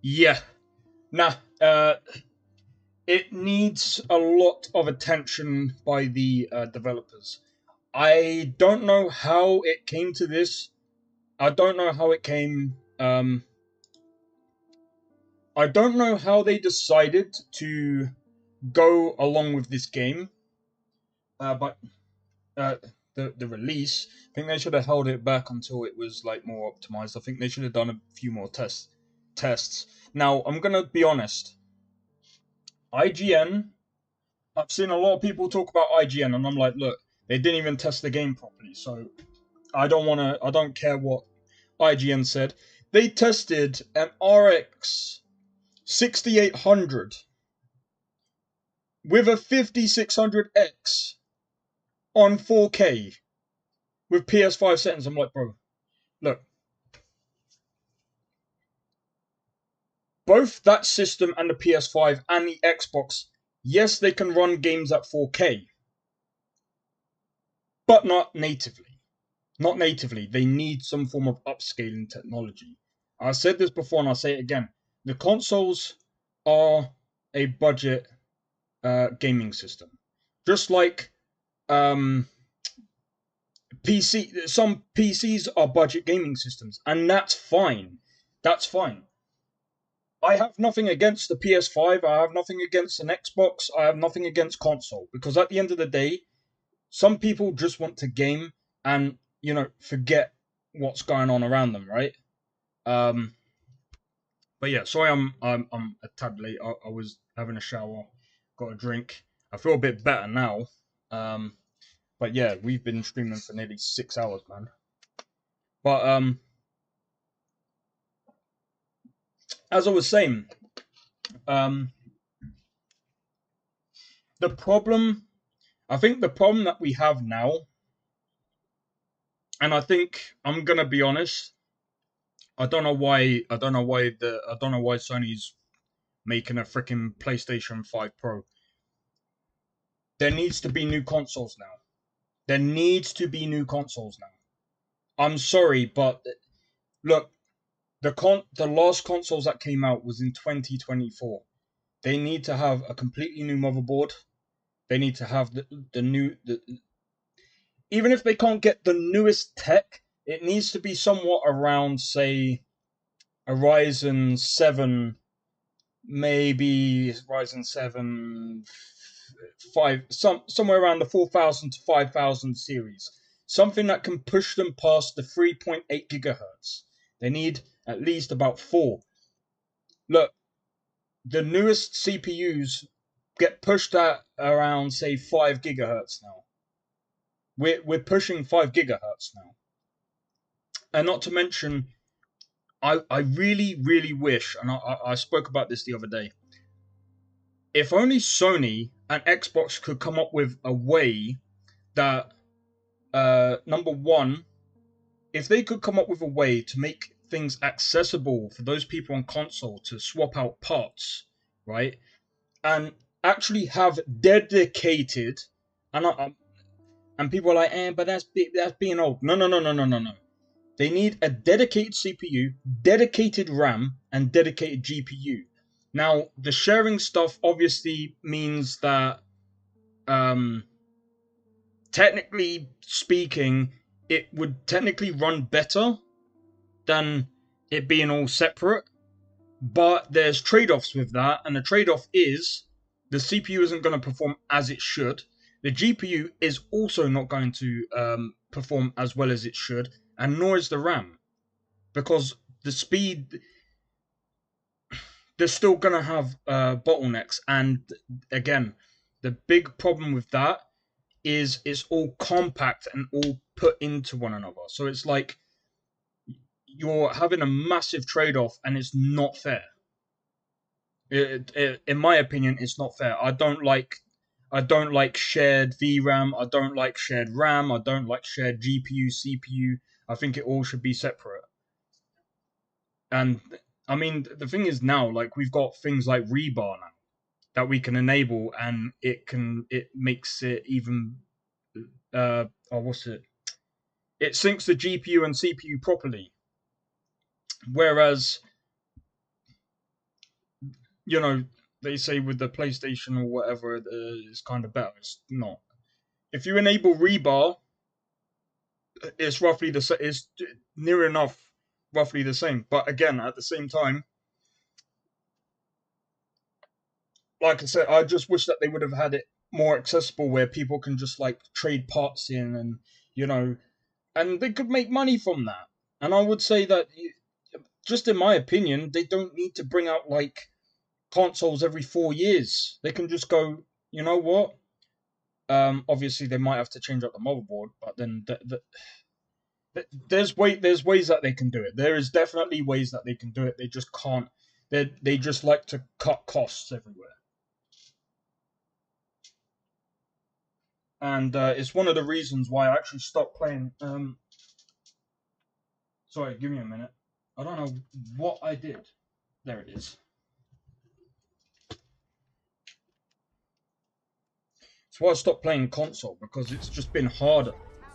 Yeah. Nah. It needs a lot of attention by the developers. I don't know how it came to this. I don't know how it came. I don't know how they decided to go along with this game. But the release, I think they should have held it back until it was like more optimized. I think they should have done a few more tests. Now, I'm gonna be honest. IGN, I've seen a lot of people talk about IGN, and I'm like, look, they didn't even test the game properly, so I don't care what IGN said. They tested an RX 6800 with a 5600X on 4K with PS5 settings. I'm like, bro, look. Both that system and the PS5 and the Xbox, yes, they can run games at 4K, but not natively. Not natively. They need some form of upscaling technology. I said this before and I'll say it again. The consoles are a budget gaming system. Just like PC, some PCs are budget gaming systems, and that's fine. That's fine. I have nothing against the PS5. I have nothing against an Xbox. I have nothing against console, because at the end of the day, some people just want to game and forget what's going on around them, right? But yeah, sorry, I'm a tad late. I was having a shower, got a drink. I feel a bit better now. But yeah, we've been streaming for nearly 6 hours, man. But as I was saying, I think the problem that we have now, and I think I'm gonna be honest, I don't know why Sony's making a freaking PlayStation 5 Pro. There needs to be new consoles now. There needs to be new consoles now. I'm sorry, but look, the last consoles that came out was in 2024. They need to have a completely new motherboard. They need to have the new even if they can't get the newest tech, it needs to be somewhat around, say, a Ryzen 7, maybe Ryzen 7 5, somewhere around the 4000 to 5000 series. Something that can push them past the 3.8 gigahertz. They need at least about 4. Look, the newest CPUs get pushed at around, say, 5 gigahertz now. We're pushing 5 gigahertz now. And not to mention, I really, really wish, and I spoke about this the other day, if only Sony and Xbox could come up with a way that, number one, if they could come up with a way to make things accessible for those people on console to swap out parts, right? And actually have dedicated, and people are like, but that's being old. No. They need a dedicated CPU, dedicated RAM, and dedicated GPU. Now, the sharing stuff obviously means that, technically speaking, it would technically run better than it being all separate. But there's trade-offs with that, and the trade-off is the CPU isn't going to perform as it should. The GPU is also not going to perform as well as it should, and nor is the RAM. Because the speed, they're still going to have bottlenecks. And again, the big problem with that is it's all compact and all put into one another. So it's like you're having a massive trade-off, and it's not fair. In my opinion, it's not fair. I don't like shared VRAM. I don't like shared RAM. I don't like shared GPU, CPU. I think it all should be separate. And I mean, the thing is now, like, we've got things like rebar now that we can enable, and it makes it even what's it? It syncs the GPU and CPU properly. Whereas, you know, they say with the PlayStation or whatever, it's kind of better. It's not. If you enable rebar, it's roughly the same. It's near enough roughly the same. But again, at the same time, like I said, I just wish that they would have had it more accessible where people can just like trade parts in, and you know, and they could make money from that. And I would say that, just in my opinion, they don't need to bring out like consoles every 4 years. They can just go, you know what? Obviously they might have to change up the motherboard, but then there's ways that they can do it. There is definitely ways that they can do it. They just can't. They just like to cut costs everywhere. And it's one of the reasons why I actually stopped playing. Sorry, give me a minute. I don't know what I did. There it is. That's why I stopped playing console, because it's just been harder.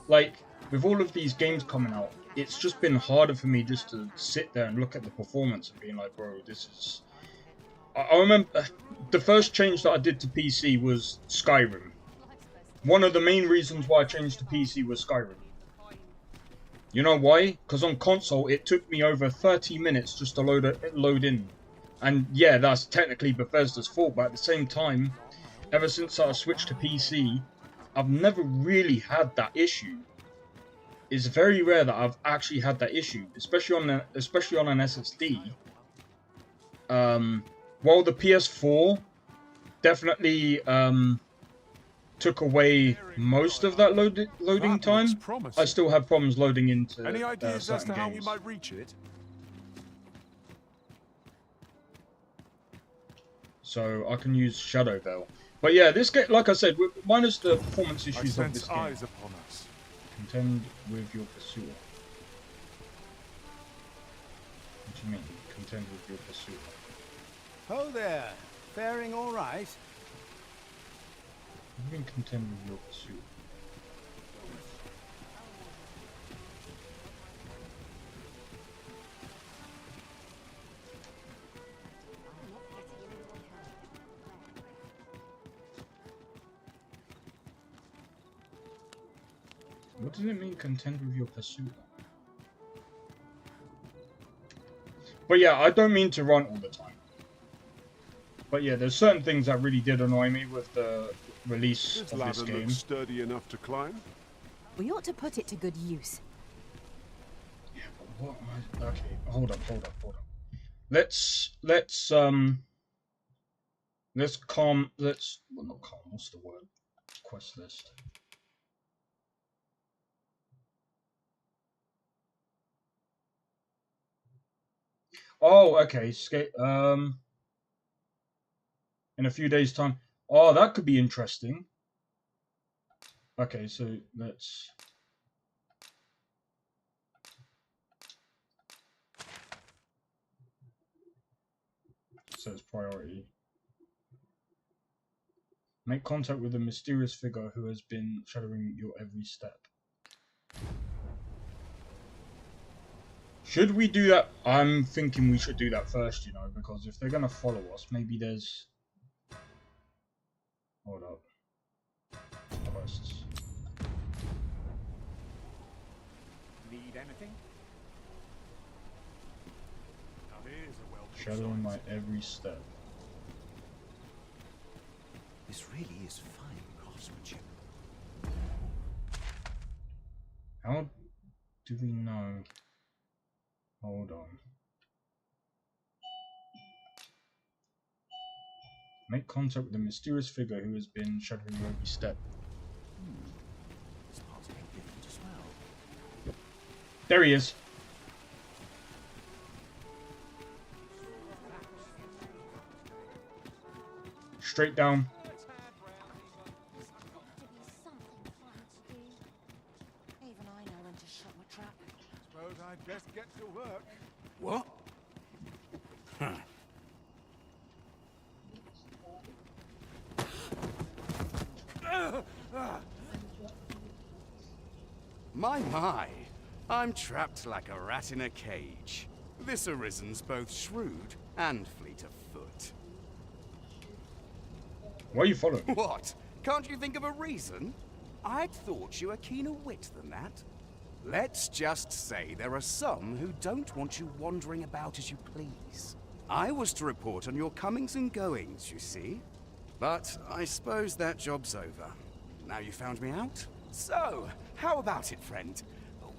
Like, with all of these games coming out, it's just been harder for me just to sit there and look at the performance and being like, bro, this is... I remember the first change that I did to PC was Skyrim. One of the main reasons why I changed to PC was Skyrim. You know why? Because on console, it took me over 30 minutes just to load in. And yeah, that's technically Bethesda's fault, but at the same time, ever since I switched to PC, I've never really had that issue. It's very rare that I've actually had that issue, especially on an SSD. While the PS4 definitely took away most of that loading time, I still have problems loading into Any ideas as to certain how we games. might reach it? So I can use Shadow Veil. But yeah, this game, like I said, minus the performance I issues of sense this game. eyes upon us. Contend with your pursuer. What do you mean, contend with your pursuer? Oh there, faring all right? What do you mean contend with your pursuer? What does it mean, contend with your pursuer? But yeah, I don't mean to run all the time. But yeah, there's certain things that really did annoy me with the release This of ladder this game. looks sturdy enough to climb. We ought to put it to good use. Yeah, but what am I... Okay, hold up. Let's calm... Well, not calm, what's the word? Quest list. Oh, okay. In a few days' time. Oh, that could be interesting. Okay, so let's... It says priority. Make contact with a mysterious figure who has been shadowing your every step. Should we do that? I'm thinking we should do that first, you know, because if they're going to follow us, maybe there's... Hold up. Quests. Need anything? Now here's a well Shadowing my every step. This really is fine craftsmanship. How do we know? Hold on. Make contact with a mysterious figure who has been shadowing your every step. This part's been different as well. There he is. straight down. Even I know when to shut my trap. Suppose I'd best get to work. What? Huh. My. I'm trapped like a rat in a cage. This Arisen's both shrewd and fleet of foot. Why are you following? What? Can't you think of a reason? I'd thought you were keener wit than that. Let's just say there are some who don't want you wandering about as you please. I was to report on your comings and goings, you see. But I suppose that job's over. Now you found me out? So, how about it, friend?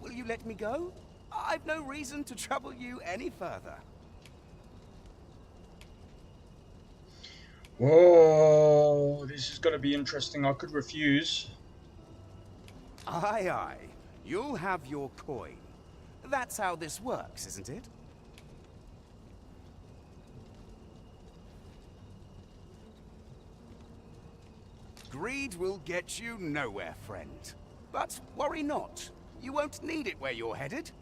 Will you let me go? I've no reason to trouble you any further. Whoa, this is gonna be interesting. I could refuse. Aye, aye. You'll have your coin. That's how this works, isn't it? Greed will get you nowhere, friend. But worry not. You won't need it where you're headed.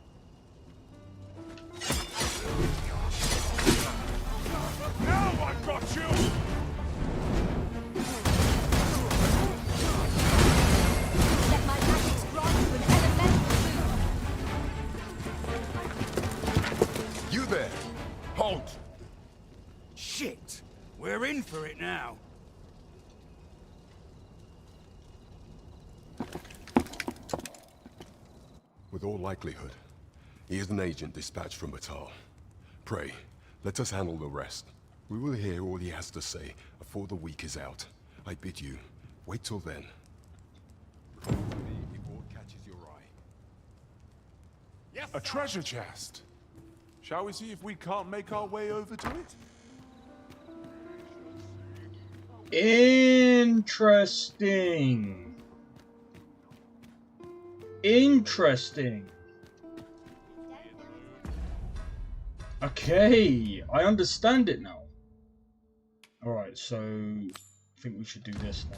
Now I've got you! Let my magic grant you an elemental. You there! Halt! Shit! We're in for it now. With all likelihood, he is an agent dispatched from Batal. Pray, let us handle the rest. We will hear all he has to say before the week is out. I bid you, wait till then. Report to me if aught catches your eye. Yes, a treasure chest. Shall we see if we can't make our way over to it? Interesting. Interesting. Okay, I understand it now. Alright, so I think we should do this now.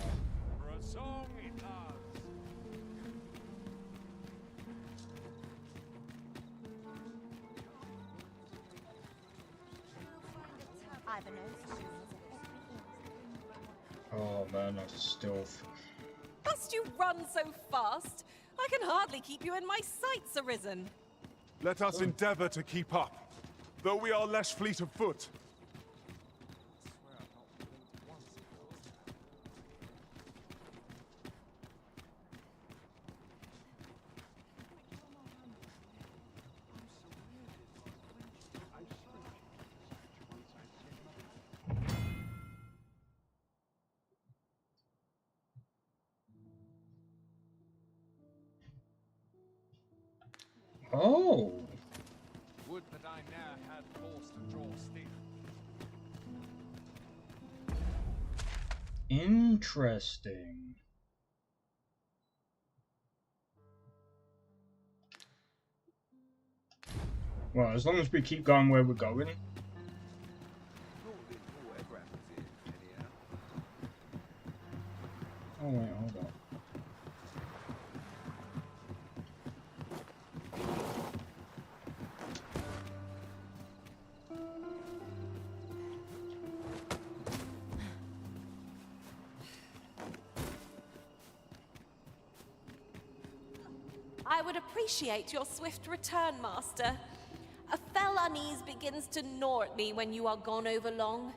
Oh man, I still... Must you run so fast? I can hardly keep you in my sights, Arisen. Let us endeavor to keep up, though we are less fleet of foot. Oh. Would that I now had force to draw steel. Interesting. Well, as long as we keep going where we're going. Oh wait, hold on. I would appreciate your swift return, Master. A fell unease begins to gnaw at me when you are gone over long.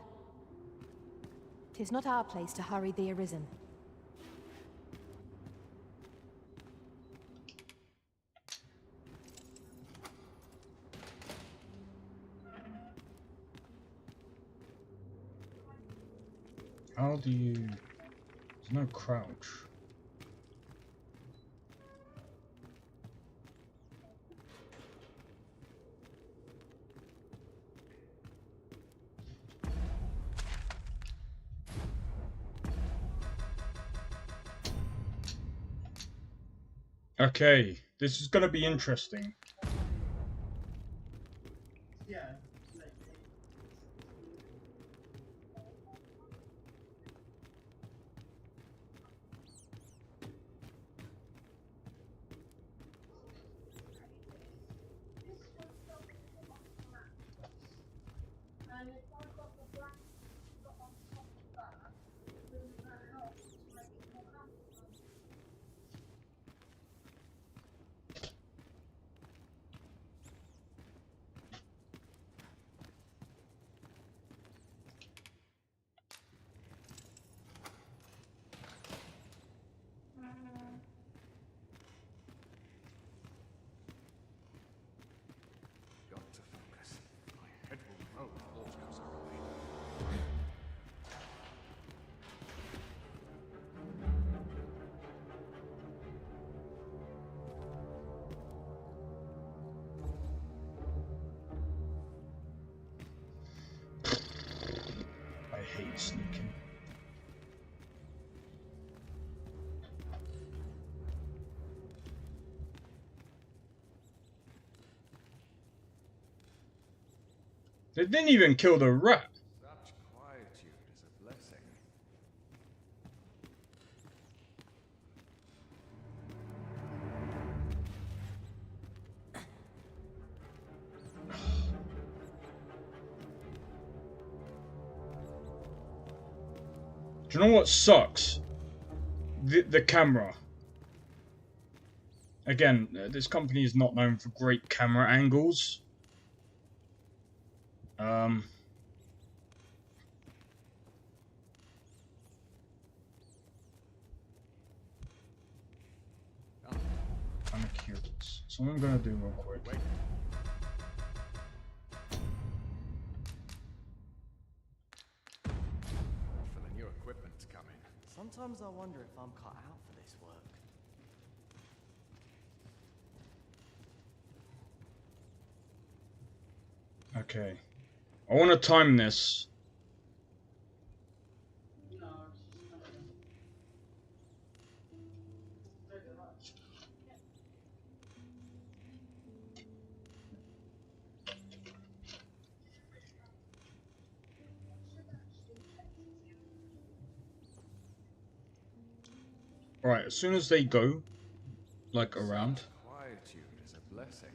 'Tis not our place to hurry the Arisen. How do you... There's no crouch. Okay, this is gonna be interesting. Sneaking. They didn't even kill the rat. Such quietude is a blessing. Do you know what sucks? The camera. Again, this company is not known for great camera angles. I'm curious. So what I'm gonna do real quick. For the new equipment coming. Sometimes I wonder if I'm cut out for this work. Okay. I want to time this. Right, as soon as they go, like around. Quietude is a blessing.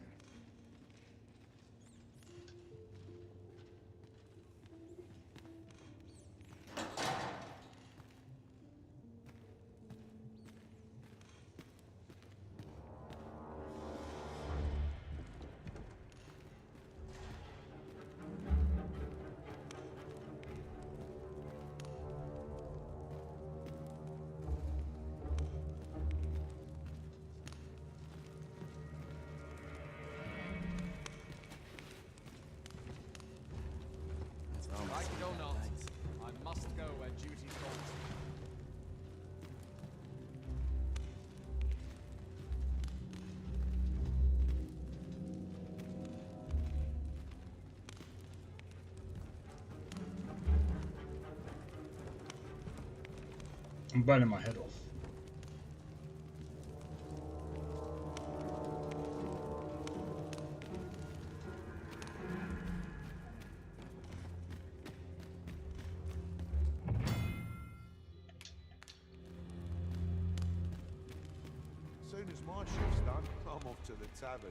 Like it or not, I must go where duty calls. I'm burning my head off. As soon as my shift's done, I'm off to the tavern.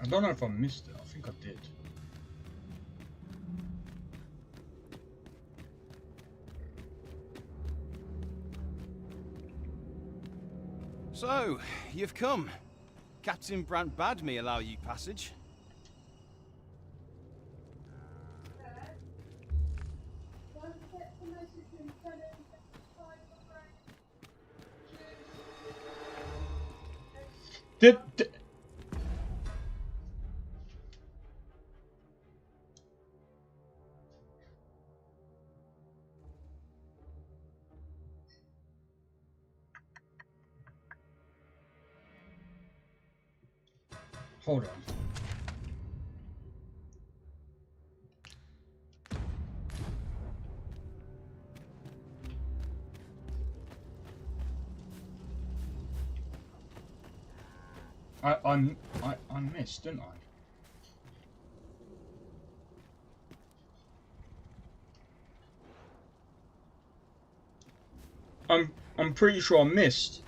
I don't know if I missed it. I think I did. So, you've come. Captain Brant bade me allow you passage. Did hold on. I missed, didn't I? I'm pretty sure I missed.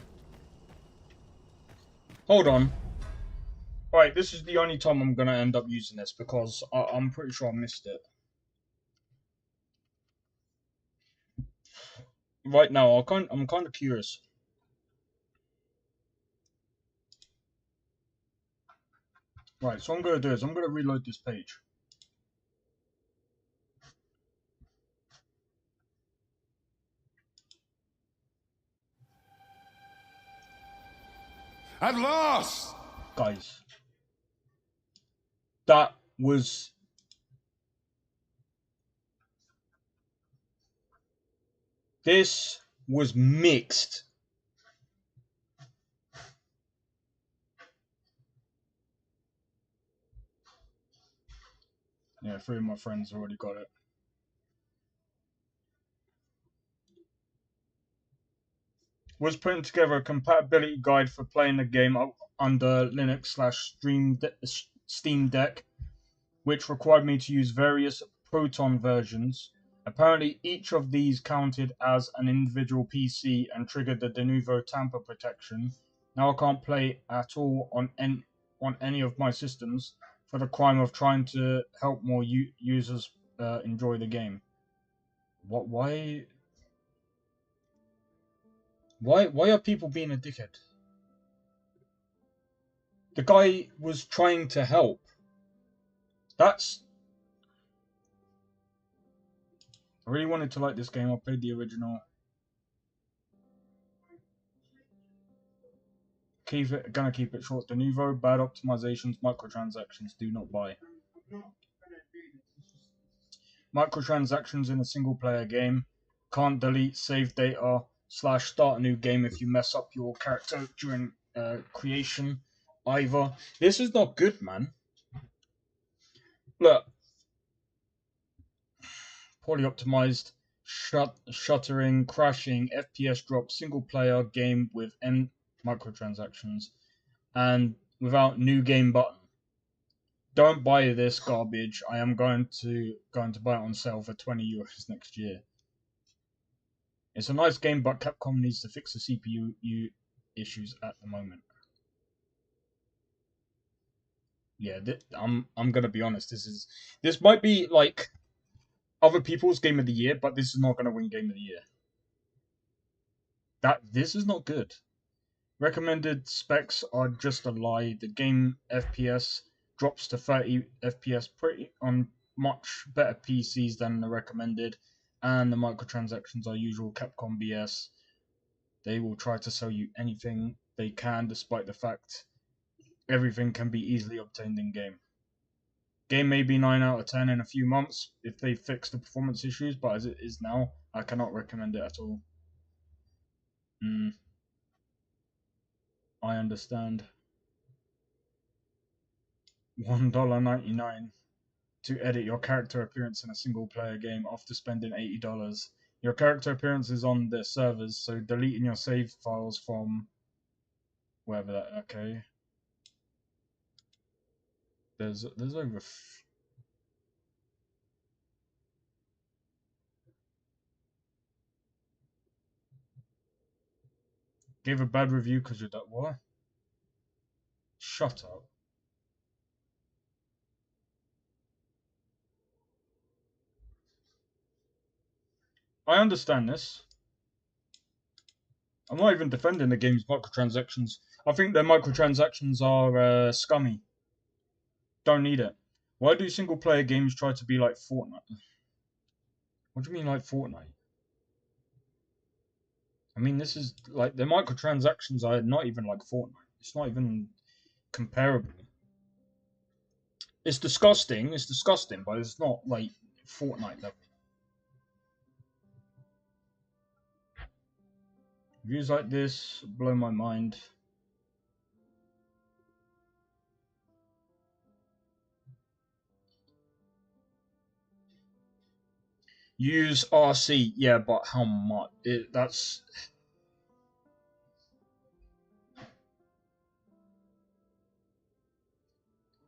Hold on. Alright, this is the only time I'm gonna end up using this because I'm pretty sure I missed it. Right now, I'm kind of curious. Right, so what I'm gonna do is I'm gonna reload this page. At last! Guys. That was... This was mixed. Yeah, 3 of my friends already got it. Was putting together a compatibility guide for playing the game under Linux/Steam Deck, which required me to use various Proton versions. Apparently, each of these counted as an individual PC and triggered the de novo tamper protection. Now I can't play at all on any of my systems for the crime of trying to help more users enjoy the game. What? Why? Why are people being a dickhead? The guy was trying to help. That's... I really wanted to like this game. I played the original. Gonna keep it short. De novo, bad optimizations, microtransactions, do not buy. Microtransactions in a single player game. Can't delete save data / start a new game if you mess up your character during creation either. This is not good, man. Look. Poorly optimized, shuttering, crashing, FPS drop, single player game with end microtransactions, and without new game button. Don't buy this garbage. I am going to buy it on sale for €20 next year. It's a nice game, but Capcom needs to fix the CPU issues at the moment. Yeah, I'm gonna be honest. This might be like other people's game of the year, but this is not gonna win game of the year. This is not good. Recommended specs are just a lie. The game FPS drops to 30 FPS on much better PCs than the recommended, and the microtransactions are usual Capcom BS. They will try to sell you anything they can, despite the fact everything can be easily obtained in game. Game may be 9 out of 10 in a few months if they fix the performance issues, but as it is now, I cannot recommend it at all. I understand. $1.99 to edit your character appearance in a single player game after spending $80. Your character appearance is on their servers, so deleting your save files from wherever that... Okay. There's over... Gave a bad review because you're that... What? Shut up. I understand this. I'm not even defending the game's microtransactions. I think their microtransactions are scummy. Don't need it. Why do single player games try to be like Fortnite? What do you mean like Fortnite? I mean, this is like the microtransactions are not even like Fortnite. It's not even comparable. It's disgusting. It's disgusting, but it's not like Fortnite level. Reviews like this blow my mind. Use RC, yeah, but how much? That's...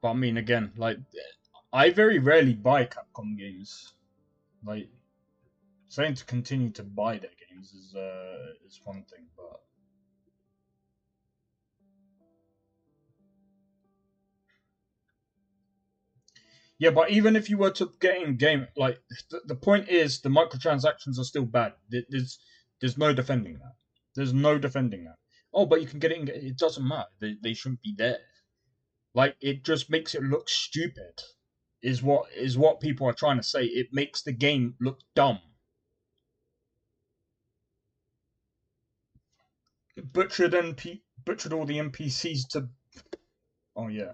But I mean, again, like, I very rarely buy Capcom games. Like, saying to continue to buy their games is one thing, but... Yeah, but even if you were to get in game, like the point is, the microtransactions are still bad. There's no defending that. There's no defending that. Oh, but you can get it. It doesn't matter. They shouldn't be there. Like it just makes it look stupid. Is what people are trying to say. It makes the game look dumb. Butchered all the NPCs to. Oh yeah.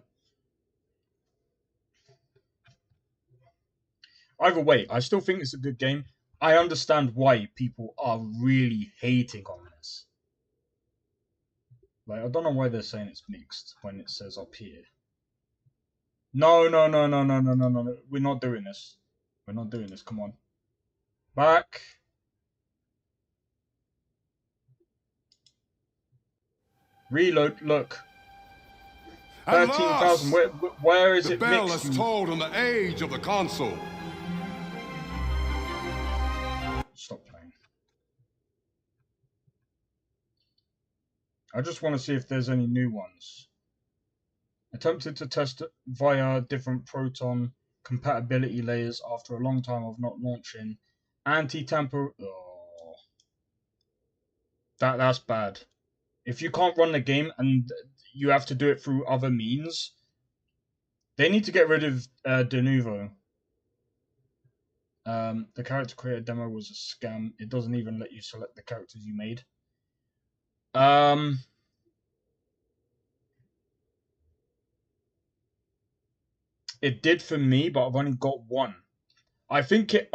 Either way, I still think it's a good game. I understand why people are really hating on this. Like, I don't know why they're saying it's mixed when it says up here. No. We're not doing this. We're not doing this. Come on. Back. Reload. Look. At 13,000. last! Where is The it bell mixed? has tolled on the age of the console. Stop playing. I just want to see if there's any new ones. Attempted to test it via different Proton compatibility layers after a long time of not launching. Anti-tamper... Oh. That's bad. If you can't run the game and you have to do it through other means, they need to get rid of Denuvo. The character creator demo was a scam. It doesn't even let you select the characters you made. It did for me, but I've only got one. I think it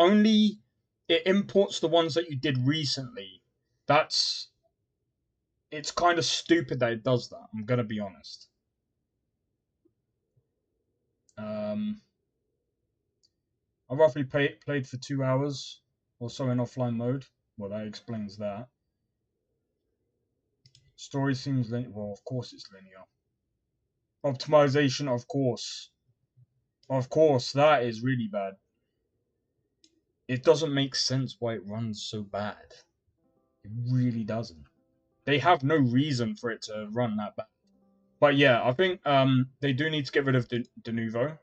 imports the ones that you did recently. It's kind of stupid that it does that. I'm gonna be honest. I roughly played for 2 hours or so in offline mode. Well, that explains that. Story seems linear. Well, of course it's linear. Optimization, of course. Of course, that is really bad. It doesn't make sense why it runs so bad. It really doesn't. They have no reason for it to run that bad. But yeah, I think they do need to get rid of Denuvo.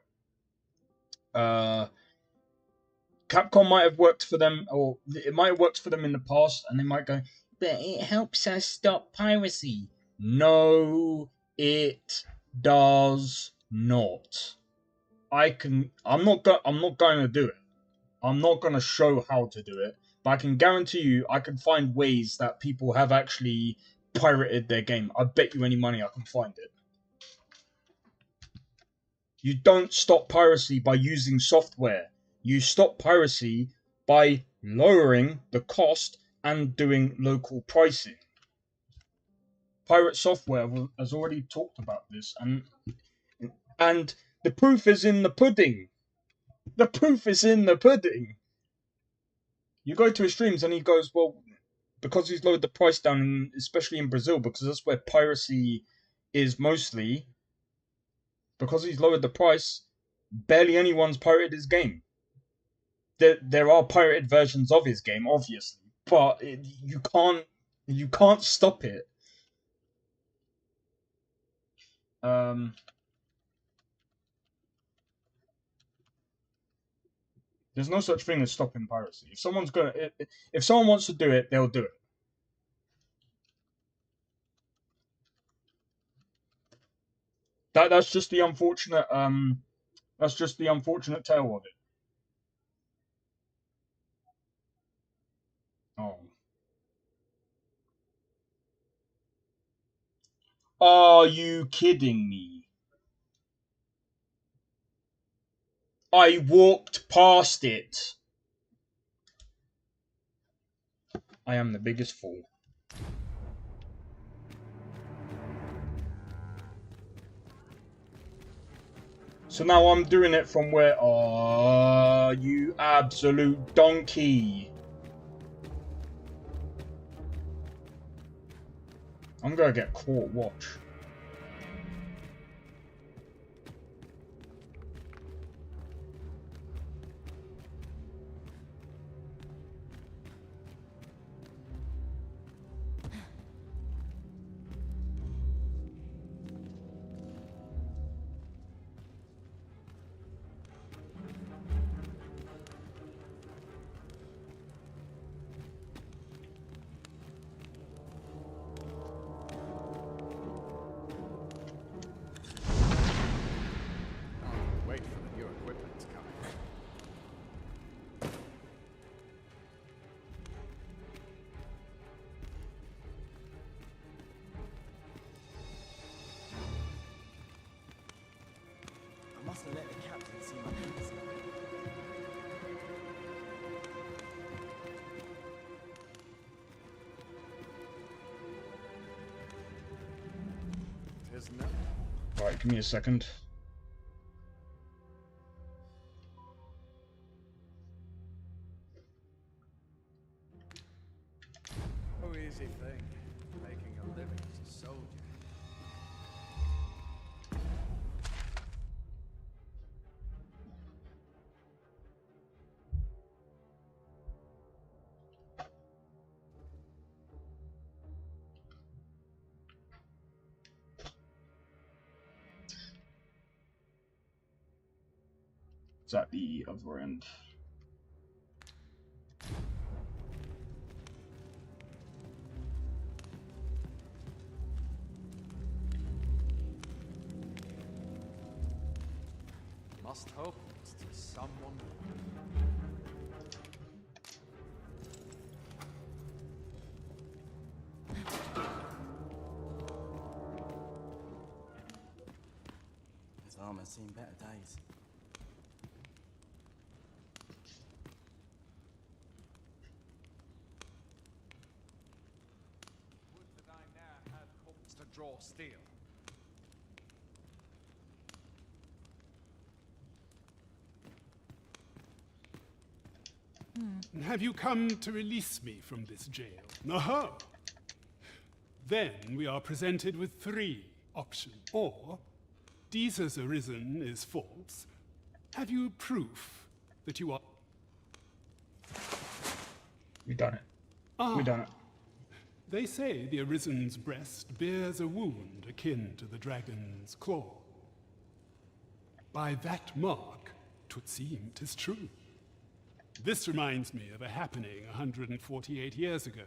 Capcom might have worked for them, or it might have worked for them in the past, and they might go, but it helps us stop piracy. No, it does not. I'm not going to do it. I'm not going to show how to do it, but I can guarantee you I can find ways that people have actually pirated their game. I bet you any money I can find it. You don't stop piracy by using software. You stop piracy by lowering the cost and doing local pricing. Pirate Software has already talked about this, and the proof is in the pudding. The proof is in the pudding. You go to his streams and he goes, well, because he's lowered the price down, especially in Brazil, because that's where piracy is mostly, because he's lowered the price, barely anyone's pirated his game. There are pirated versions of his game, obviously, but you can't stop it. There's no such thing as stopping piracy. If someone wants to do it, they'll do it. That's just the unfortunate tale of it. Oh. Are you kidding me? I walked past it. I am the biggest fool. So now I'm doing it from where? Oh, you absolute donkey. I'm gonna get caught, watch. Alright, give me a second. No easy thing, making a living as a soldier. It's at the other end. Must hope it's to someone. His arm has seen better days. Would that I now had hopes to draw steel. Have you come to release me from this jail? Aha! Then we are presented with 3 options. Or, Deezer's arisen is false. Have you proof that you are... We done it. Ah. We done it. They say the Arisen's breast bears a wound akin to the dragon's claw. By that mark, 'twould seem 'tis true. This reminds me of a happening 148 years ago.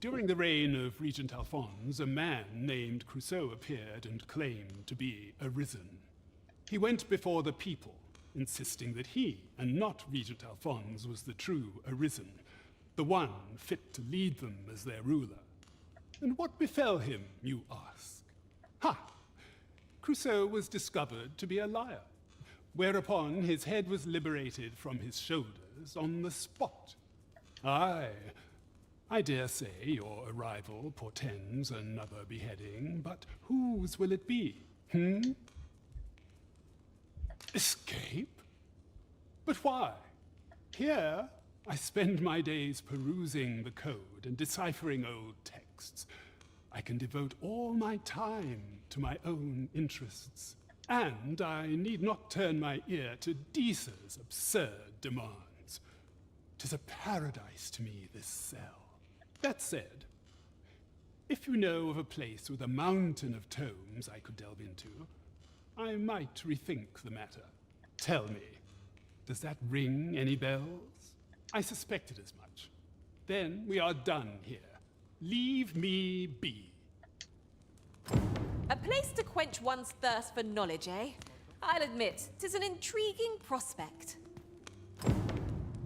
During the reign of Regent Alphonse, a man named Crusoe appeared and claimed to be Arisen. He went before the people, insisting that he, and not Regent Alphonse, was the true Arisen, the one fit to lead them as their ruler. And what befell him, you ask? Ha! Crusoe was discovered to be a liar, whereupon his head was liberated from his shoulders on the spot. Aye, I dare say your arrival portends another beheading, but whose will it be? Escape? But why? Here, I spend my days perusing the code and deciphering old texts. I can devote all my time to my own interests, and I need not turn my ear to Deezer's absurd demands. 'Tis a paradise to me, this cell. That said, if you know of a place with a mountain of tomes I could delve into, I might rethink the matter. Tell me, does that ring any bells? I suspected as much. Then we are done here. Leave me be. A place to quench one's thirst for knowledge, eh? I'll admit, 'tis an intriguing prospect.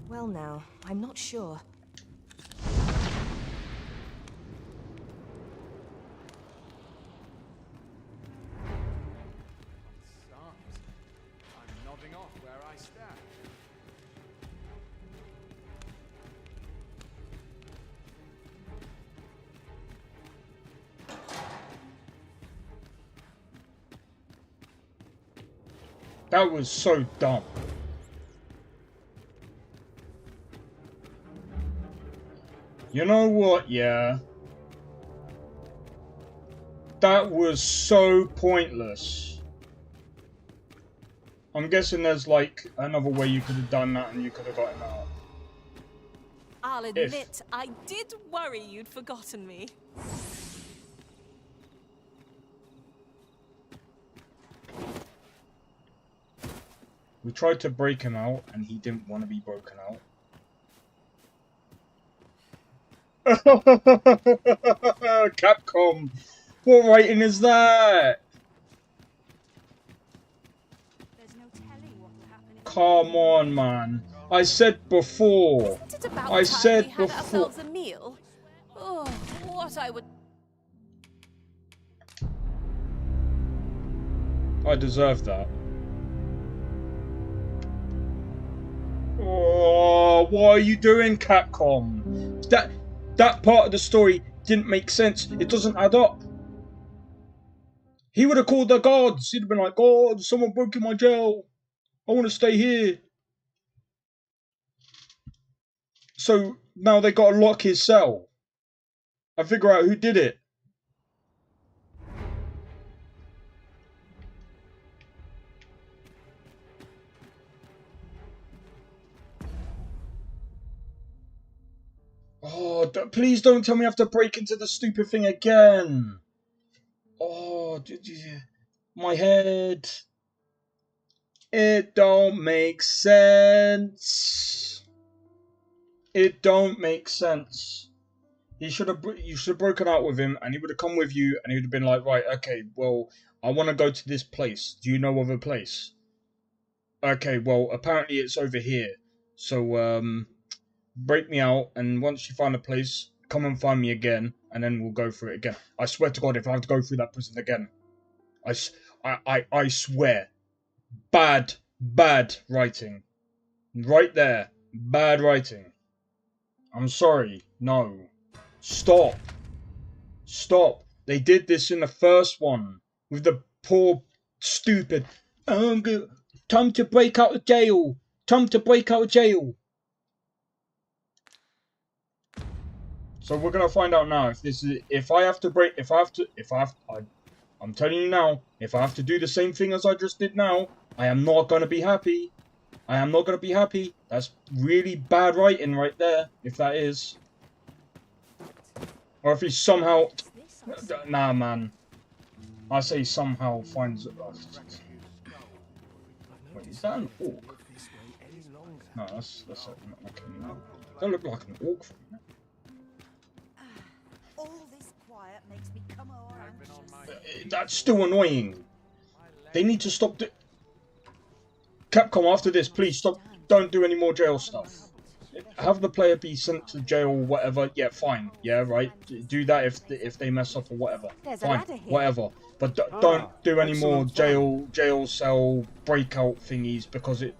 Well now, I'm not sure. Psalms. I'm nodding off where I stand. That was so dumb. You know what, yeah. That was so pointless. I'm guessing there's like another way you could have done that and you could have got him out. I'll admit, I did worry you'd forgotten me. We tried to break him out and he didn't want to be broken out. Capcom! What writing is that? Come on, man. I said before. Isn't it about I time said we had before. ourselves a meal? Oh, what I would... I deserve that. Oh, what are you doing, Capcom? That part of the story didn't make sense. It doesn't add up. He would have called the guards. He'd have been like, "God, someone broke in my jail. I want to stay here." So now they got to lock his cell and figure out who did it. Oh, please don't tell me I have to break into the stupid thing again. Oh, my head. It don't make sense. It don't make sense. You should have broken out with him, and he would have come with you, and he would have been like, right, okay, well, I want to go to this place. Do you know of a place? Okay, well, apparently it's over here. So break me out, and once you find a place, come and find me again, and then we'll go through it again. I swear to God, if I have to go through that prison again, I swear, bad writing, right there, bad writing. I'm sorry, no, stop. Stop. They did this in the first one with the poor, stupid. Oh, time to break out of jail. Time to break out of jail. So we're gonna find out now if this is. If I have to break. If I have to. If I have. I'm telling you now. If I have to do the same thing as I just did now, I am not gonna be happy. I am not gonna be happy. That's really bad writing right there. If that is. Or if he somehow. Nah, man. I say somehow finds. Wait, is that an orc? No, that's okay. No. That look like an orc from me. All this quiet makes me come more anxious. That's still annoying. They need to stop. Capcom, after this, please stop. Don't do any more jail stuff. Have the player be sent to jail or whatever. Yeah, fine. Yeah, right. Do that if they mess up or whatever. Fine, whatever. But don't do any more jail cell breakout thingies because it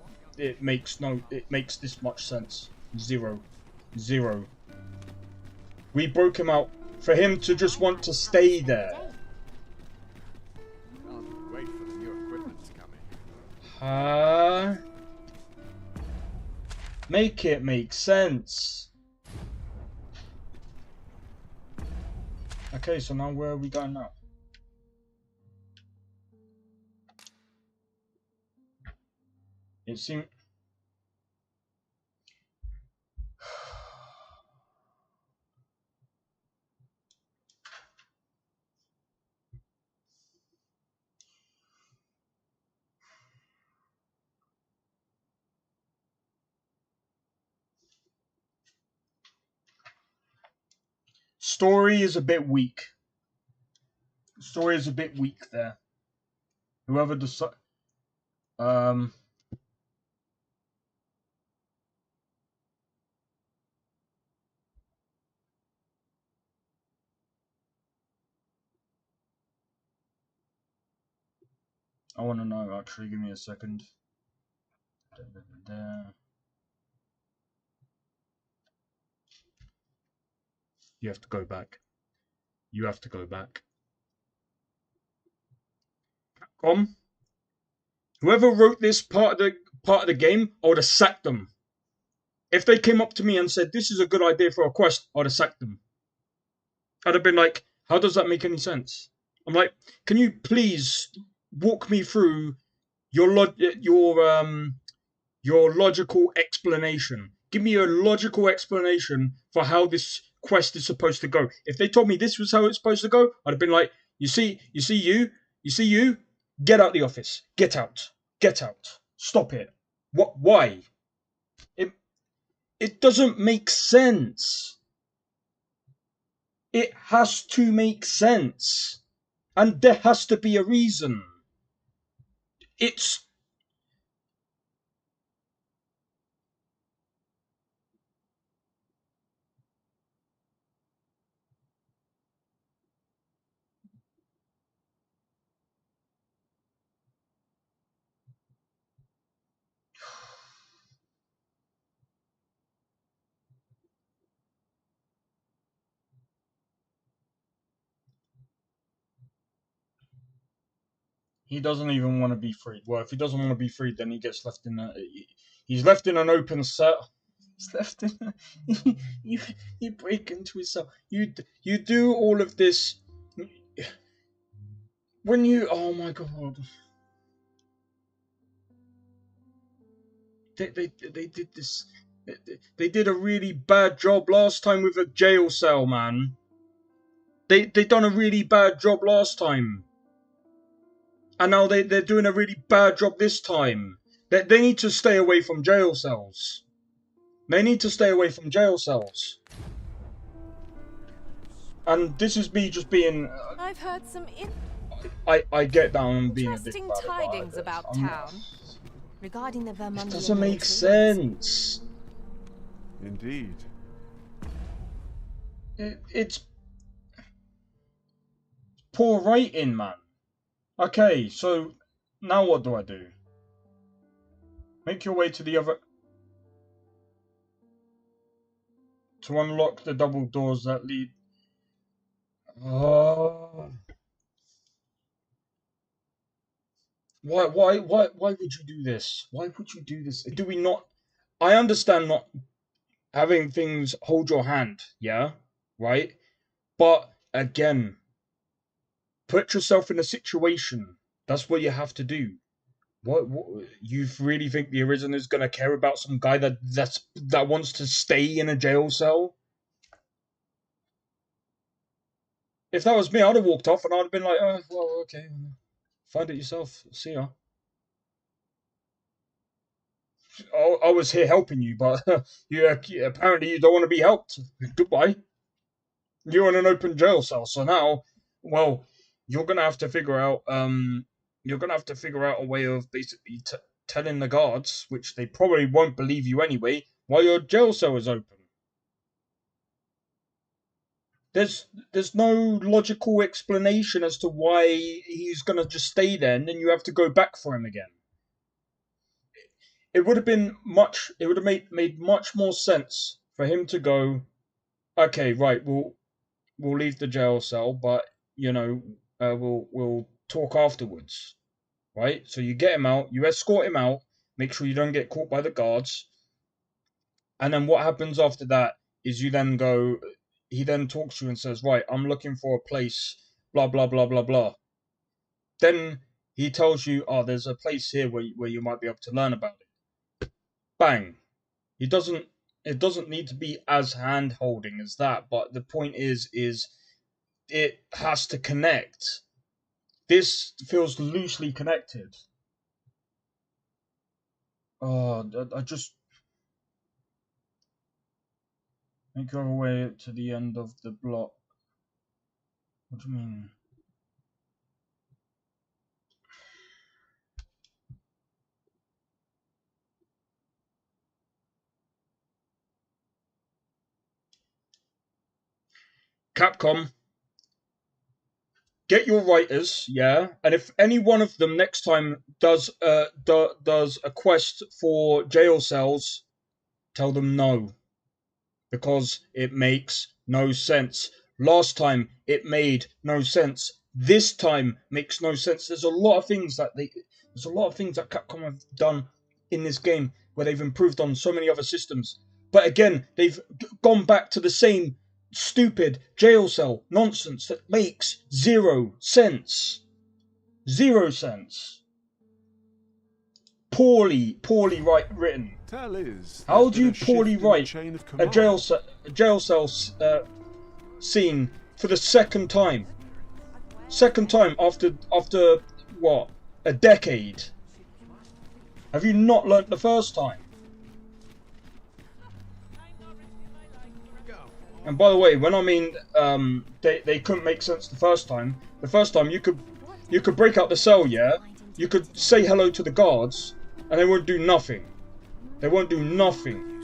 makes this much sense. Zero. We broke him out for him to just want to stay there. Wait for the new equipment to come in. Make it make sense. Okay, so now where are we going now? It seems. Story is a bit weak. Story is a bit weak there. Whoever decides. I want to know, actually. Give me a second. You have to go back. You have to go back. Capcom? Whoever wrote this part of the game, I would have sacked them. If they came up to me and said, this is a good idea for a quest, I would have sacked them. I'd have been like, how does that make any sense? I'm like, can you please walk me through your logical explanation? Give me a logical explanation for how this quest is supposed to go. If they told me this was how it's supposed to go, I'd have been like, you see you, get out the office. Get out. Stop it. What? Why? It doesn't make sense. It has to make sense. And there has to be a reason. It's... He doesn't even want to be freed. Well, if he doesn't want to be freed, then he gets left in a... He's left in an open cell. He's left in a... you break into his cell. You do all of this... When you... Oh my god. They did this... They did a really bad job last time with a jail cell, man. They done a really bad job last time. And now they're doing a really bad job this time. They need to stay away from jail cells. They need to stay away from jail cells. And this is me just being... I've heard some I get down and being a bit interesting bad tidings about town. Regarding the Vermundian... It doesn't make sense. Indeed. It's poor writing, man. Okay, so now what do I do? Make your way to the other... To unlock the double doors that lead... Oh. Why would you do this? Why would you do this? Do we not... I understand not having things hold your hand, yeah? Right? But, again, put yourself in a situation. That's what you have to do. What you really think the Arisen is gonna care about some guy that wants to stay in a jail cell? If that was me, I'd have walked off and I'd have been like, oh, well, okay, find it yourself. See ya. I was here helping you, but apparently you don't want to be helped. Goodbye. You're in an open jail cell, so now, well, you're gonna have to figure out a way of basically telling the guards, which they probably won't believe you anyway, why your jail cell is open. There's no logical explanation as to why he's gonna just stay there, and then you have to go back for him again. It would have made much more sense for him to go, okay, right, we'll leave the jail cell, but you know, we'll talk afterwards, right? So you get him out, you escort him out, make sure you don't get caught by the guards, and then what happens after that is you then go. He then talks to you and says, right, I'm looking for a place, blah blah blah blah blah. Then he tells you, oh, there's a place here where you might be able to learn about it. Bang. It doesn't need to be as hand-holding as that, but the point is it has to connect. This feels loosely connected. Oh, I just... Make your way to the end of the block. What do you mean? Capcom, get your writers, yeah, and if any one of them next time does a quest for jail cells, tell them no, because it makes no sense. Last time it made no sense. This time makes no sense. There's a lot of things that Capcom have done in this game where they've improved on so many other systems, but again they've gone back to the same stupid jail cell nonsense that makes zero sense. Zero sense. Poorly written. How do you poorly write a jail cell scene for the second time? Second time after what? A decade? Have you not learnt the first time? And by the way, when I mean they couldn't make sense the first time you could break out the cell, yeah? You could say hello to the guards, and they won't do nothing. They won't do nothing.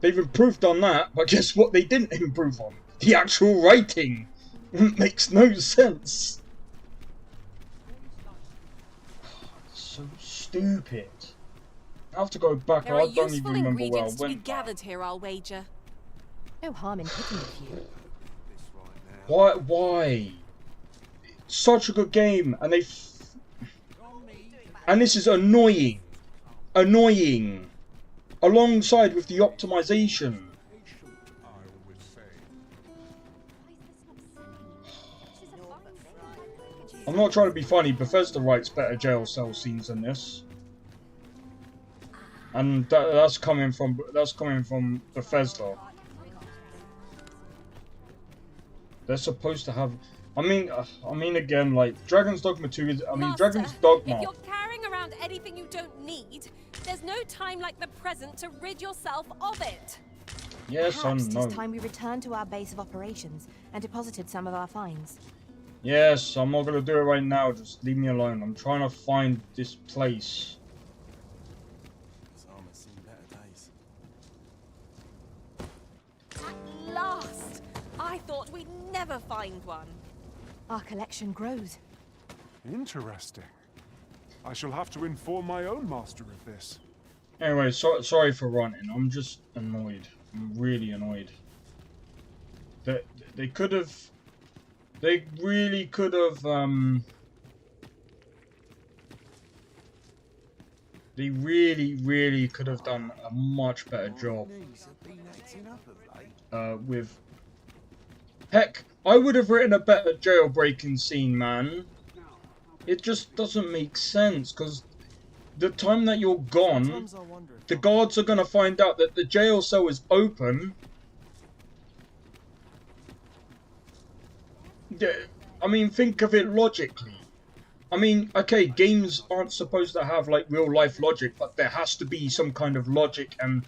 They've improved on that, but guess what they didn't improve on? The actual writing. It makes no sense. So stupid. I have to go back. There I are don't even useful remember where I ingredients to be went. gathered here, I'll wager. No harm in picking a few. Why? Such a good game, and And this is annoying. Annoying. Alongside with the optimization. I'm not trying to be funny, Bethesda writes better jail cell scenes than this. And that's coming from Bethesda. They're supposed to have. I mean, again, like Dragon's Dogma 2 is. Dragon's Dogma. If you're carrying around anything you don't need, there's no time like the present to rid yourself of it. Yes, Perhaps I know. it's time we returned to our base of operations and deposited some of our finds. Yes, I'm not gonna do it right now. Just leave me alone. I'm trying to find this place. At last! I thought we'd never find one. Our collection grows. Interesting. I shall have to inform my own master of this. Anyway, sorry for ranting. I'm just annoyed. I'm really annoyed. They could have. They really could have. They really could have done a much better job. With. Heck, I would have written a better jailbreaking scene, man. It just doesn't make sense, because the time that you're gone, the guards are going to find out that the jail cell is open. I mean, think of it logically. I mean, okay, games aren't supposed to have, like, real-life logic, but there has to be some kind of logic and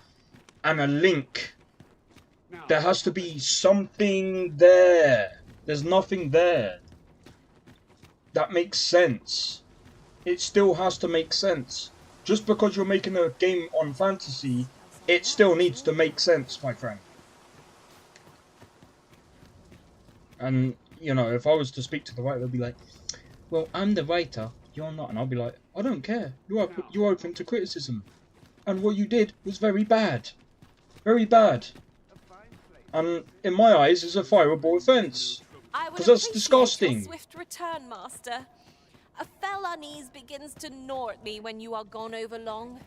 a link. There has to be something there. There's nothing there. That makes sense. It still has to make sense. Just because you're making a game on fantasy, it still needs to make sense, my friend. And, you know, if I was to speak to the writer, they'd be like, well, I'm the writer, you're not. And I'll be like, I don't care. You're open to criticism. And what you did was very bad. Very bad. And in my eyes, it's a fireable offence. Because that's disgusting. Your swift return, Master. A fell unease begins to gnaw at me when you are gone over long.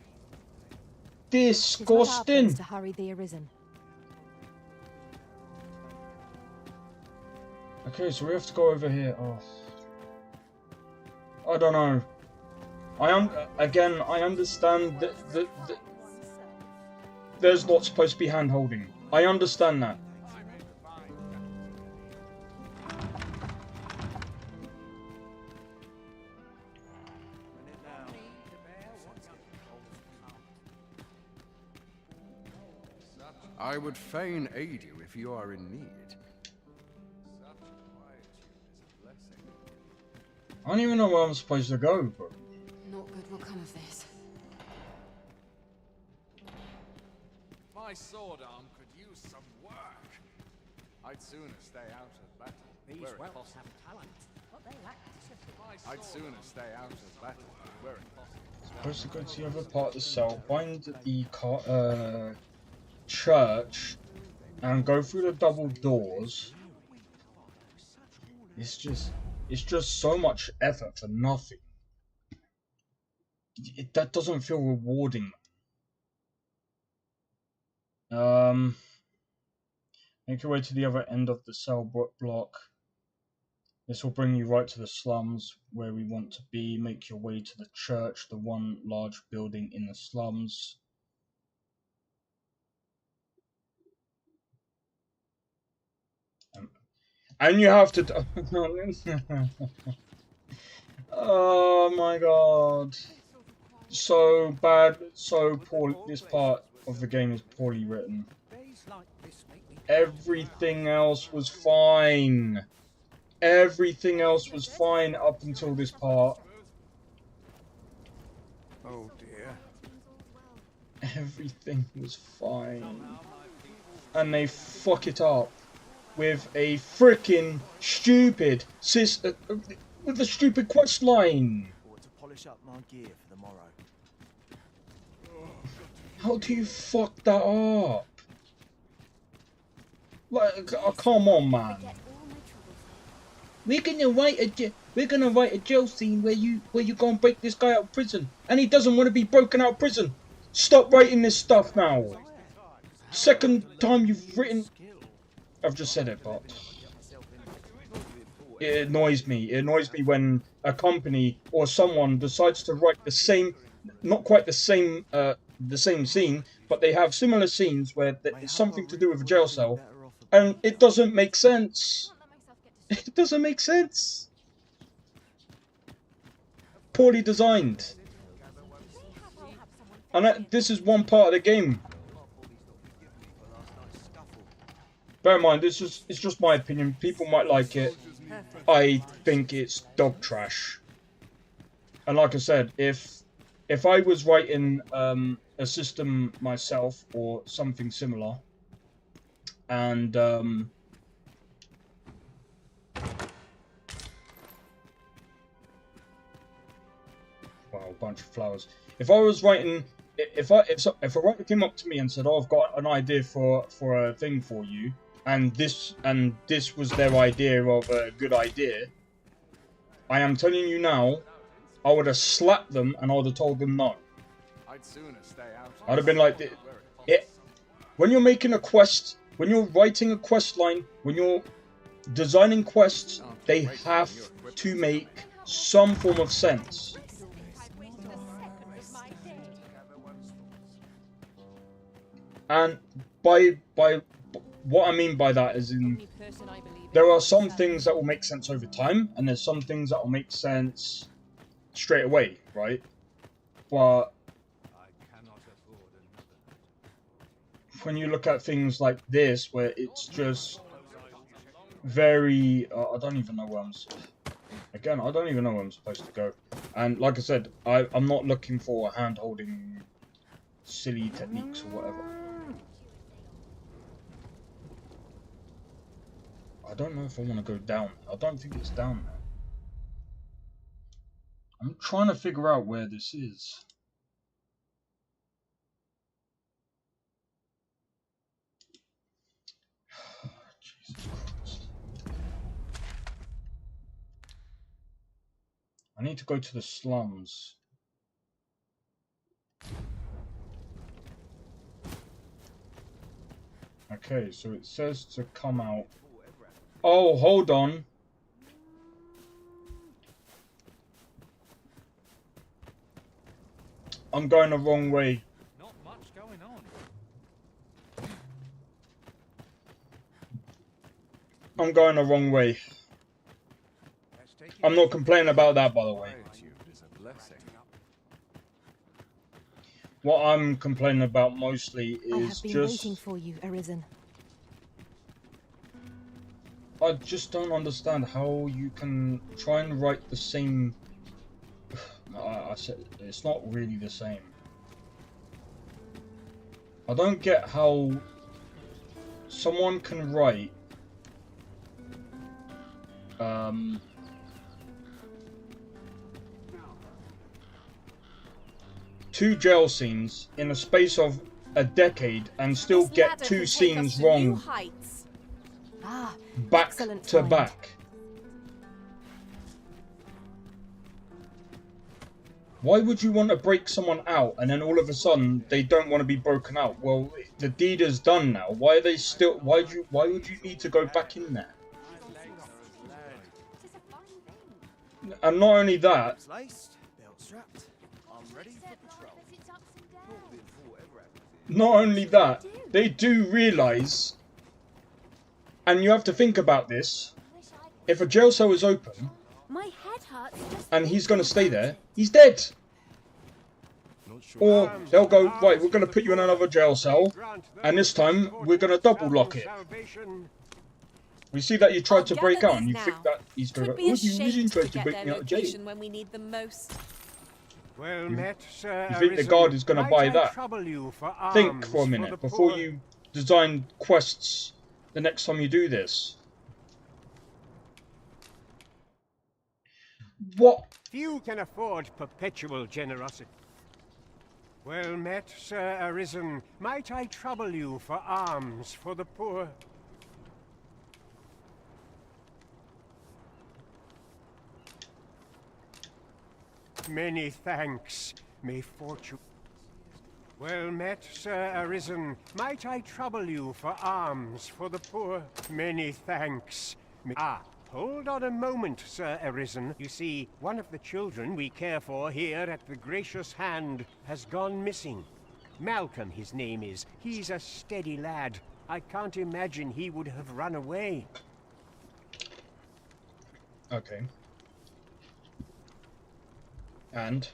Disgusting. To hurry the arisen. Okay, so we have to go over here. Oh. I don't know. I understand that there's not supposed to be hand-holding. I understand that. I would fain aid you if you are in need. I don't even know where I'm supposed to go, but... Not good will come of this. My sword arm could use some work. I'd sooner stay out of battle. These whelps have talent, but they lack discipline. I'd sooner stay out of battle were it possible. Supposed to go to the other part of the cell, find the church, and go through the double doors. It's just so much effort for nothing. That doesn't feel rewarding. Make your way to the other end of the cell block. This will bring you right to the slums where we want to be. Make your way to the church, the one large building in the slums. And you have to... Oh my god. So bad, so poor. This part of the game is poorly written. Everything else was fine. Everything else was fine up until this part. Oh dear. Everything was fine. And they fuck it up with a freaking stupid with a stupid quest line. Or to polish up my gear for the morrow. How do you fuck that up? Like, oh, come on, man. We're gonna write we're gonna write a jail scene where you go and break this guy out of prison, and he doesn't want to be broken out of prison. Stop writing this stuff now. Second time you've written. I've just said it, but it annoys me. It annoys me when a company or someone decides to write the same, not quite the same scene, but they have similar scenes where it's something to do with a jail cell, and it doesn't make sense. It doesn't make sense. Poorly designed. And this is one part of the game. Bear in mind, it's just my opinion. People might like it. I think it's dog trash. And like I said, if I was writing a system myself or something similar, and wow, a bunch of flowers. If I was writing, if a writer came up to me and said, "Oh, I've got an idea for a thing for you," and this was their idea of a good idea, I am telling you now, I would have slapped them and I would have told them no. I'd sooner stay out. I'd have been like, when you're making a quest, when you're writing a quest line, when you're designing quests, they have to make some form of sense. And by what I mean by that is there are some things that will make sense over time, and there's some things that will make sense straight away, right? But when you look at things like this, where it's just very, I don't even know where I don't even know where I'm supposed to go. And like I said, I'm not looking for hand-holding silly techniques or whatever. I don't know if I want to go down. I don't think it's down there. I'm trying to figure out where this is. Jesus Christ. I need to go to the slums. Okay, so it says to come out. Oh, hold on. I'm going the wrong way. Not much going on. I'm going the wrong way. I'm not complaining about that, by the way. What I'm complaining about mostly I is have been just... waiting for you, Arisen. I just don't understand how you can try and write the same... I said it's not really the same. I don't get how someone can write two jail scenes in a space of a decade and still get two scenes wrong back to back. Why would you want to break someone out and then all of a sudden they don't want to be broken out? Well, the deed is done now. Why are they still? Why would you need to go back in there? And not only that, they do realise, and you have to think about this, if a jail cell is open, and he's going to stay there, he's dead. Or they'll go, right, we're going to put you in another jail cell, and this time we're going to double lock it. We see that you tried to break out, and you think that he's going to go, oh, you was interested to break me out of jail. When we need them most. Well met, sir. You think the guard is going to buy that? Think for a For minute before you design quests the next time you do this. What? Few can afford perpetual generosity. Well met, Sir Arisen. Might I trouble you for alms for the poor? Many thanks. May fortune... Well met, Sir Arisen. Might I trouble you for alms for the poor? Many thanks. Hold on a moment, Sir Arisen. You see, one of the children we care for here at the Gracious Hand has gone missing. Malcolm, his name is. He's a steady lad. I can't imagine he would have run away. Okay. And?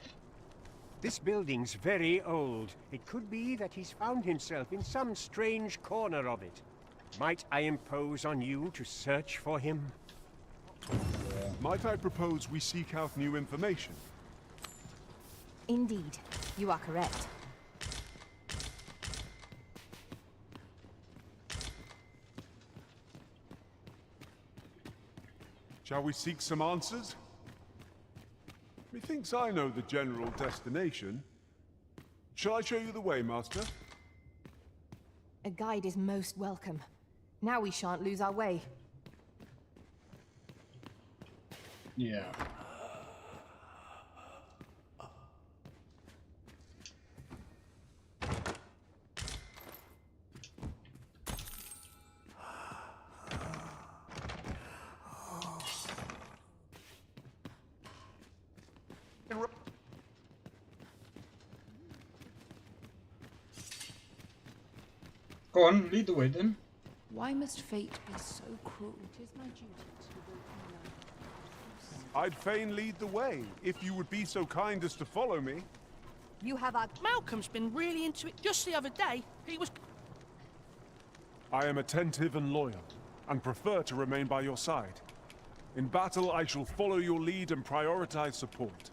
This building's very old. It could be that he's found himself in some strange corner of it. Might I impose on you to search for him? Might I propose we seek out new information? Indeed, you are correct. Shall we seek some answers? Methinks I know the general destination. Shall I show you the way, Master? A guide is most welcome. Now we shan't lose our way. Yeah. Go on, lead the way then. Why must fate be so cruel? It is my duty to I'd fain lead the way, if you would be so kind as to follow me. You have our... Malcolm's been really into it. Just the other day, he was... I am attentive and loyal, and prefer to remain by your side. In battle, I shall follow your lead and prioritize support.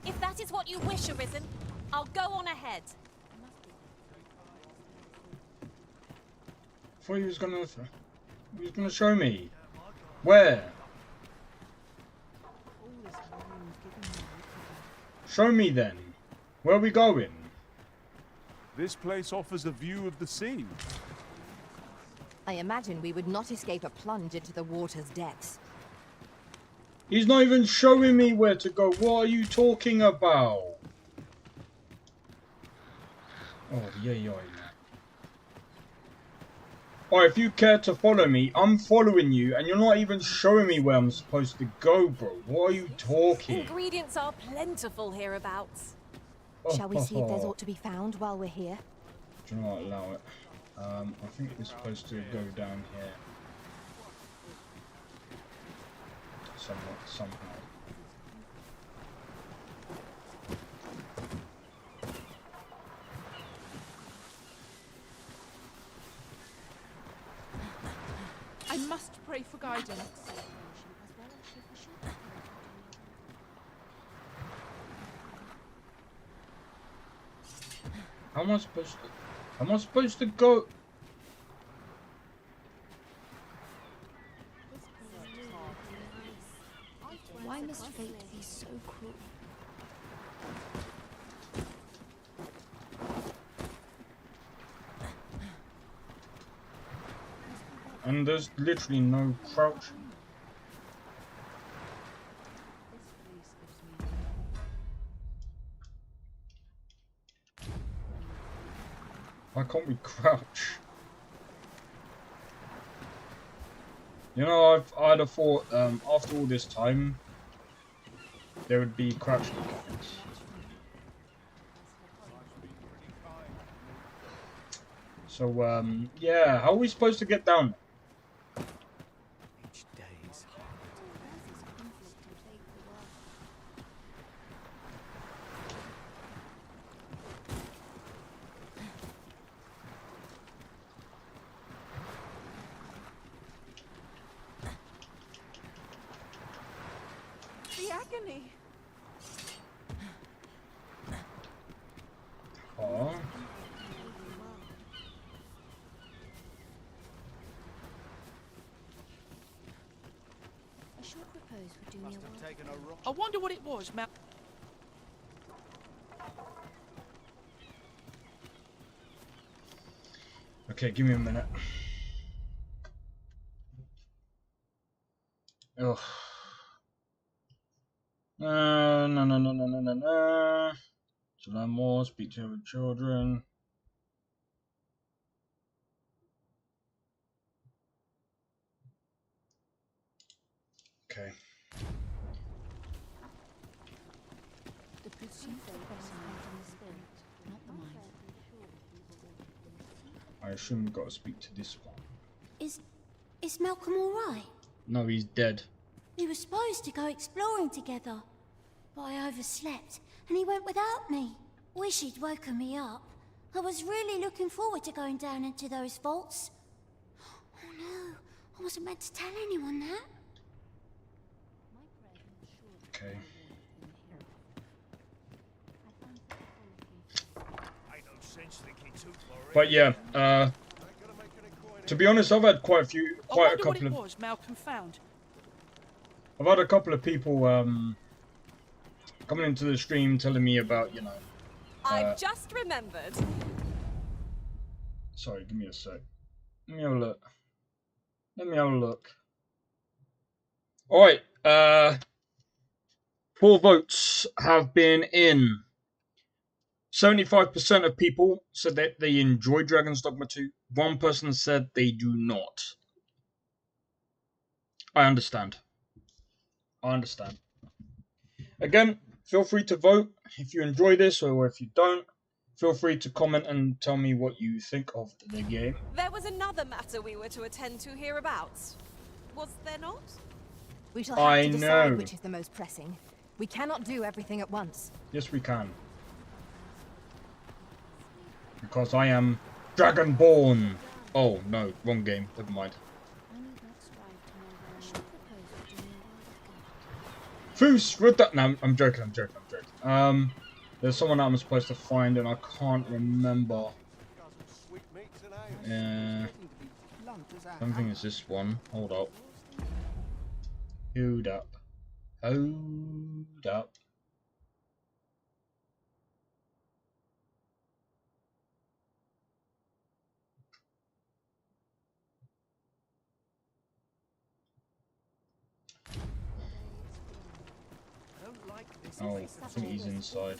If that is what you wish, Arisen, I'll go on ahead. I thought he was gonna show me. Where? Show me then. Where are we going? This place offers a view of the sea. I imagine we would not escape a plunge into the water's depths. He's not even showing me where to go. What are you talking about? Oh, yeah. Alright, if you care to follow me, I'm following you, and you're not even showing me where I'm supposed to go, bro. What are you talking? Ingredients are plentiful hereabouts. Shall we see if there's aught to be found while we're here? Do you know what? Allow it. I think we're supposed to go down here. Somehow. I must pray for guidance. How am I supposed to go? Why must fate be so cruel? And there's literally no crouching. Why can't we crouch? You know, I'd have thought after all this time there would be crouching mechanics. So yeah, how are we supposed to get down? Each day is The agony. Oh. A short repose would do me well. I wonder what it was, Mal. Okay, give me a minute. Ugh. No. To learn more, speak to other children. Okay. The pursuit of excellence in the spirit, not the mind. I assume we've got to speak to this one. Is Malcolm all right? No, he's dead. We were supposed to go exploring together, but I overslept and he went without me. Wish he'd woken me up. I was really looking forward to going down into those vaults. Oh no, I wasn't meant to tell anyone that. Okay. But yeah, to be honest, I've had quite a couple of. Was Malcolm found? I've had a couple of people coming into the stream telling me about, you know. I've just remembered. Sorry, give me a sec. Let me have a look. Alright, 4 votes have been in. 75% of people said that they enjoy Dragon's Dogma 2. 1 person said they do not. I understand. Again, feel free to vote if you enjoy this, or if you don't. Feel free to comment and tell me what you think of the game. There was another matter we were to attend to hereabouts. Was there not? We shall have to decide which is the most pressing. We cannot do everything at once. Yes, we can. Because I am Dragonborn. Oh, no, wrong game. Never mind. Foos, no, I'm joking. There's someone that I'm supposed to find and I can't remember. I don't think it's this one. Hold up. Hold up. Oh, I think he's inside.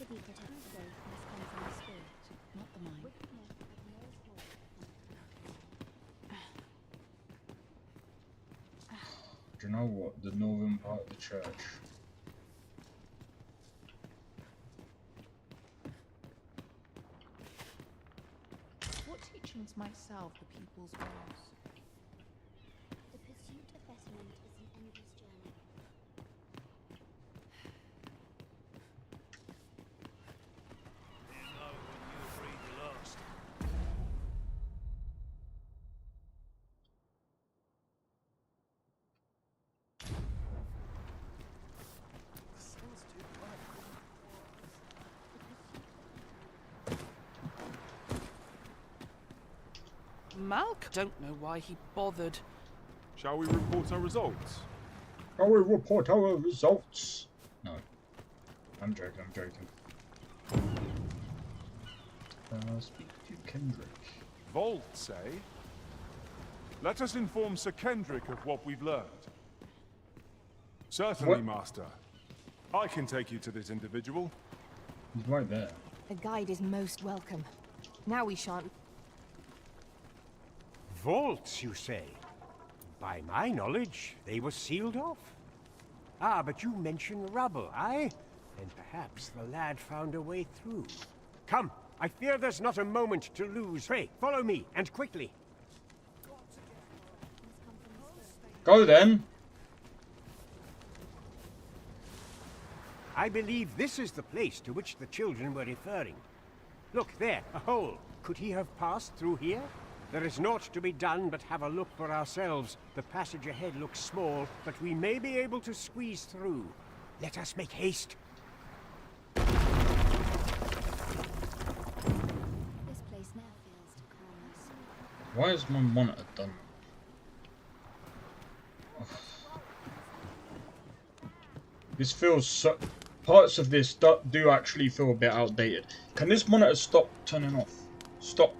Do you know what? The northern part of the church. What teachings might salve the people's woes? The pursuit of betterment is an endless journey. Malk? Don't know why he bothered. Shall we report our results? No. I'm joking. Speak to Kendrick. Vaults, eh? Let us inform Sir Kendrick of what we've learned. Certainly, Master. I can take you to this individual. He's right there. A guide is most welcome. Now we shan't... Vaults, you say? By my knowledge, they were sealed off. Ah, but you mentioned rubble, aye? And perhaps the lad found a way through. Come, I fear there's not a moment to lose. Pray, follow me, and quickly. Go then. I believe this is the place to which the children were referring. Look, there, a hole. Could he have passed through here? There is naught to be done but have a look for ourselves. The passage ahead looks small, but we may be able to squeeze through. Let us make haste. This place now feels to calm my soul. Why is my monitor done? This feels so... Parts of this do actually feel a bit outdated. Can this monitor stop turning off? Stop.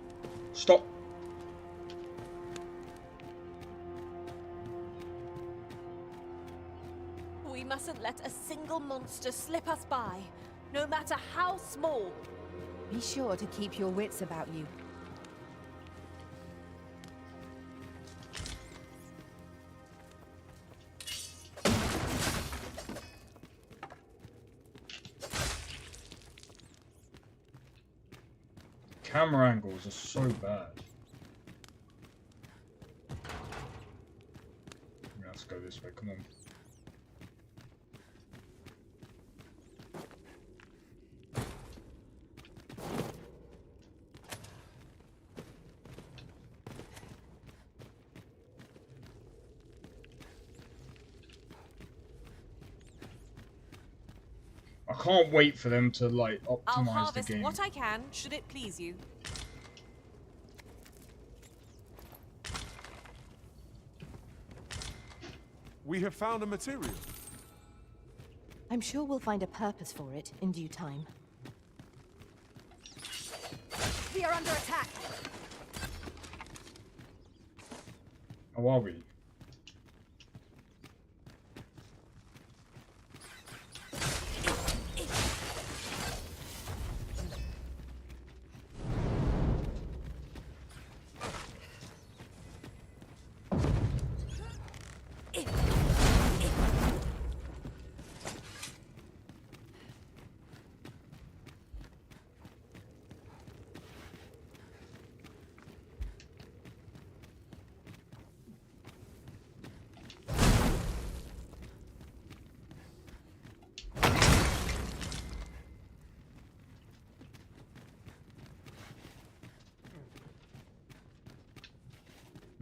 single monster slip us by, no matter how small. Be sure to keep your wits about you. Camera angles are so bad. Let's go this way, come on. I can't wait for them to like I'll optimize the harvest game. what I can, should it please you. We have found a material. I'm sure we'll find a purpose for it in due time. We are under attack. How are we?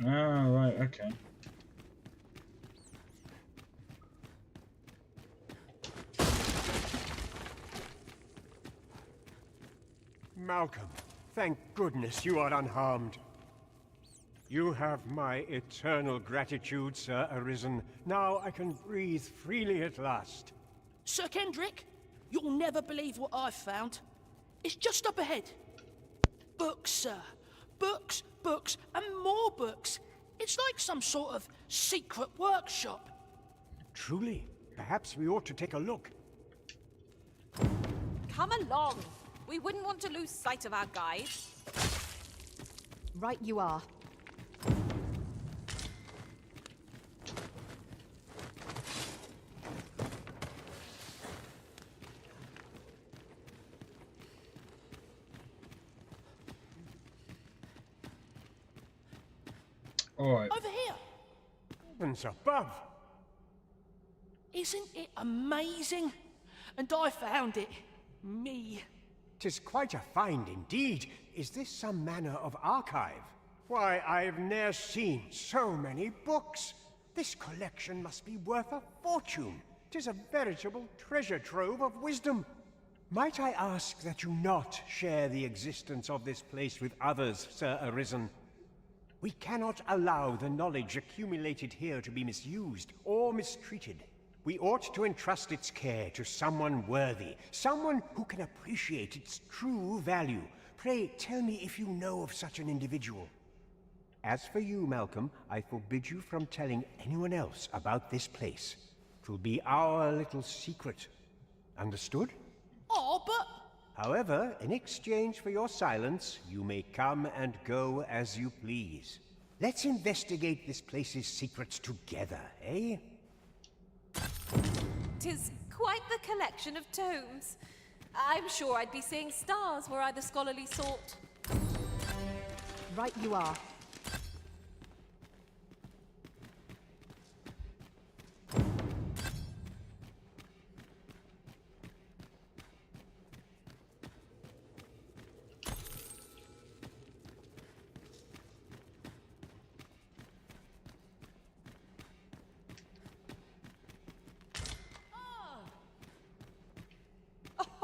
Ah, right, okay. Malcolm, thank goodness you are unharmed. You have my eternal gratitude, Sir Arisen. Now I can breathe freely at last. Sir Kendrick, you'll never believe what I've found. It's just up ahead. Books, sir. Books, books, and more books. It's like some sort of secret workshop. Truly, perhaps we ought to take a look. Come along. We wouldn't want to lose sight of our guide. Right you are. Alright. Over here. Heavens above! Isn't it amazing? And I found it. Me. 'Tis quite a find indeed. Is this some manner of archive? Why, I've ne'er seen so many books. This collection must be worth a fortune. 'Tis a veritable treasure trove of wisdom. Might I ask that you not share the existence of this place with others, Sir Arisen? We cannot allow the knowledge accumulated here to be misused or mistreated. We ought to entrust its care to someone worthy, someone who can appreciate its true value. Pray tell me if you know of such an individual. As for you, Malcolm, I forbid you from telling anyone else about this place. 'Twill be our little secret. Understood? Oh, but... However, in exchange for your silence, you may come and go as you please. Let's investigate this place's secrets together, eh? 'Tis quite the collection of tomes. I'm sure I'd be seeing stars were I the scholarly sort. Right you are.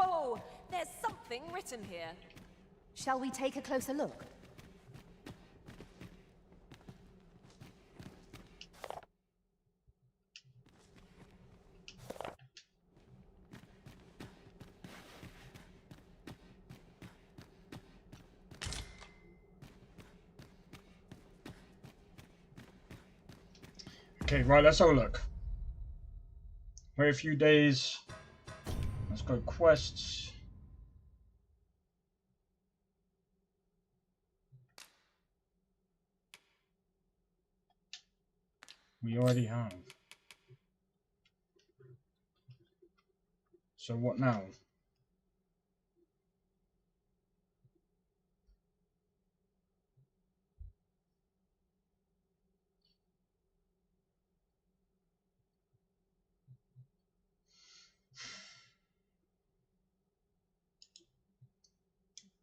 Oh, there's something written here. Shall we take a closer look? Okay, right, let's have a look. Wait a few days. Let's go quests. We already have. So what now?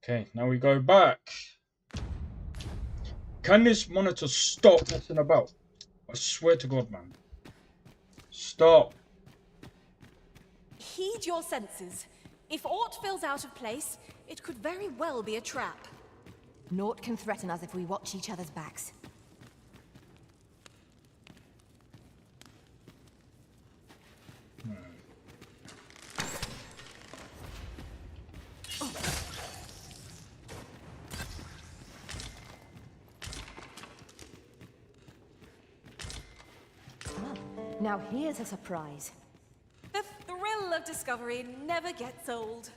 Okay, now we go back. Can this monitor stop messing about? I swear to God, man. Stop. Heed your senses. If aught feels out of place, it could very well be a trap. Naught can threaten us if we watch each other's backs. Now here's a surprise. The thrill of discovery never gets old.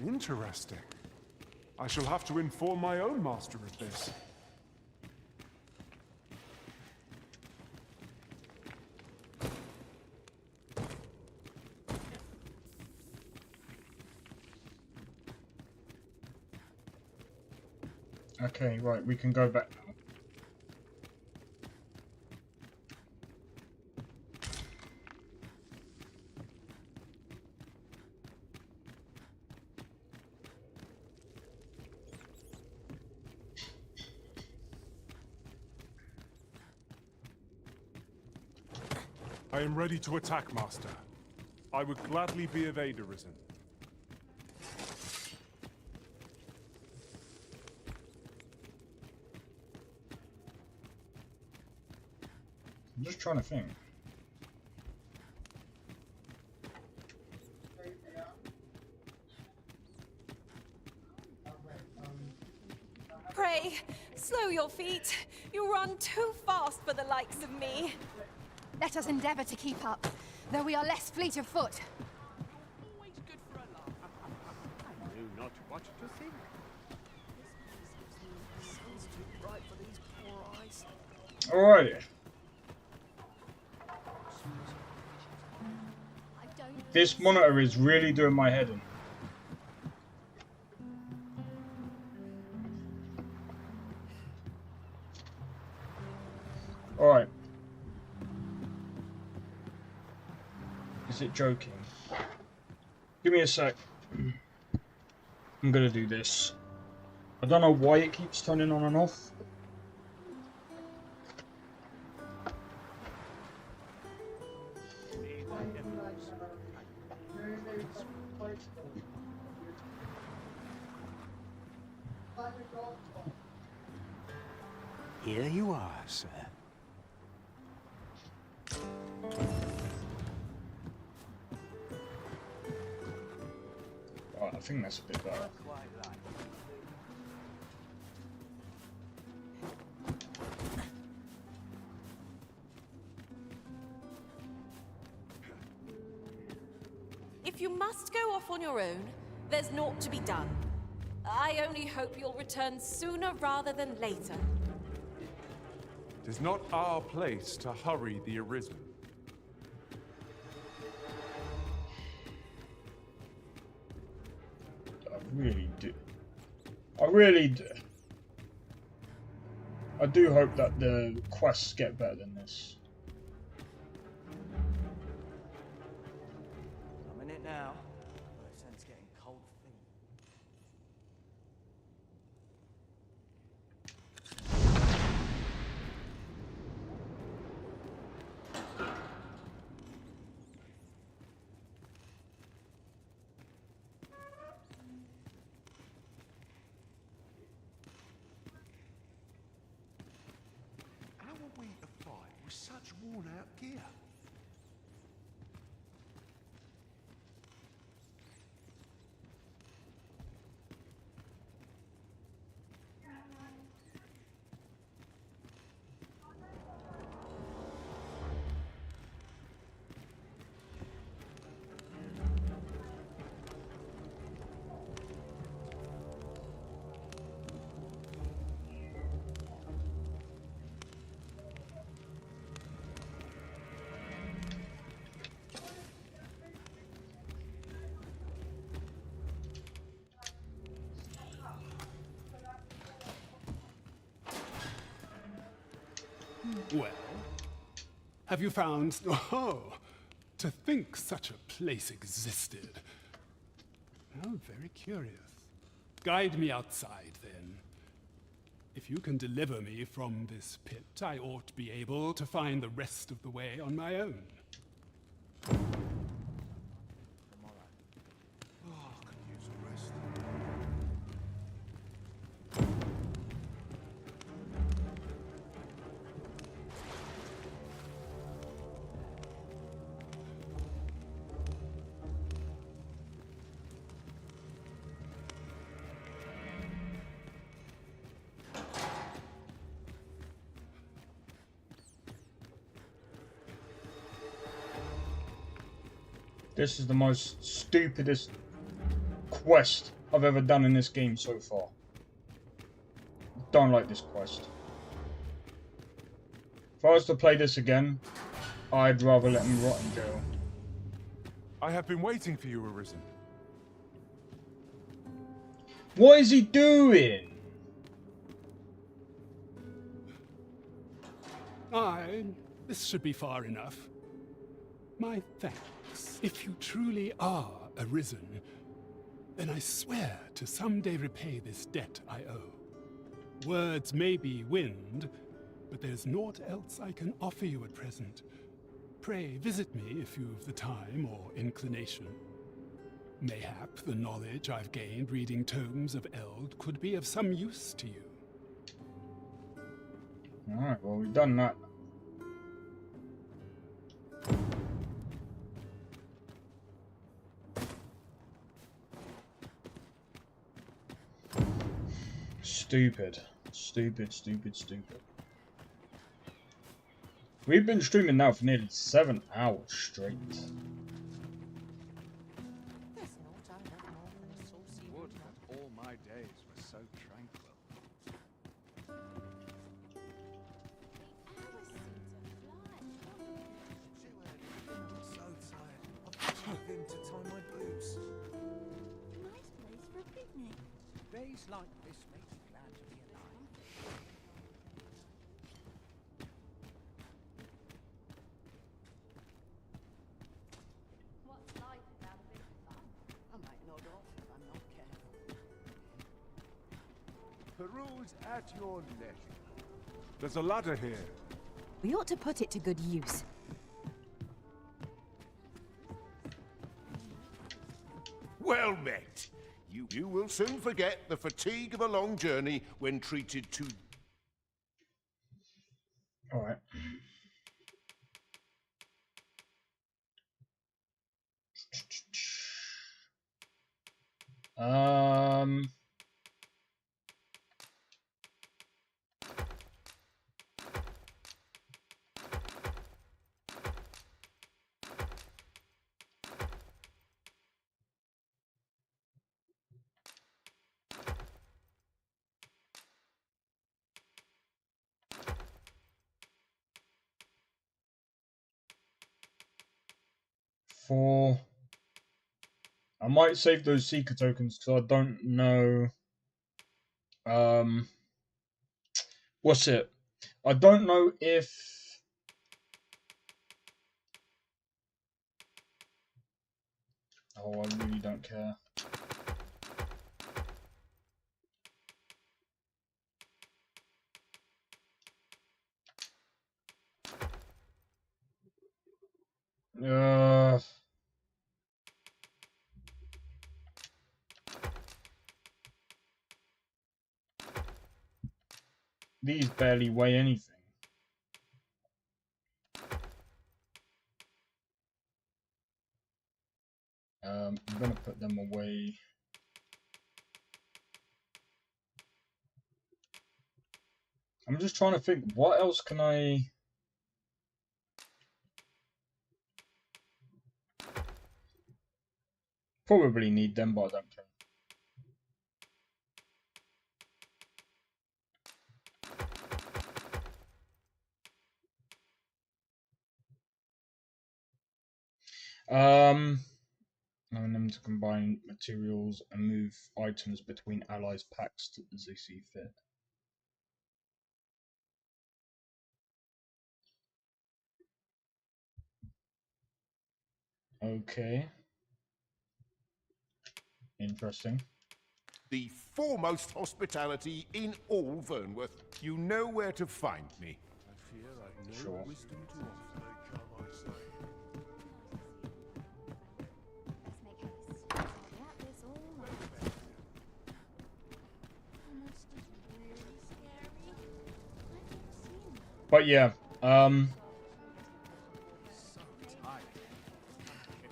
Interesting. I shall have to inform my own master of this. Okay, right, we can go back now. I am ready to attack, Master. I would gladly be of aid, Arisen. I'm just trying to think. Pray, slow your feet. You run too fast for the likes of me. Let us endeavor to keep up, though we are less fleet of foot. Knew not what to think. Sun's too bright for these poor eyes. Alright. This monitor is really doing my head in. Alright. Is it joking? Give me a sec. I'm gonna do this. I don't know why it keeps turning on and off. Here you are, sir. Oh, I think that's a bit better. If you must go off on your own, there's naught to be done. I only hope you'll return sooner rather than later. It is not our place to hurry the Arisen. I really do. I really do. I do hope that the quests get better than this. I'm in it now. My sense getting cold feet. How are we to fight with such worn-out gear? Well, have you found... Oh, to think such a place existed. Oh, very curious. Guide me outside, then. If you can deliver me from this pit, I ought to be able to find the rest of the way on my own. This is the most stupidest quest I've ever done in this game so far. Don't like this quest. If I was to play this again, I'd rather let him rot in jail. I have been waiting for you, Arisen. What is he doing? This should be far enough. My thanks. If you truly are Arisen, then I swear to someday repay this debt I owe. Words may be wind, but there's naught else I can offer you at present. Pray visit me if you've the time or inclination. Mayhap the knowledge I've gained reading tomes of Eld could be of some use to you. Alright, well, we've done that. Stupid. Stupid, stupid, stupid. We've been streaming now for nearly 7 hours straight. Would that all my days were so tranquil. I'm so tired. I've nothing to tie my boots. Nice place for a picnic. Days like this make me glad to be alive. What's life without a bit of fun? I might nod off if I'm not careful. Peruse at your leisure. There's a ladder here. We ought to put it to good use. Well met. You will soon forget the fatigue of a long journey when treated to... Alright. I might save those seeker tokens because I don't know. What's it? I don't know if. Oh, I really don't care. These barely weigh anything. I'm gonna put them away. I'm just trying to think, what else can I... Probably need them, but I don't care. Allowing them to combine materials and move items between allies' packs as they see fit. Okay. Interesting. The foremost hospitality in all Vernworth. You know where to find me. I fear I've no Sure. wisdom to offer. They come, I say. Let's make haste. I'll be at this all night. Almost is really scary. I've never seen that. But yeah,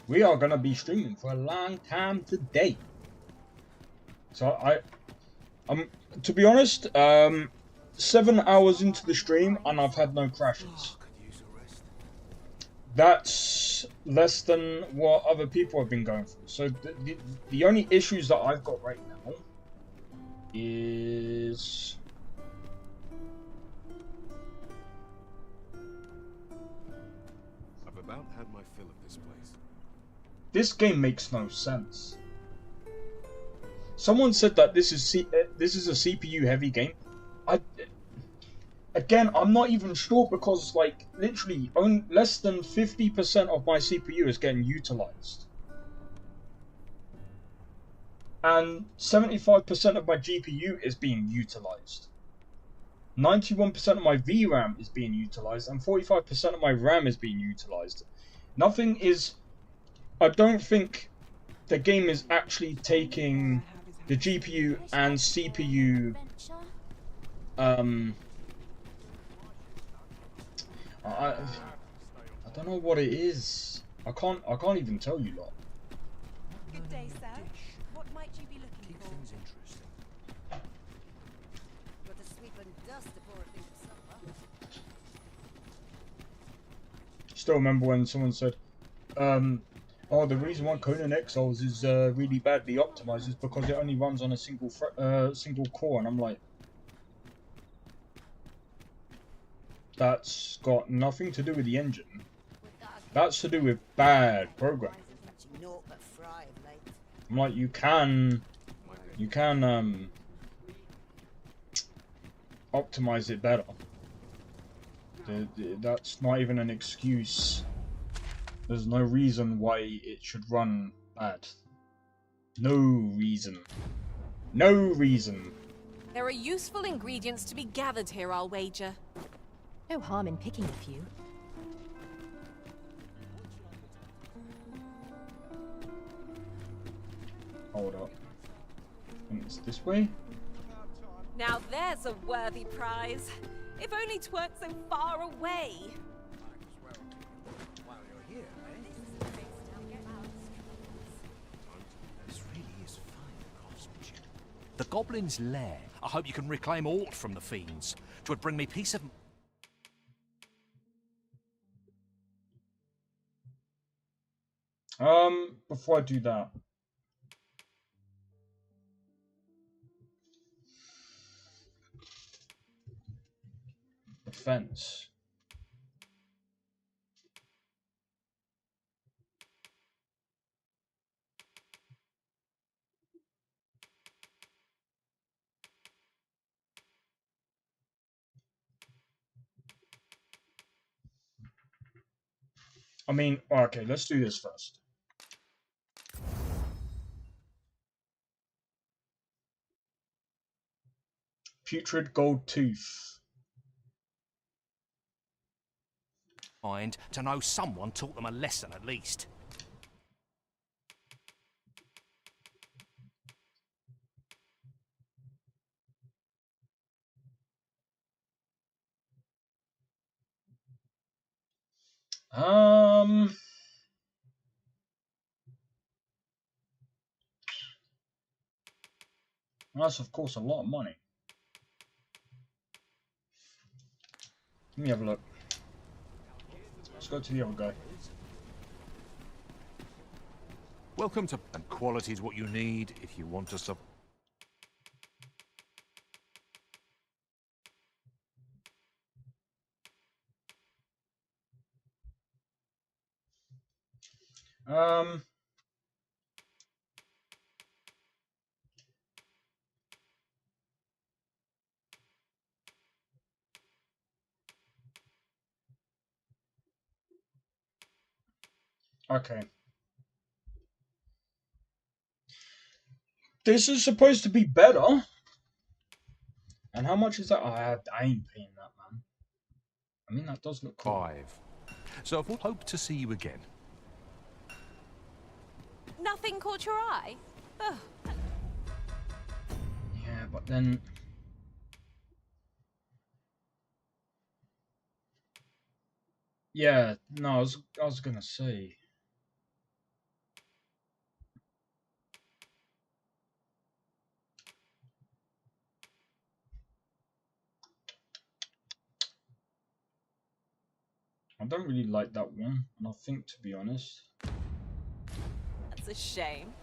we are gonna be streaming for a long time today. So I'm to be honest, 7 hours into the stream and I've had no crashes. That's less than what other people have been going through. So the only issues that I've got right now is I've about had my fill of this place. this game makes no sense. Someone said that this is a CPU heavy game. Again, I'm not even sure because like literally less than 50% of my CPU is getting utilized. And 75% of my GPU is being utilized. 91% of my VRAM is being utilized and 45% of my RAM is being utilized. Nothing is... I don't think the game is actually taking the GPU and CPU I don't know what it is. I can't even tell you lot. Good day, sir. What might you be looking for? Things interesting. Got to sweep and dust before I think of supper. Still remember when someone said, oh, the reason why Conan Exiles is really badly optimized is because it only runs on a single core, and I'm like, that's got nothing to do with the engine. That's to do with bad programming. I'm like, you can optimize it better. That's not even an excuse. There's no reason why it should run bad. No reason. No reason. There are useful ingredients to be gathered here, I'll wager. No harm in picking a few. Hold up. And it's this way? Now there's a worthy prize. If only 'tweren't so far away. This really is fine craftsmanship. The Goblin's Lair. I hope you can reclaim aught from the fiends. 'Twould bring me peace of... Before I do that. Defense. I mean, okay, let's do this first. Putrid gold tooth. mind to know someone taught them a lesson at least. That's of course a lot of money. Let me have a look. Let's go to the other guy. Welcome to... And quality is what you need if you want to sub... Okay. This is supposed to be better. And how much is that? I ain't paying that, man. I mean, that does look cool. 5. So we'll hope to see you again. Nothing caught your eye? Ugh. Yeah, but then... Yeah, no, I was gonna say... I don't really like that one, and I think, to be honest... That's a shame.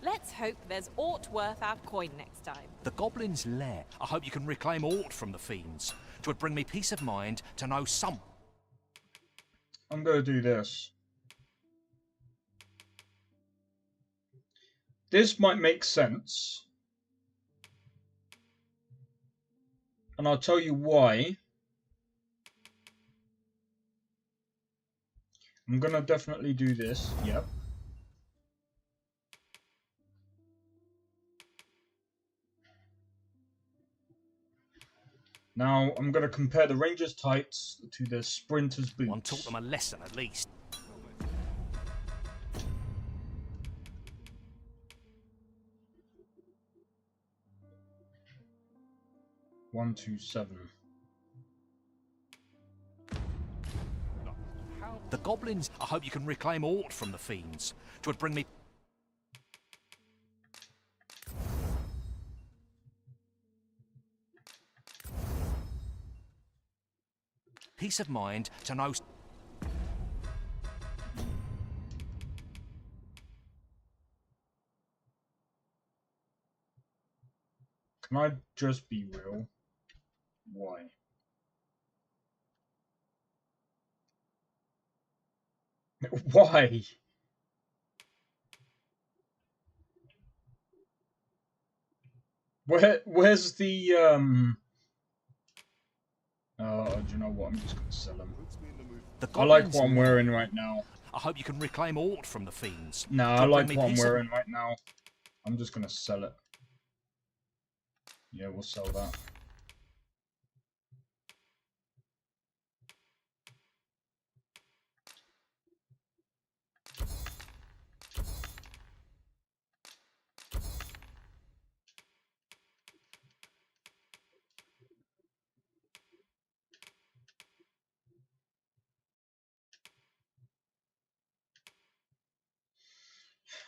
Let's hope there's aught worth our coin next time. The Goblin's lair. I hope you can reclaim aught from the fiends. 'Twould bring me peace of mind to know some... I'm gonna do this. This might make sense. And I'll tell you why. I'm gonna definitely do this, yep. Now, I'm gonna compare the Ranger's tights to the Sprinter's boots. One taught them a lesson, at least. One, 2, 7. The Goblins... I hope you can reclaim aught from the fiends. 'Twould bring me... peace of mind to know... Can I just be real? Why? Why? Where's the do you know what? I'm just gonna sell them. I like what I'm wearing right now. I hope you can reclaim aught from the fiends. No, I like what I'm wearing right now. I'm just gonna sell it. Yeah, we'll sell that.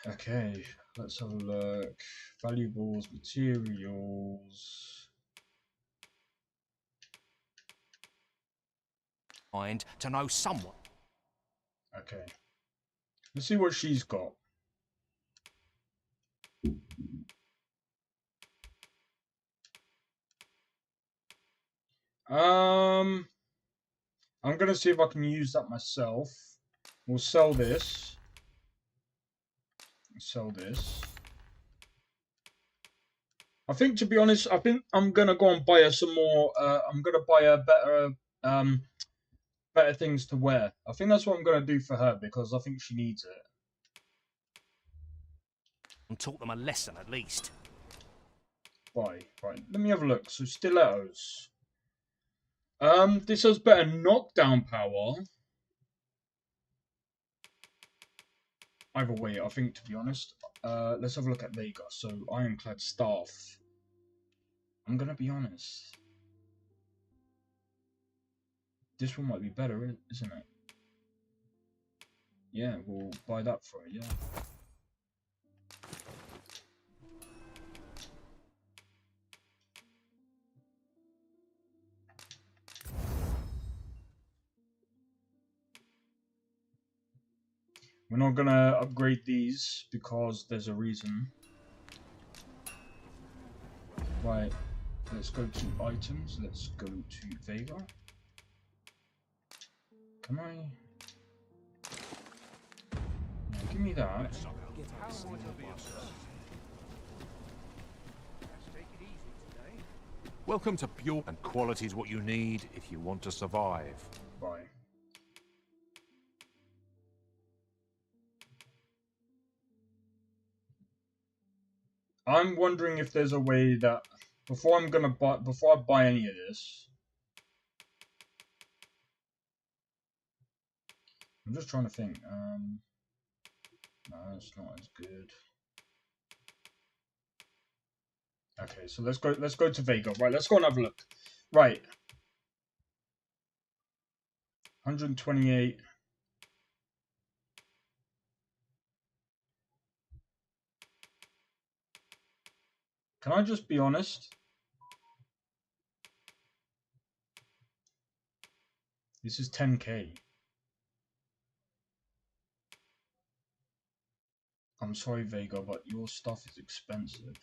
Okay, let's have a look. Valuables, materials. Mind to know someone. Okay. Let's see what she's got. I'm gonna see if I can use that myself. We'll sell this. Sell this. I think, to be honest, I think I'm gonna go and buy her some more. I'm gonna buy her better things to wear. I think that's what I'm gonna do for her because I think she needs it. And taught them a lesson, at least. Right. Let me have a look. So stilettos. This has better knockdown power. Either way, I think, to be honest. Let's have a look at Vega. So ironclad staff. I'm gonna be honest. This one might be better, isn't it? Yeah, we'll buy that for it, yeah. We're not gonna upgrade these because there's a reason. Right, let's go to items. Let's go to Vega. Can I? Yeah, give me that. Welcome to pure and quality is what you need if you want to survive. Bye. I'm wondering if there's a way that before I buy any of this, I'm just trying to think. No, it's not as good. Okay, so let's go to Vega. Right, let's go and have a look. Right. 128. Can I just be honest? This is 10k. I'm sorry, Vega, but your stuff is expensive.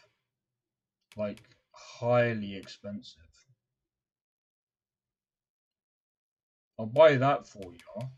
Like, highly expensive. I'll buy that for you.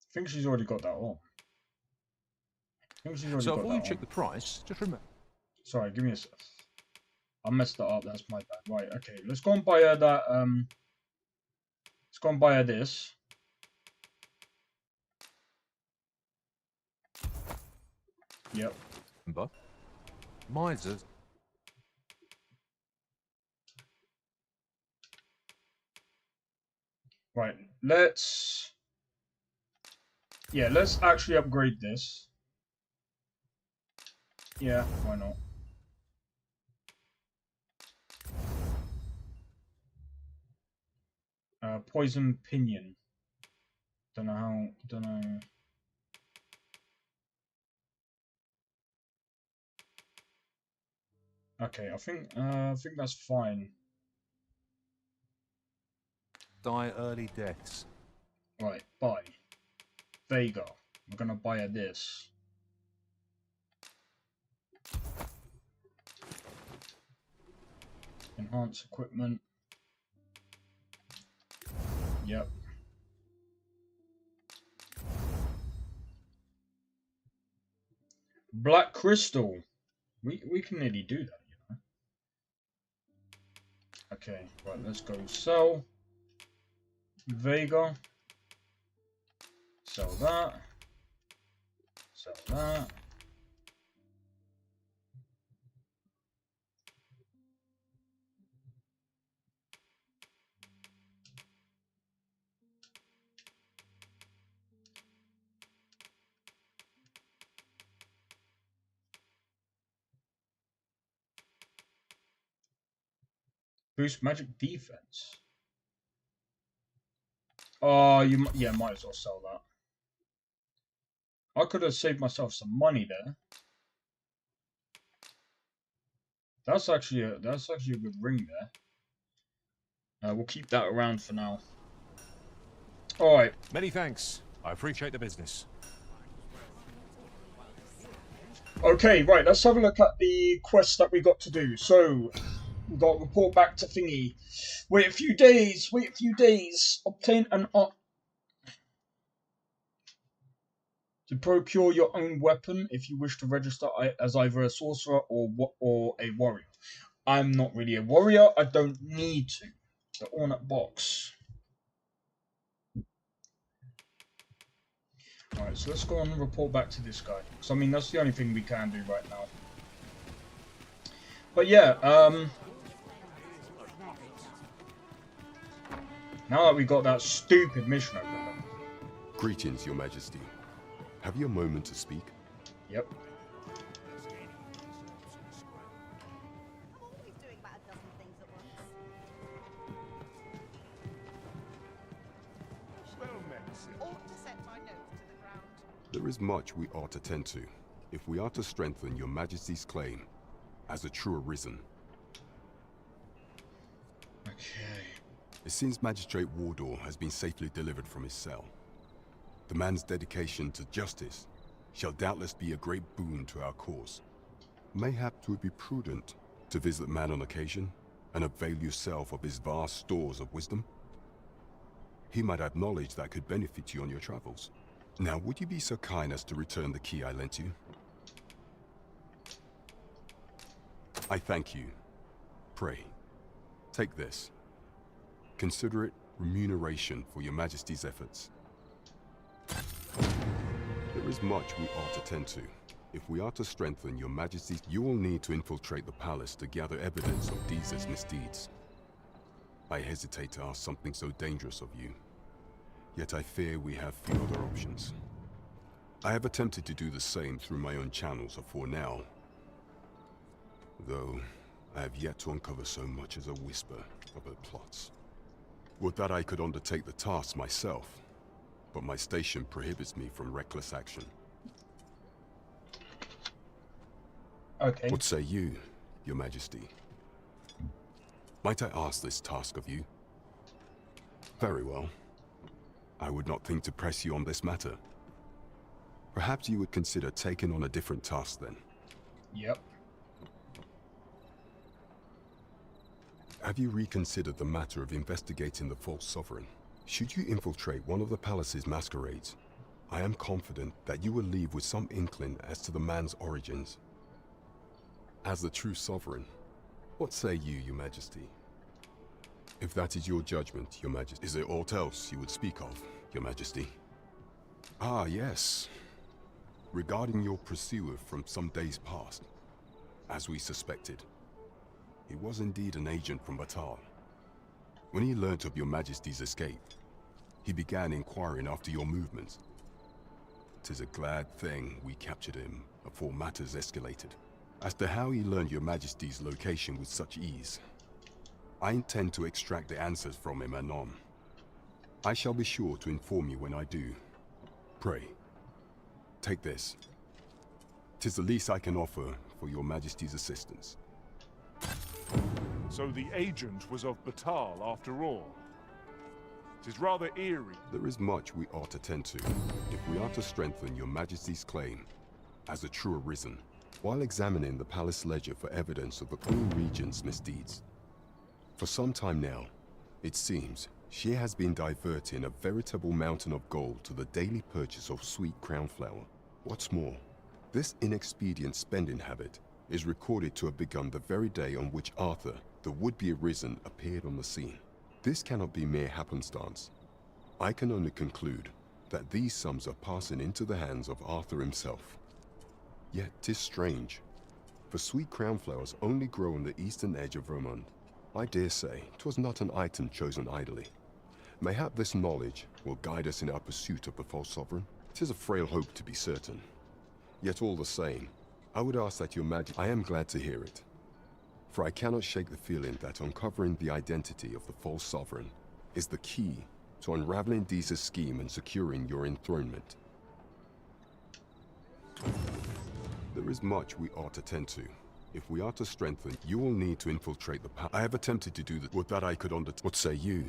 I think she's already got that on. So before you check the price, just remember. Sorry, give me a sec. I messed that up. That's my bad. Right. Okay. Let's go and buy her that. Let's go and buy her this. Yep. Remember, misers. Right. Let's actually upgrade this. Yeah. Why not? Poison pinion. Don't know how. Don't know. Okay, I think that's fine. Die early deaths. Right, buy. Vega. I'm gonna buy her this. Enhance equipment. Yep. Black crystal. We can nearly do that, you know. Okay, right, let's go sell. Vega. Sell that. Sell that. Boost magic defense. Oh, yeah, might as well sell that. I could have saved myself some money there. That's actually a good ring there. We'll keep that around for now. All right. Many thanks. I appreciate the business. Okay, right. Let's have a look at the quest that we got to do. So we got to report back to Thingy. Wait a few days. Obtain an to procure your own weapon if you wish to register as either a sorcerer or a warrior. I'm not really a warrior. I don't need to. The ornate box. Alright, so let's go on and report back to this guy. So I mean, that's the only thing we can do right now. But yeah, now that we got that stupid mission open. Greetings, Your Majesty. Have you a moment to speak? Yep. There is much we ought to tend to, if we are to strengthen Your Majesty's claim as a true Arisen. Okay. It seems Magistrate Wardor has been safely delivered from his cell. The man's dedication to justice shall doubtless be a great boon to our cause. Mayhap 'twould be prudent to visit the man on occasion and avail yourself of his vast stores of wisdom. He might have knowledge that could benefit you on your travels. Now, would you be so kind as to return the key I lent you? I thank you. Pray, take this. Consider it remuneration for your Majesty's efforts. There is much we ought to tend to. If we are to strengthen your Majesty's, you will need to infiltrate the palace to gather evidence of these misdeeds. I hesitate to ask something so dangerous of you, yet I fear we have few other options. I have attempted to do the same through my own channels for now, though I have yet to uncover so much as a whisper of her plots. Would that I could undertake the task myself, but my station prohibits me from reckless action. Okay. What say you, Your Majesty? Might I ask this task of you? Very well. I would not think to press you on this matter. Perhaps you would consider taking on a different task then. Yep. Have you reconsidered the matter of investigating the false sovereign? Should you infiltrate one of the palace's masquerades, I am confident that you will leave with some inkling as to the man's origins. As the true sovereign, what say you, Your Majesty? If that is your judgment, Your Majesty, is there aught else you would speak of, Your Majesty? Ah, yes. Regarding your pursuer from some days past, as we suspected. He was indeed an agent from Batal. When he learnt of Your Majesty's escape, he began inquiring after your movements. 'Tis a glad thing we captured him before matters escalated. As to how he learned Your Majesty's location with such ease, I intend to extract the answers from him anon. I shall be sure to inform you when I do. Pray, take this. 'Tis the least I can offer for Your Majesty's assistance. So the agent was of Batal after all. 'Tis rather eerie. There is much we ought to tend to, if we are to strengthen Your Majesty's claim as a true arisen, while examining the palace ledger for evidence of the Queen Regent's misdeeds. For some time now, it seems, she has been diverting a veritable mountain of gold to the daily purchase of sweet crown flower. What's more, this inexpedient spending habit is recorded to have begun the very day on which Arthur, the would-be arisen, appeared on the scene. This cannot be mere happenstance. I can only conclude that these sums are passing into the hands of Arthur himself. Yet 'tis strange, for sweet crown flowers only grow on the eastern edge of Vermund. I dare say 'twas not an item chosen idly. Mayhap this knowledge will guide us in our pursuit of the false sovereign. 'Tis a frail hope to be certain. Yet all the same, I would ask that Your Majesty... I am glad to hear it. For I cannot shake the feeling that uncovering the identity of the false sovereign is the key to unraveling Deeza's scheme and securing your enthronement. There is much we ought to tend to. If we are to strengthen, you will need to infiltrate the palace. I have attempted to do would that I could undertake. What say you,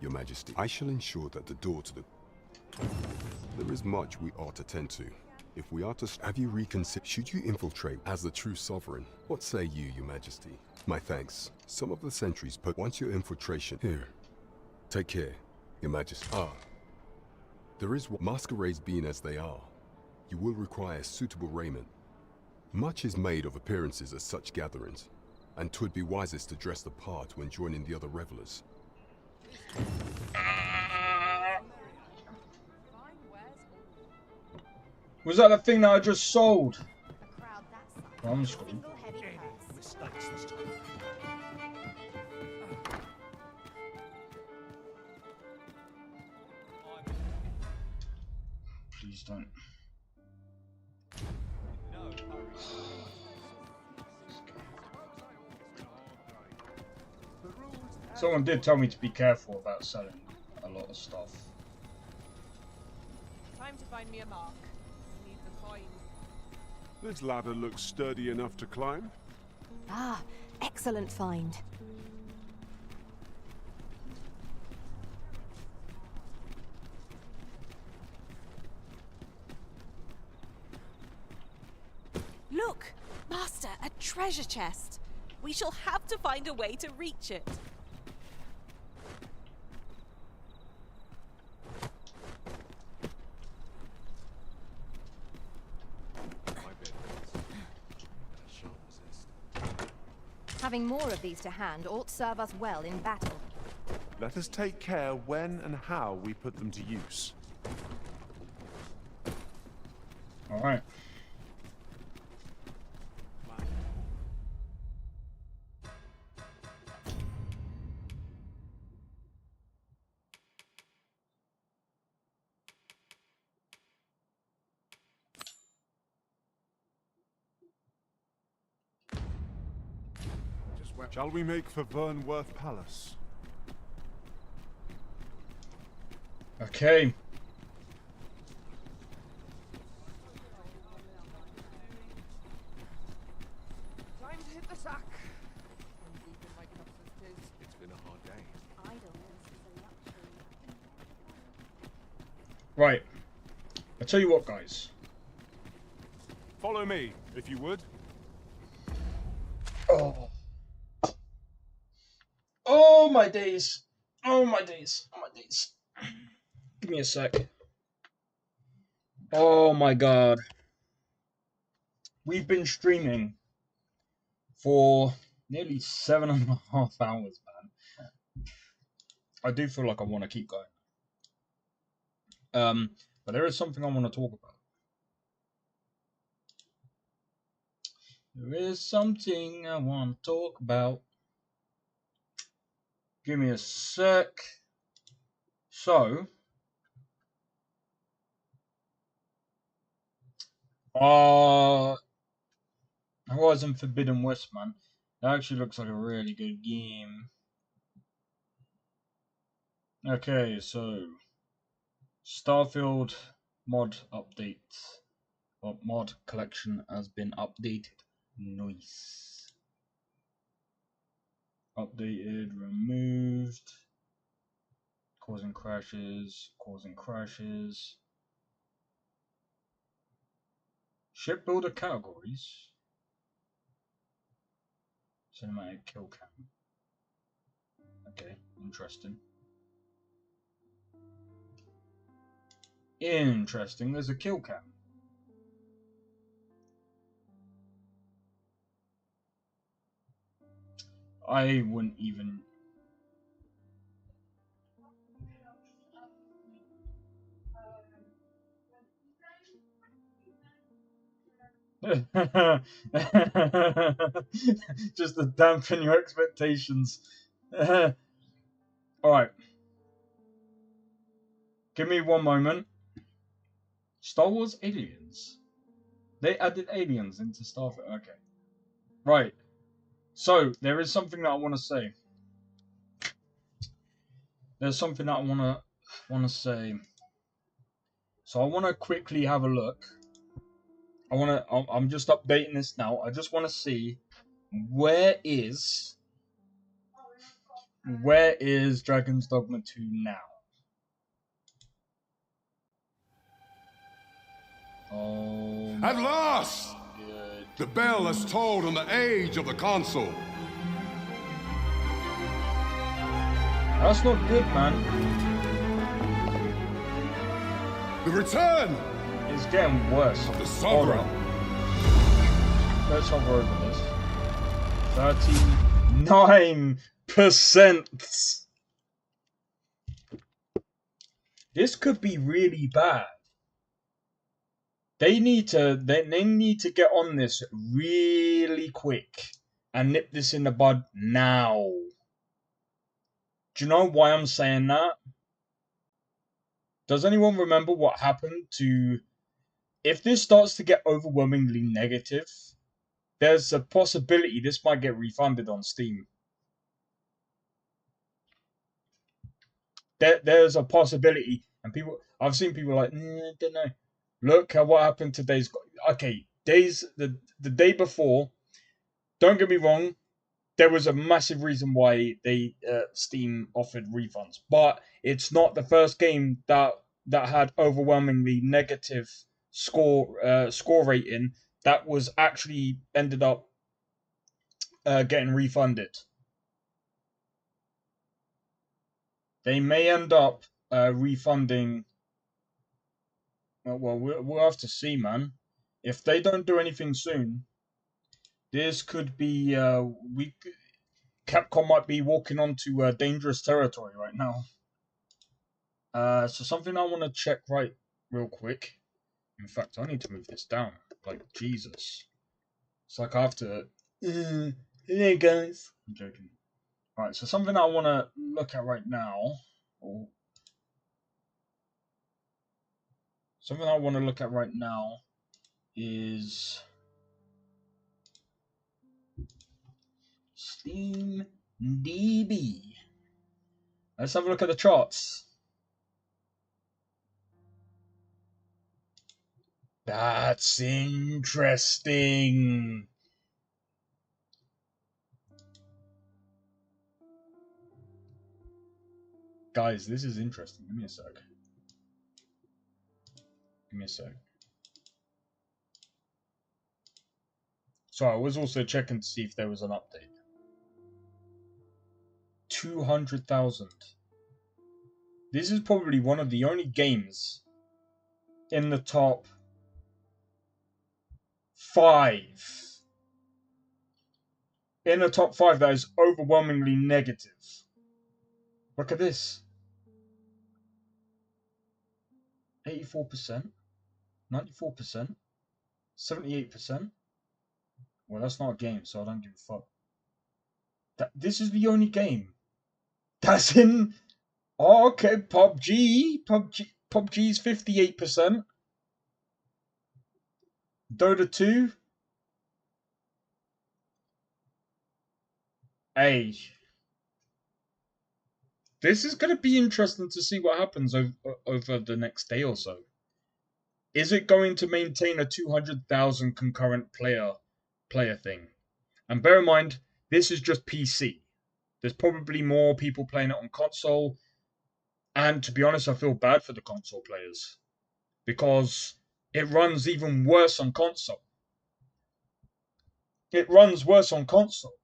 Your Majesty? I shall ensure that the door to the... There is much we ought to tend to. If we are to... Have you reconsidered? Should you infiltrate as the true sovereign? What say you, Your Majesty? My thanks. Some of the sentries put... Once your infiltration... Here. Take care, Your Majesty. Ah. There is... Masquerades being as they are, you will require suitable raiment. Much is made of appearances at such gatherings, and 'twould be wisest to dress the part when joining the other revelers. Was that the thing that I just sold? I'm screwed. Mistakes this time. Please don't. Someone did tell me to be careful about selling a lot of stuff. Time to find me a mark. Need the coin. This ladder looks sturdy enough to climb. Ah, excellent find. Look, Master, a treasure chest. We shall have to find a way to reach it. Having more of these to hand ought serve us well in battle. Let us take care when and how we put them to use. All right. Shall we make for Vernworth Palace? Okay. Time to hit the sack. It's been a hard day. Right. I tell you what, guys. Follow me, if you would. Oh. Oh my days. Oh my days. Oh my days. Give me a sec. Oh my god. We've been streaming for nearly 7.5 hours, man. I do feel like I want to keep going. But there is something I want to talk about. There is something I want to talk about. Give me a sec. So, Horizon Forbidden West, man. That actually looks like a really good game. Okay, so Starfield mod update. Well, mod collection has been updated. Nice. Updated, removed. Causing crashes, causing crashes. Shipbuilder categories. Cinematic kill cam. Okay, interesting. Interesting, there's a kill cam. I wouldn't even... Just to dampen your expectations. Alright. Give me one moment. Star Wars Aliens. They added aliens into Starfield. Okay. Right. So, there is something that I want to say. There's something that I want to say. So I want to quickly have a look. I'm just updating this now. I just want to see where is Dragon's Dogma 2 now? Oh. At last! Good. The bell has tolled on the age of the console. That's not good, man. The return is getting worse. Of the Sovereign. Let's hover over this. 39%. This could be really bad. They need to get on this really quick and nip this in the bud now. Do you know why I'm saying that? Does anyone remember what happened to... If this starts to get overwhelmingly negative, there's a possibility this might get refunded on Steam. There's a possibility. And I've seen people like, I don't know. Look at what happened to Days... Okay, the day before, don't get me wrong, there was a massive reason why Steam offered refunds, but it's not the first game that had overwhelmingly negative score rating that was actually ended up getting refunded. They may end up refunding. Well, we'll have to see, man. If they don't do anything soon, this could be Capcom might be walking onto dangerous territory right now. So something I want to check real quick. In fact, I need to move this down. Like Jesus, it's like I have to. Hey guys, I'm joking. All right, so something I want to look at right now. Or something I want to look at right now is Steam DB. Let's have a look at the charts. That's interesting. Guys, this is interesting. Give me a sec. Give me a sec. So I was also checking to see if there was an update. 200,000. This is probably one of the only games in the top 5. In the top 5 that is overwhelmingly negative. Look at this. 84%. 94%. 78%. Well, that's not a game, so I don't give a fuck. This is the only game that's in. Oh, okay, PUBG's 58%. Dota 2. Hey. This is going to be interesting to see what happens over the next day or so. Is it going to maintain a 200,000 concurrent player thing? And bear in mind, this is just PC. There's probably more people playing it on console. And to be honest, I feel bad for the console players. Because it runs even worse on console. It runs worse on console.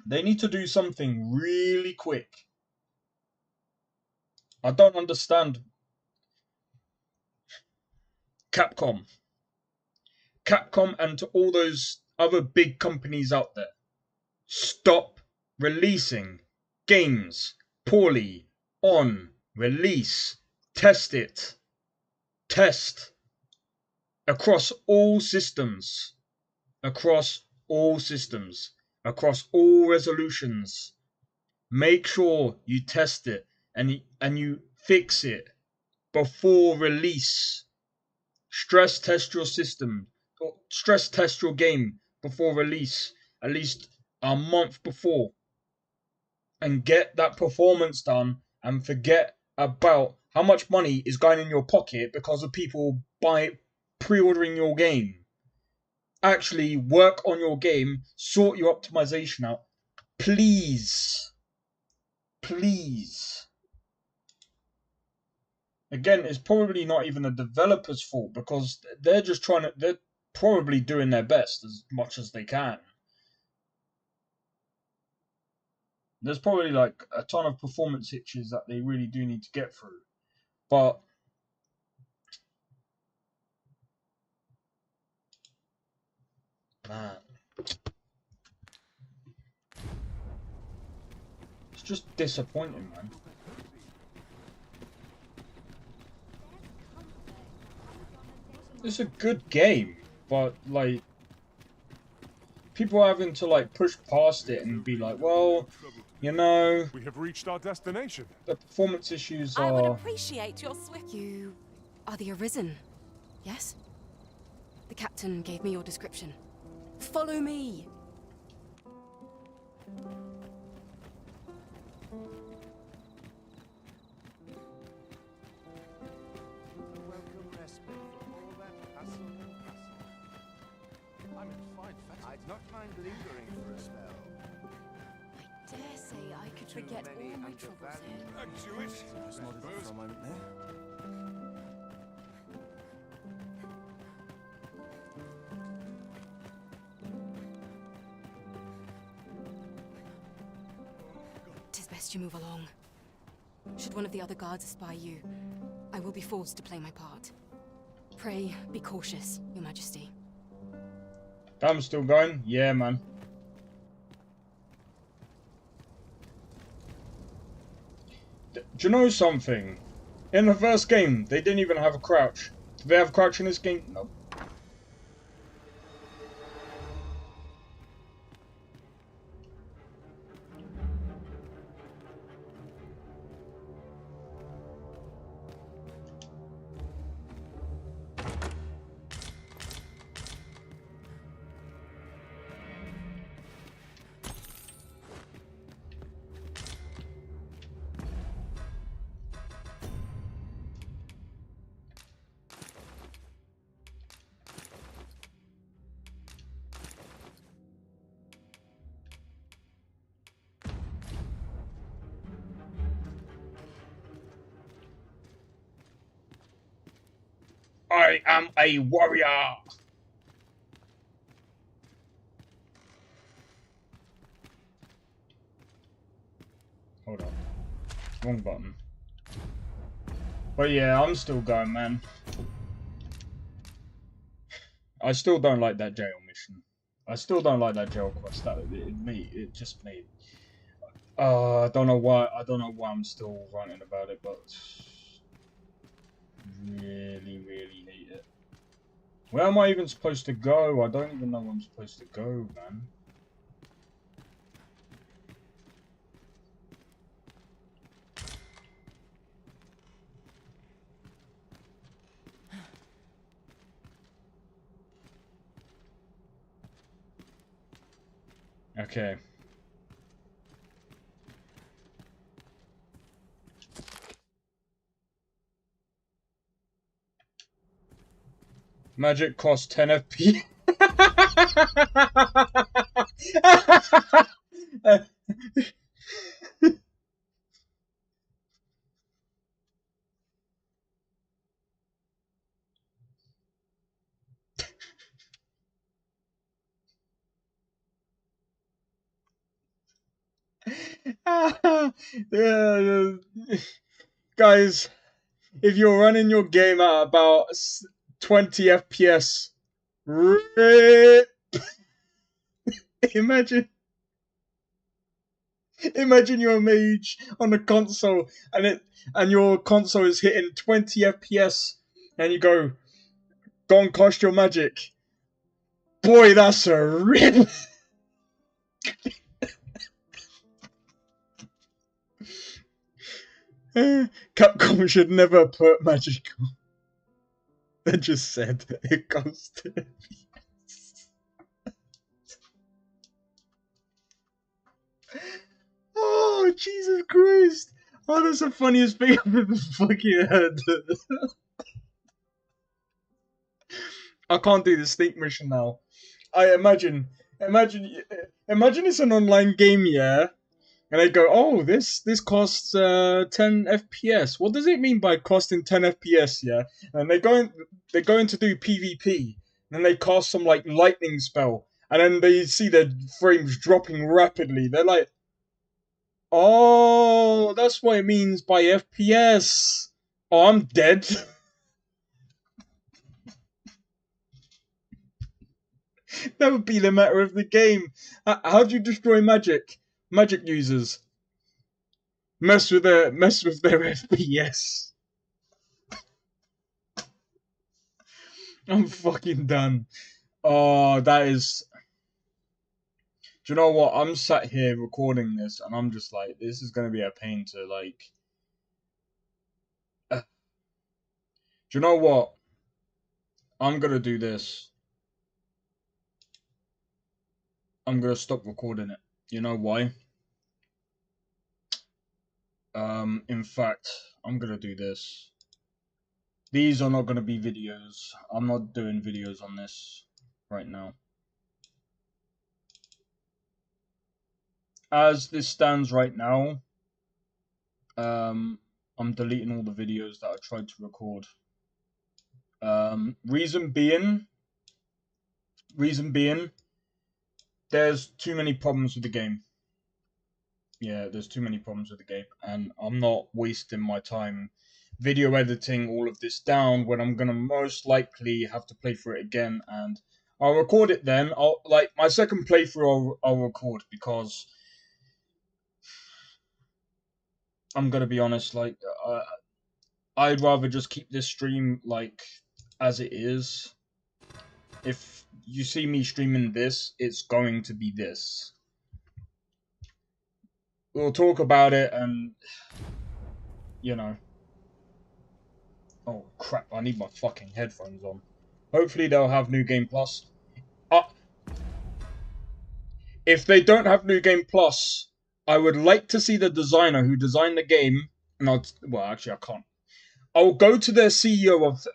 They need to do something really quick. I don't understand. Capcom and to all those other big companies out there. Stop releasing games poorly on release. Test it. Test. Across all systems. Across all systems. Across all resolutions. Make sure you test it and you fix it before release. Stress test your system. Or stress test your game before release. At least a month before. And get that performance done and forget about how much money is going in your pocket because of people pre-ordering your game. Actually work on your game, sort your optimization out. Please. Please. Again, it's probably not even the developer's fault because they're probably doing their best as much as they can. There's probably like a ton of performance hitches that they really do need to get through. But man, it's just disappointing, man. It's a good game, but like people are having to like push past it and be like, well, you know, we have reached our destination. The performance issues are. I would appreciate your swift. You are the Arisen, yes? The captain gave me your description. Follow me. I'd not mind lingering for a spell. I dare say I could forget all my troubles here. Just nodded off for a moment there. best you move along. Should one of the other guards espy you, I will be forced to play my part. Pray, be cautious, Your Majesty. I'm still going? Yeah, man. Do you know something? In the first game, they didn't even have a crouch. Do they have crouch in this game? No. I am a warrior! Hold on. Wrong button. But yeah, I'm still going, man. I still don't like that jail mission. I still don't like that jail quest. It just made. I don't know why. I don't know why I'm still ranting about it, but really hate it. Where am I even supposed to go? I don't even know where I'm supposed to go, man. Okay. Magic costs 10 FP. Yeah, guys, if you're running your game at about 20 FPS, imagine you're a mage on the console and your console is hitting 20 FPS and you go and cast your magic. Boy, that's a rip. Capcom should never put magic on. They just said it goes to. Oh, Jesus Christ. Oh, that's the funniest thing I've ever fucking heard. I can't do the sneak mission now. I imagine it's an online game, yeah? And they go, oh, this costs 10 FPS. What does it mean by costing 10 FPS, yeah? And they're going to do PvP. And they cast some, like, lightning spell. And then they see their frames dropping rapidly. They're like, oh, that's what it means by FPS. Oh, I'm dead. That would be the matter of the game. How do you destroy magic? Magic users mess with their FPS. I'm fucking done. Oh, that is. Do you know what? I'm sat here recording this, and I'm just like, this is gonna be a pain to like. Do you know what? I'm gonna do this. I'm gonna stop recording it. You know why? In fact, I'm gonna do this. These are not gonna be videos. I'm not doing videos on this right now. As this stands right now, I'm deleting all the videos that I tried to record. Reason being, there's too many problems with the game. yeah, there's too many problems with the game, and I'm not wasting my time video editing all of this down when I'm gonna most likely have to play through it again, and I'll record it then. I'll like my second playthrough. I'll record because I'm gonna be honest. Like, I'd rather just keep this stream like as it is. If you see me streaming this, it's going to be this. We'll talk about it, and you know. Oh crap! I need my fucking headphones on. Hopefully they'll have New Game Plus. If they don't have New Game Plus, I would like to see the designer who designed the game. And well, actually, I can't. I'll go to the CEO of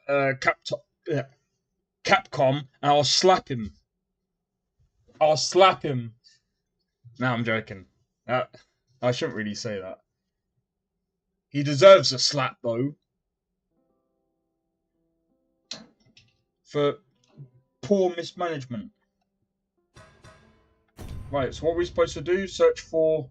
Capcom and I'll slap him. I'll slap him. No, I'm joking. I shouldn't really say that. He deserves a slap, though. For poor mismanagement. Right, so what are we supposed to do? Search for...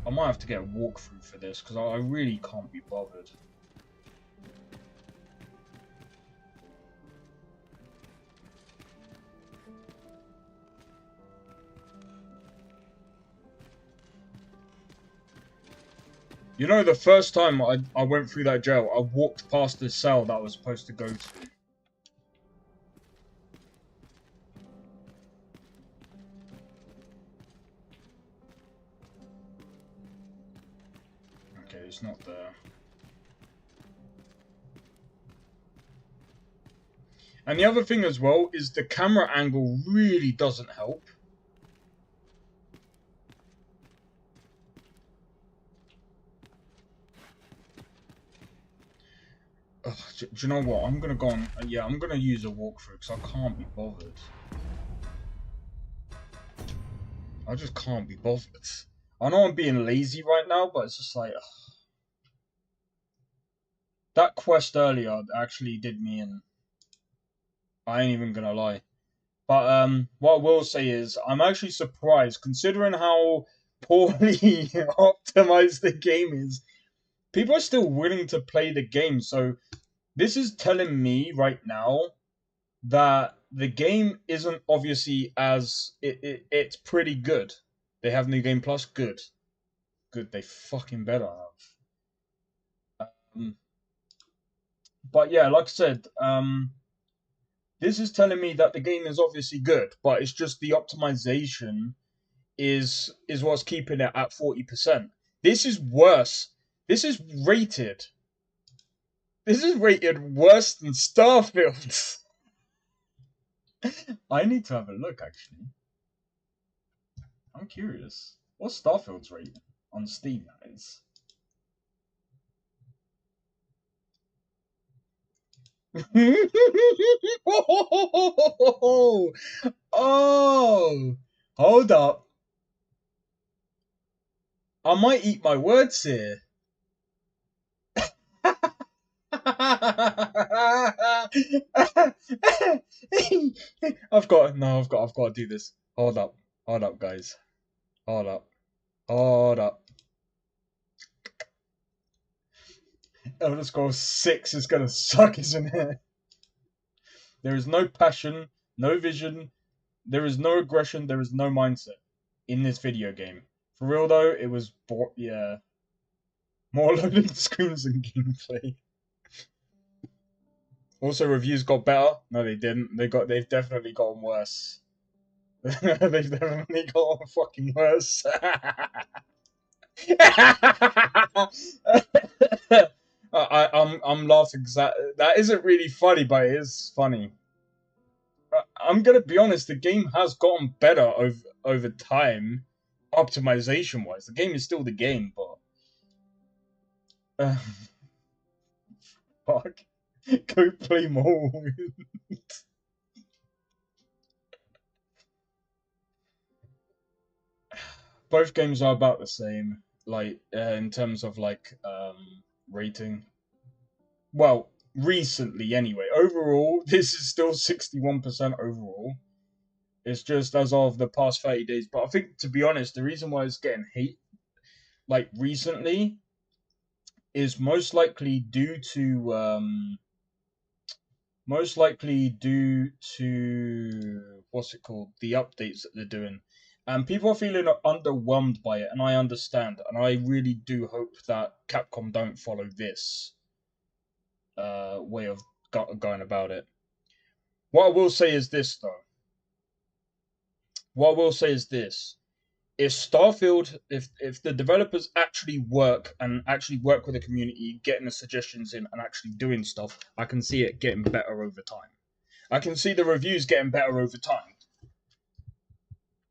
I might have to get a walkthrough for this, because I really can't be bothered. You know, the first time I went through that jail, I walked past the cell that I was supposed to go to. Okay, it's not there. And the other thing as well is the camera angle really doesn't help. Ugh, do you know what? I'm gonna go on. Yeah, I'm gonna use a walkthrough because I can't be bothered. I just can't be bothered. I know I'm being lazy right now, but it's just like that quest earlier actually did me in. I ain't even gonna lie. But what I will say is I'm actually surprised considering how poorly optimized the game is. People are still willing to play the game, so this is telling me right now that the game isn't obviously as it's pretty good. They have New Game Plus, good. Good, they fucking better have. But yeah, like I said, this is telling me that the game is obviously good, but it's just the optimization is what's keeping it at 40%. This is worse. This is rated. This is rated worse than Starfield. I need to have a look, actually. I'm curious. What's Starfield's rating on Steam, that is? Oh, hold up. I might eat my words here. I've got to do this. Hold up, guys. Hold up. Elder Scrolls 6 is gonna suck, isn't it? There is no passion, no vision, there is no aggression, there is no mindset in this video game. For real though, it was yeah. More loading screens than gameplay. Also, reviews got better. No, they didn't. They've definitely gotten worse. They've definitely gotten fucking worse. I'm laughing because that isn't really funny, but it is funny. I'm gonna be honest. The game has gotten better over time, optimization wise. The game is still the game, but fuck. Go play more. Both games are about the same, like in terms of like rating. Well, recently anyway. Overall, this is still 61% overall. It's just as of the past 30 days. But I think, to be honest, the reason why it's getting hate, like, recently, is most likely due to what's it called, the updates that they're doing, and people are feeling underwhelmed by it, and I understand, and I really do hope that Capcom don't follow this way of going about it. What I will say is this, though. What I will say is this: if Starfield, if the developers actually work with the community, getting the suggestions in and actually doing stuff, I can see it getting better over time. I can see the reviews getting better over time.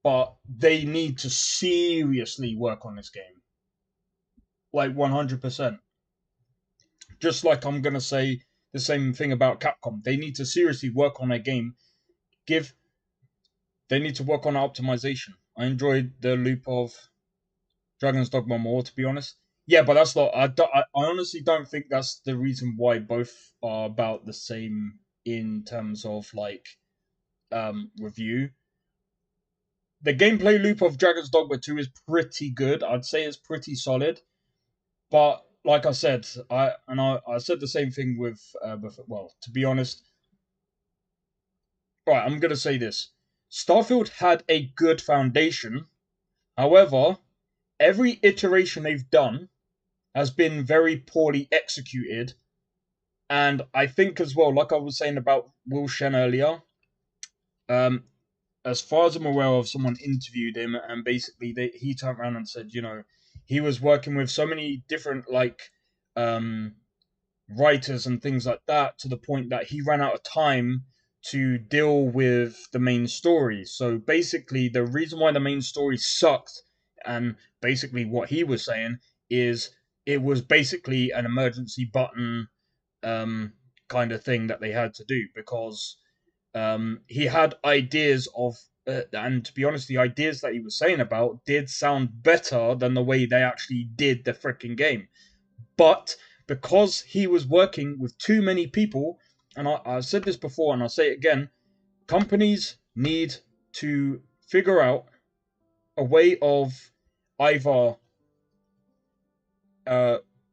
But they need to seriously work on this game. Like 100%. Just like I'm going to say the same thing about Capcom. They need to seriously work on their game. They need to work on optimization. I enjoyed the loop of Dragon's Dogma more, to be honest. Yeah, but that's not. I honestly don't think that's the reason why both are about the same in terms of like review. The gameplay loop of Dragon's Dogma 2 is pretty good. I'd say it's pretty solid. But like I said, I said the same thing with well, to be honest. Right, I'm gonna say this. Starfield had a good foundation. However, every iteration they've done has been very poorly executed. And I think as well, like I was saying about Will Shen earlier, as far as I'm aware of, someone interviewed him, and basically he turned around and said, he was working with so many different like writers and things like that, to the point that he ran out of time to deal with the main story. So basically, the reason why the main story sucked, and basically what he was saying, is it was basically an emergency button kind of thing that they had to do, because he had ideas of, and to be honest, the ideas that he was saying about did sound better than the way they actually did the freaking game. But because he was working with too many people, and I said this before and I'll say it again, companies need to figure out a way of either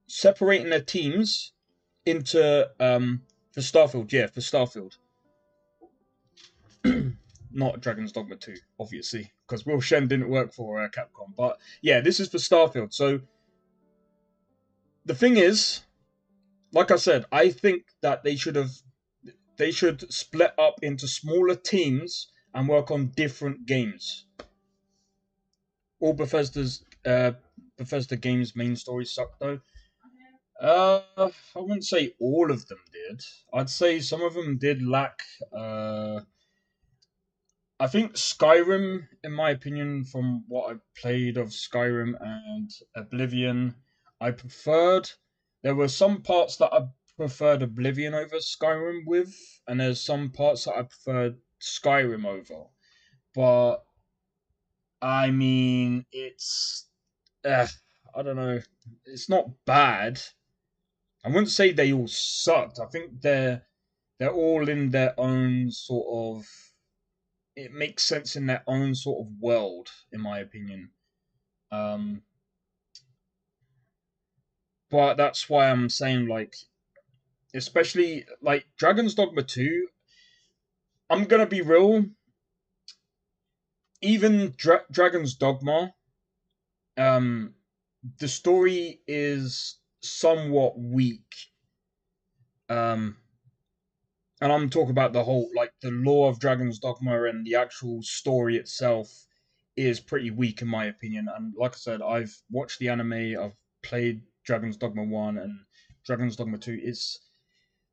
separating their teams into, for Starfield. Not Dragon's Dogma 2, obviously, because Will Shen didn't work for Capcom. But yeah, this is for Starfield. So the thing is, like I said, I think that they should split up into smaller teams and work on different games. All Bethesda games' main stories suck, though. I wouldn't say all of them did. I'd say some of them did lack. I think Skyrim, in my opinion, from what I played of Skyrim and Oblivion, I preferred. There were some parts that I preferred Oblivion over Skyrim with, and there's some parts that I preferred Skyrim over. But I mean, it's I don't know. It's not bad. I wouldn't say they all sucked. I think they're all in their own sort of. It makes sense in their own sort of world, in my opinion. But that's why I'm saying, like, especially like Dragon's Dogma 2. I'm gonna be real. Even Dragon's Dogma, the story is somewhat weak. And I'm talking about the whole, like, the lore of Dragon's Dogma, and the actual story itself is pretty weak in my opinion. And like I said, I've watched the anime, I've played Dragon's Dogma 1 and Dragon's Dogma 2.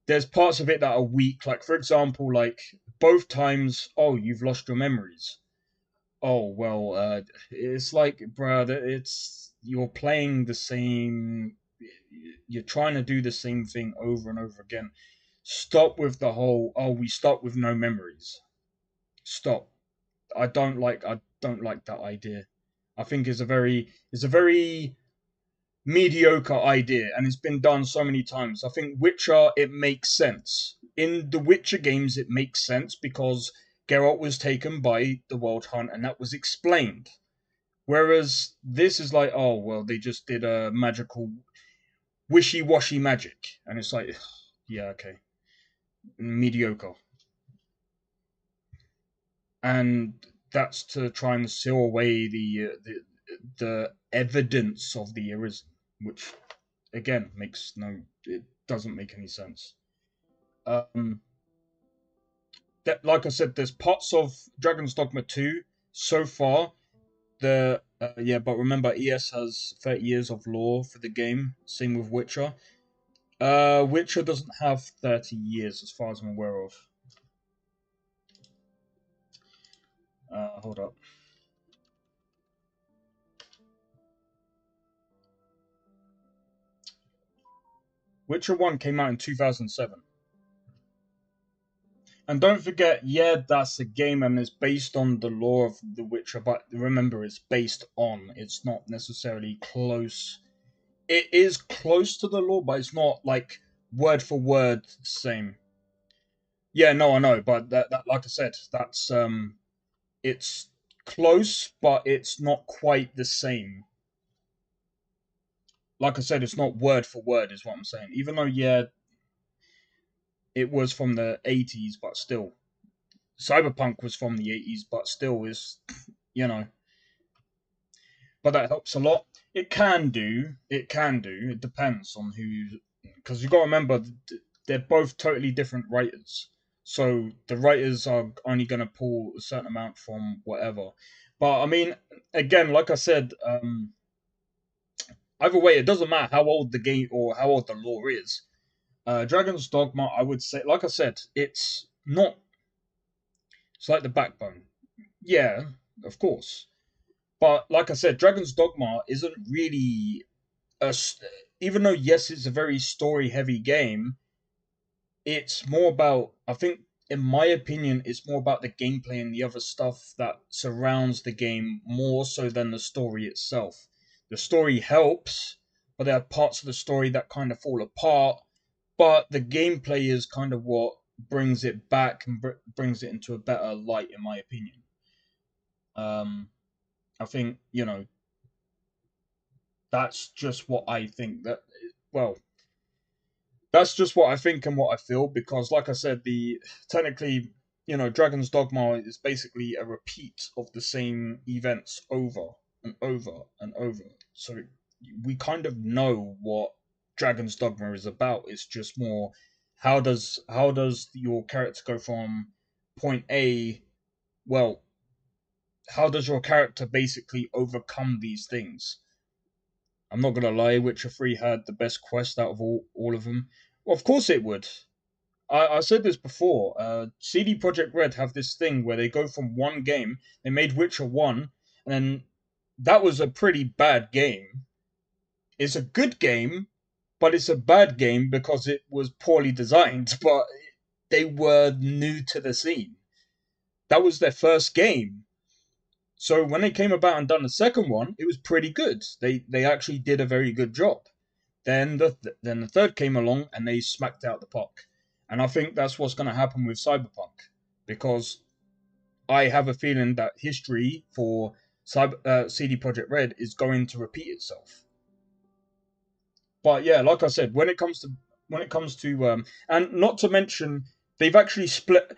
There's parts of it that are weak. Like, for example, like, both times, oh, you've lost your memories. Oh, well, it's like, bruh, you're playing the same, you're trying to do the same thing over and over again. Stop with the whole, oh, we start with no memories. Stop. I don't like that idea. I think it's a very mediocre idea, and it's been done so many times. I think Witcher, it makes sense. In the Witcher games, it makes sense because Geralt was taken by the World Hunt, and that was explained. Whereas this is like, oh well, they just did a magical wishy-washy magic, and it's like, yeah, okay, mediocre. And that's to try and seal away the evidence of the Arisen, which again it doesn't make any sense. That, like I said, there's parts of Dragon's Dogma 2 so far. Yeah, but remember, ES has 30 years of lore for the game. Same with Witcher. Witcher doesn't have 30 years, as far as I'm aware of. Hold up. Witcher 1 came out in 2007. And don't forget, yeah, that's a game and it's based on the lore of The Witcher, but remember, it's based on. It's not necessarily close. It is close to the lore, but it's not like word for word the same. Yeah, no, I know, but that like I said, that's it's close, but it's not quite the same. Like I said, it's not word for word, is what I'm saying. Even though, yeah, it was from the 80s, but still. Cyberpunk was from the 80s, but still is, you know. But that helps a lot. It can do. It can do. It depends on who. Because you got to remember, they're both totally different writers. So the writers are only going to pull a certain amount from whatever. But I mean, again, like I said, either way, it doesn't matter how old the game or how old the lore is. Dragon's Dogma, I would say, like I said, it's not. It's like the backbone. Yeah, of course. But like I said, Dragon's Dogma isn't really even though yes, it's a very story-heavy game. It's more about, I think, in my opinion, it's more about the gameplay and the other stuff that surrounds the game more so than the story itself. The story helps, but there are parts of the story that kind of fall apart. But the gameplay is kind of what brings it back and brings it into a better light, in my opinion. I think, that's just what I think. Well, that's just what I think and what I feel, because like I said, the technically, Dragon's Dogma is basically a repeat of the same events over and over and over. So we kind of know what Dragon's Dogma is about. It's just more, how does your character go from point A, well, how does your character basically overcome these things? I'm not gonna lie, Witcher 3 had the best quest out of all of them. Well, of course it would. I said this before. CD Projekt Red have this thing where they go from one game. They made Witcher 1, and then that was a pretty bad game. It's a good game, but it's a bad game because it was poorly designed. But they were new to the scene. That was their first game. So when they came about and done the second one, it was pretty good. They actually did a very good job. Then the third came along and they smacked out the park. And I think that's what's going to happen with Cyberpunk, because I have a feeling that history for CD Projekt Red is going to repeat itself. But yeah, like I said, when it comes to and not to mention, they've actually split.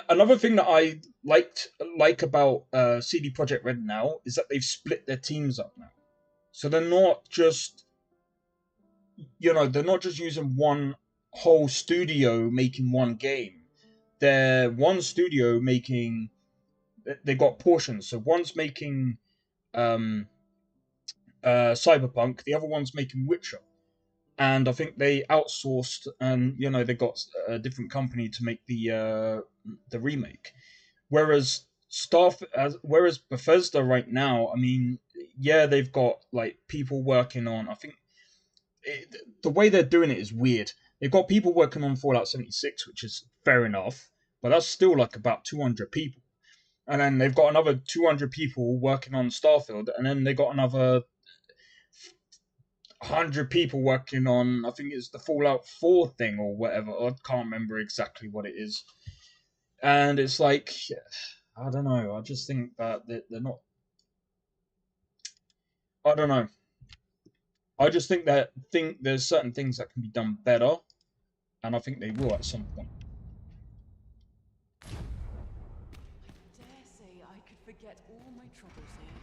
Another thing that I like about CD Projekt Red now is that they've split their teams up now, so they're not just using one whole studio making one game. They're one studio making. They got portions, so one's making Cyberpunk, the other one's making Witcher, and I think they outsourced, and they got a different company to make the remake. Whereas whereas Bethesda right now, I mean, yeah, they've got like people working on. I think the way they're doing it is weird. They've got people working on Fallout 76, which is fair enough, but that's still like about 200 people. And then they've got another 200 people working on Starfield, and then they got another 100 people working on, I think it's the Fallout 4 thing or whatever. I can't remember exactly what it is. And it's like, I don't know. I just think that they're not. I don't know. I just think there's certain things that can be done better, and I think they will at some point. Dare say I could forget all my troubles here.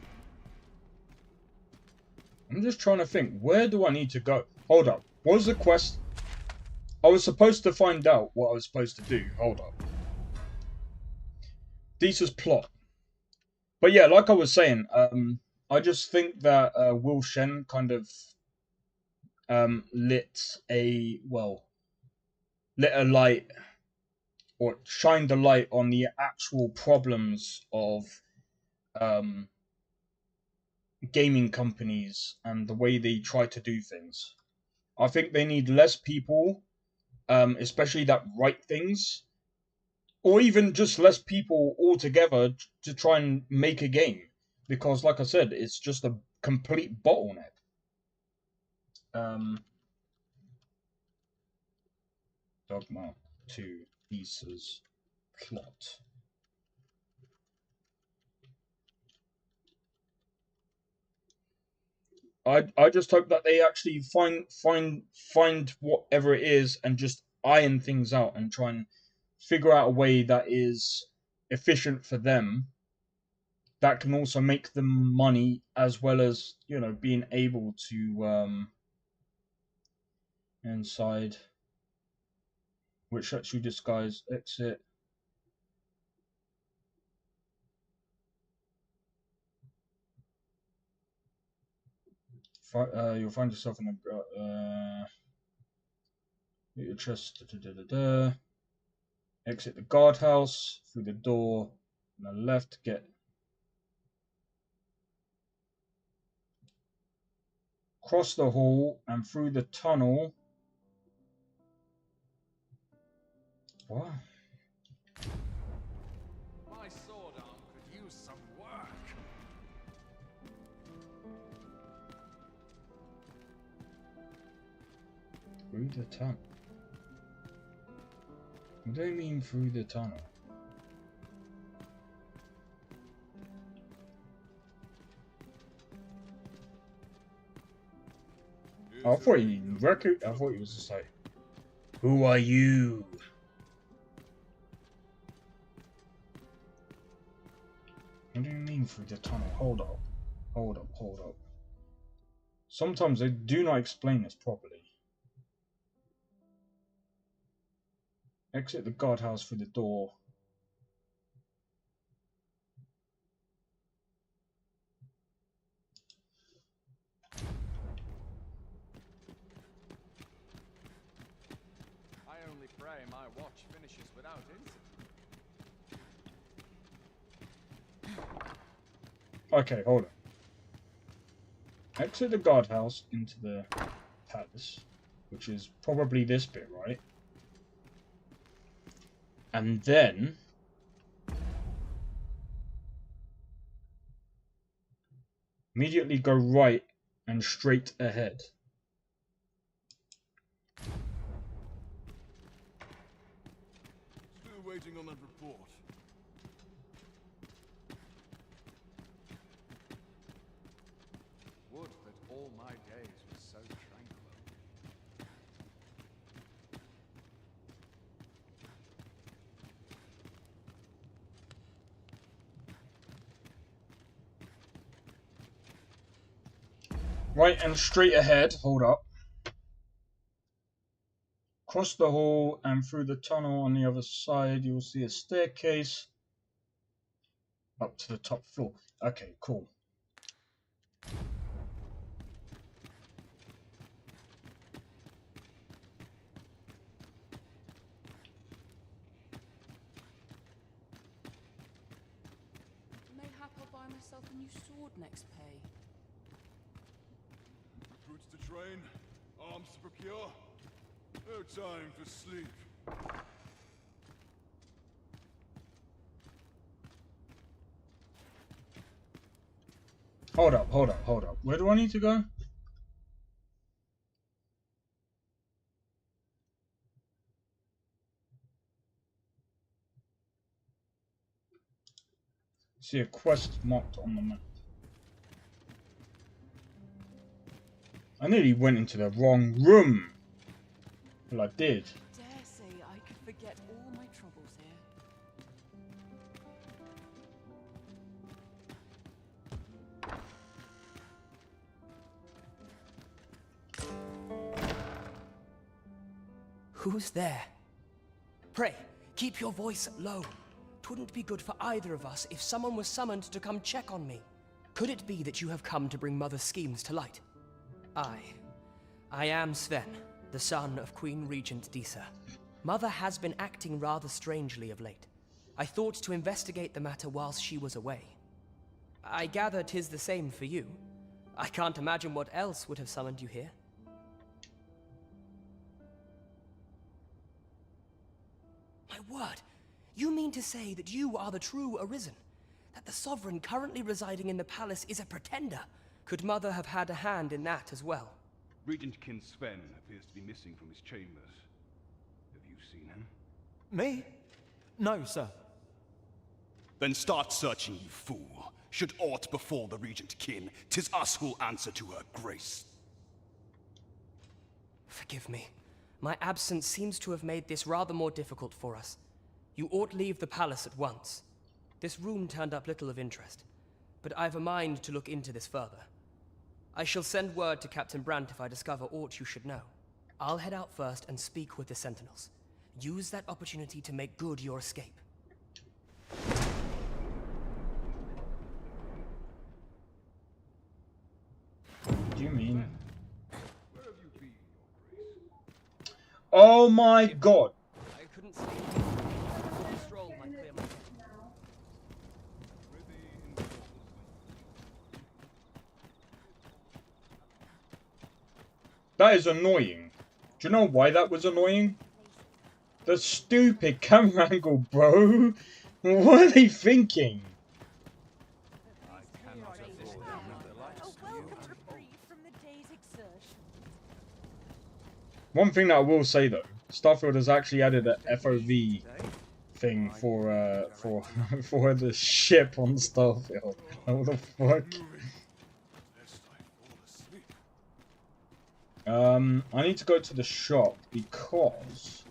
I'm just trying to think. Where do I need to go? Hold up. What was the quest? I was supposed to find out what I was supposed to do. Hold up. Deesa's plot. But yeah, like I was saying, I just think that Will Shen kind of lit a light, or shined a light on the actual problems of um, gaming companies and the way they try to do things. I think they need less people, especially that write things, or even just less people altogether to try and make a game. Because, like I said, it's just a complete bottleneck. Dogma 2 Pieces plot. I just hope that they actually find whatever it is and just iron things out and try and figure out a way that is efficient for them, that can also make them money, as well as, you know, being able to inside, which lets you disguise exit. You'll find yourself in a your chest. Exit the guardhouse through the door on the left. Get cross the hall and through the tunnel. What? My sword arm could use some work. Through the tunnel. What do you mean through the tunnel? I thought he was just like, who are you? What do you mean through the tunnel? Hold up. Hold up, hold up. Sometimes they do not explain this properly. Exit the guardhouse through the door. I only pray my watch finishes without incident. Okay, hold on. Exit the guardhouse into the palace, which is probably this bit, right? And then immediately go right and straight ahead. Still waiting on that report. Would that all my days were so tranquil. Right and straight ahead. Hold up. Cross the hall and through the tunnel on the other side, you'll see a staircase up to the top floor. Okay, cool. Mayhap I'll buy myself a new sword next pay. Recruits to train, arms to procure. No time for sleep. Hold up, hold up, hold up. Where do I need to go? See a quest marked on the map. I nearly went into the wrong room. Well, I did. Dare say I could forget all my troubles here. Who's there? Pray, keep your voice low. 'Twouldn't be good for either of us if someone was summoned to come check on me. Could it be that you have come to bring Mother's schemes to light? I am Sven, the son of Queen Regent Disa. Mother has been acting rather strangely of late. I thought to investigate the matter whilst she was away. I gather 'tis the same for you. I can't imagine what else would have summoned you here. My word! You mean to say that you are the true Arisen? That the Sovereign currently residing in the palace is a pretender? Could Mother have had a hand in that as well? Regent Kin Sven appears to be missing from his chambers. Have you seen him? Me? No, sir. Then start searching, you fool. Should aught befall the Regent Kin, 'tis us who'll answer to her grace. Forgive me. My absence seems to have made this rather more difficult for us. You ought leave the palace at once. This room turned up little of interest, but I've a mind to look into this further. I shall send word to Captain Brandt if I discover aught you should know. I'll head out first and speak with the Sentinels. Use that opportunity to make good your escape. What do you mean? Oh my god! I couldn't see. Stroll might clear my head. That is annoying. Do you know why that was annoying? The stupid camera angle, bro. What are they thinking? One thing that I will say though, Starfield has actually added an FOV thing for for the ship on Starfield. What the fuck? I need to go to the shop because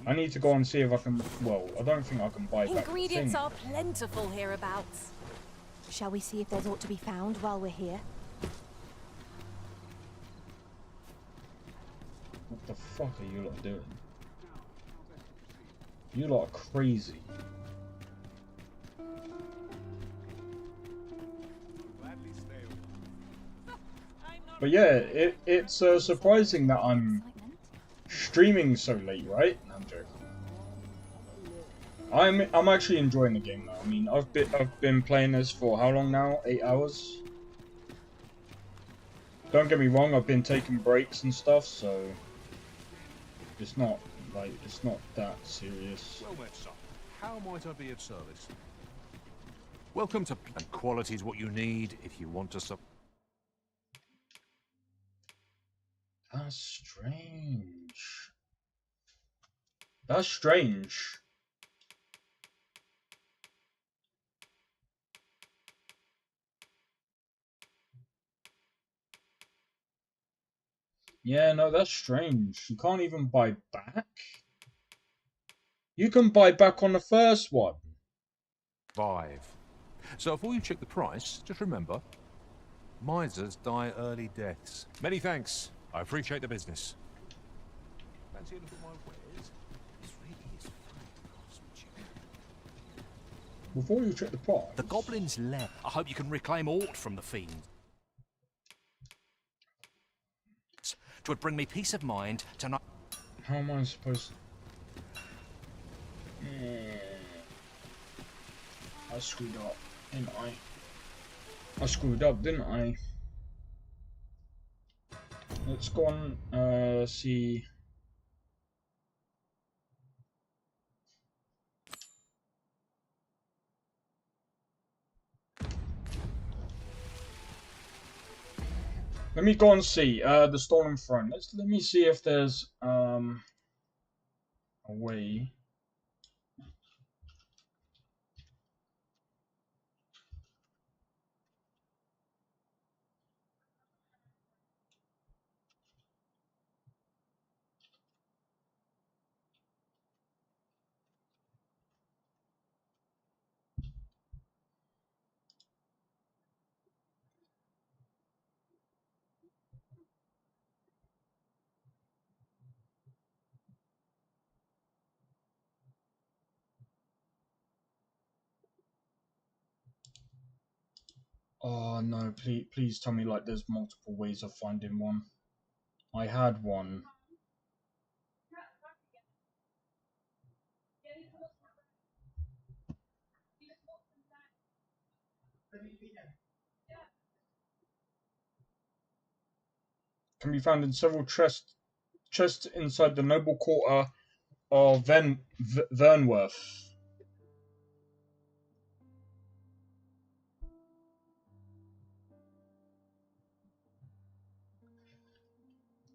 I need to go and see if I can. Well, I don't think I can buy back the Ingredients thing. are plentiful hereabouts. Shall we see if there's aught to be found while we're here? What the fuck are you lot doing? You lot are crazy. But yeah, it's surprising that I'm streaming so late, right? No, I'm joking. I'm actually enjoying the game though. I mean, I've been playing this for how long now? 8 hours. Don't get me wrong, I've been taking breaks and stuff, so it's not like it's not that serious. Well met, son. How might I be of service? Welcome to... And quality is what you need if you want to That's strange. That's strange. Yeah, no, that's strange. You can't even buy back? You can buy back on the first one. survive. So before you check the price, just remember, misers die early deaths. Many thanks. I appreciate the business. Fancy a look at my wares? This really is fine craftsmanship. Before you check the price. The goblin's lair. I hope you can reclaim aught from the fiend. 'Twould bring me peace of mind to not. How am I supposed to... I screwed up, didn't I? I screwed up, didn't I? Let's go on, see... Let me go and see, the Stolen Throne. Let me see if there's, a way... Oh no, please tell me like there's multiple ways of finding one. I had one. Can be found in several chests inside the noble quarter of Vernworth.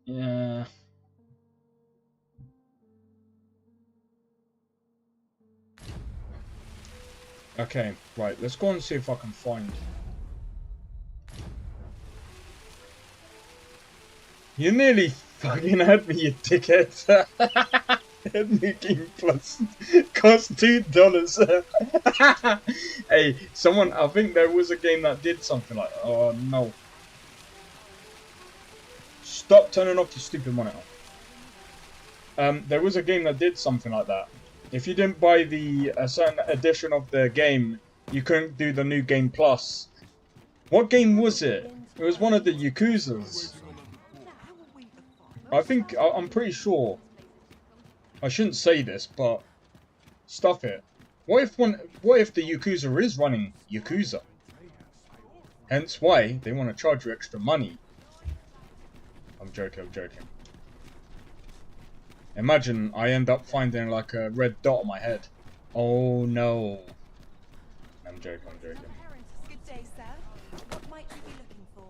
Yeah. Okay, right, let's go and see if I can find. You nearly fucking had me, you dickhead. New Game Plus cost $2. Hey, someone, I think there was a game that did something like that. Oh no. Stop turning off your stupid monitor. There was a game that did something like that. If you didn't buy the certain edition of the game, you couldn't do the New Game Plus. What game was it? It was one of the Yakuzas. I'm pretty sure. I shouldn't say this, but stuff it. What if the Yakuza is running Yakuza? Hence why they want to charge you extra money. I'm joking. Imagine I end up finding like a red dot on my head. Oh no. I'm joking. Good day, sir. What might you be looking for?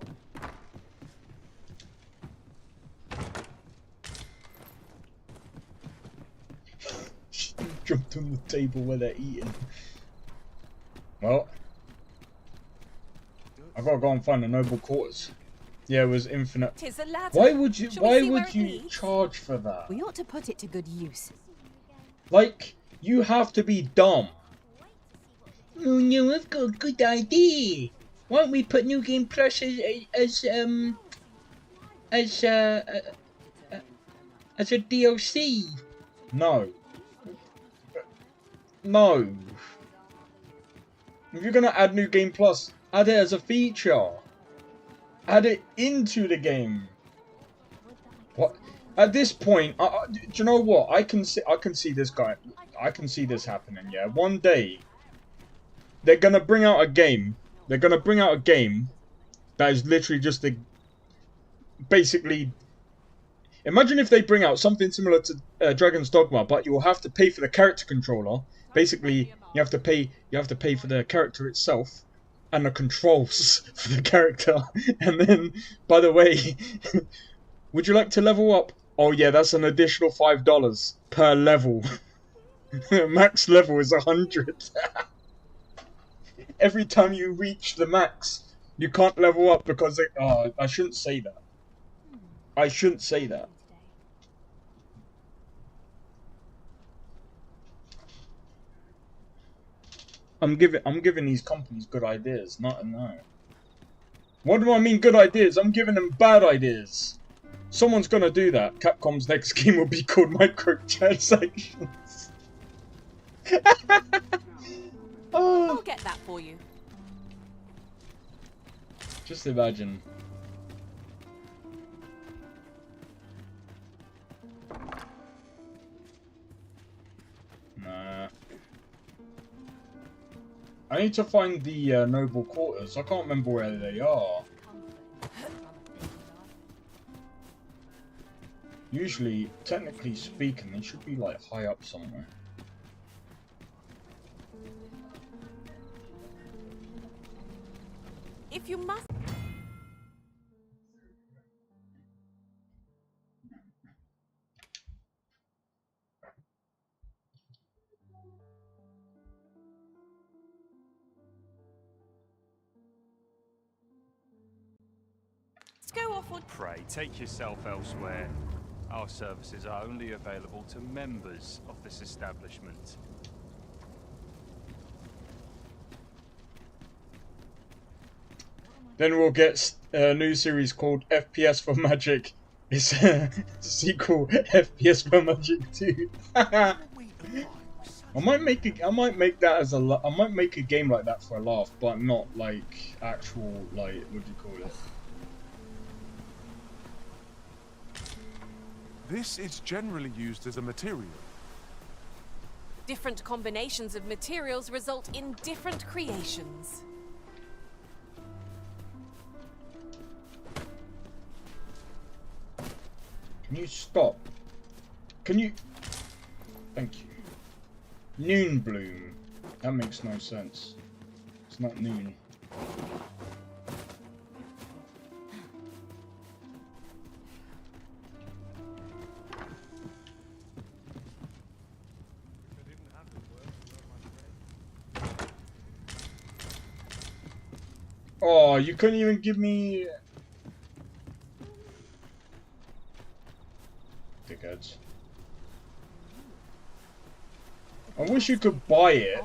Jumped on the table where they're eating. Well, I gotta go and find the noble quarters. Yeah, it was infinite. Tis a ladder. Why would you leads? charge for that? We ought to put it to good use. Like, you have to be dumb. Oh no, I've got a good idea. Why don't we put New Game Plus as a DLC? No. No. If you're gonna add New Game Plus, add it as a feature. Add it into the game. What? At this point, do you know what? I can see this guy. I can see this happening. Yeah, one day they're gonna bring out a game. They're gonna bring out a game that is literally just basically. Imagine if they bring out something similar to Dragon's Dogma, but you will have to pay for the character controller. Basically, you have to pay for the character itself and the controls for the character. And then, by the way, would you like to level up? Oh yeah, that's an additional $5 per level. Max level is 100. Every time you reach the max, you can't level up because I shouldn't say that. I shouldn't say that. I'm giving these companies good ideas, no. What do I mean good ideas? I'm giving them bad ideas. Someone's gonna do that. Capcom's next game will be called microtransactions. Oh. I'll get that for you. Just imagine. Nah. I need to find the noble quarters. I can't remember where they are. Usually, technically speaking, they should be like high up somewhere. If you must. Go off or pray, take yourself elsewhere. Our services are only available to members of this establishment. Then we'll get a new series called FPS for Magic. It's a sequel, FPS for Magic 2. I might make that as a I might make a game like that for a laugh, but not like actual like what do you call it? This is generally used as a material. Different combinations of materials result in different creations. Can you stop? Can you? Thank you. Noon bloom. That makes no sense. It's not noon. Oh, you couldn't even give me... Dickheads. I wish you could buy it.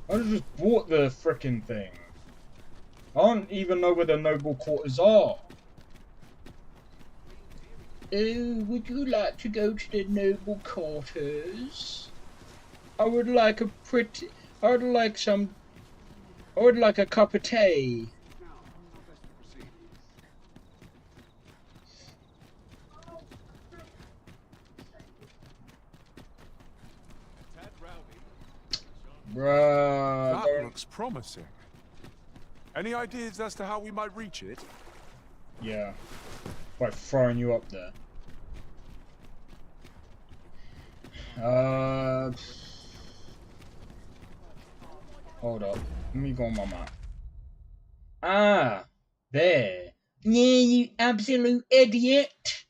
I would have just bought the frickin' thing. I don't even know where the noble quarters are. Oh, would you like to go to the noble quarters? I would like a pretty... I would like some... I would like a cup of tea. Bruh, That looks promising. Any ideas as to how we might reach it? Yeah, by throwing you up there. Hold up. Let me go on my map. Ah, there. Yeah, you absolute idiot.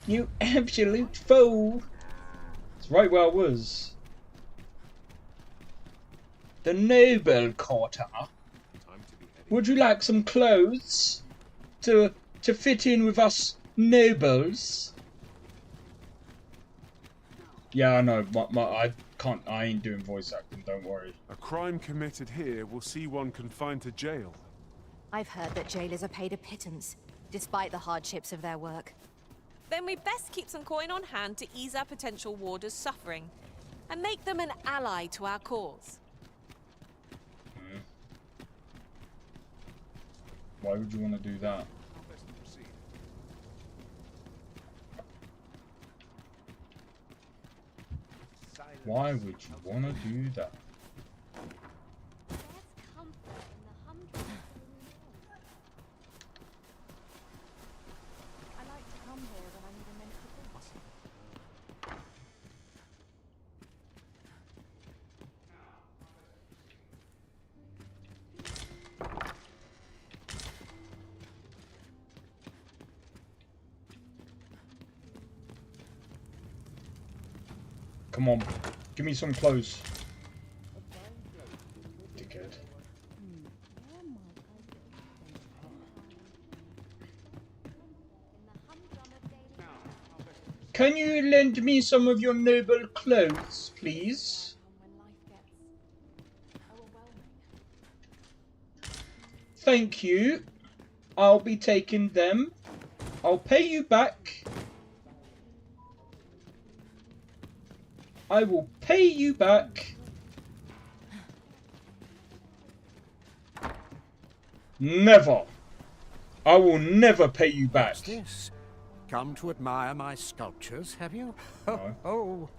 You absolute fool. It's right where I was. The noble quarter. Would you like some clothes to fit in with us nobles? Yeah, I know. I ain't doing voice acting. Don't worry. A crime committed here will see one confined to jail. I've heard that jailers are paid a pittance, despite the hardships of their work. Then we best keep some coin on hand to ease our potential warders' suffering, and make them an ally to our cause. Why would you want to do that? Why would you want to do that? Come on, give me some clothes. Dickhead. Can you lend me some of your noble clothes, please? Thank you. I'll be taking them. I'll pay you back. I will pay you back. Never. I will never pay you back. What's this? Come to admire my sculptures, have you? No. Oh,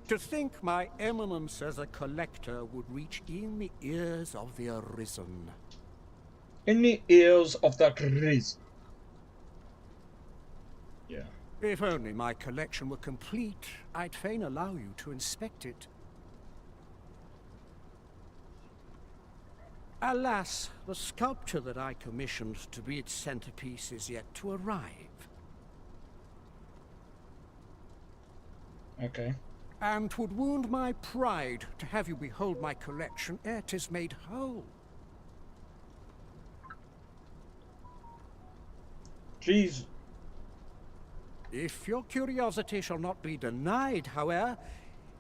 to think my eminence as a collector would reach in the ears of the arisen. In the ears of the arisen. Yeah. If only my collection were complete, I'd fain allow you to inspect it. Alas, the sculpture that I commissioned to be its centerpiece is yet to arrive. Okay. And 'twould wound my pride to have you behold my collection ere 'tis made whole. Jeez. If your curiosity shall not be denied, however,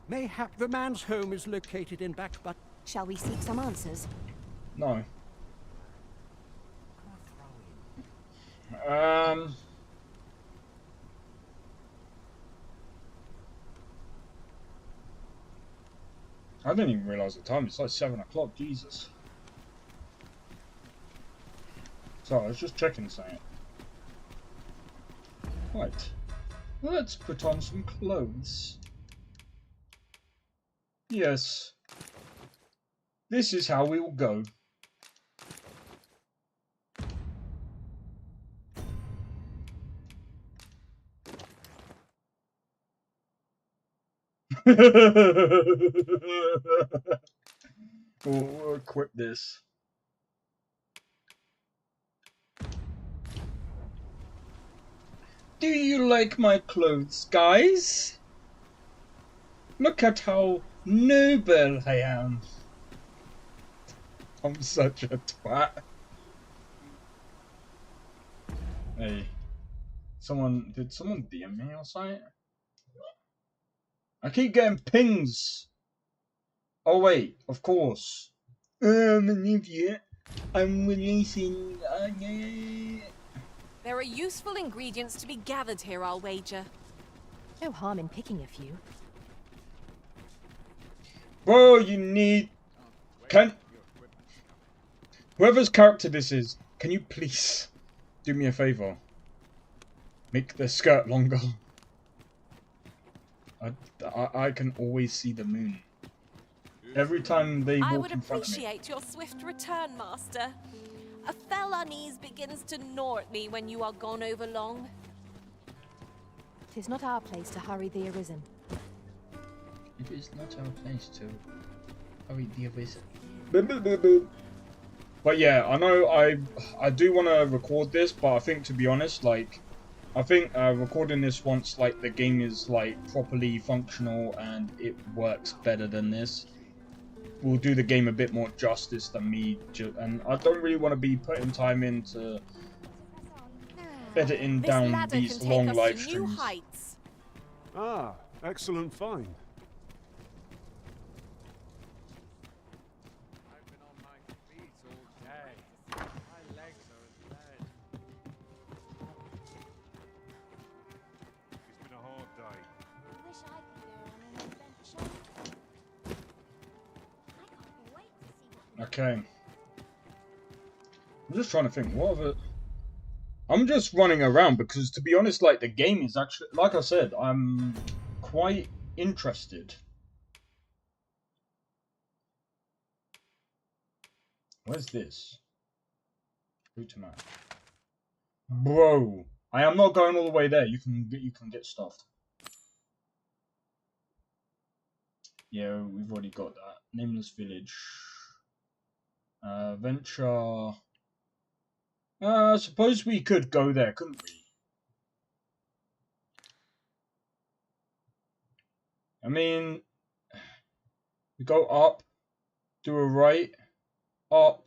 mayhap the man's home is located in back but... Shall we seek some answers? No. I didn't even realise the time. It's like 7 o'clock. Jesus. So I was just checking something. Right. Let's put on some clothes. Yes. This is how we will go. We'll equip this. Do you like my clothes, guys? Look at how noble I am. I'm such a twat. Hey. Did someone DM me or something? I keep getting pings. Oh wait, of course. I'm an idiot. I'm releasing... There are useful ingredients to be gathered here, I'll wager. No harm in picking a few. Bro, you need... Whoever's character this is, can you please do me a favor? Make the skirt longer. I can always see the moon. Every time they walk in front of me. I would appreciate your swift return, Master. A fell unease begins to gnaw at me when you are gone over long. 'Tis not our place to hurry the arisen. It is not our place to hurry the arisen. But yeah, I know I do want to record this, but I think, to be honest, like, I think recording this once like the game is like properly functional and it works better than this will do the game a bit more justice than me. And I don't really want to be putting time into editing down these long live streams. Ah, excellent find. Okay. I'm just trying to think, what other... I'm just running around because, to be honest, like, the game is actually... Like I said, I'm quite interested. Where's this? Route to map. Bro! I am not going all the way there. You can get stuffed. Yeah, we've already got that. Nameless Village. Venture... I suppose we could go there, couldn't we? I mean... We go up, do a right, up,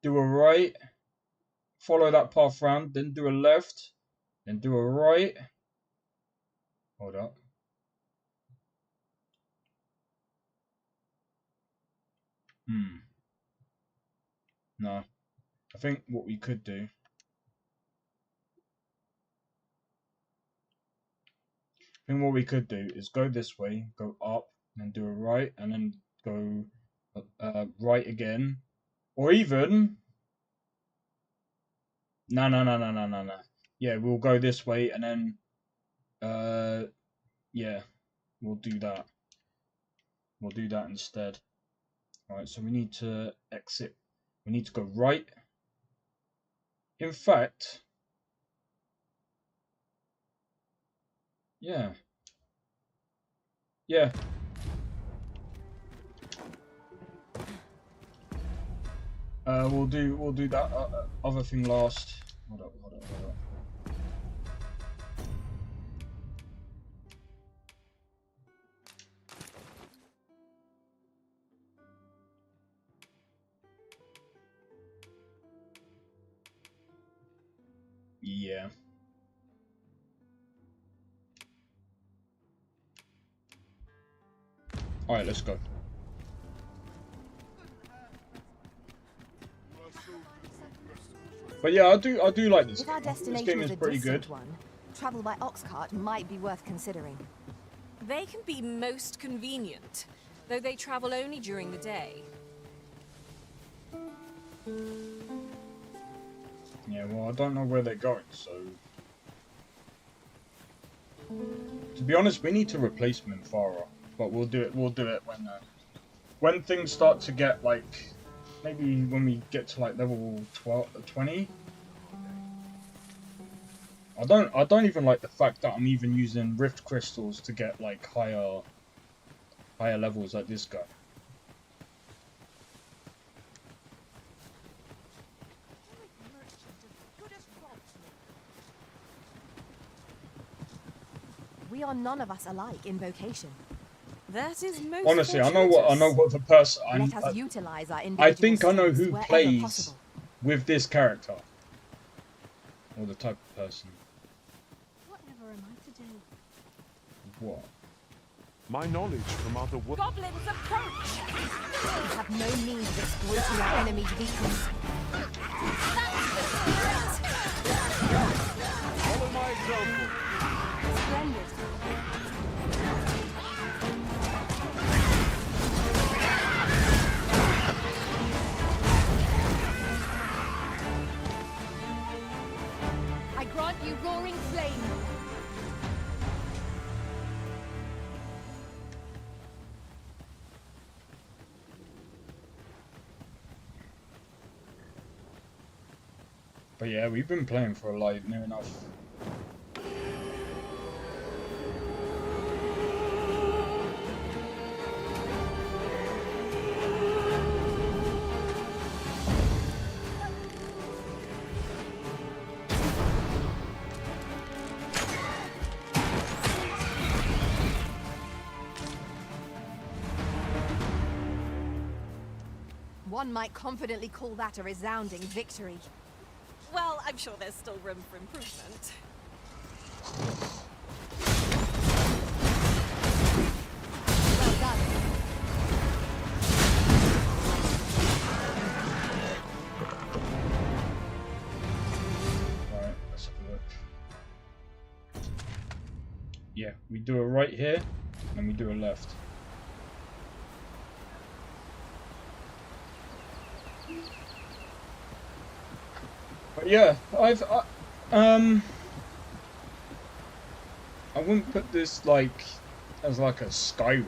do a right, follow that path round, then do a left, then do a right. Hold up. No. I think what we could do... is go this way, go up, and do a right, and then go right again. Or even... No. Yeah, we'll go this way, and then... yeah, we'll do that. We'll do that instead. Alright, so we need to exit. We need to go right. In fact... Yeah. Yeah. We'll do that other thing last. Hold up. Yeah. Alright, let's go. But yeah, I do like this If our game. This destination game is is a pretty distant good. one, travel by ox cart might be worth considering. They can be most convenient, though they travel only during the day. Yeah, well, I don't know where they're going, so... To be honest, we need to replace Minfara, but we'll do it when things start to get, like... Maybe when we get to, like, level 20? I don't even like the fact that I'm even using rift crystals to get, like, higher levels like this guy. We are none of us alike in vocation. That is most Honestly, I know what the person. Let us utilize our I think I know strengths who wherever plays possible. with this character, or the type of person. Whatever am I to do? What? My knowledge from other worlds. Goblins approach! We have no need of exploiting our enemy's weakness. Follow my example. Splendid. I grant you roaring flame. But yeah, we've been playing for like near enough. One might confidently call that a resounding victory. Well, I'm sure there's still room for improvement. Well done. Alright, let's have a look. Yeah, we do a right here, and we do a left. But yeah, I wouldn't put this like as like a Skyrim,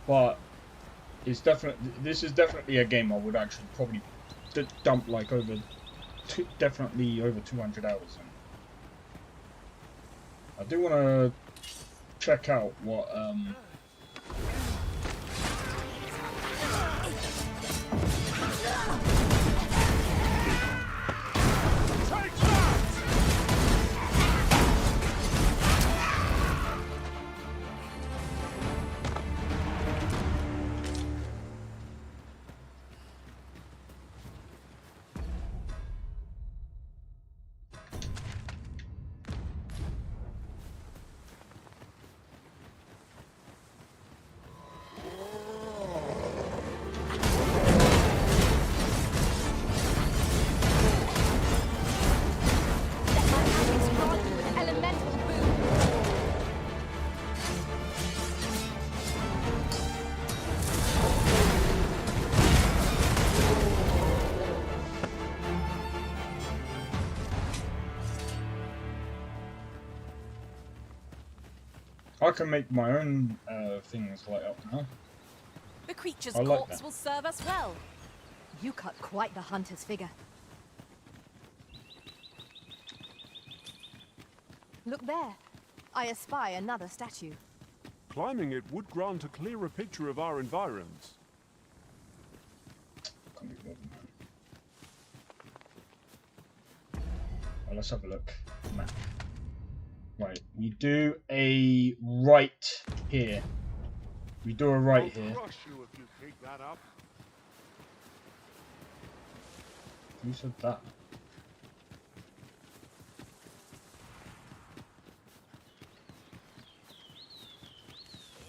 but it's this is definitely a game I would actually probably dump like definitely over 200 hours in. I do want to check out what I can make my own things light up now. The creature's I like corpse that. will serve us well. You cut quite the hunter's figure. Look there. I espy another statue. Climbing it would grant a clearer picture of our environs. Can't be bothered, man. Well, let's have a look. Map. Right, we do a right here. We do a right here. Crush you if you take that up. Who said that?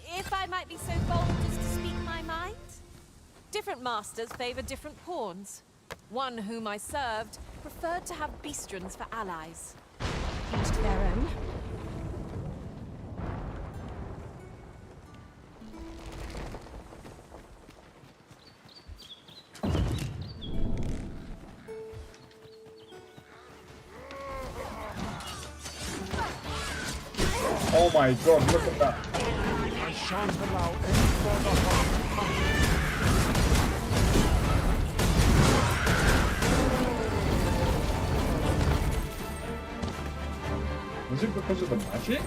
If I might be so bold as to speak my mind, different masters favor different pawns. One whom I served preferred to have beastrons for allies. Each to their own. Oh my god, look at that. I shan't allow any further harm to come to you. Was it because of the magic?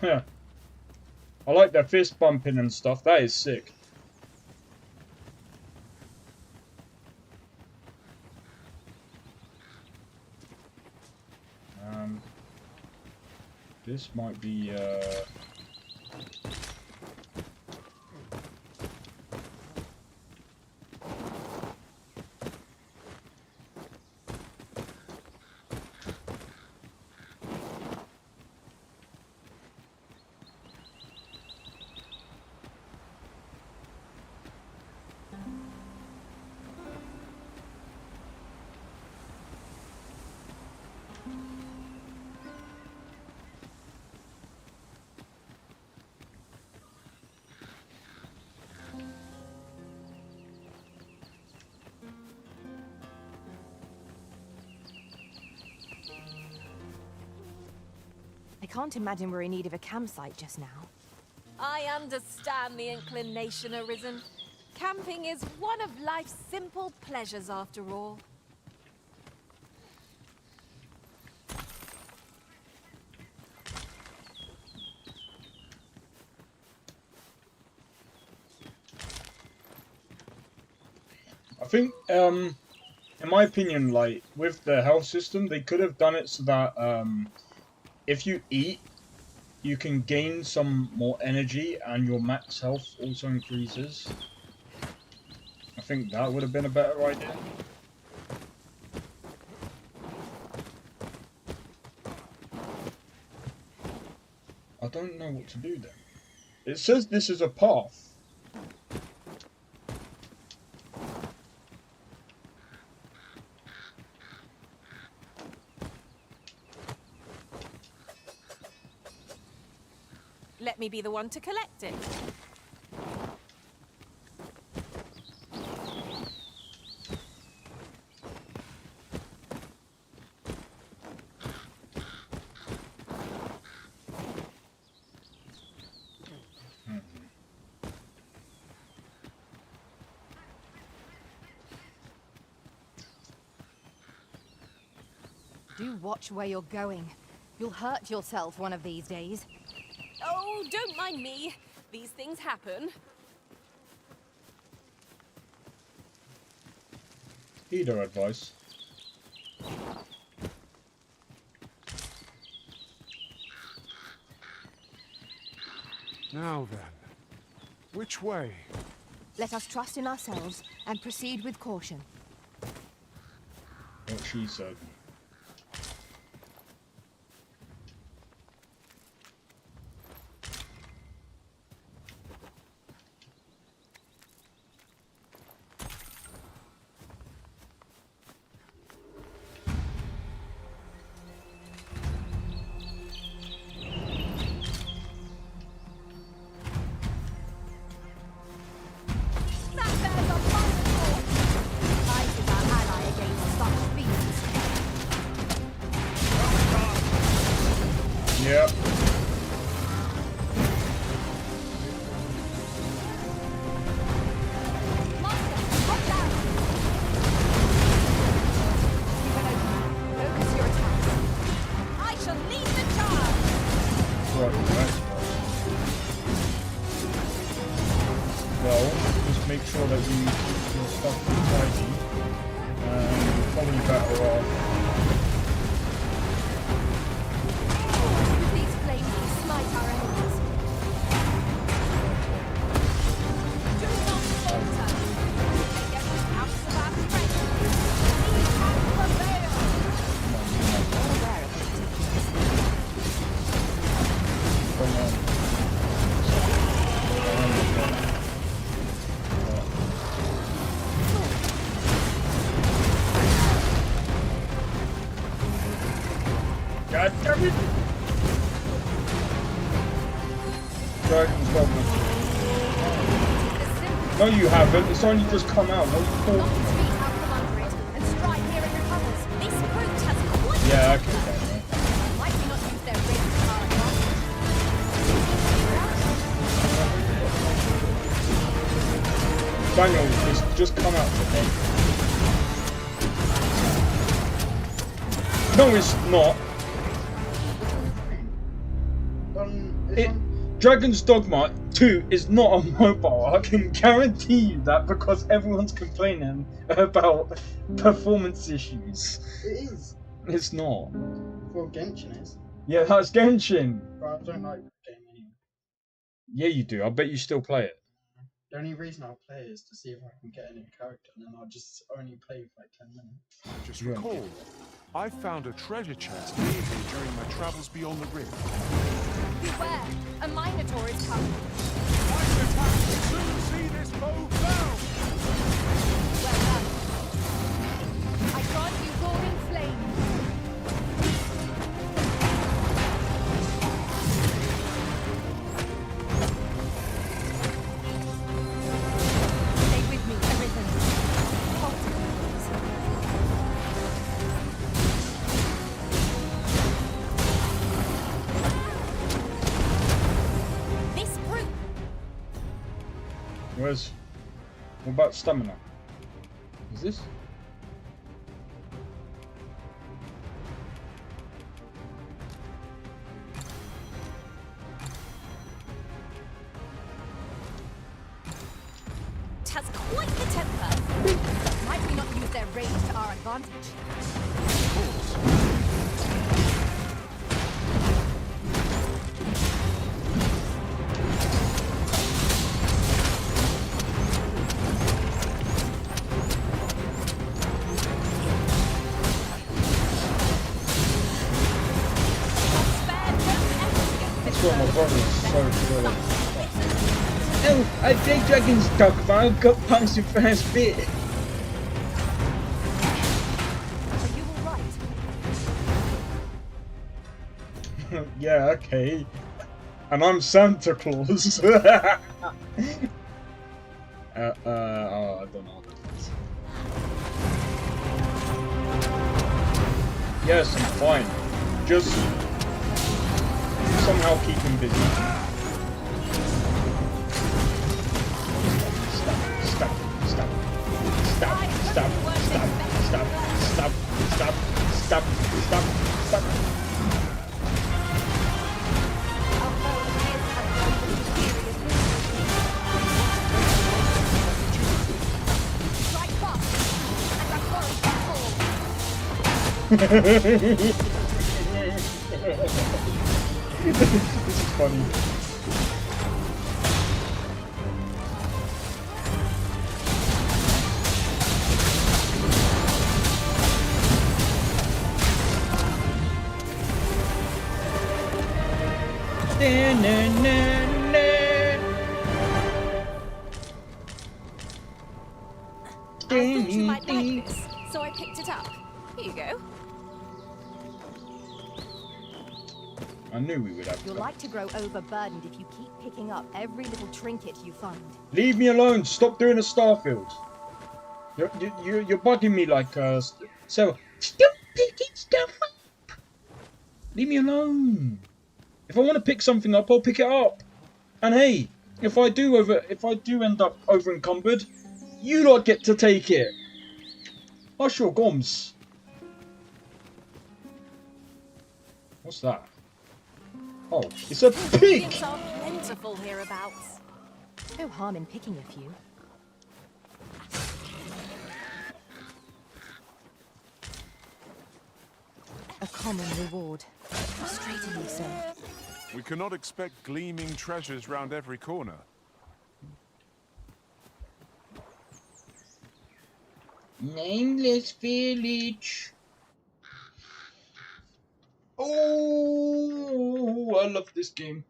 Yeah. I like their fist bumping and stuff. That is sick. This might be I can't imagine we're in need of a campsite just now. I understand the inclination arisen. Camping is one of life's simple pleasures after all. I think, in my opinion, like, with the health system, they could have done it so that, if you eat, you can gain some more energy and your max health also increases. I think that would have been a better idea. I don't know what to do then. It says this is a path. Let me be the one to collect it. Do watch where you're going. You'll hurt yourself one of these days. Oh, don't mind me. These things happen. Heed her advice. Now then, which way? Let us trust in ourselves and proceed with caution. What she said. Yep. I shall lead the charge. Well, just make sure that you keep your stuff tidy. You're probably better off. These flames will smite our enemies. Do not falter. Make every ounce of our strength. We can prevail. Well aware of what's taking place. God damn it! Dragon's Dogma. No, you haven't. It's only just come out. What are you talking about? Yeah, okay, Daniel. Might we not use their rings to our advantage? Daniel, just come out today. No, it's not. Dragon's Dogma 2 is not a mobile. I can guarantee you that because everyone's complaining about performance issues. It is. It's not. Well, Genshin is. Yeah, that's Genshin. But I don't like the game anyway. Yeah, you do. I bet you still play it. The only reason I'll play is to see if I can get a new character, and then I'll just only play for like 10 minutes. Just recall, I found a treasure chest near me during my travels beyond the rift. Beware! A Minotaur is coming. Soon see this foe down! Well done. I grant you roaring flame. Stay with me, Arisen. This group. What about stamina? Is this? Has quite the temper. Might we not use their rage to our advantage? That's what my brother is so good. Oh, I play Dragon's Dogma. I got punched in first bit. Are you alright? Yeah, okay. And I'm Santa Claus. Oh, I don't know. Yes, I'm fine. Just somehow keep him busy. Stop, stop, stop, stop, stop, stop, stop, stop, stop, stop, stop. This is funny. I thought you might like this, so I picked it up. Here you go. I knew we would have You'll to. like to grow overburdened if you keep picking up every little trinket you find. Leave me alone. Stop doing a Starfield. You're bugging me like so. Stop picking stuff up. Leave me alone. If I want to pick something up, I'll pick it up. And hey, if I do end up over encumbered, you lot get to take it. Hush your gums. What's that? Oh, it's a pig! Ingredients are plentiful hereabouts. No harm in picking a few. A common reward. Frustratingly so. We cannot expect gleaming treasures round every corner. Nameless village. Oh, I love this game.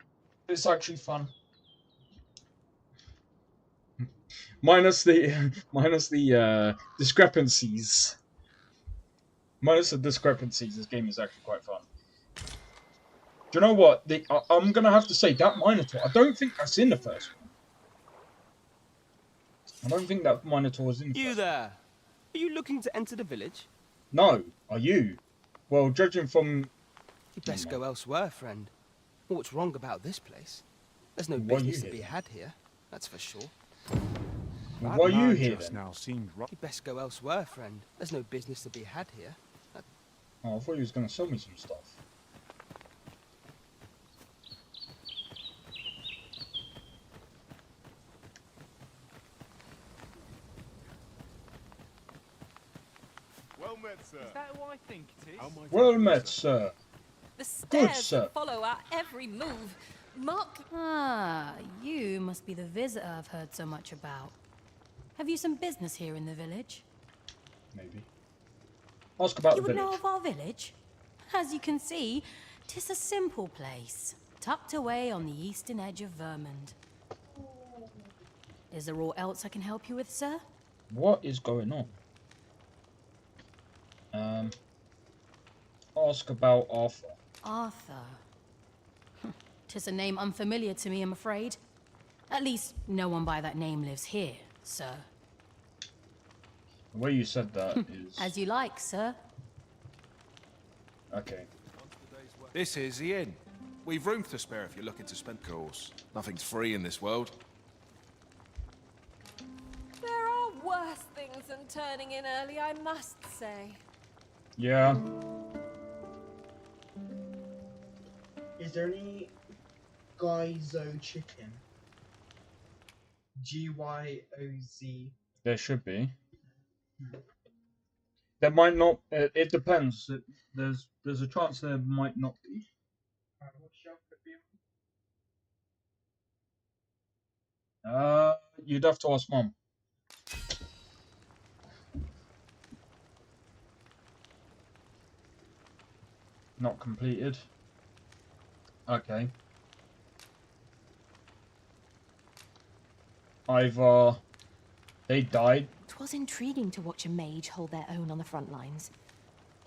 It's actually fun. Minus the discrepancies. Minus the discrepancies, this game is actually quite fun. Do you know what? I'm gonna have to say that Minotaur. I don't think that's in the first one. I don't think that Minotaur was in the first one. You there? Are you looking to enter the village? No, are you? Well, judging from... You'd best go elsewhere, friend. What's wrong about this place? There's no Why are you business to be here? had here, that's for sure. Why are you here just then? now seemed right. You'd best go elsewhere, friend. There's no business to be had here. Oh, I thought he was going to sell me some stuff. Well met, sir. Is that who I think it is? Well met, sir. The Good, stairs sir. follow our every move. Mark... Ah, you must be the visitor I've heard so much about. Have you some business here in the village? Maybe. Ask about You the would village. know of our village? As you can see, 'tis a simple place, tucked away on the eastern edge of Vermund. Is there aught else I can help you with, sir? What is going on? Ask about Arthur. Arthur. 'Tis a name unfamiliar to me, I'm afraid. At least, no one by that name lives here, sir. The way you said that is... As you like, sir. Okay. This is the inn. We've room to spare if you're looking to spend. Of course, nothing's free in this world. There are worse things than turning in early, I must say. Yeah. Is there any Gyozo chicken? Gyoz. There should be. There might not. It depends. There's a chance there might not be. You'd have to ask Mum. Not completed. Okay. Either they died. 'Twas intriguing to watch a mage hold their own on the front lines.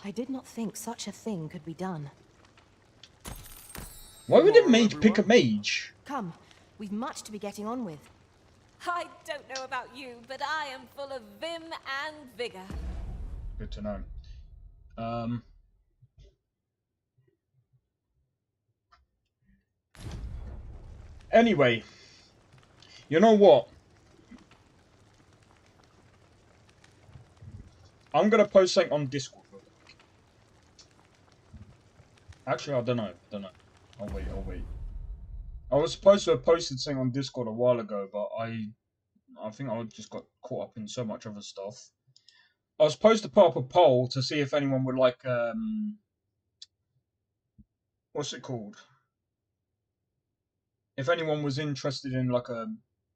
I did not think such a thing could be done. Why would a mage pick a mage? Come, we've much to be getting on with. I don't know about you, but I am full of vim and vigor. Good to know. Anyway, you know what? I'm gonna post something on Discord. Actually, I don't know. I'll wait. I was supposed to have posted something on Discord a while ago, but I think I just got caught up in so much other stuff. I was supposed to put up a poll to see if anyone would like what's it called? If anyone was interested in like a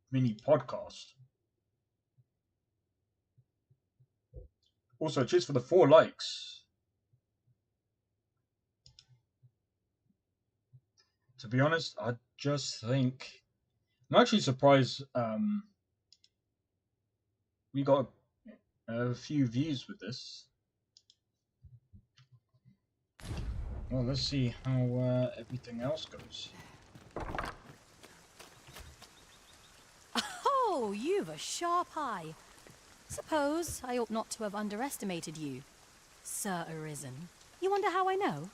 mini podcast. Also, cheers for the 4 likes. To be honest, I just think I'm actually surprised we got a few views with this. Well, let's see how everything else goes. Oh, you've a sharp eye. Suppose I ought not to have underestimated you, Sir Arisen. You wonder how I know?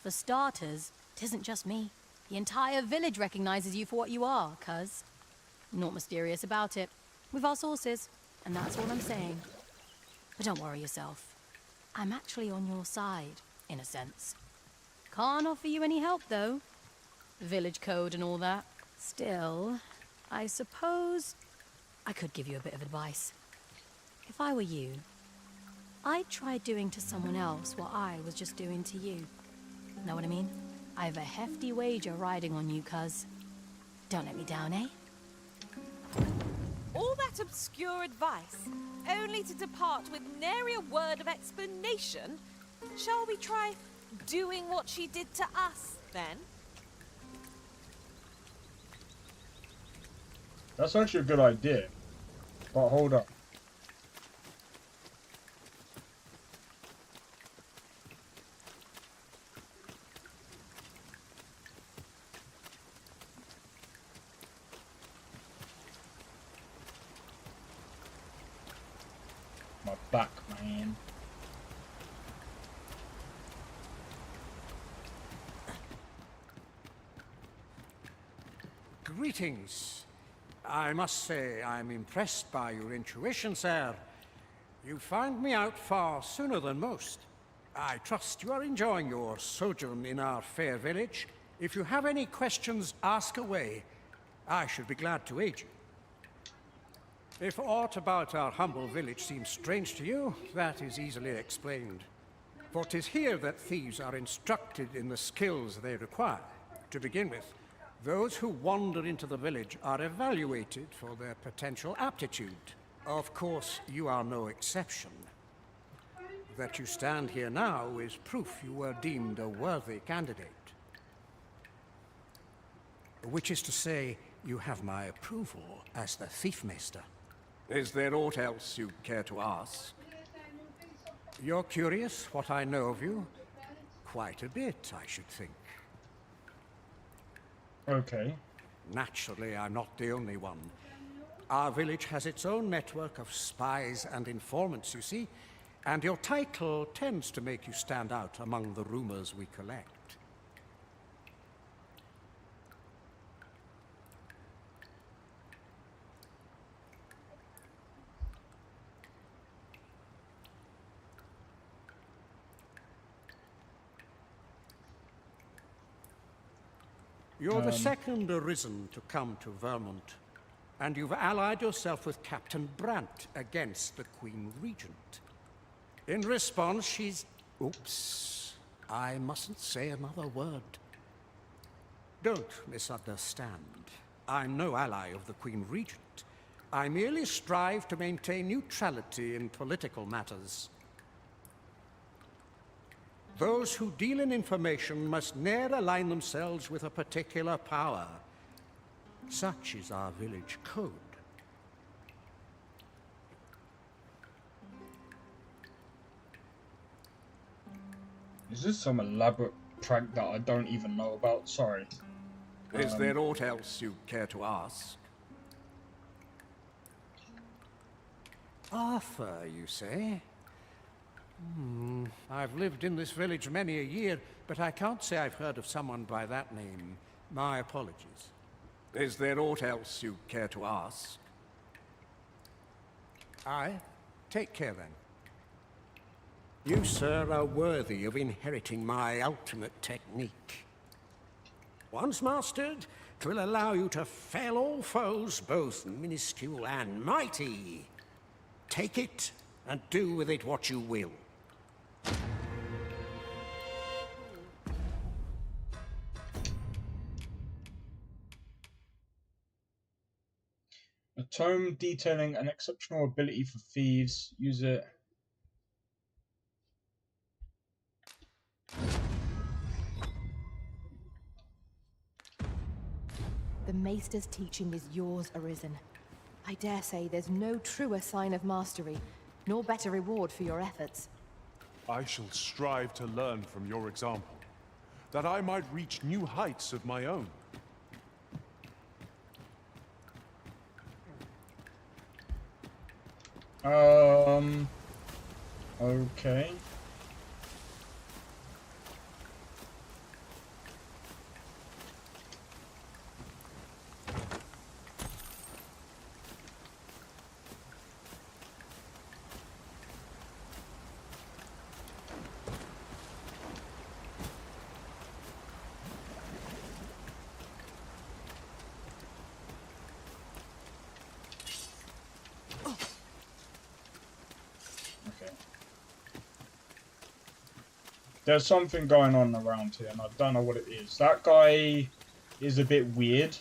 For starters, 'tisn't just me. The entire village recognizes you for what you are, cuz. Naught mysterious about it. We've our sources, and that's all I'm saying. But don't worry yourself. I'm actually on your side, in a sense. Can't offer you any help, though. Village code and all that. Still, I suppose I could give you a bit of advice. If I were you, I'd try doing to someone else what I was just doing to you. Know what I mean? I've a hefty wager riding on you, cuz. Don't let me down, eh? All that obscure advice, only to depart with nary a word of explanation? Shall we try doing what she did to us, then? That's actually a good idea. But hold up. My back, man. Greetings. I must say I'm impressed by your intuition, sir. You found me out far sooner than most. I trust you are enjoying your sojourn in our fair village. If you have any questions, ask away. I should be glad to aid you. If aught about our humble village seems strange to you, that is easily explained. For 'tis here that thieves are instructed in the skills they require. To begin with, those who wander into the village are evaluated for their potential aptitude. Of course, you are no exception. That you stand here now is proof you were deemed a worthy candidate. Which is to say, you have my approval as the Thiefmeister. Is there aught else you care to ask? You're curious what I know of you? Quite a bit, I should think. Okay. Naturally, I'm not the only one. Our village has its own network of spies and informants, you see, and your title tends to make you stand out among the rumors we collect. You're the second Arisen to come to Vermont, and you've allied yourself with Captain Brant against the Queen Regent. In response, she's... Oops. I mustn't say another word. Don't misunderstand. I'm no ally of the Queen Regent. I merely strive to maintain neutrality in political matters. Those who deal in information must ne'er align themselves with a particular power. Such is our village code. Is this some elaborate prank that I don't even know about? Sorry. Is there aught else you care to ask? Arthur, you say? I've lived in this village many a year, but I can't say I've heard of someone by that name. My apologies. Is there aught else you care to ask? Aye. Take care, then. You, sir, are worthy of inheriting my ultimate technique. Once mastered, 'twill allow you to fell all foes, both minuscule and mighty. Take it, and do with it what you will. A tome detailing an exceptional ability for thieves. Use it. The Maester's teaching is yours, Arisen. I dare say there's no truer sign of mastery, nor better reward for your efforts. I shall strive to learn from your example, that I might reach new heights of my own. Okay. There's something going on around here, and I don't know what it is. That guy is a bit weird,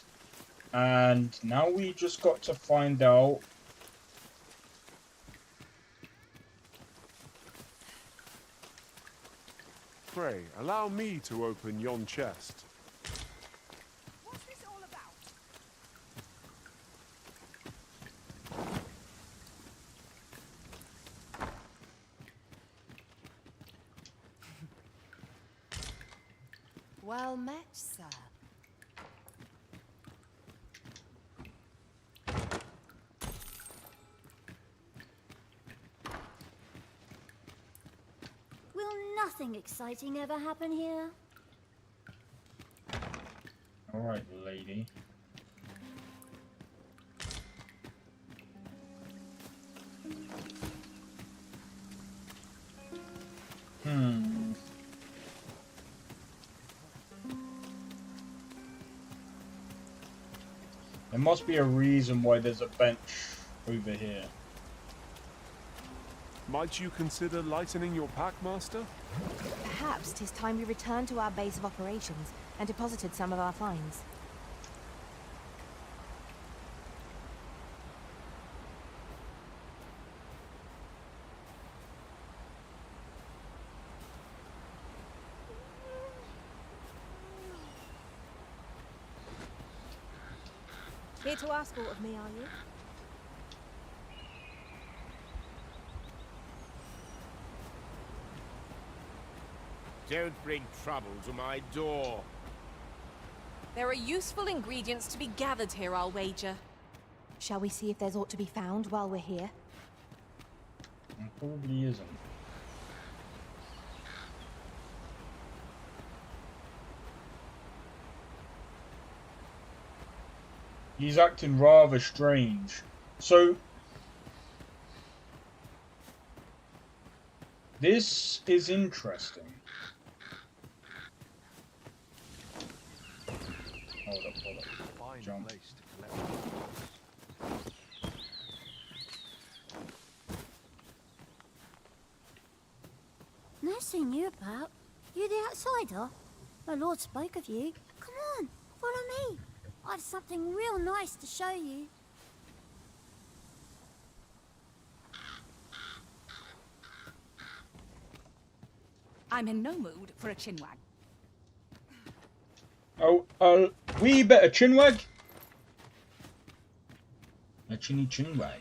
and now we just got to find out. Pray, allow me to open yon chest. What's this all about? Well met, sir. Will nothing exciting ever happen here? Alright, lady. There must be a reason why there's a bench over here. Might you consider lightening your pack, Master? Perhaps 'tis time we returned to our base of operations and deposited some of our finds. Here to ask aught of me, are you? Don't bring trouble to my door. There are useful ingredients to be gathered here, I'll wager. Shall we see if there's aught to be found while we're here? There probably isn't. He's acting rather strange. So, this is interesting. Hold up. Jump. No seen you about. You the outsider? My lord spoke of you. Come on, follow me. I've something real nice to show you. I'm in no mood for a chinwag. Oh, we better chinwag? A chinny chinwag.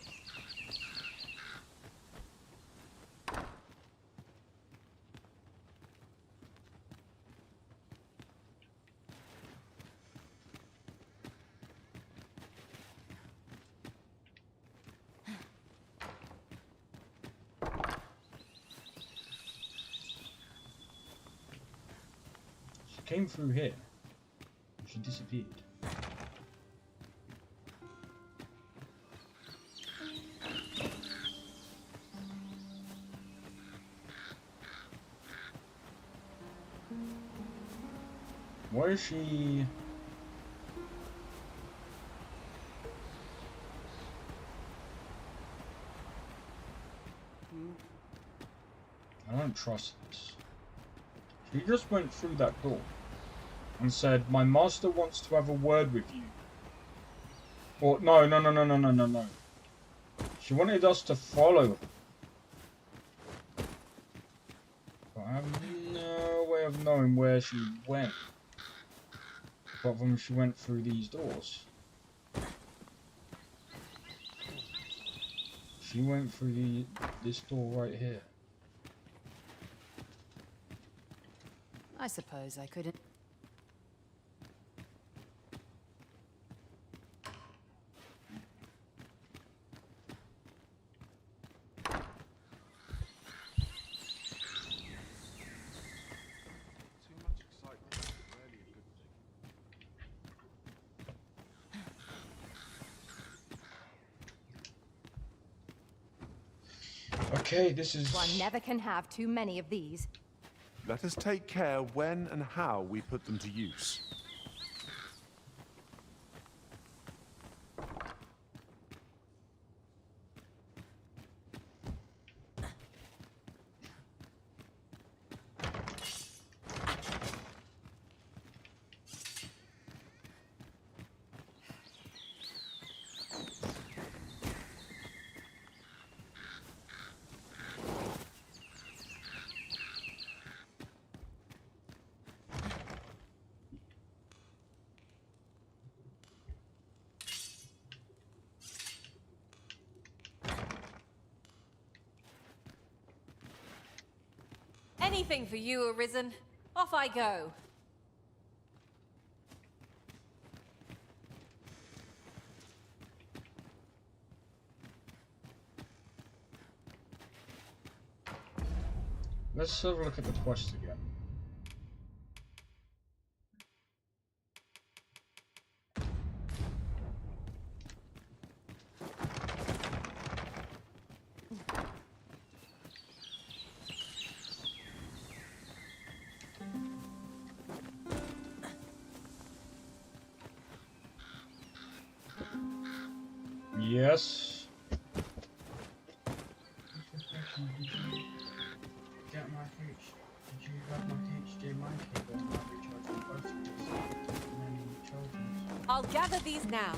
Came through here. She disappeared. Where is she? I don't trust this. She just went through that door and said, "My master wants to have a word with you." Or no. She wanted us to follow her. But I have no way of knowing where she went. Apart from she went through these doors. She went through this door right here. I suppose I couldn't. Okay, this is... One never can have too many of these. Let us take care when and how we put them to use. Anything for you, Arisen. Off I go. Let's have a look at the quest again. Yes. Get my H. Did you have my HDMI cable and my rechargeable both of these? And then you charge them? I'll gather these now.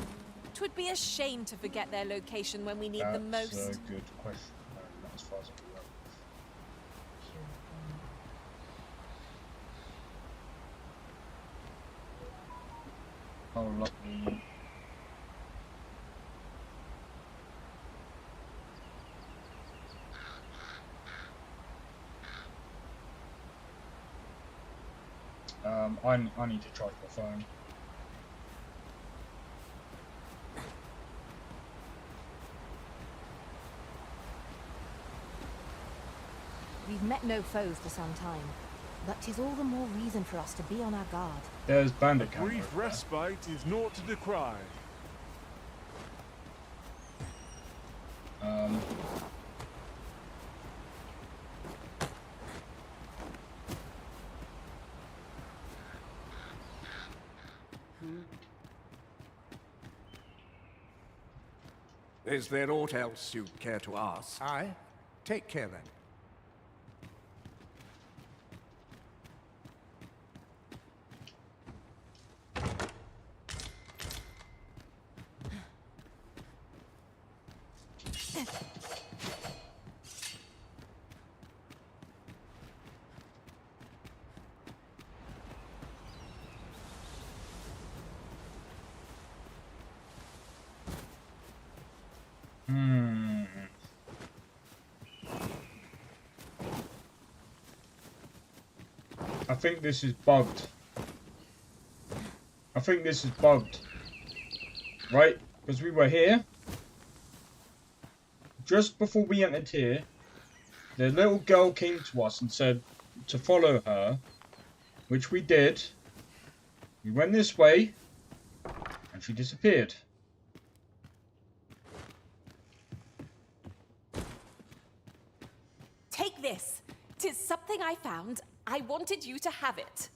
'Twould be a shame to forget their location when we need them most. That's a good question. No, not as far as I'm aware. Oh, lovely. I need to charge my phone. We've met no foes for some time, but 'tis all the more reason for us to be on our guard. There's bandit camp. Brief respite is naught to decry. Is there aught else you care to ask? Aye. Take care then. I think this is bugged. I think this is bugged. Right? Because we were here. Just before we entered here, the little girl came to us and said to follow her, which we did. We went this way, and she disappeared. Take this. 'Tis something I found. I wanted you to have it.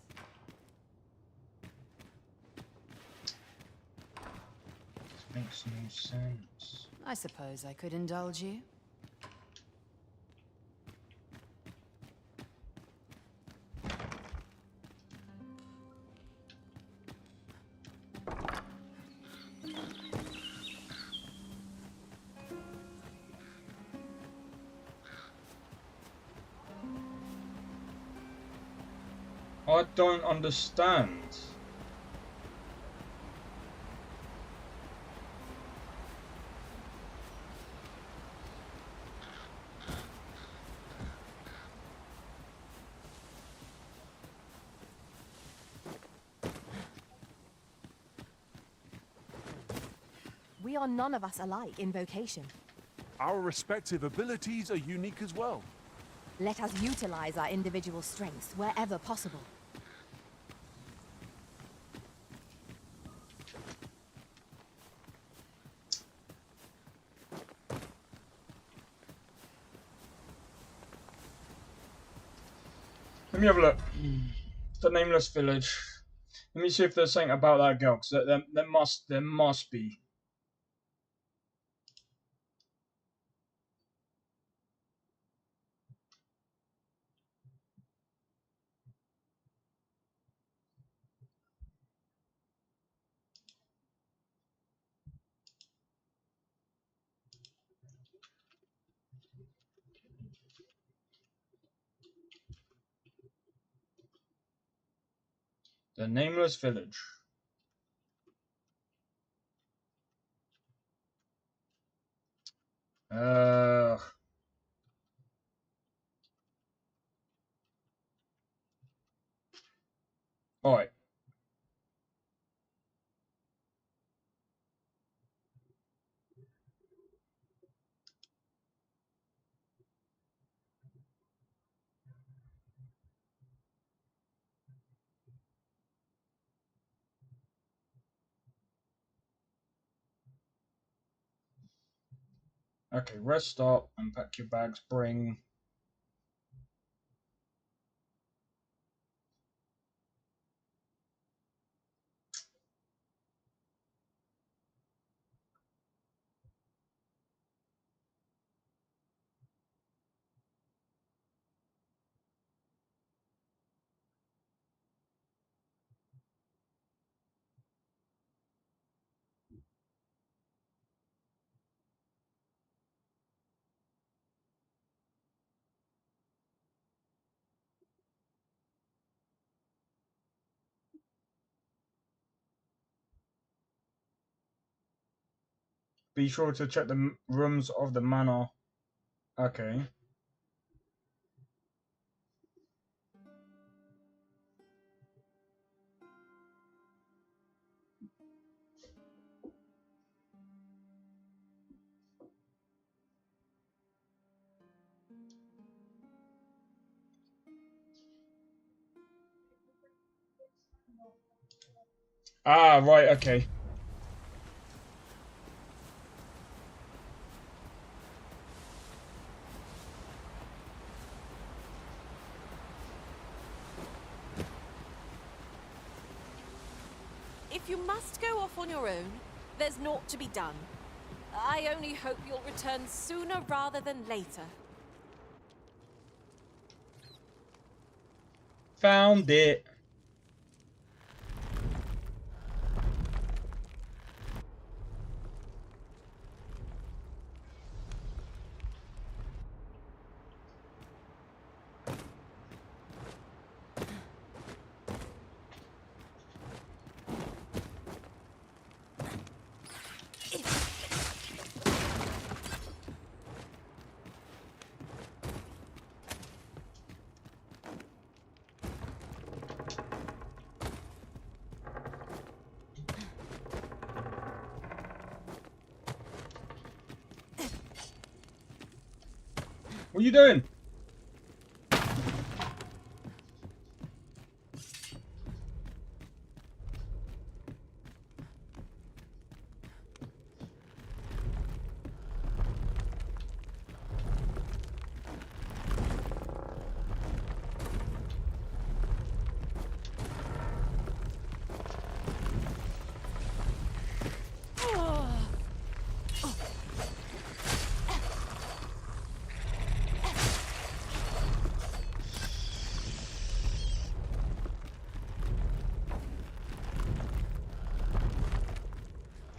This makes no sense. I suppose I could indulge you. I don't understand. We are none of us alike in vocation. Our respective abilities are unique as well. Let us utilize our individual strengths wherever possible. Let me have a look. The Nameless Village. Let me see if there's something about that girl, because there must be. The Nameless Village. Alright. Okay, rest stop, unpack your bags, bring. Be sure to check the rooms of the manor. Okay. Ah, right, okay. If you must go off on your own, there's naught to be done. I only hope you'll return sooner rather than later. Found it. What are you doing?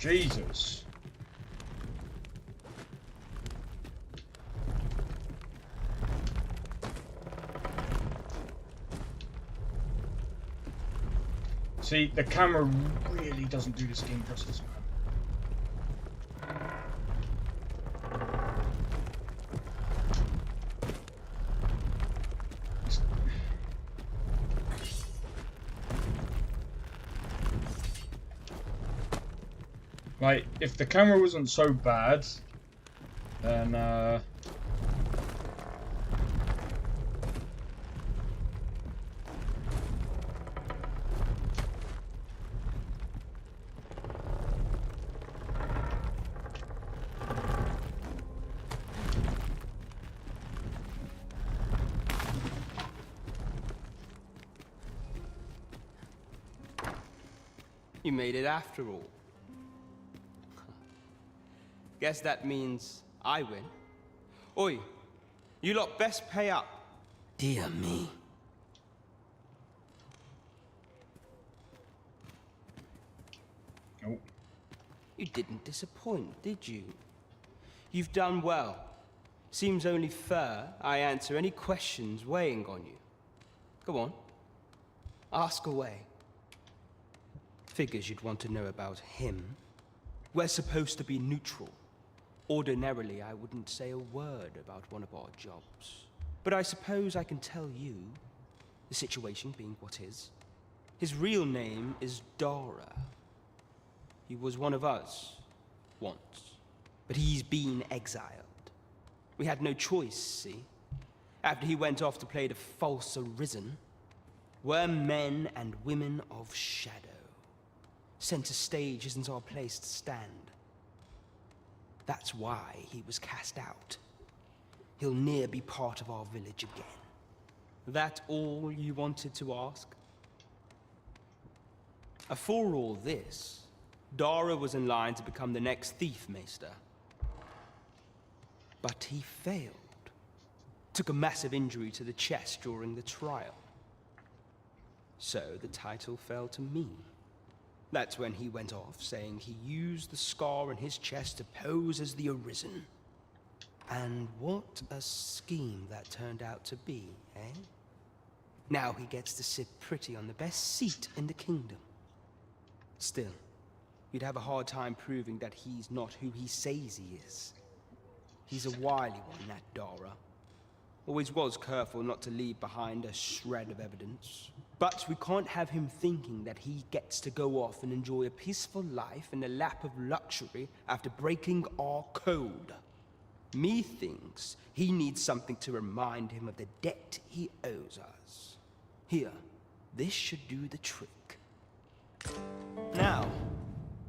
Jesus. See, the camera really doesn't do this game justice, man. Like, if the camera wasn't so bad, then, You made it after all. Guess that means I win. Oi, you lot best pay up. Dear me. Nope. You didn't disappoint, did you? You've done well. Seems only fair I answer any questions weighing on you. Go on. Ask away. Figures you'd want to know about him. We're supposed to be neutral. Ordinarily, I wouldn't say a word about one of our jobs. But I suppose I can tell you, the situation being what is. His real name is Dara. He was one of us, once. But he's been exiled. We had no choice, see? After he went off to play the false arisen, we're men and women of shadow. Center stage isn't our place to stand. That's why he was cast out. He'll ne'er be part of our village again. That all you wanted to ask? For all this, Dara was in line to become the next thief maester. But he failed. Took a massive injury to the chest during the trial. So the title fell to me. That's when he went off, saying he used the scar in his chest to pose as the Arisen. And what a scheme that turned out to be, eh? Now he gets to sit pretty on the best seat in the kingdom. Still, you'd have a hard time proving that he's not who he says he is. He's a wily one, that Dara. Always was careful not to leave behind a shred of evidence. But we can't have him thinking that he gets to go off and enjoy a peaceful life in a lap of luxury after breaking our code. Methinks he needs something to remind him of the debt he owes us. Here, this should do the trick. Now,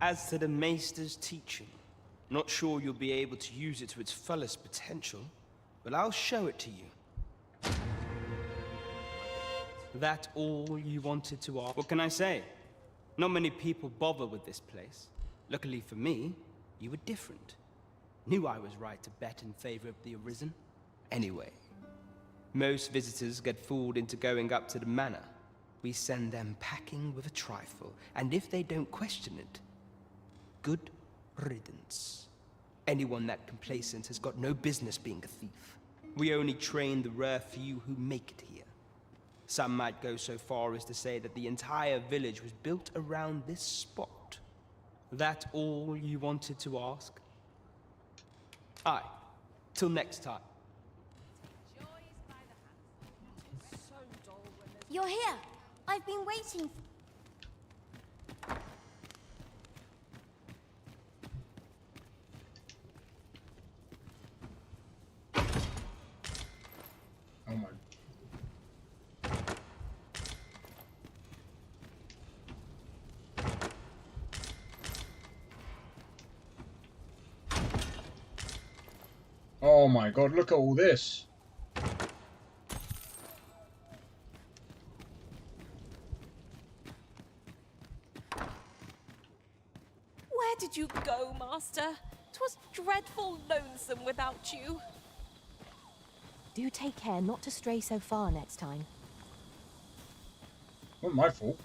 as to the Maester's teaching, not sure you'll be able to use it to its fullest potential, but I'll show it to you. That all you wanted to ask? What can I say? Not many people bother with this place. Luckily for me, you were different. Knew I was right to bet in favor of the Arisen. Anyway, most visitors get fooled into going up to the manor. We send them packing with a trifle, and if they don't question it, good riddance. Anyone that complacent has got no business being a thief. We only train the rare few who make it here. Some might go so far as to say that the entire village was built around this spot. That all you wanted to ask? Aye. Till next time. You're here. I've been waiting. Oh my. Oh my god, look at all this. Where did you go, Master? 'Twas dreadful lonesome without you. Do take care not to stray so far next time. Not my fault.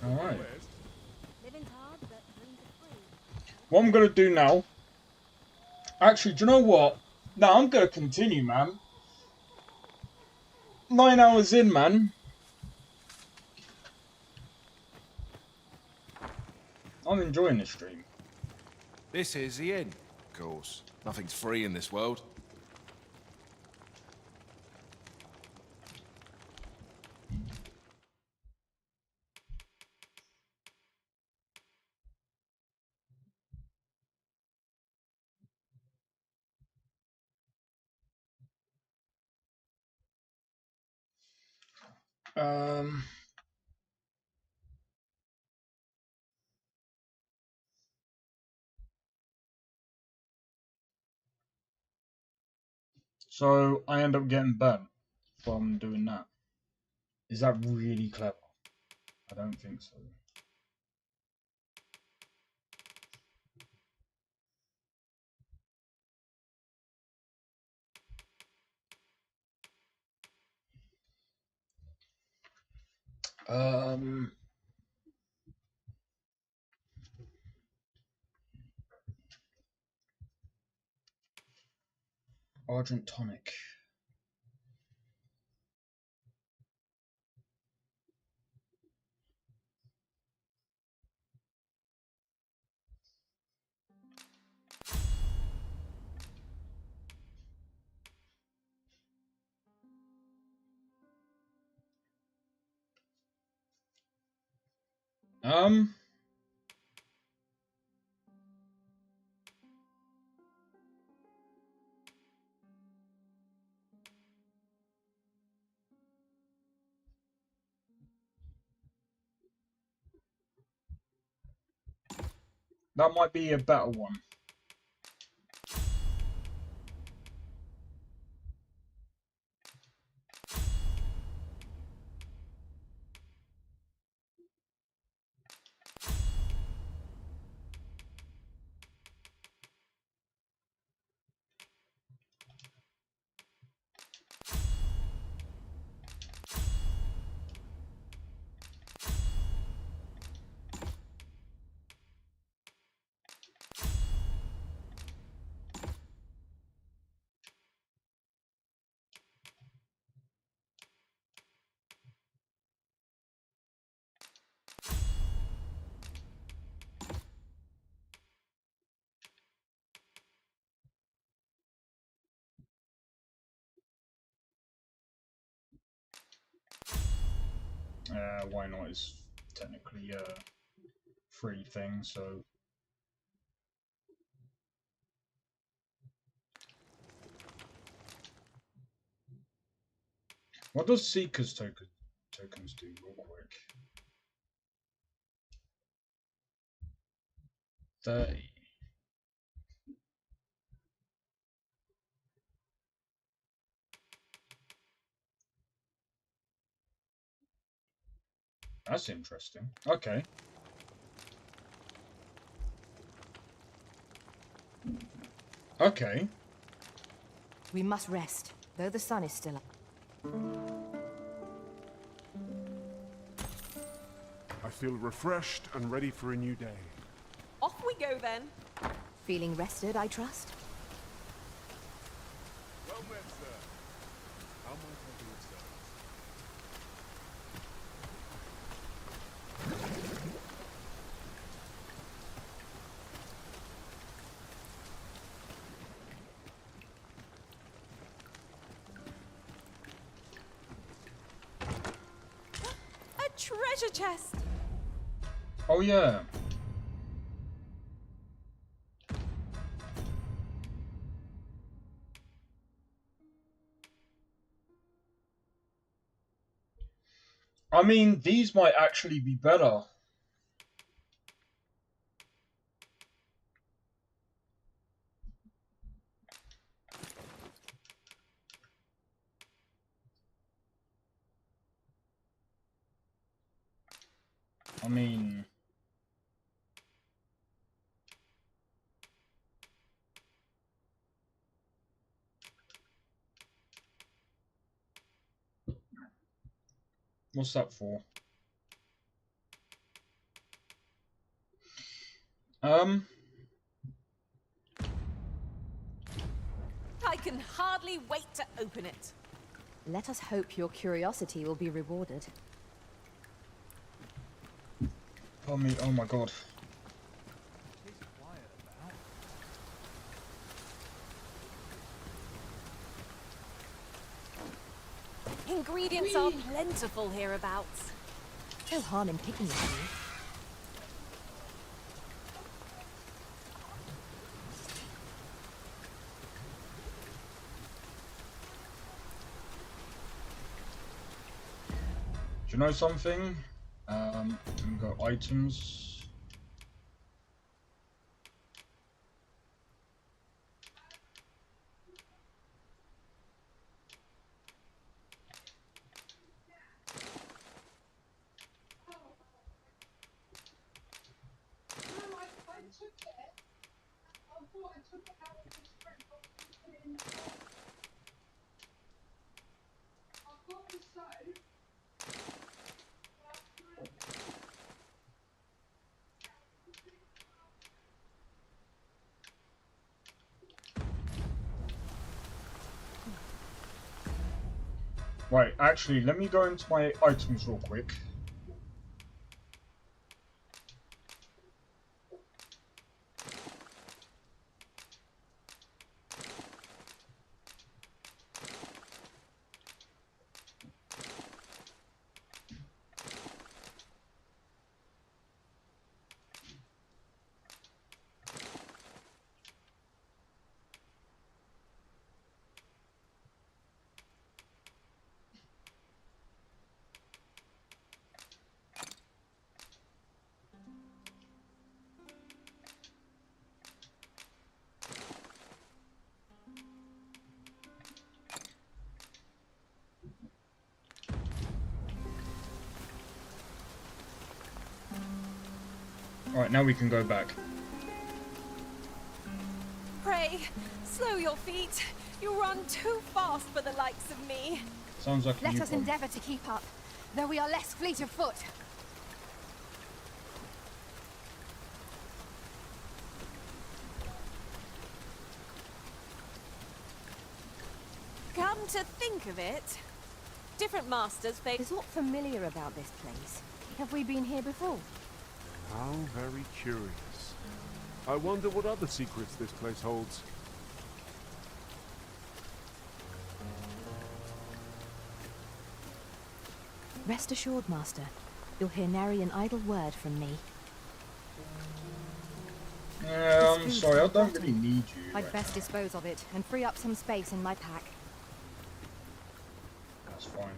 Alright. What I'm gonna do now... Actually, do you know what? No, I'm gonna continue, man. 9 hours in, man. I'm enjoying this stream. This is the inn. Of course. Nothing's free in this world. Um... So I end up getting burnt from doing that. Is that really clever? I don't think so. Argent tonic. That might be a better one. Why not? It's technically a free thing, so. What does Seeker's tokens do, real quick? 30. That's interesting. Okay. Okay. We must rest, though the sun is still up. I feel refreshed and ready for a new day. Off we go then. Feeling rested, I trust? Well met, sir. How might I do it, sir? A treasure chest! Oh yeah. I mean, these might actually be better. I mean... What's that for? I can hardly wait to open it. Let us hope your curiosity will be rewarded. Pardon me, oh my god. Ingredients are plentiful hereabouts. No harm in picking a few. Do you know something? We've got items. Right, actually, let me go into my items real quick. Alright, now we can go back. Pray, slow your feet. You run too fast for the likes of me. Sounds like Let us endeavor to keep up, though we are less fleet of foot. Come to think of it, different masters favor. Is aught familiar about this place? Have we been here before? How very curious. I wonder what other secrets this place holds. Rest assured, Master. You'll hear nary an idle word from me. I'm sorry, I don't really need you. I'd best dispose of it and free up some space in my pack. That's fine.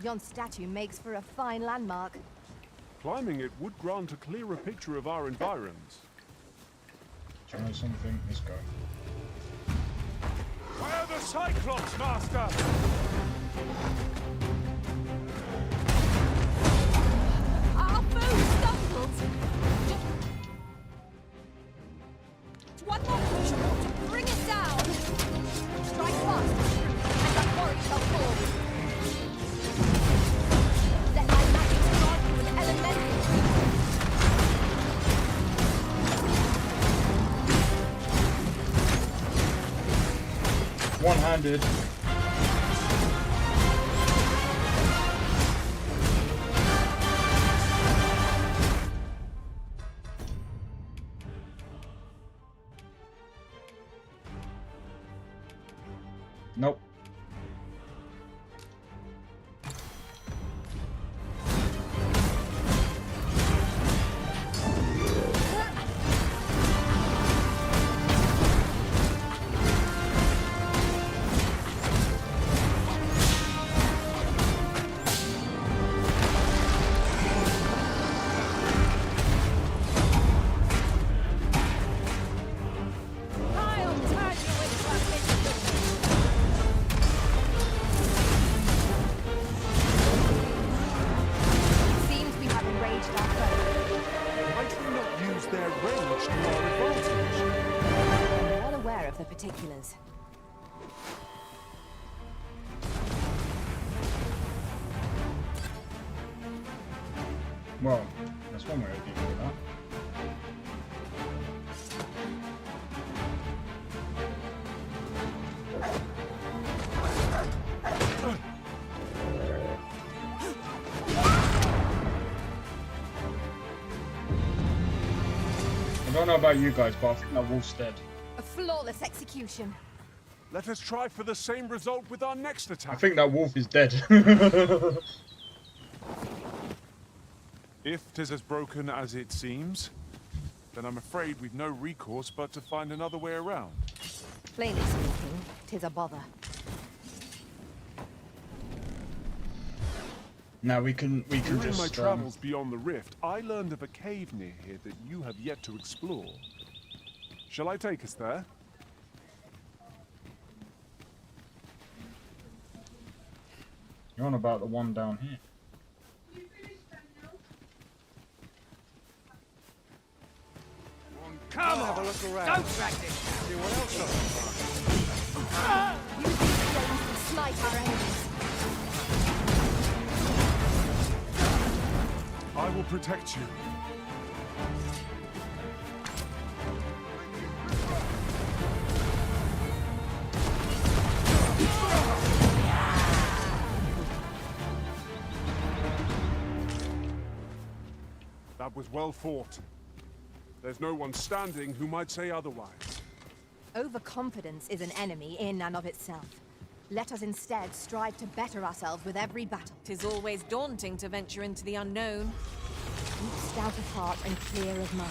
Yon statue makes for a fine landmark. Climbing it would grant a clearer picture of our environs. Do you know something? Let's go. Where are the Cyclops, Master? Our foe stumbled! One more push! Bring it down! Strike fast, and that warrior shall fall! Let my magic grant you an elemental! One-handed. Nope. Seems we have enraged our foe. Might we not use their range to our advantage? I'm well aware of the particulars. Well, that's one way of dealing with that. I don't know about you guys, but I think that wolf's dead. A flawless execution. Let us try for the same result with our next attack. I think that wolf is dead. If 'tis as broken as it seems, then I'm afraid we've no recourse but to find another way around. Plainly speaking, 'tis a bother. Now we can During just my travels beyond the rift, I learned of a cave near here that you have yet to explore. Shall I take us there? You're on about the one down here. Come have a look around. Don't practice! See what else Use these flames to smite our enemies. I will protect you. That was well fought. There's no one standing who might say otherwise. Overconfidence is an enemy in and of itself. Let us instead strive to better ourselves with every battle. 'Tis always daunting to venture into the unknown. Keep stout of heart and clear of mind.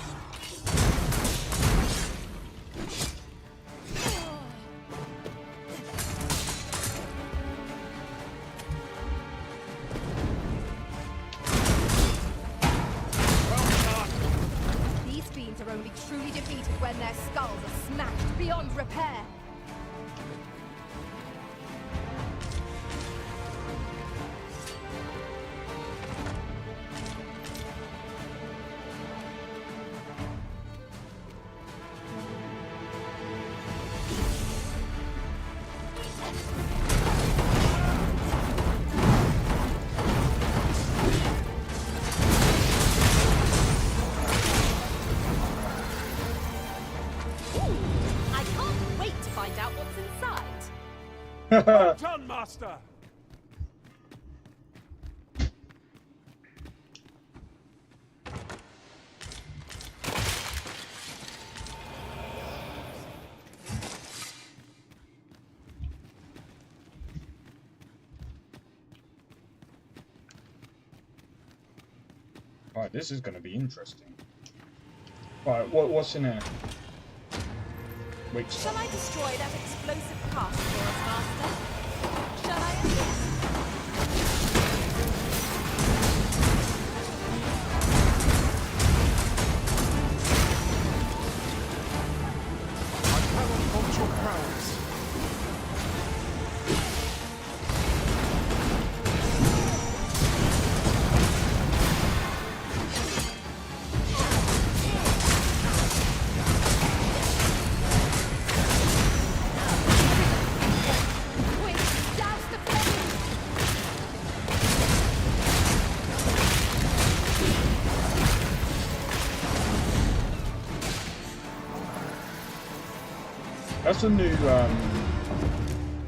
These fiends are only truly defeated when their skulls are smashed beyond repair. I can't wait to find out what's inside. Well done, Master! Right, this is going to be interesting. Right, what's in there? Wait. Shall I destroy that explosive cast for us, Master? Shall I assist? I cannot fault your prowess.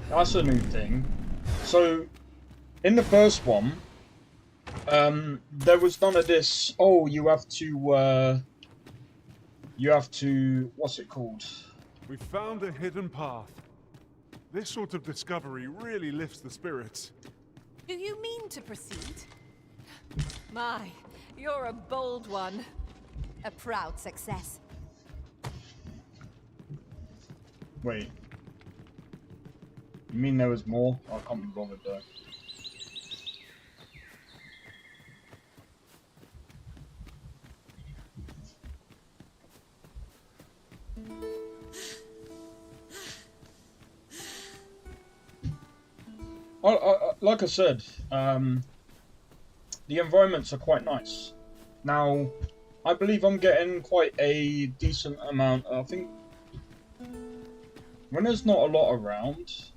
That's a new thing. So in the first one, there was none of this. Oh, you have to what's it called? We found a hidden path. This sort of discovery really lifts the spirits. Do you mean to proceed? My, you're a bold one. A proud success. Wait. You mean there was more? I can't be bothered though. Like I said, the environments are quite nice. Now, I believe I'm getting quite a decent amount. I think when there's not a lot around,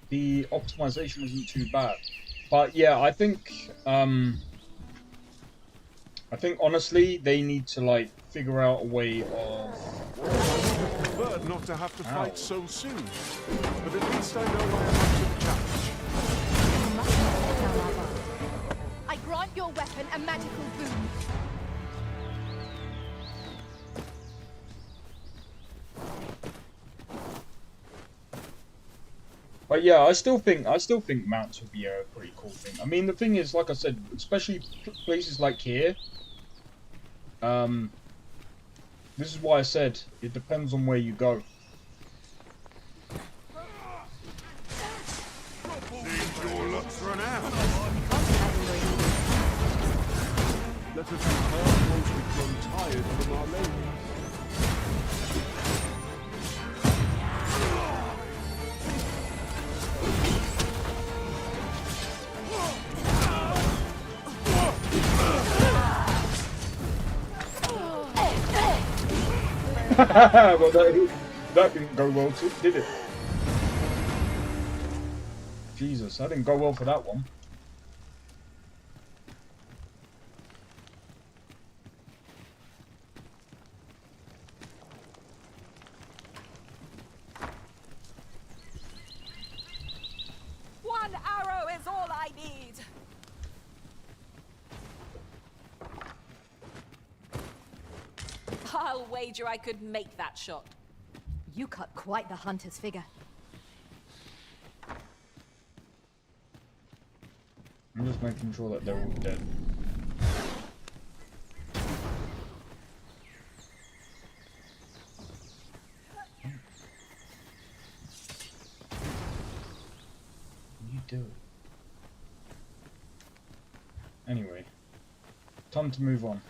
the optimization isn't too bad. But yeah, I think honestly they need to like figure out a way of. Preferred not to have to fight so soon, but at least I know I am up to the challenge. I grant your weapon a magical boon. But yeah, I still think mounts would be a pretty cool thing. I mean, the thing is, like I said, especially places like here. This is why I said it depends on where you go. Seems your luck's run out. Let us return once we've grown tired from our labours. Well, that didn't go well, did it? Jesus, that didn't go well for that one. One arrow is all I need. I'll wager I could make that shot. You cut quite the hunter's figure. I'm just making sure that they're all dead. What are you doing? Anyway, time to move on.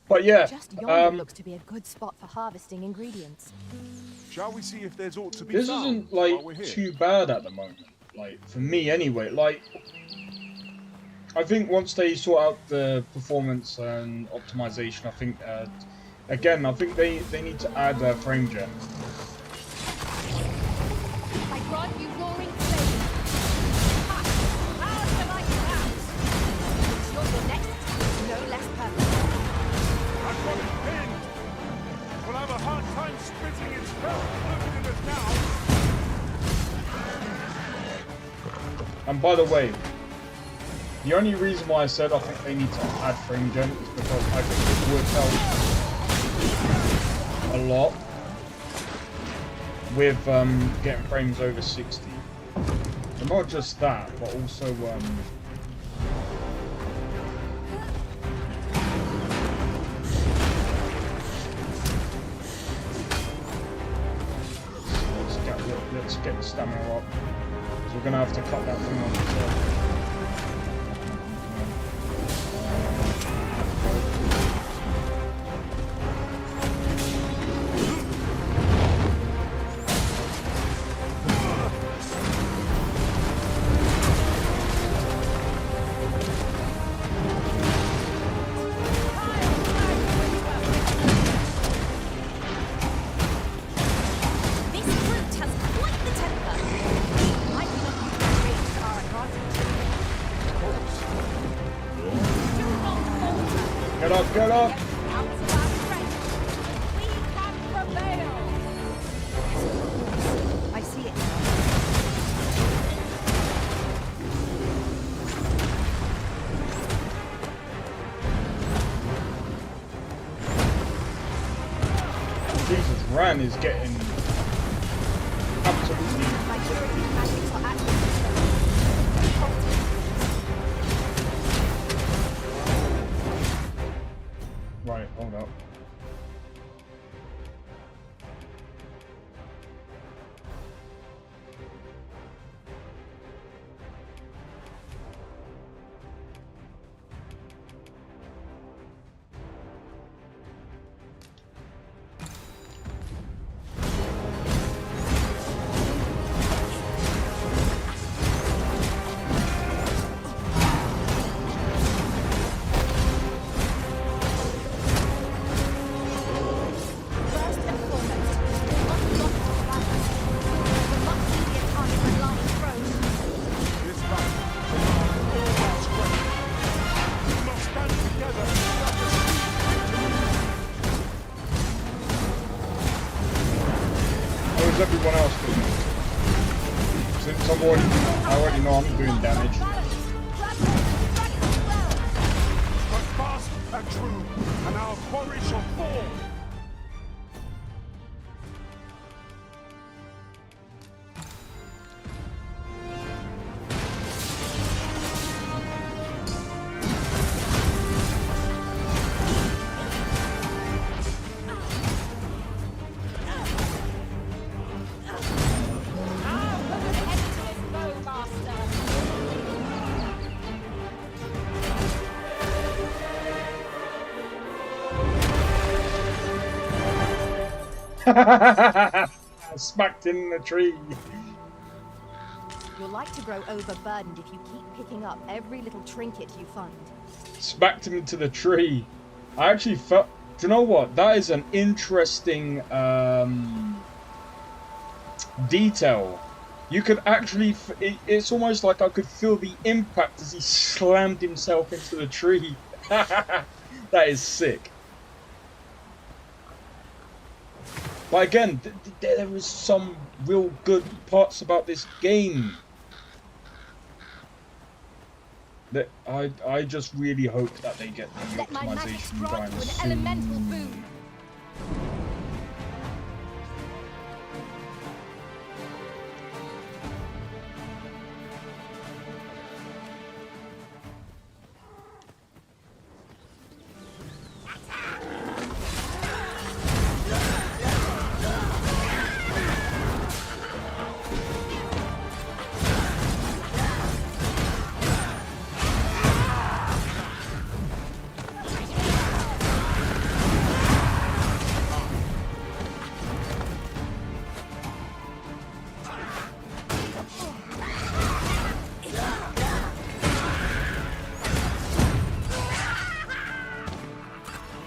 But yeah, Just yonder looks to be a good spot for harvesting ingredients. Shall we see if there's aught to be this found isn't while like we're here? too bad at the moment. Like for me anyway. Like I think once they sort out the performance and optimization, I think again I think they need to add a frame gen. I grant you roaring flame. How shall I get out? Your next attack is no less perfect. I've got it pinned! We'll have a hard time spitting its spell. Look at it now! And by the way, the only reason why I said I think they need to add frame gen is because I think it would help a lot with getting frames over 60. And not just that, but also let's get the stamina up. So we're gonna have to cut that thing off. Get up! I see it now. Jesus, Ran is getting absolutely. Right, hold up. Everyone else doing it? Since I already know I'm doing damage. But fast and true, and our quarry shall fall. Smacked in the tree. You'll like to grow overburdened if you keep picking up every little trinket you find. Smacked him into the tree. I actually felt. Do you know what? That is an interesting detail. You could actually. It's almost like I could feel the impact as he slammed himself into the tree. That is sick. But again, there is some real good parts about this game that I just really hope that they get the optimization going soon. Elemental boom.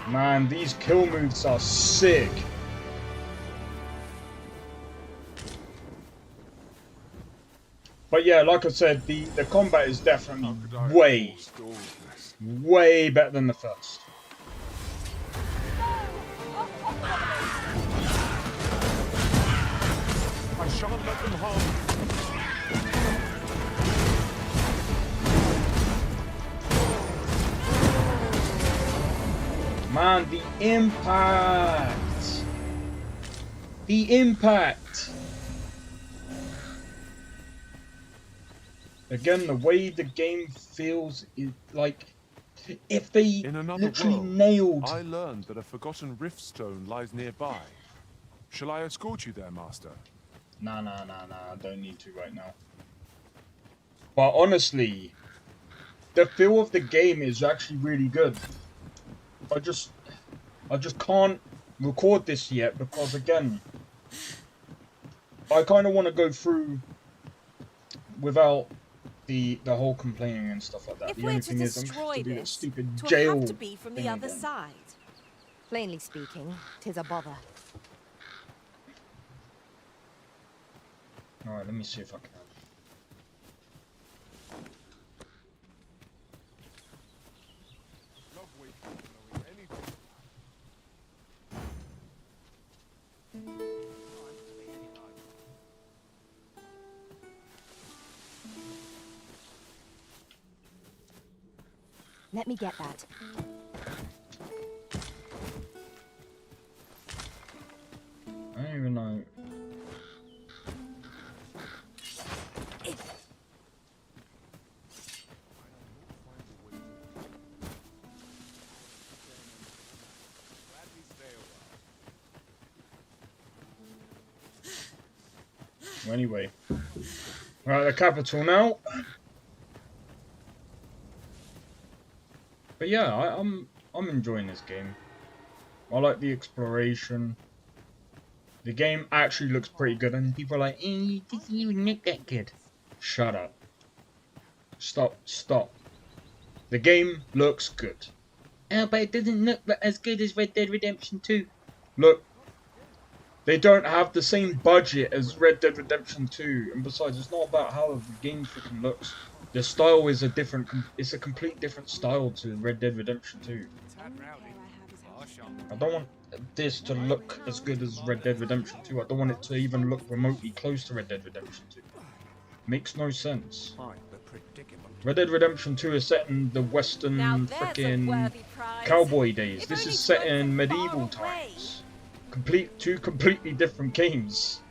Man, these kill moves are sick. But yeah, like I said, the combat is definitely way better than the first. I shan't let them harm you. Man, the impact! The impact! Again, the way the game feels is like if they In another literally world, nailed. I learned that a forgotten rift stone lies nearby. Shall I escort you there, Master? Nah, I don't need to right now. But honestly, the feel of the game is actually really good. I just can't record this yet because again, I kind of want to go through without the whole complaining and stuff like that. If The we're only to thing is I'm gonna have to destroy do that this, stupid 'twill have to jail be from the thing other again. side. Plainly speaking, 'tis a bother. Alright, let me see if I can. Let me get that. I don't even know. Anyway, right, the capital now. But yeah, I'm enjoying this game. I like the exploration. The game actually looks pretty good, and people are like, "Eh, it doesn't even look that good." Shut up. Stop. The game looks good. Oh, but it doesn't look as good as Red Dead Redemption 2. Look, they don't have the same budget as Red Dead Redemption 2, and besides, it's not about how the game freaking looks. The style is it's a complete different style to Red Dead Redemption 2. I don't want this to look as good as Red Dead Redemption 2. I don't want it to even look remotely close to Red Dead Redemption 2. Makes no sense. Red Dead Redemption 2 is set in the western freaking cowboy days. This is set in medieval times. Two completely different games.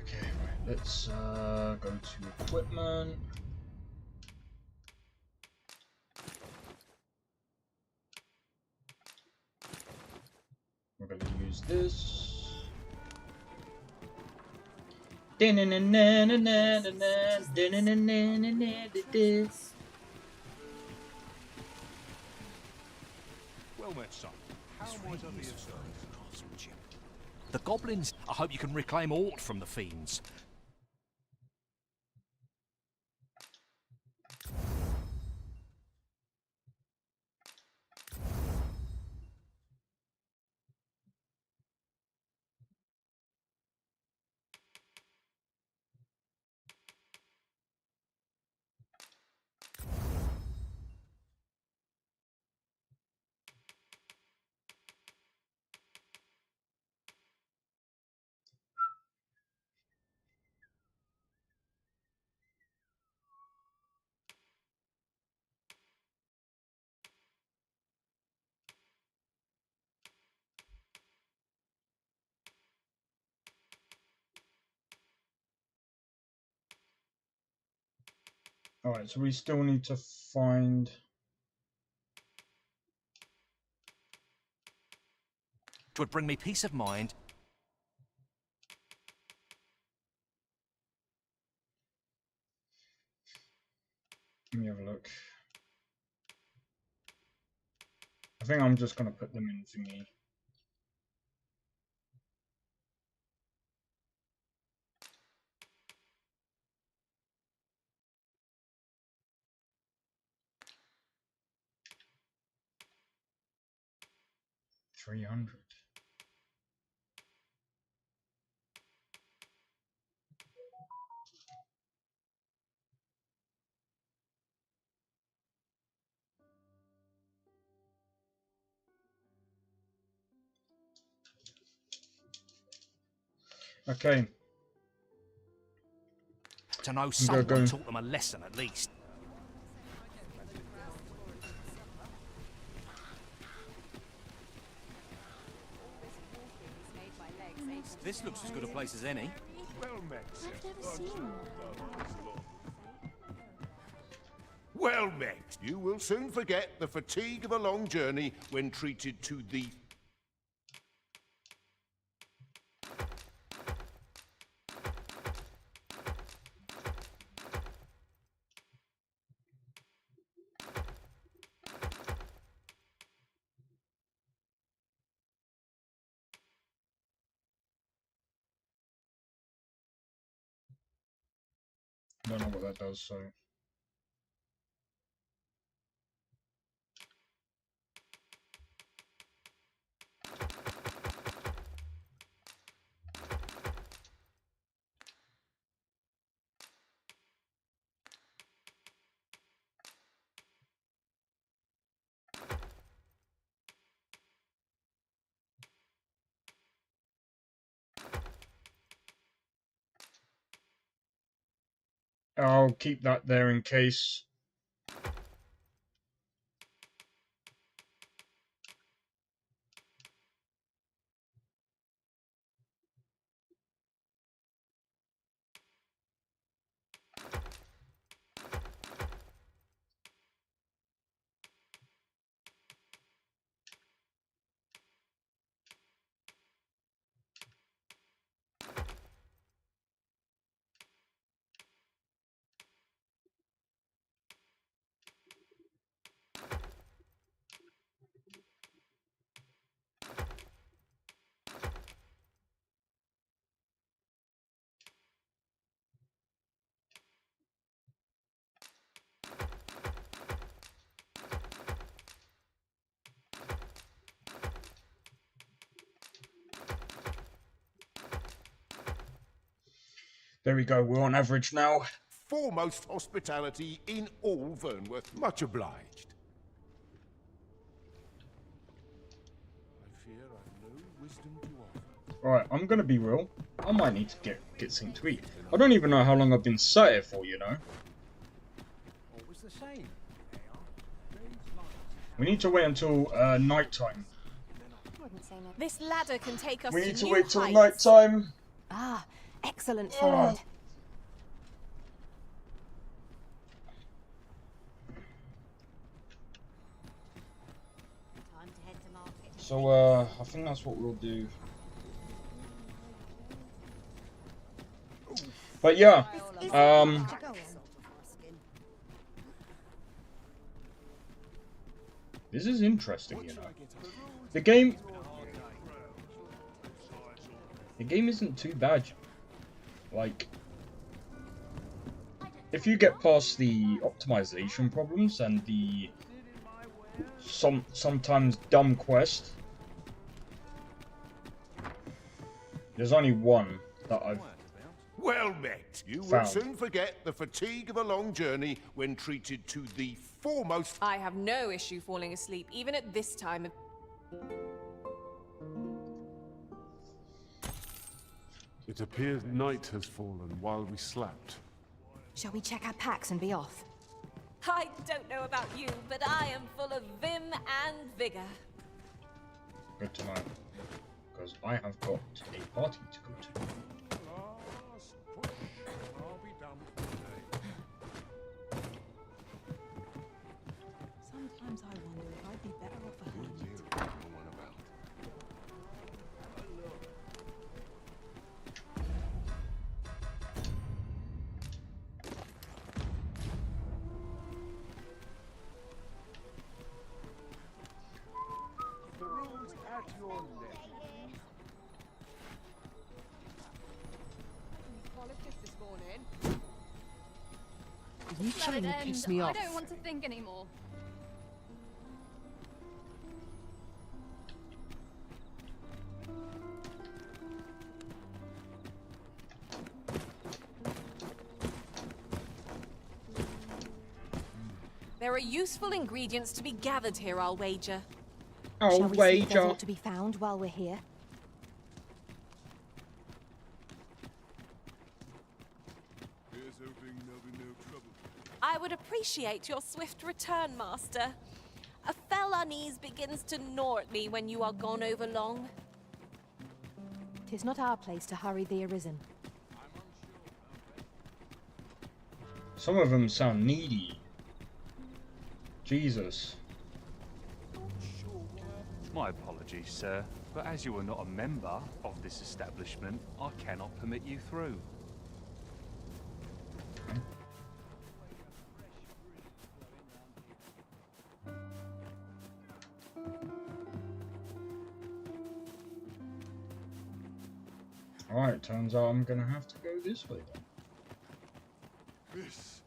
Okay, right, let's go to equipment. We're gonna use this. Well met, son. How might I be of service? Craftsmanship. The goblins. I hope you can reclaim aught from the fiends. Alright, so we still need to find... Twould bring me peace of mind. Let me have a look. I think I'm just gonna put them in thingy. $300. Okay. To know I'm someone gonna go. taught them a lesson at least. This looks as good a place as any. Well met, sir. I've never seen one. Well met. You will soon forget the fatigue of a long journey when treated to the... Don't know what that does, so. I'll keep that there in case. There we go, we're on average now. Foremost hospitality in all Vernworth. Much obliged. I fear I've no wisdom to offer. Alright, I'm gonna be real. I might need to get something to eat. I don't even know how long I've been sat here for, you know. Always the same. We need to wait until night time. This ladder can take us We need to new wait till heights. night time. Ah, excellent find. So I think that's what we'll do. But yeah, this is interesting, you know. The game isn't too bad. Like, if you get past the optimization problems and the sometimes dumb quest, there's only one that I've Well met. You will found. soon forget the fatigue of a long journey when treated to the foremost... I have no issue falling asleep, even at this time of... It appears night has fallen while we slept. Shall we check our packs and be off? I don't know about you, but I am full of vim and vigor. Good to know, because I have got a party to go to. Sometimes I wonder if I'd be better off a hermit. The rules at your level. This morning. You trying to piss me off? I don't want to think anymore. There are useful ingredients to be gathered here, I'll wager. Shall we see if there's aught to be found while we're here? would appreciate your swift return, Master. A fell unease begins to gnaw at me when you are gone over long. 'Tis not our place to hurry the Arisen. Some of them sound needy. Jesus. My apologies, sir, but as you are not a member of this establishment, I cannot permit you through. Alright, turns out I'm gonna have to go this way then. This.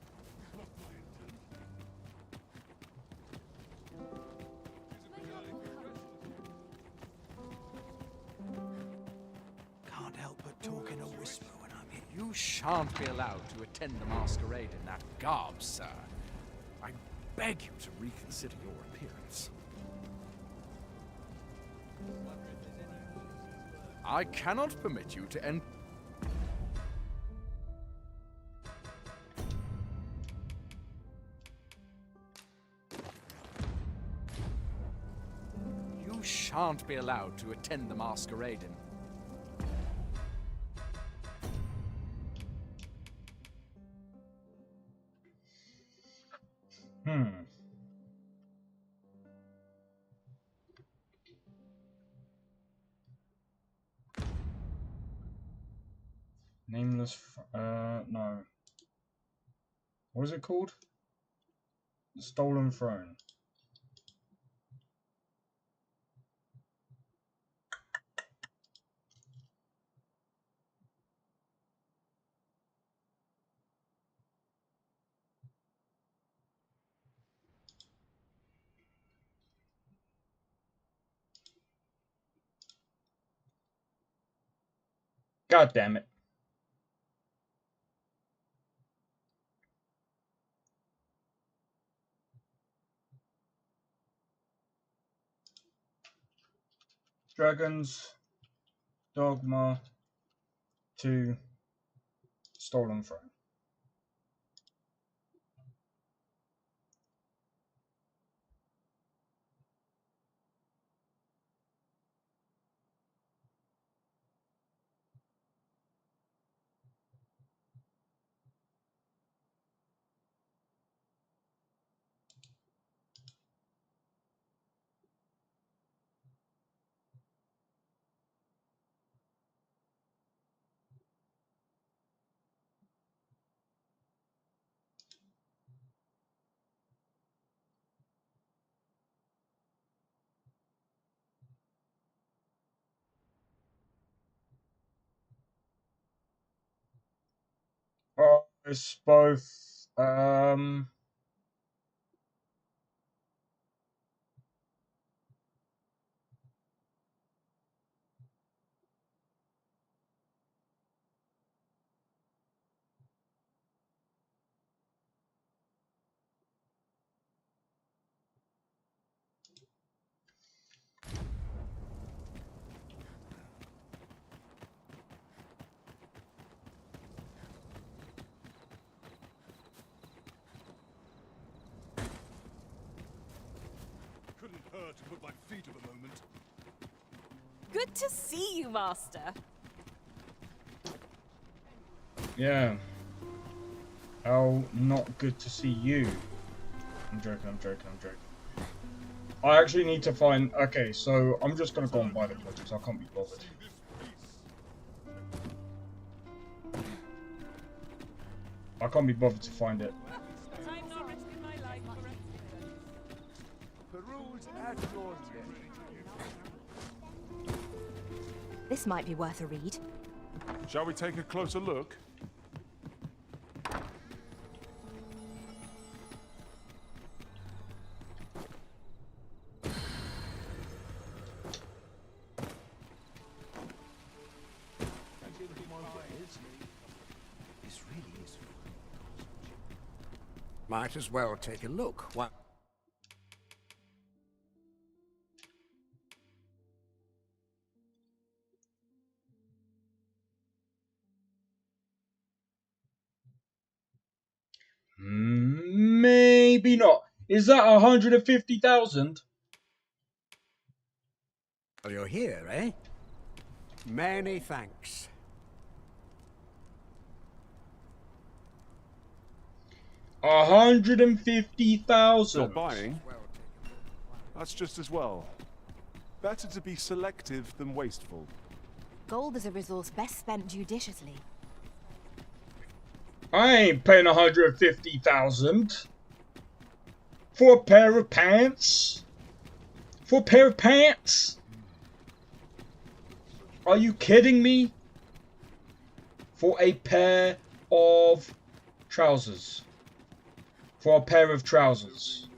Can't help but talk in a whisper when I'm here. You shan't be allowed to attend the masquerade in that garb, sir. I beg you to reconsider your appearance. I cannot permit you to enter. You shan't be allowed to attend the masquerade in. Nameless, no. What is it called? The Stolen Throne. God damn it. Dragons, Dogma, 2, Stolen Throne. Oh, it's both, Couldn't hurt to put my feet up a moment. Good to see you, Master. yeah. How not good to see you. I'm joking, I'm joking, I'm joking. I actually need to find... Okay, so I'm just gonna go and buy the cloak because I can't be bothered. I can't be bothered to find it. This might be worth a read. Shall we take a closer look? Might as well take a look. What? maybe not. Is that 150,000? Oh, you're here, eh? Many thanks. $150,000. You're buying? That's just as well. Better to be selective than wasteful. Gold is a resource best spent judiciously. I ain't paying 150,000 for a pair of pants. For a pair of pants? Are you kidding me? For a pair of trousers. For a pair of trousers.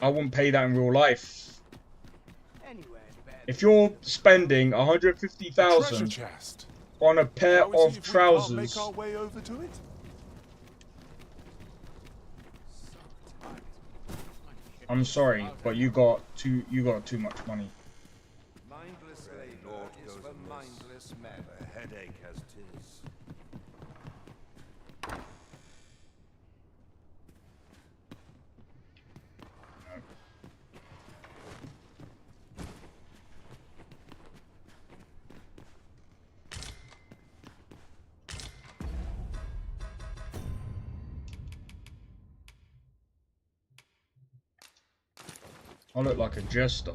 I wouldn't pay that in real life. If you're spending 150,000 on a pair of trousers, Make our way over to it? I'm sorry, but you got too much money. Mindless labor is for mindless men. A headache as 'tis. I look like a jester.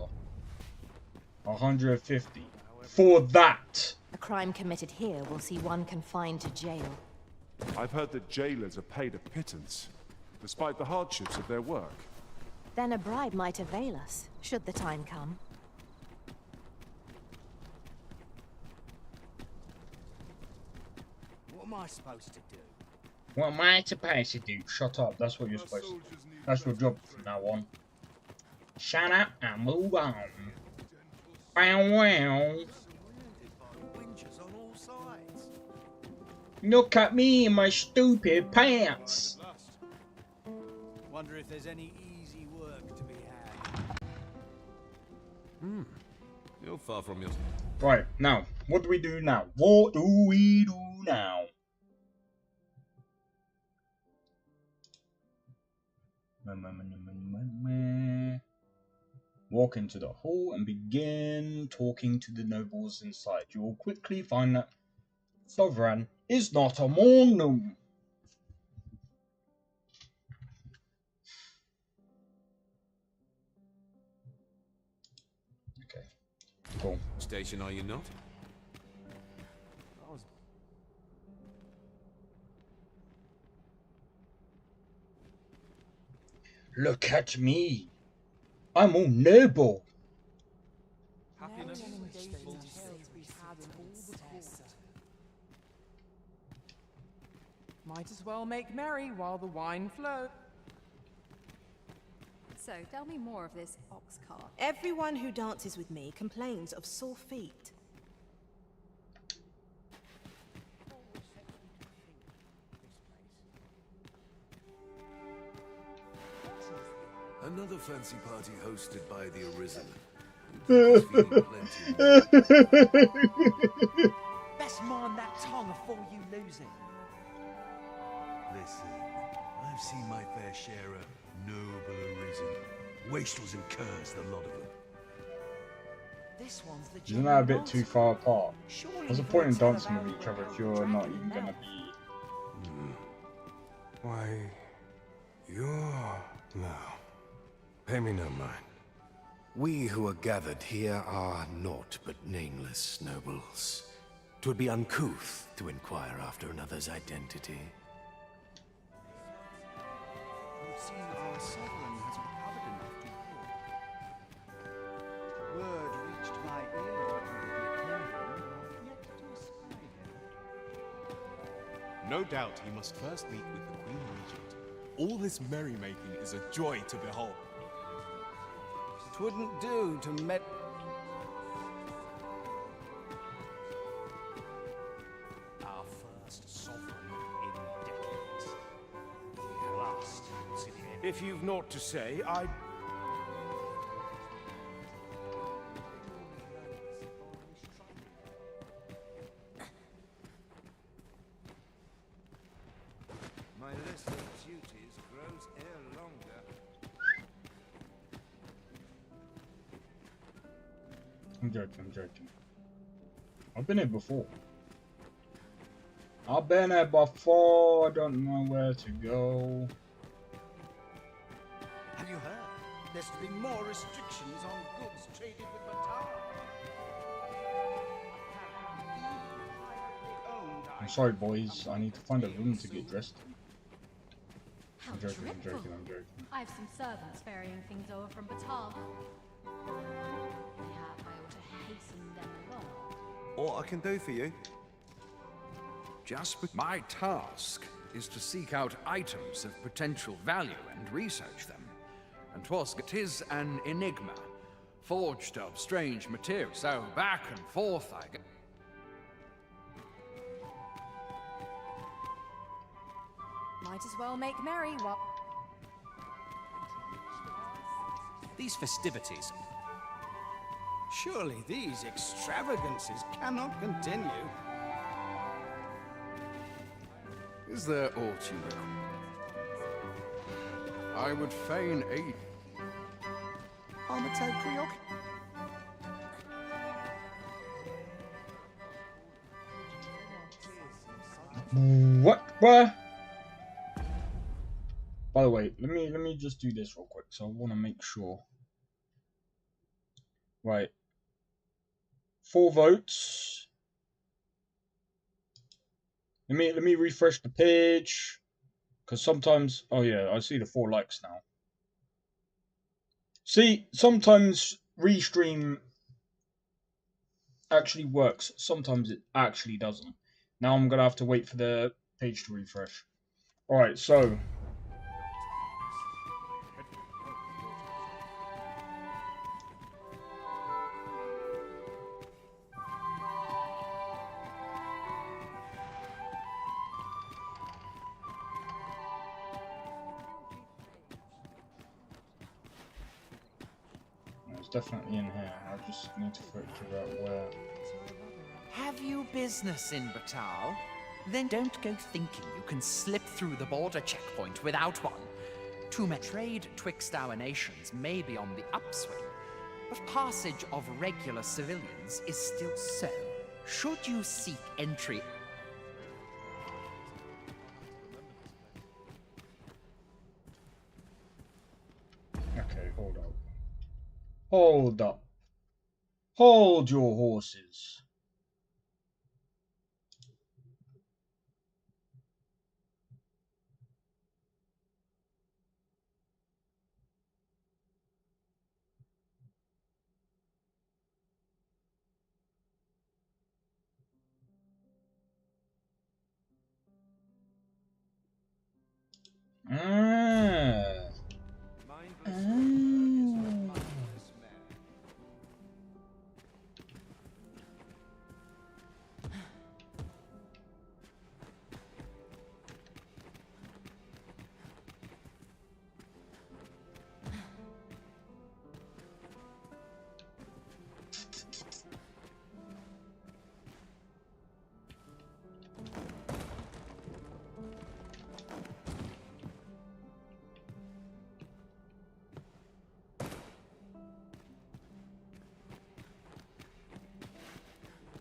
150 for that. A crime committed here will see one confined to jail. I've heard that jailers are paid a pittance, despite the hardships of their work. Then a bribe might avail us, should the time come. What am I supposed to do? What am I supposed to do? Shut up. That's what you're supposed to do. That's your job from now on. Shut up and move on. Wow, wow. Look at me in my stupid pants. Wonder if there's any easy work to be had. You're far from your... Right, now, what do we do now? What do we do now? Walk into the hall and begin talking to the nobles inside. You will quickly find that Sovereign is not among them. Okay, cool. Station are you not? Look at me. I'm all noble. Might as well make merry while the wine flows. So, tell me more of this ox cart. Everyone who dances with me complains of sore feet. Another fancy party hosted by the Arisen. Best mind that tongue afore you lose it. Listen, I've seen my fair share of noble Arisen. Wastrels and curs, the lot of them. This one's the Isn't that a bit too far apart? What's the point in dancing with each other if you're not even gonna be... Why, you're... No. Pay me no mind. We who are gathered here are naught but nameless nobles. 'Twould be uncouth to inquire after another's identity. We've seen our sovereign has recovered enough to report. Word reached my ear that the attendant yet to spy him. No doubt he must first meet with the Queen Regent. All this merrymaking is a joy to behold. 'Twouldn't do to met... Our first sovereign in decades. The last city. If you've naught to say, I'd... My list of duties grows ere longer. I'm joking. I've been here before. I don't know where to go. Have you heard? There's to be more restrictions on goods traded with Batar. I'm sorry, boys. I need to find a room to get dressed in. How I'm joking. I have some servants ferrying things over from Batal. Mayhap I ought to hasten them along. What I can do for you? My task is to seek out items of potential value and research them. And 'tis an enigma, forged of strange material. So back and forth I go. Might as well make merry while... These festivities. Surely these extravagances cannot continue. Is there aught you require? I would fain aid. I'm a tad preoccupied. What? Where? By the way, let me just do this real quick. So I want to make sure. Right. 4 votes. Let me refresh the page, because sometimes, oh yeah, I see the 4 likes now. See, sometimes Restream actually works. Sometimes it actually doesn't. Now I'm gonna have to wait for the page to refresh. All right, so. Definitely in here. I just need to figure out where. Have you business in Batal? Then don't go thinking you can slip through the border checkpoint without one. Trade twixt our nations may be on the upswing, but passage of regular civilians is still so. Should you seek entry... Okay, hold up. Hold up. Hold your horses.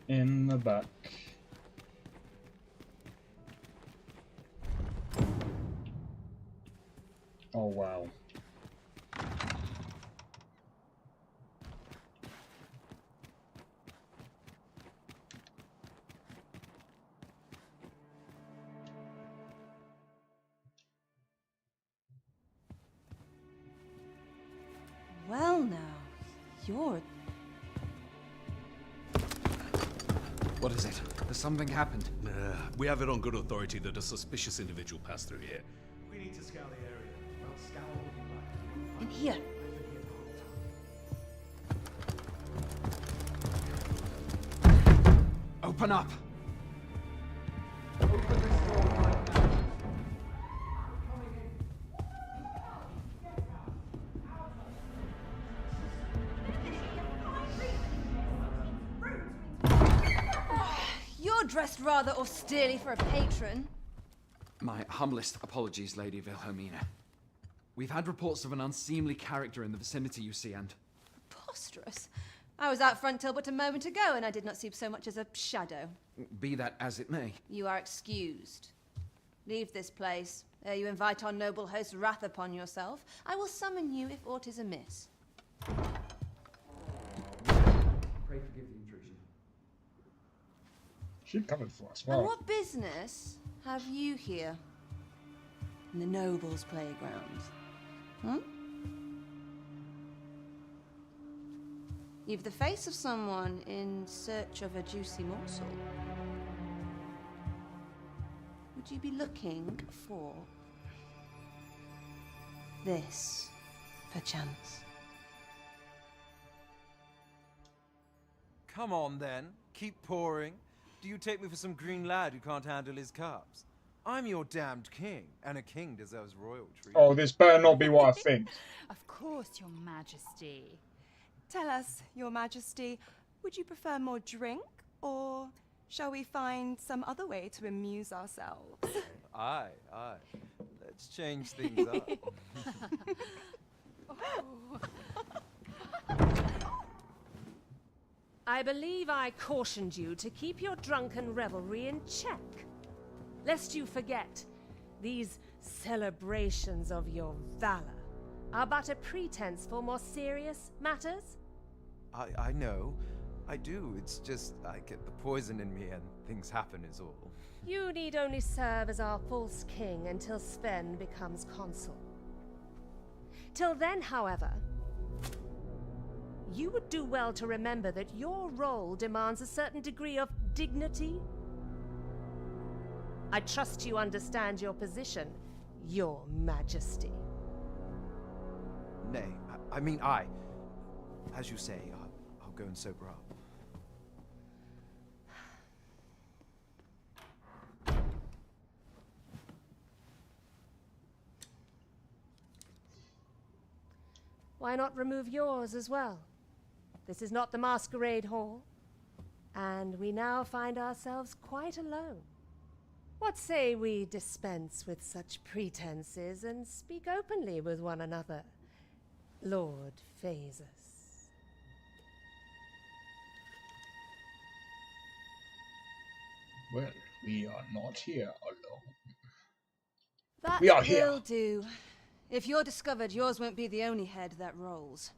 In the back. Oh wow. Well now, you're... What is it? Has something happened? We have it on good authority that a suspicious individual passed through here. We need to scour the area. Well, scour what you like. In here. Open up! You're dressed rather austerely for a patron. My humblest apologies, Lady Wilhelmina. We've had reports of an unseemly character in the vicinity, you see, and... Preposterous. I was out front till but a moment ago, and I did not see so much as a shadow. Be that as it may. You are excused. Leave this place, ere you invite our noble host's wrath upon yourself. I will summon you if aught is amiss. Pray forgive the intrusion. She's coming for us. And Wow. what business have you here? In the nobles' playgrounds? Hmm? You've the face of someone in search of a juicy morsel. Would you be looking for this, perchance? Come on, then. Keep pouring. Do you take me for some green lad who can't handle his cups? I'm your damned king, and a king deserves royal treatment. Oh, this better not be what I think. Of course, your majesty. Tell us, Your Majesty, would you prefer more drink, or shall we find some other way to amuse ourselves? Aye, aye. Let's change things up. I believe I cautioned you to keep your drunken revelry in check. Lest you forget, these celebrations of your valor are but a pretense for more serious matters. I know. I do. It's just I get the poison in me and things happen is all. You need only serve as our false king until Sven becomes consul. Till then, however, you would do well to remember that your role demands a certain degree of dignity. I trust you understand your position, Your Majesty. Nay, I mean I. As you say, I'll go and sober up. Why not remove yours as well? This is not the masquerade hall, and we now find ourselves quite alone. What say we dispense with such pretenses and speak openly with one another, Lord Phasus? Well, we are not here alone. That We are here. will do. If you're discovered, yours won't be the only head that rolls.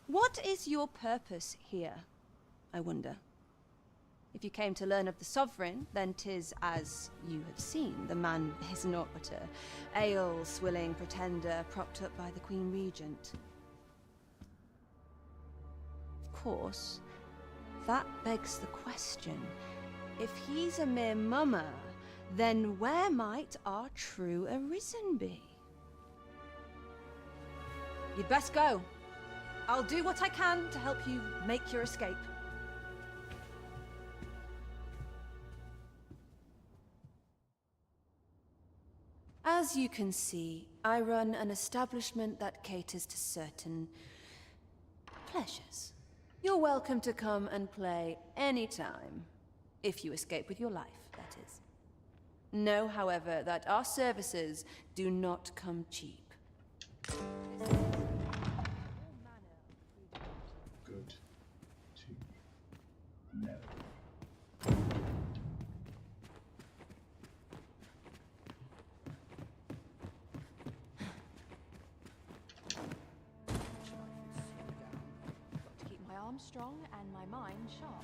What is your purpose here, I wonder? If you came to learn of the Sovereign, then 'tis as you have seen. The man is naught but a ale-swilling pretender propped up by the Queen Regent. Of course, that begs the question. If he's a mere mummer, then where might our true Arisen be? You'd best go. I'll do what I can to help you make your escape. As you can see, I run an establishment that caters to certain pleasures. You're welcome to come and play anytime, if you escape with your life, that is. Know, however, that our services do not come cheap. Good to know. Got to keep my arms strong and my mind sharp.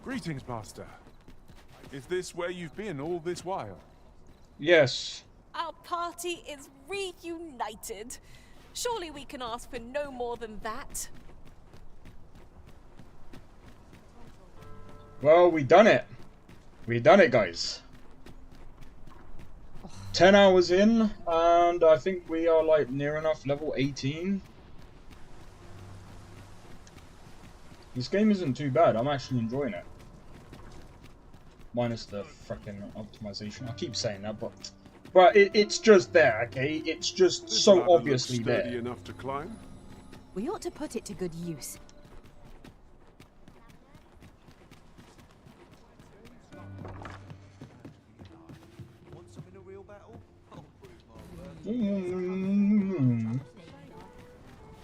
Greetings, Master. Is this where you've been all this while? Yes. Our party is reunited. Surely we can ask for no more than that. Well, we done it. We done it, guys. 10 hours in, and I think we are like near enough level 18. This game isn't too bad. I'm actually enjoying it. Minus the frickin' optimization. I keep saying that, but it's just there, okay? It's just This so ladder obviously looks sturdy there. enough to climb. We ought to put it to good use.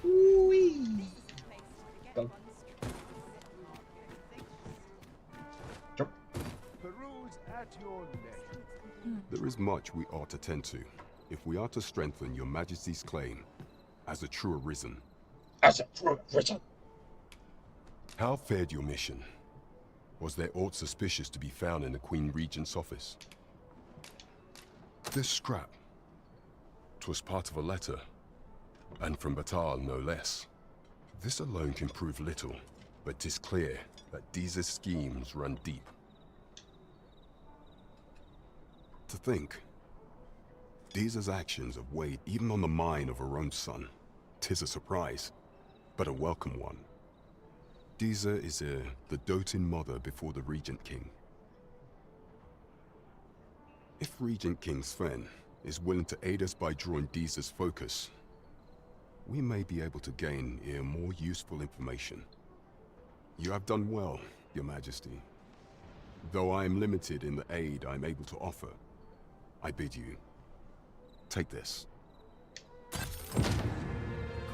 Ooh-wee. Go. Peruse at your leisure. There is much we ought to tend to, if we are to strengthen your majesty's claim as a true arisen. As a true arisen. How fared your mission? Was there aught suspicious to be found in the Queen Regent's office? This scrap. 'Twas part of a letter, and from Batal no less. This alone can prove little, but 'tis clear that Deeza's schemes run deep. To think, Deeza's actions have weighed even on the mind of her own son. 'Tis a surprise, but a welcome one. Deeza is the doting mother before the Regent King. If Regent King Sven is willing to aid us by drawing Deeza's focus, we may be able to gain more useful information. You have done well, Your Majesty. Though I am limited in the aid I'm able to offer, I bid you, take this.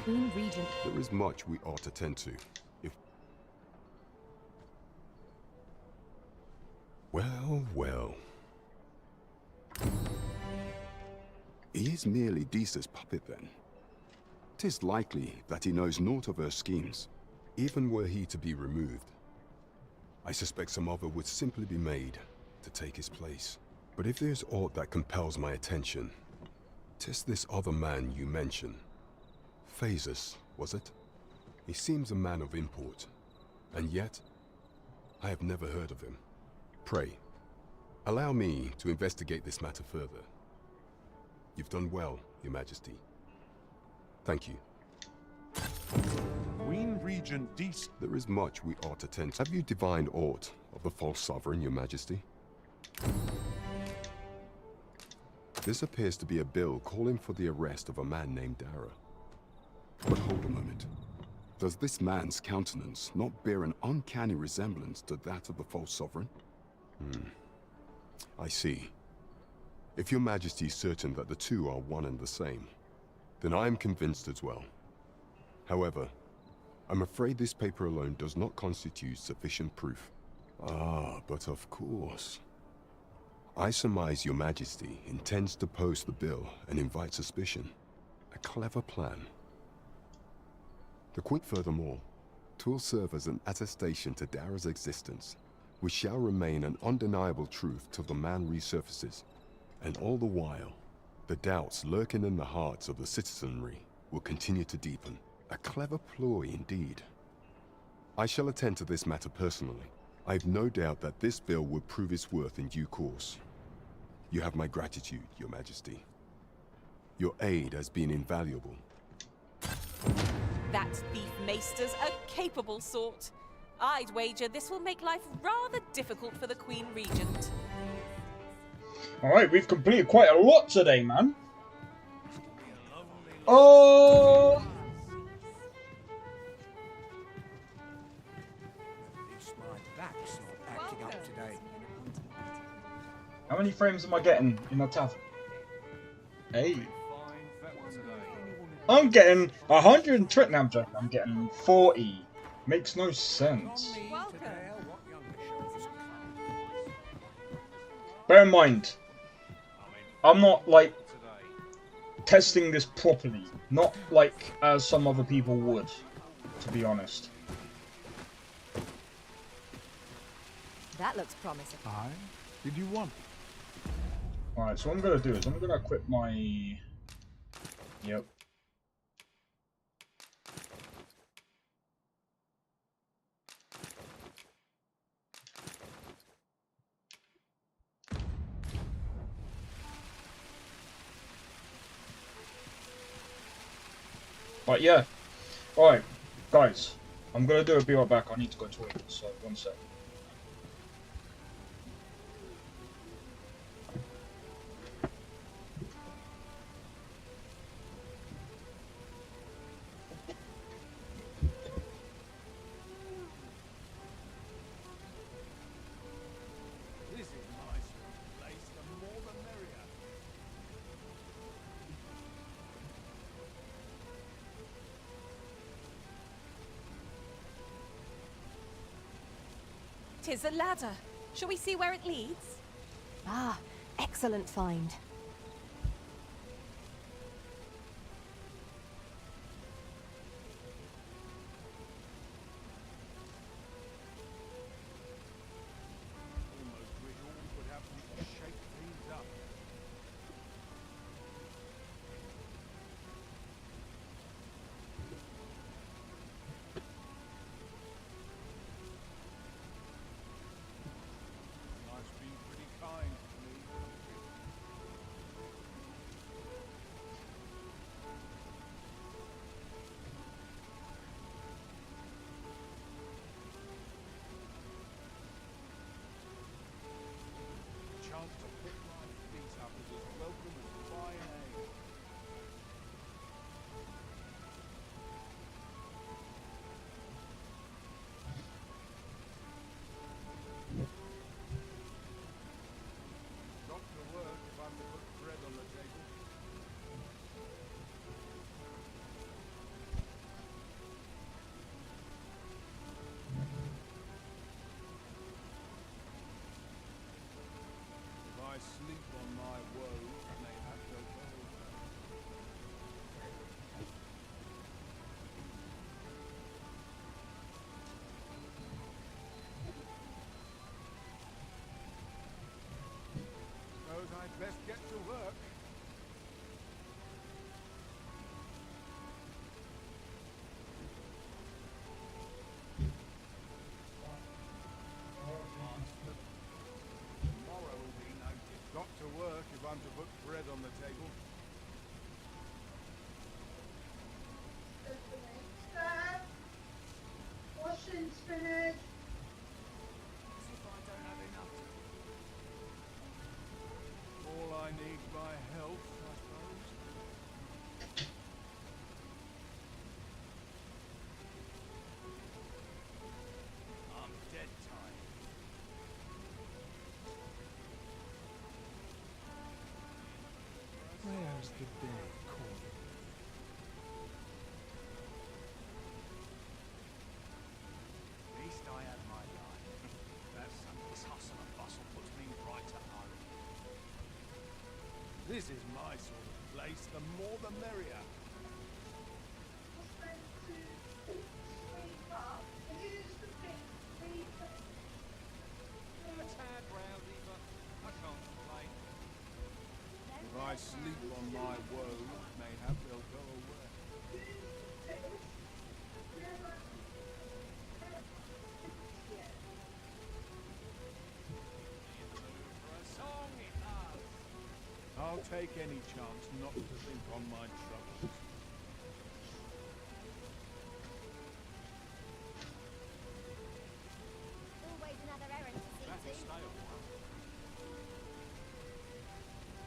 Queen Regent. There is much we ought to tend to. Well, well. He is merely Deeza's puppet then. 'Tis likely that he knows naught of her schemes, even were he to be removed. I suspect some other would simply be made to take his place. But if there's aught that compels my attention, 'tis this other man you mention. Phases, was it? He seems a man of import, and yet I have never heard of him. Pray, allow me to investigate this matter further. You've done well, Your Majesty. Thank you. Queen Regent Dees. There is much we ought to tend to. Have you divined aught of the false sovereign, Your Majesty? This appears to be a bill calling for the arrest of a man named Dara. But hold a moment. Does this man's countenance not bear an uncanny resemblance to that of the false sovereign? I see. If Your Majesty is certain that the two are one and the same, then I am convinced as well. However, I'm afraid this paper alone does not constitute sufficient proof. But of course. I surmise Your Majesty intends to post the bill and invite suspicion. A clever plan. The Queen, furthermore, 'twill serve as an attestation to Dara's existence, which shall remain an undeniable truth till the man resurfaces. And all the while, the doubts lurking in the hearts of the citizenry will continue to deepen. A clever ploy indeed. I shall attend to this matter personally. I've no doubt that this bill will prove its worth in due course. You have my gratitude, Your Majesty. Your aid has been invaluable. That thief maester's a capable sort. I'd wager this will make life rather difficult for the Queen Regent. Alright, we've completed quite a lot today, man. Oh! How many frames am I getting in a tavern? 8. I'm getting 120. No, I'm joking. I'm getting 40. Makes no sense. Bear in mind, I'm not like testing this properly. Not like as some other people would, to be honest. That looks promising. Aye. Did you want? Alright, so what I'm gonna do is I'm gonna equip my... Yep. But yeah. Alright, guys. I'm gonna do a be right back. I need to go to toilet, so 1 sec. 'Tis a ladder. Shall we see where it leads? Ah, excellent find. Almost wish all would happen to shake things up. Life's been pretty kind to me. Chance to put my feet up is as welcome as flying egg. Not gonna work if I'm to put bread on the table. If I sleep on my woes, I may have to go. Suppose I'd best get to work. Tomorrow will be noted. Got to work if I'm to put bread on the table. Washing spinach. As if I don't have enough. All I need my health, I suppose. I'm dead tired. Where's the day calling? At least I had my life. This hustle and bustle puts me right at home. This is my sort of place. The more the merrier. A tad rowdy, but I can't complain. If I sleep on my woes, mayhap they'll go away. For a song, it does. I'll take any chance not to think on my troubles. Always another errand to see Better to. stay a while.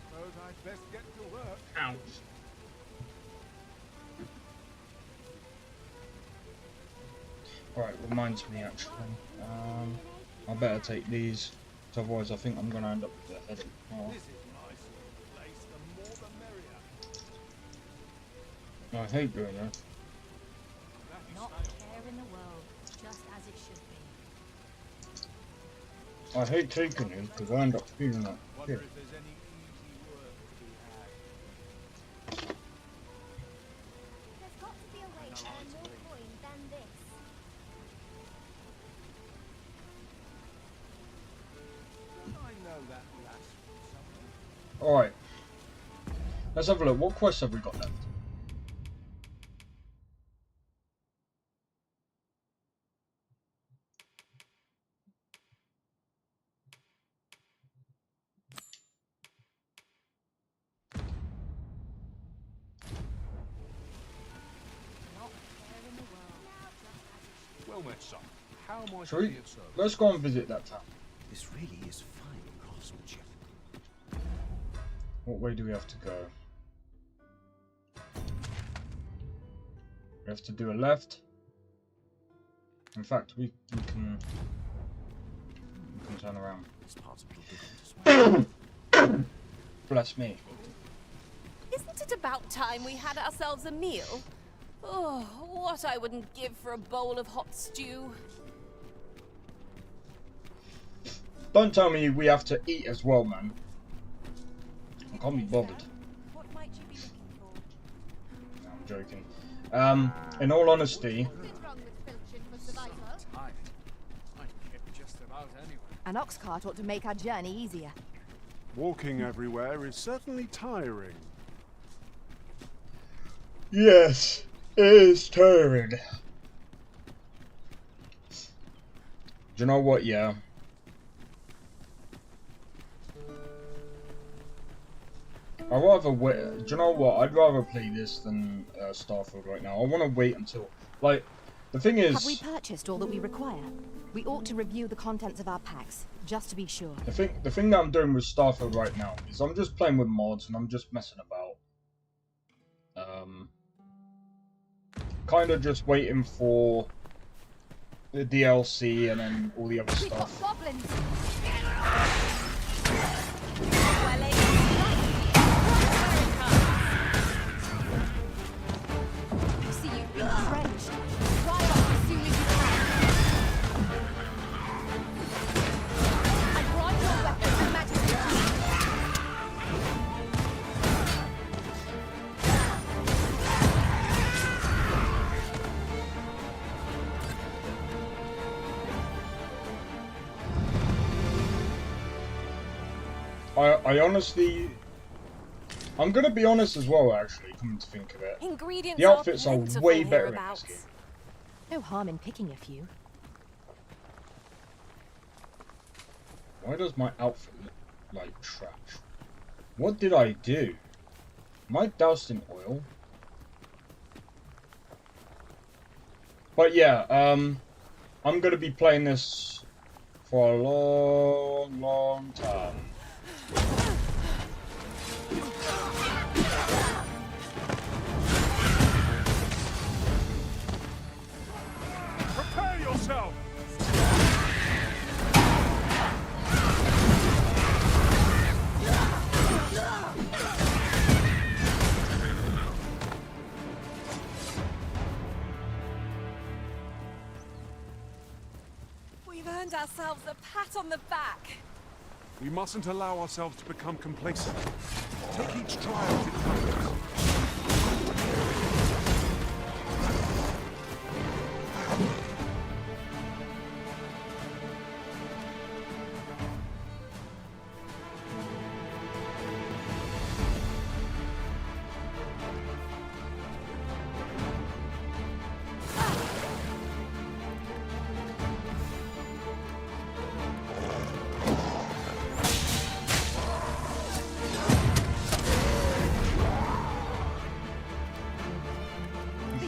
Suppose I'd best get to work. Ouch. Right, reminds me actually. I better take these, 'cause otherwise I think I'm gonna end up with a headache. Oh, This is my sort of place. The more the merrier. I hate doing that. Not a care in the world, just as it should be. I hate taking these because I end up feeling like Wonder shit. if there's any easy work to be had. There's got to be a way to earn more coin than this. Don't I know that lass from somewhere? Alright. Let's have a look. What quests have we got left? Not a care in the world, just as it should Well met, son. How am I Shall to we? be of service? Let's go and visit that town. This really is fine craftsmanship. What way do we have to go? We have to do a left. In fact, we can turn around. This part's a little different as well. Bless me. Isn't it about time we had ourselves a meal? Oh, what I wouldn't give for a bowl of hot stew. Don't tell me we have to eat as well, man. I can't be bothered. What might you be looking for? No, I'm joking. In all honesty, An ox cart ought to make our journey easier. Walking everywhere is certainly tiring. yes, it is tiring. Do you know what? Yeah. I'd rather wait. Do you know what? I'd rather play this than Starfield right now. I want to wait until, like, the thing is. Have we purchased all that we require? We ought to review the contents of our packs, just to be sure. The thing that I'm doing with Starfield right now is I'm just playing with mods and I'm just messing about. Kind of just waiting for the DLC and then all the other stuff. Goblins. See you've been drenched. Dry off as soon as you can. I brought your weapons and majesty. I honestly, I'm gonna be honest as well. Actually, coming to think of it, Ingredients the outfits are plentiful way better in hereabouts. this game. No harm in picking a few. Why does my outfit look like trash? What did I do? Am I doused in oil? But yeah, I'm gonna be playing this for a long, long time. Prepare yourself! We've earned ourselves a pat on the back. We mustn't allow ourselves to become complacent. Take each trial as it comes.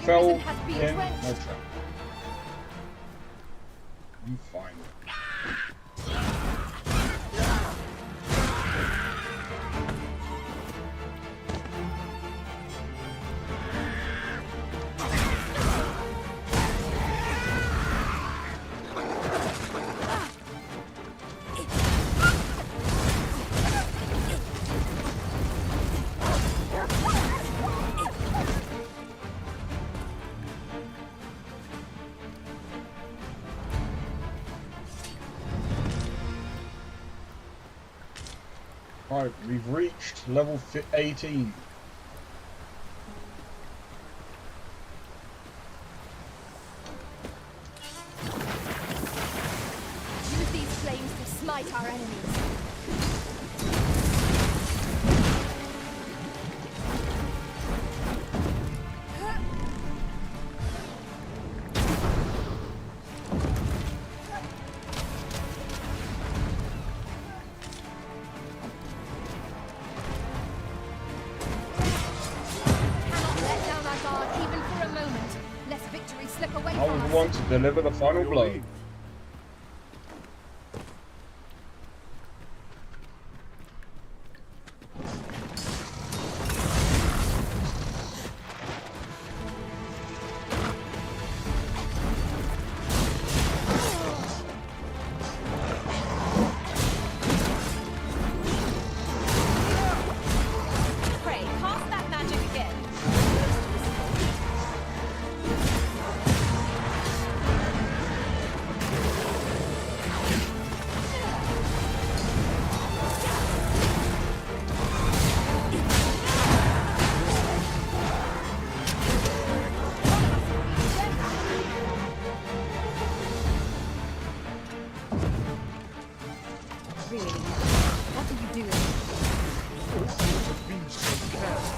Fell in my trap. I'm fine. Right, we've reached level 18. Use these flames to smite our enemies. I was the one to deliver the final blow. Pray, cast that magic again. Really now. What are you doing? To be so careless.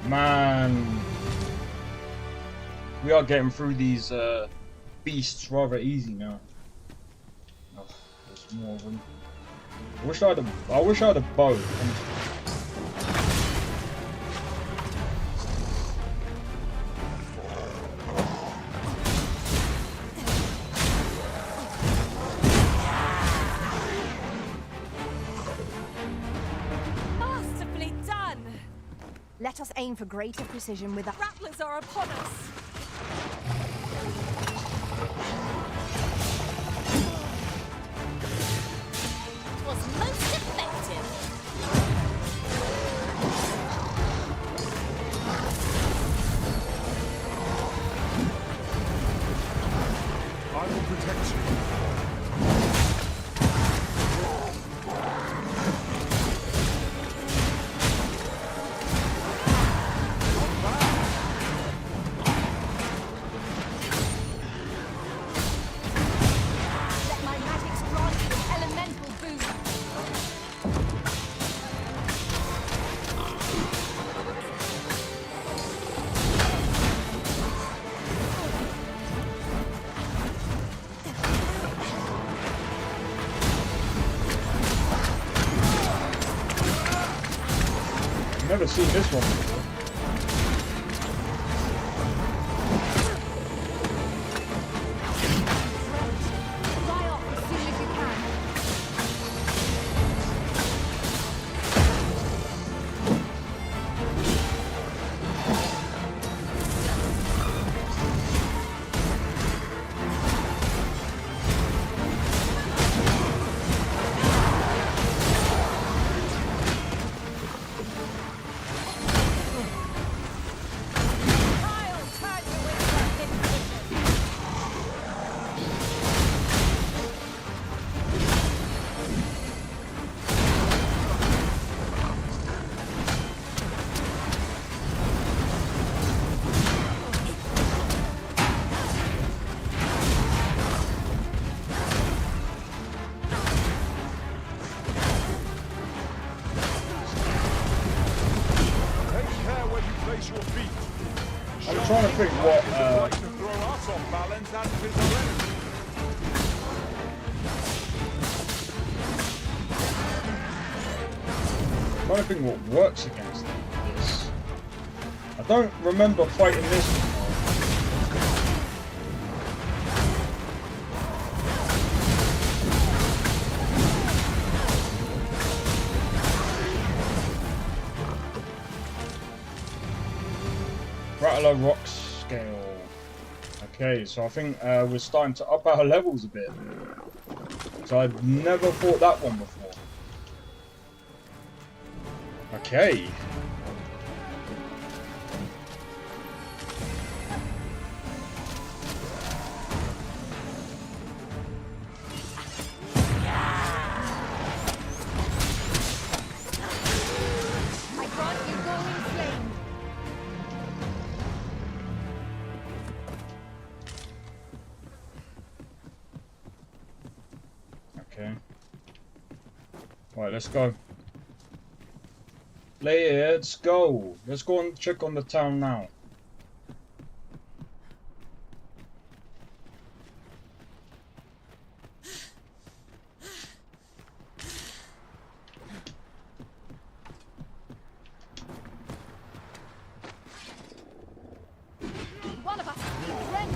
Man, we are getting through these beasts rather easy now. Oh, there's more of them. I wish I had a bow. Masterfully done! Let us aim for greater precision with our... Rattlers are upon us! It was most effective! I will protect you. Let my magics grant you an elemental boon. I've never seen this one before. Fly off as soon as you can. Take care where you place your feet. I'm trying to think what Like to throw us off balance and it is our enemy. I'm trying to think what works against this. I don't remember fighting this one. Rattler rock scale. Okay, so I think we're starting to up our levels a bit. So I'd never fought that one before. Okay. I grant you golden flame. Okay. Right, let's go. Let's go. Let's go and check on the town now. One of us is being drenched.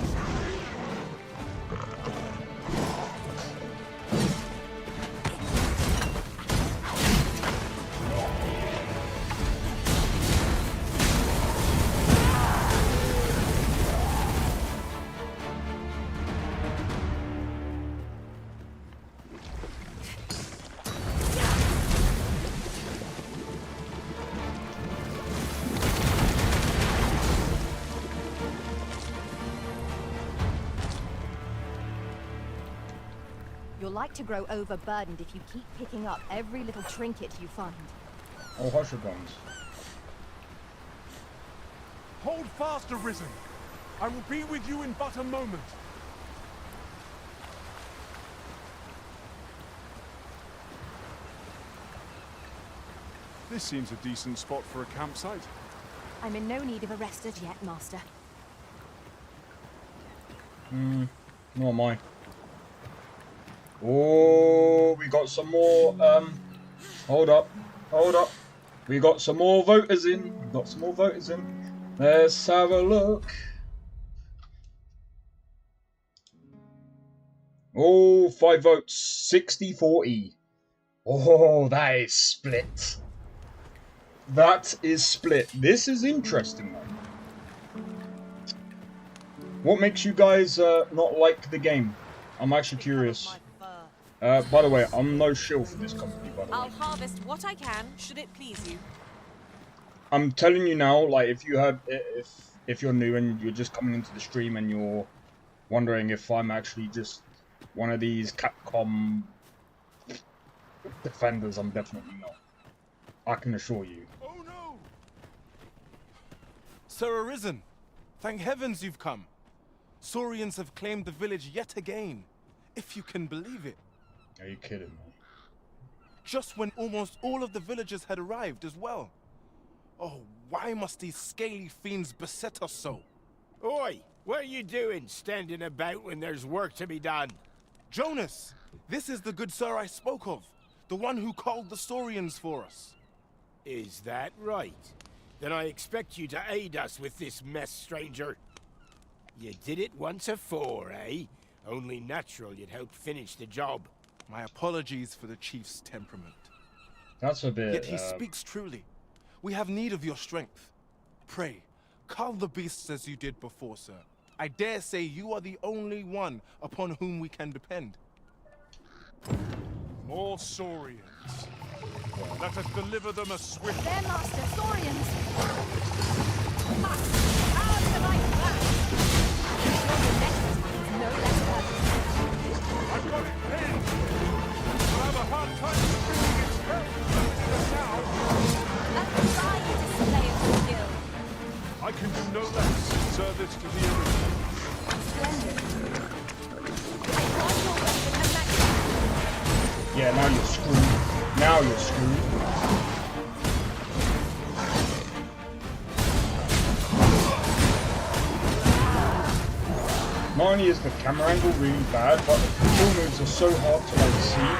You'll like to grow overburdened if you keep picking up every little trinket you find. Oh, hush your guns. Hold fast, Arisen. I will be with you in but a moment. This seems a decent spot for a campsite. I'm in no need of a rest as yet, Master. Nor am I. Oh, we got some more, hold up. We got some more voters in. Let's have a look. Oh, 5 votes, 60-40. Oh, that is split. This is interesting, though. What makes you guys not like the game? I'm actually curious. By the way, I'm no shill for this company, by the way. I'll harvest what I can, should it please you. I'm telling you now, like, if you're new and you're just coming into the stream and you're wondering if I'm actually just one of these Capcom defenders, I'm definitely not. I can assure you. Oh no! Sir Arisen, thank heavens you've come. Saurians have claimed the village yet again, if you can believe it. Are you kidding me? Just when almost all of the villagers had arrived as well. Oh, why must these scaly fiends beset us so? Oi! What are you doing, standing about when there's work to be done? Jonas! This is the good sir I spoke of. The one who called the Saurians for us. Is that right? Then I expect you to aid us with this mess, stranger. You did it once afore, eh? Only natural you'd help finish the job. My apologies for the chief's temperament. That's a bit... Yet he speaks truly. We have need of your strength. Pray, cull the beasts as you did before, sir. I dare say you are the only one upon whom we can depend. More Saurians. Let us deliver them a swift... Their master, Saurians! I've got it pinned! I'll have a hard time bringing its head now. A fine display of skill. I can do no less service to the original. Yeah, now you're screwed. Now you're screwed. Not only is the camera angle really bad, but the control moves are so hard to like see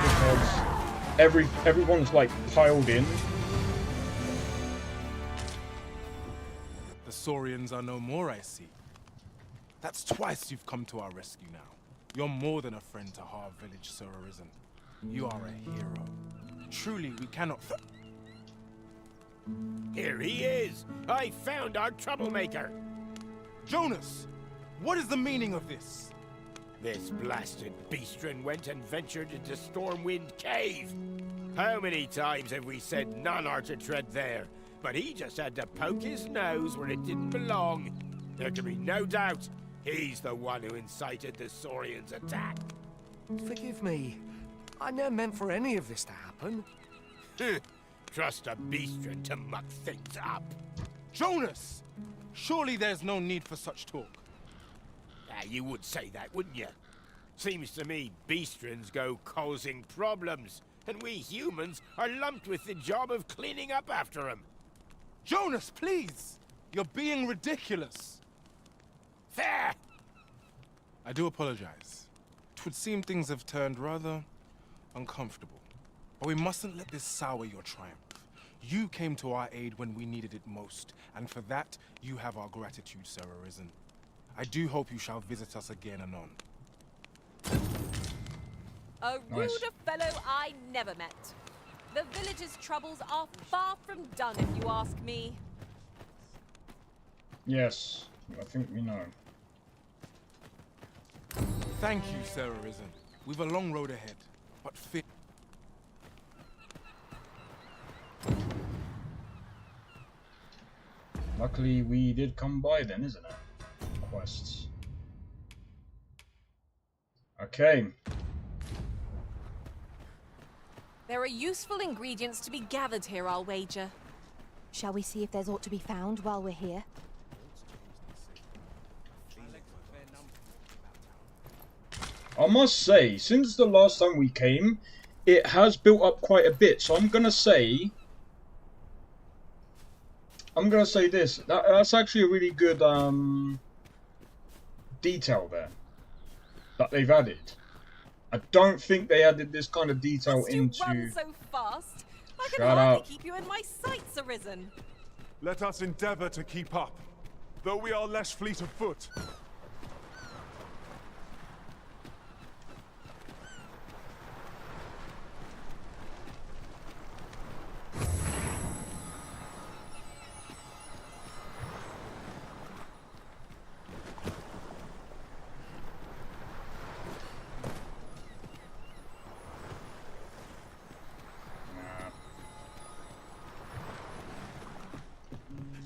because everyone's like piled in. The Saurians are no more, I see. That's twice you've come to our rescue now. You're more than a friend to Har Village, Sir Arisen. You are a hero. Truly, we cannot... Here he is! I found our troublemaker! Jonas! What is the meaning of this? This blasted beastren went and ventured into Stormwind Cave. How many times have we said none are to tread there? But he just had to poke his nose where it didn't belong. There can be no doubt he's the one who incited the Saurians' attack. Forgive me. I never meant for any of this to happen. Trust a beastren to muck things up. Jonas! Surely there's no need for such talk. You would say that, wouldn't you? Seems to me beastrens go causing problems, and we humans are lumped with the job of cleaning up after them. Jonas, please! You're being ridiculous. There! I do apologize. It would seem things have turned rather uncomfortable. But we mustn't let this sour your triumph. You came to our aid when we needed it most, and for that, you have our gratitude, Sir Arisen. I do hope you shall visit us again anon. A ruder fellow I never met. The village's troubles are far from done, if you ask me. Yes, I think we know. Thank you, Sir Arisen. We've a long road ahead, but fit. Luckily, we did come by then, isn't it? Quests. Okay. There are useful ingredients to be gathered here, I'll wager. Shall we see if there's aught to be found while we're here? I must say, since the last time we came, it has built up quite a bit. So I'm gonna say this. That's actually a really good detail there that they've added. I don't think they added this kind of detail into. Run so fast. I can Shut hardly up. keep you in my sights, Arisen. Let us endeavor to keep up, though we are less fleet of foot.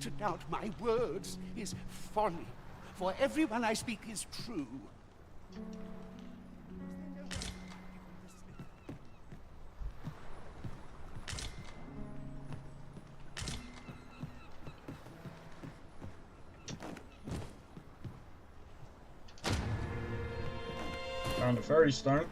To doubt my words is folly, for everyone I speak is true. Found a fairy stone.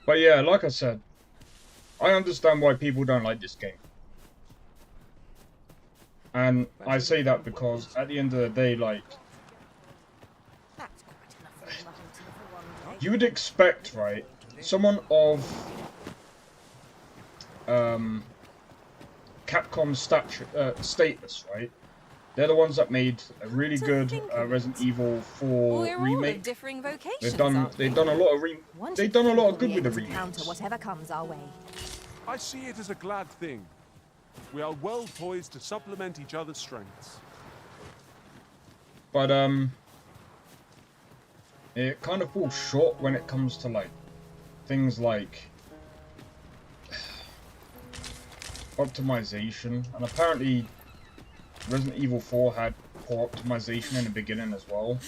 But yeah, like I said, I understand why people don't like this game. And I say that because at the end of the day, like, you would expect, right, someone of Capcom's status, right? They're the ones that made a really good Resident Evil 4 remake. Differing vocations, They've done a lot of good with the remakes. Counter whatever comes our way. I see it as a glad thing. We are well poised to supplement each other's strengths. But it kind of falls short when it comes to like things like optimization, and apparently Resident Evil 4 had poor optimization in the beginning as well.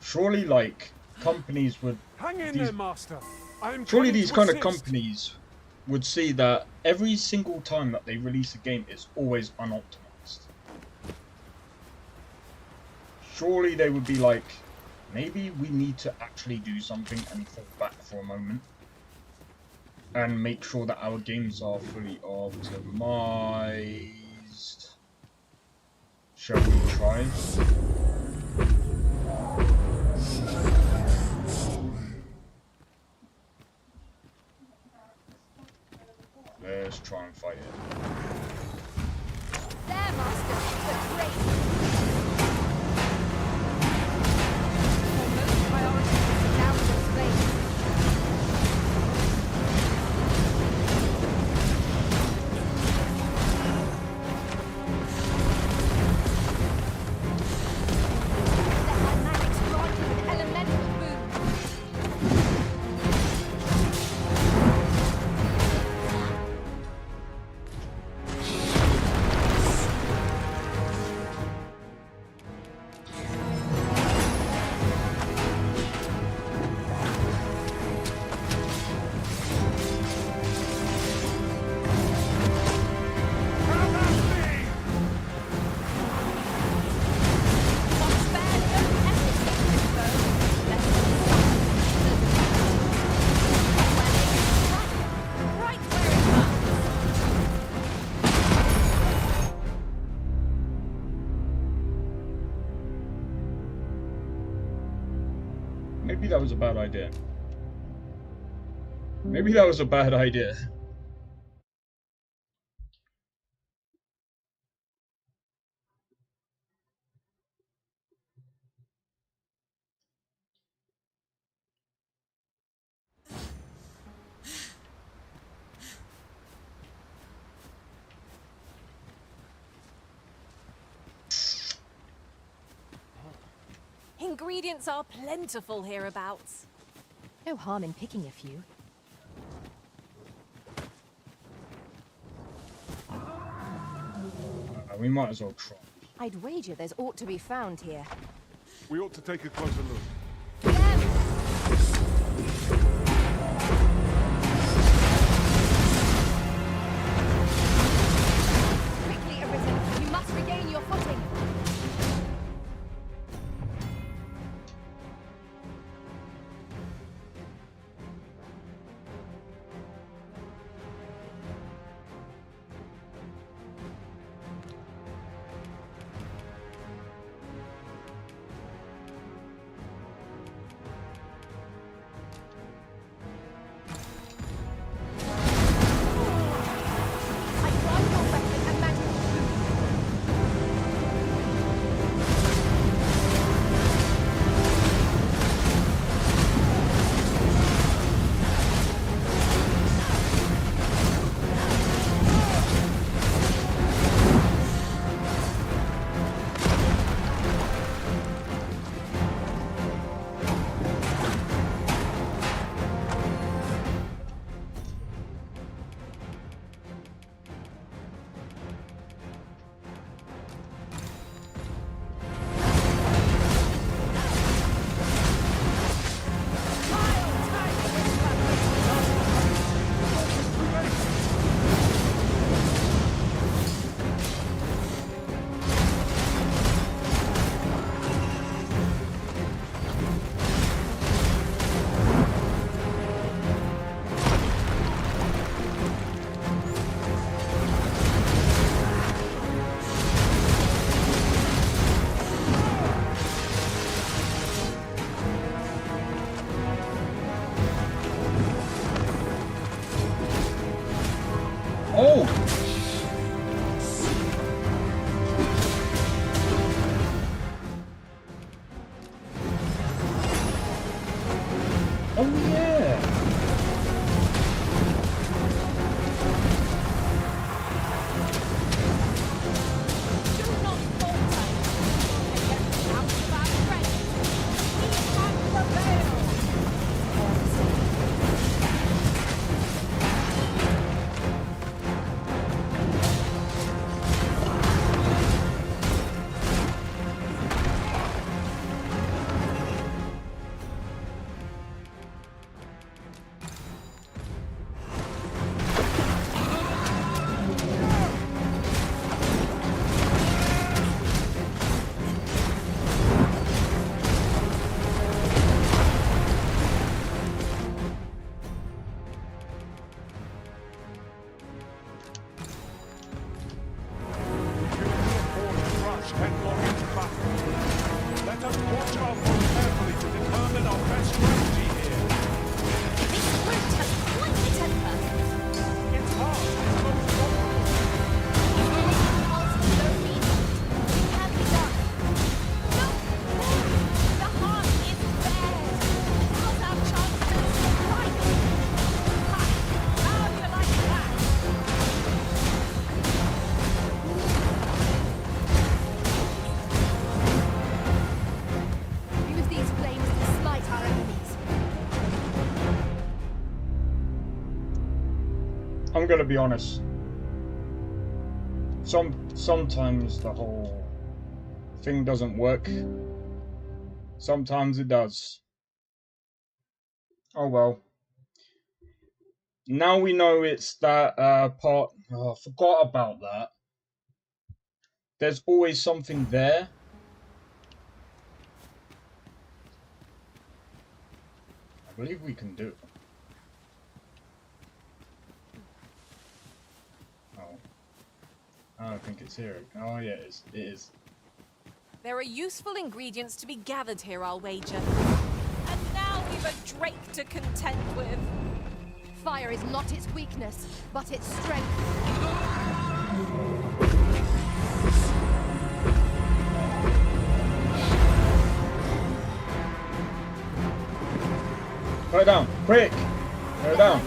Surely, like, companies would... Hang in there, Master. Surely these kind of companies would see that every single time that they release a game is always unoptimized. Surely they would be like, maybe we need to actually do something and fall back for a moment and make sure that our games are fully optimized. Shall we try? Let's try and fight it. There, Master. The great. Most priority is down to space. Maybe that was a bad idea. Maybe that was a bad idea. Ingredients are plentiful hereabouts. No harm in picking a few. We might as well try. I'd wager there's aught to be found here. We ought to take a closer look. Quickly, Arisen! You must regain your footing! I'm gonna be honest. Sometimes the whole thing doesn't work. Sometimes it does. Oh well. Now we know it's that part. Oh, I forgot about that. There's always something there. I believe we can do it. Oh. I don't think it's here. Oh yeah, it is. It is. There are useful ingredients to be gathered here, I'll wager. And now we've a Drake to contend with. Fire is not its weakness, but its strength. Put it down, quick! Put it down.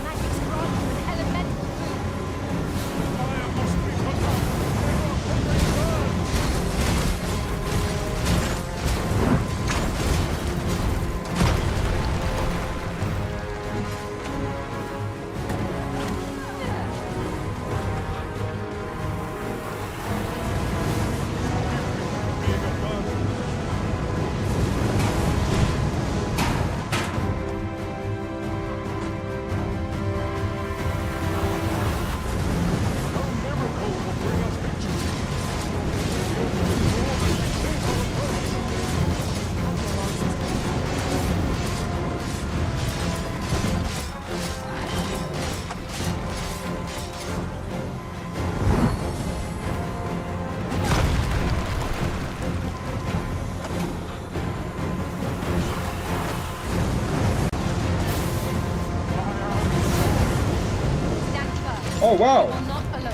Oh wow! You are not alone.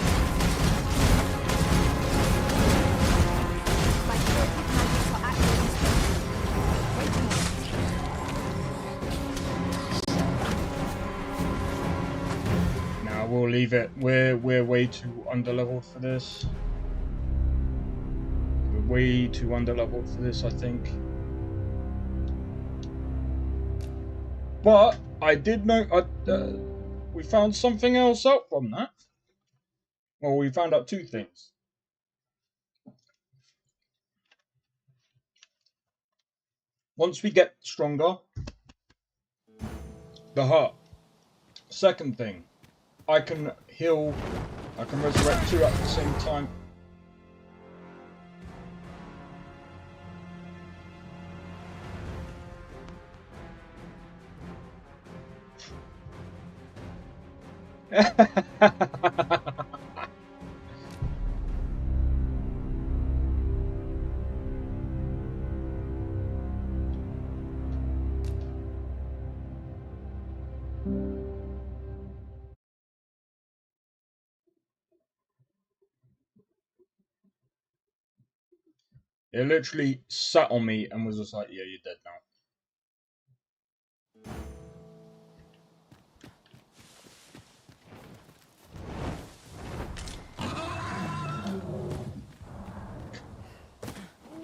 My curative magics are actively strengthened. Wait a moment. Nah, we'll leave it. We're way too underleveled for this. We're way too underleveled for this, I think. But I did know we found something else out from that. Well, we found out two things. Once we get stronger, the heart. Second thing, I can heal, I can resurrect two at the same time. It literally sat on me and was just like, yeah, you're dead now.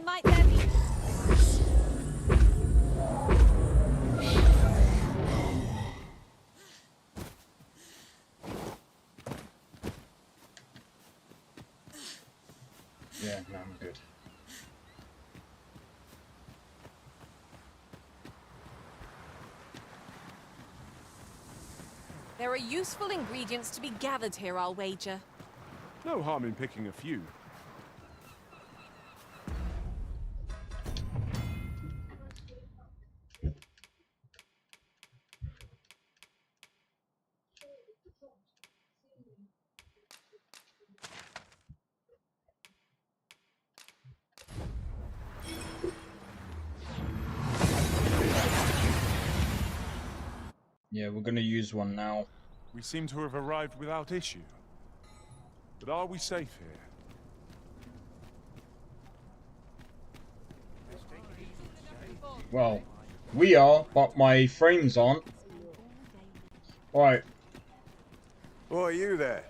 Might there be... Yeah, no, I'm good. There are useful ingredients to be gathered here, I'll wager. No harm in picking a few. Yeah, we're gonna use one now. We seem to have arrived without issue. But are we safe here? Well, we are, but my frames aren't. Alright. Oh, are you there?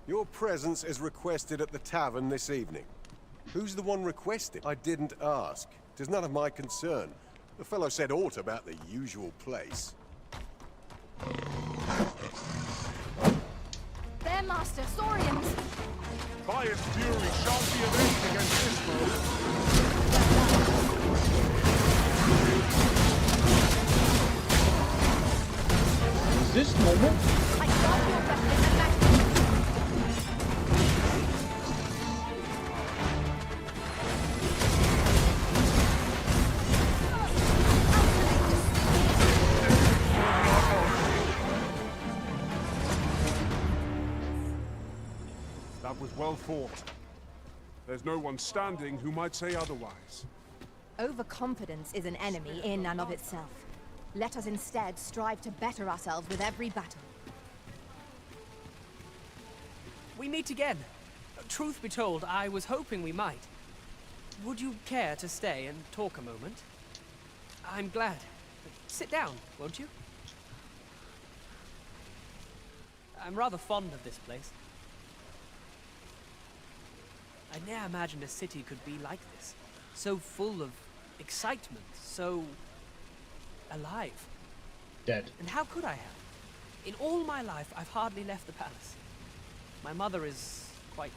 Your presence is requested at the tavern this evening. Who's the one requesting? I didn't ask. 'Tis none of my concern. The fellow said aught about the usual place. There, Master, Saurians! Fire's fury shan't be avenged against this foe. Is this normal? I got your weapon and back. That was well fought. There's no one standing who might say otherwise. Overconfidence is an enemy in and of itself. Let us instead strive to better ourselves with every battle. We meet again. Truth be told, I was hoping we might. Would you care to stay and talk a moment? I'm glad. Sit down, won't you? I'm rather fond of this place. I ne'er imagined a city could be like this. So full of excitement, so alive. Dead. And how could I have? In all my life, I've hardly left the palace. My mother is quite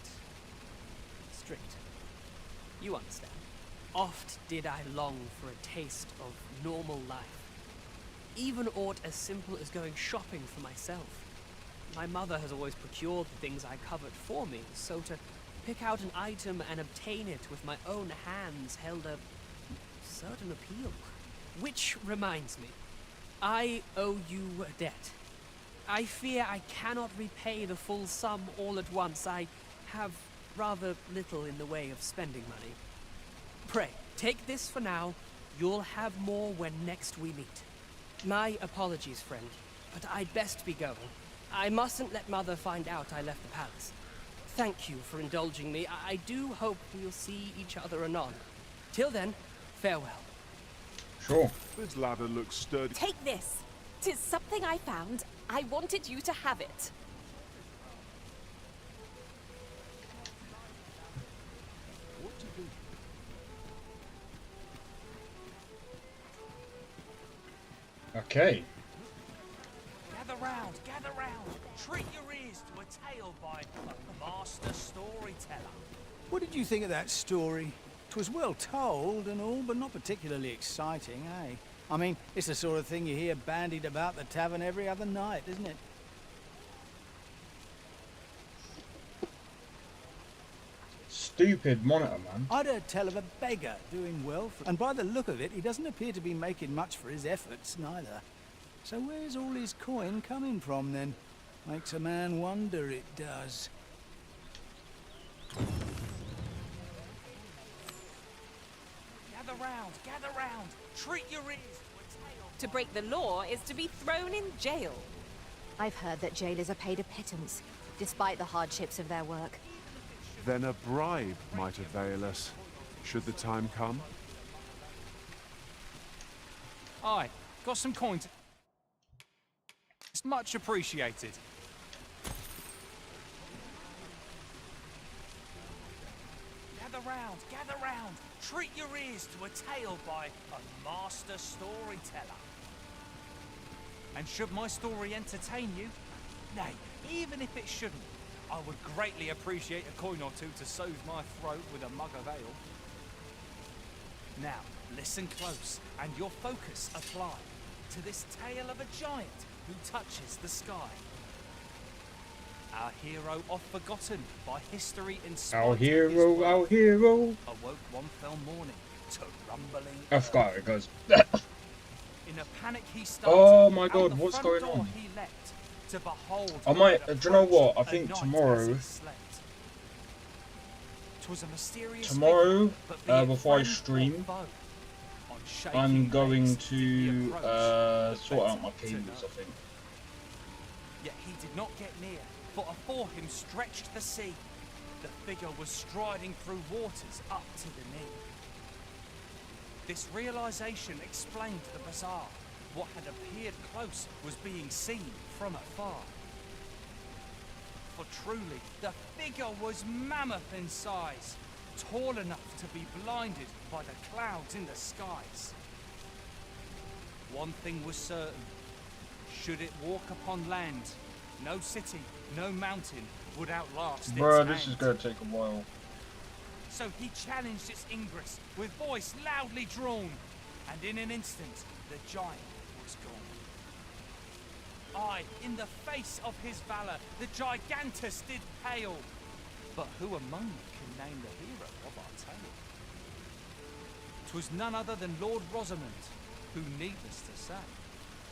strict. You understand. Oft did I long for a taste of normal life. Even aught as simple as going shopping for myself. My mother has always procured the things I coveted for me, so to pick out an item and obtain it with my own hands held a certain appeal. Which reminds me, I owe you a debt. I fear I cannot repay the full sum all at once. I have rather little in the way of spending money. Pray, take this for now. You'll have more when next we meet. My apologies, friend, but I'd best be going. I mustn't let Mother find out I left the palace. Thank you for indulging me. I do hope we'll see each other anon. Till then, farewell. Sure. This ladder looks sturdy. Take this. 'Tis something I found. I wanted you to have it. Okay. Gather round, gather round. Treat your ears to a tale by a master storyteller. What did you think of that story? 'Twas well told and all, but not particularly exciting, eh? I mean, it's the sort of thing you hear bandied about the tavern every other night, isn't it? Stupid monitor, man. I'd heard tell of a beggar doing well, and by the look of it, he doesn't appear to be making much for his efforts, neither. So where's all his coin coming from, then? Makes a man wonder, it does. Gather round. Treat your ears to a tale. To break the law is to be thrown in jail. I've heard that jailers are paid a pittance, despite the hardships of their work. Then a bribe might avail us, should the time come. Aye, got some coins. It's much appreciated. Gather round. Treat your ears to a tale by a master storyteller. And should my story entertain you, nay, even if it shouldn't, I would greatly appreciate a coin or two to soothe my throat with a mug of ale. Now, listen close, and your focus apply to this tale of a giant who touches the sky. Our hero, oft forgotten by history inspired. Our hero. Awoke one fell morning to rumbling. I forgot how it goes. In a panic he started. Oh my god, Out the what's front going door on? he leapt to behold I might. what had Do you know what? I approached think a night tomorrow. as he slept. 'Twas a mysterious Tomorrow, figure, but be it before I friend or stream, foe, on shaking I'm going legs did he to approach, sort out my better to cables. know. I think. Yet he did not get near, for afore him stretched the sea. The figure was striding through waters up to the knee. This realization explained the bizarre. What had appeared close was being seen from afar. For truly, the figure was mammoth in size, tall enough to be blinded by the clouds in the skies. One thing was certain. Should it walk upon land, no city, no mountain would outlast Bruh, its this is hand. gonna take a while. So he challenged its ingress with voice loudly drawn, and in an instant the giant was gone. Aye, in the face of his valor, the gigantus did pale. But who among you can name the hero of our tale? 'Twas none other than Lord Rosamond, who, needless to say,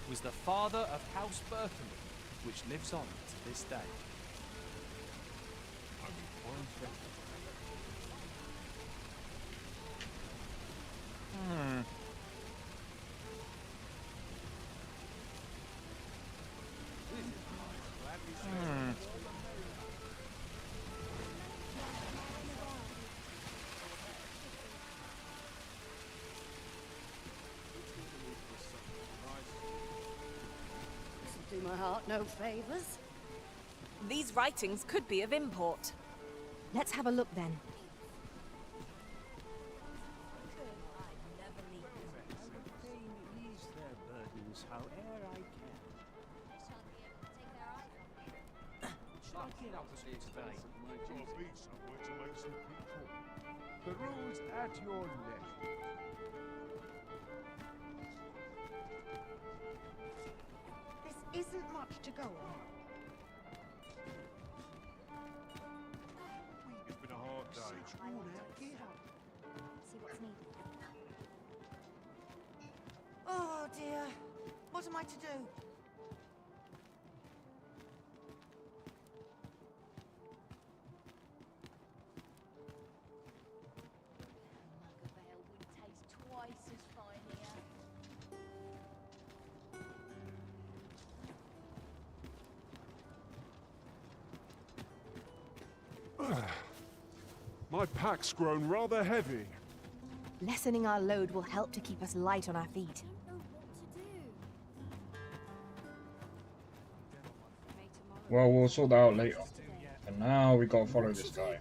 was the father of House Berkeley, which lives on to this day. Do my heart no favors. These writings could be of import. Let's have a look then. Ease their burdens howe'er I can. Should I get up to today? I'll be somewhere to make some people. The rules at your leisure. This isn't much to go on. It's been a hard day. Get up. See what's needed. Oh dear. What am I to do? Muggervale would taste twice as fine here. My pack's grown rather heavy. Lessening our load will help to keep us light on our feet. Well, we'll sort that out later. And now we gotta follow this guy.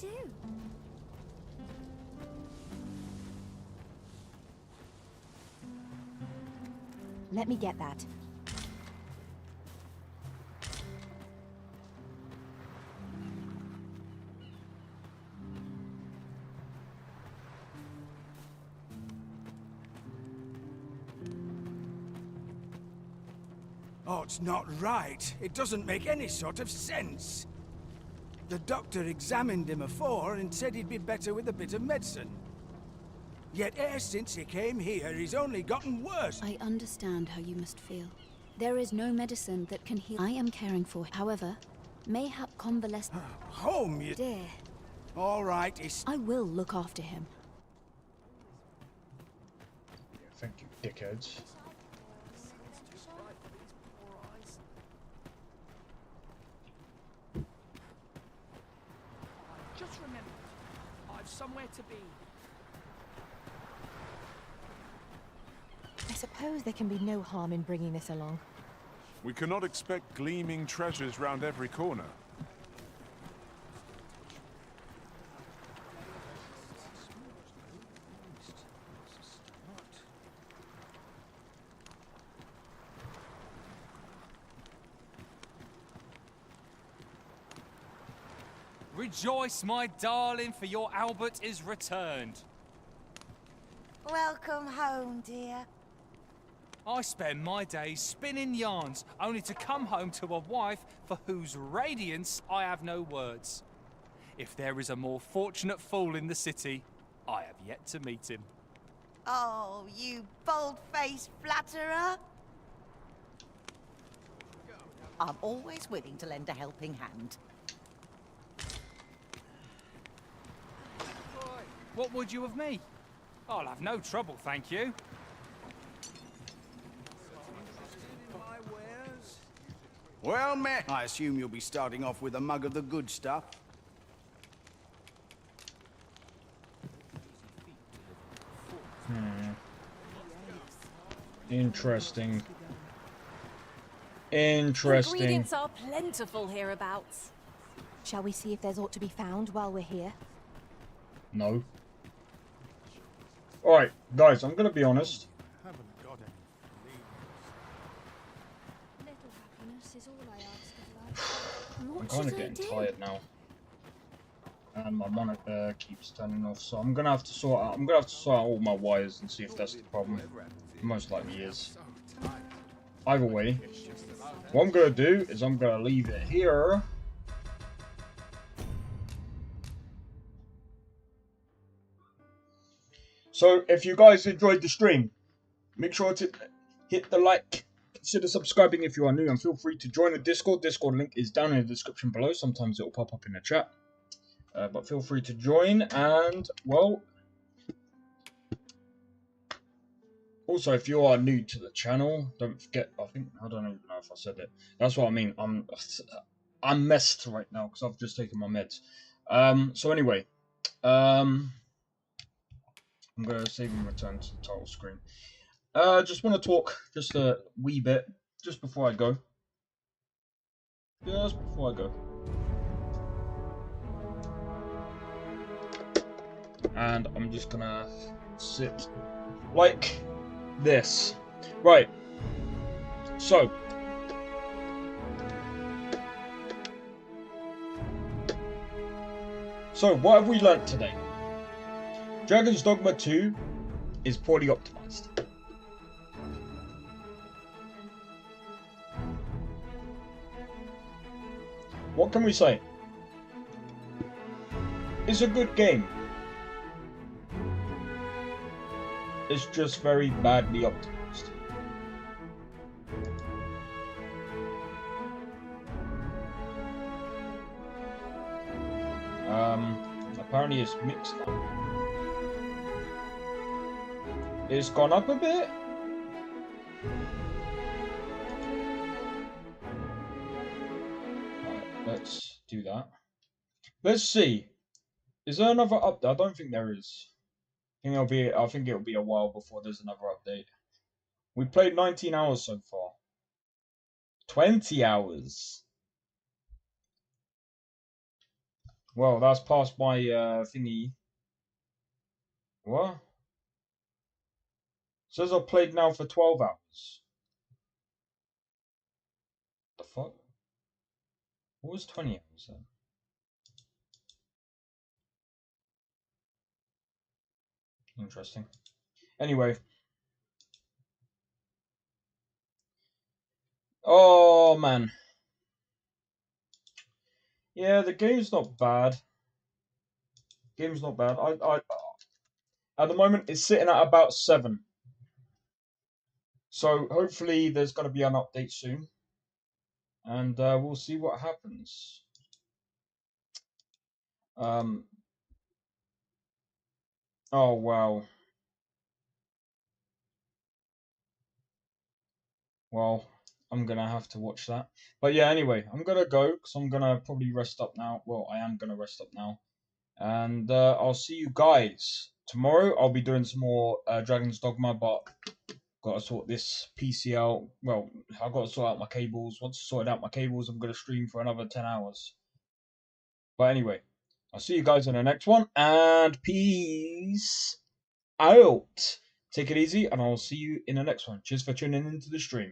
Let me get that. Oh, it's not right. It doesn't make any sort of sense. The doctor examined him afore and said he'd be better with a bit of medicine. Yet ever since he came here, he's only gotten worse. I understand how you must feel. There is no medicine that can heal. I am caring for him. However, mayhap convalescence. Home, you... Dear. All right, he's... I will look after him. Thank you, dickheads. Just remember, I've somewhere to be. I suppose there can be no harm in bringing this along. We cannot expect gleaming treasures round every corner. Rejoice, my darling, for your Albert is returned. Welcome home, dear. I spend my days spinning yarns, only to come home to a wife for whose radiance I have no words. If there is a more fortunate fool in the city, I have yet to meet him. Oh, you bold-faced flatterer. I'm always willing to lend a helping hand. What would you of me? I'll have no trouble, thank you. Well met. I assume you'll be starting off with a mug of the good stuff. Interesting. Interesting. Ingredients are plentiful hereabouts. Shall we see if there's aught to be found while we're here? No. Alright, guys, I'm gonna be honest. I'm kind of getting tired now, and my monitor keeps turning off. So I'm gonna have to sort out. All my wires and see if that's the problem. Most likely is. Either way, what I'm gonna do is I'm gonna leave it here. So if you guys enjoyed the stream, make sure to hit the like. Consider subscribing if you are new, and feel free to join the Discord. Discord link is down in the description below. Sometimes it will pop up in the chat. But feel free to join, and, well... Also, if you are new to the channel, don't forget, I don't even know if I said it. That's what I mean. I'm messed right now, because I've just taken my meds. So anyway, I'm going to save and return to the title screen. Just want to talk just a wee bit, just before I go. Just before I go. And I'm just gonna sit like this. Right. So. What have we learnt today? Dragon's Dogma 2 is poorly optimized. What can we say? It's a good game. It's just very badly optimized. Apparently it's mixed now. It's gone up a bit. Let's do that. Let's see. Is there another update? I don't think there is. I think it'll be a while before there's another update. We played 19 hours so far. 20 hours. Well, that's past my thingy. What? Says I've played now for 12 hours. The fuck? What was 20 hours then? Interesting. Anyway. Oh, man. Yeah, the game's not bad. Game's not bad. At the moment, it's sitting at about 7. So, hopefully, there's going to be an update soon. And we'll see what happens. Oh, wow. Well, I'm going to have to watch that. But yeah, anyway, I'm going to go because I'm going to probably rest up now. Well, I am going to rest up now. And I'll see you guys tomorrow. I'll be doing some more Dragon's Dogma, but got to sort this PC out. Well, I've got to sort out my cables. Once I sorted out my cables, I'm going to stream for another 10 hours. But anyway, I'll see you guys in the next one. And peace out. Take it easy, and I'll see you in the next one. Cheers for tuning into the stream.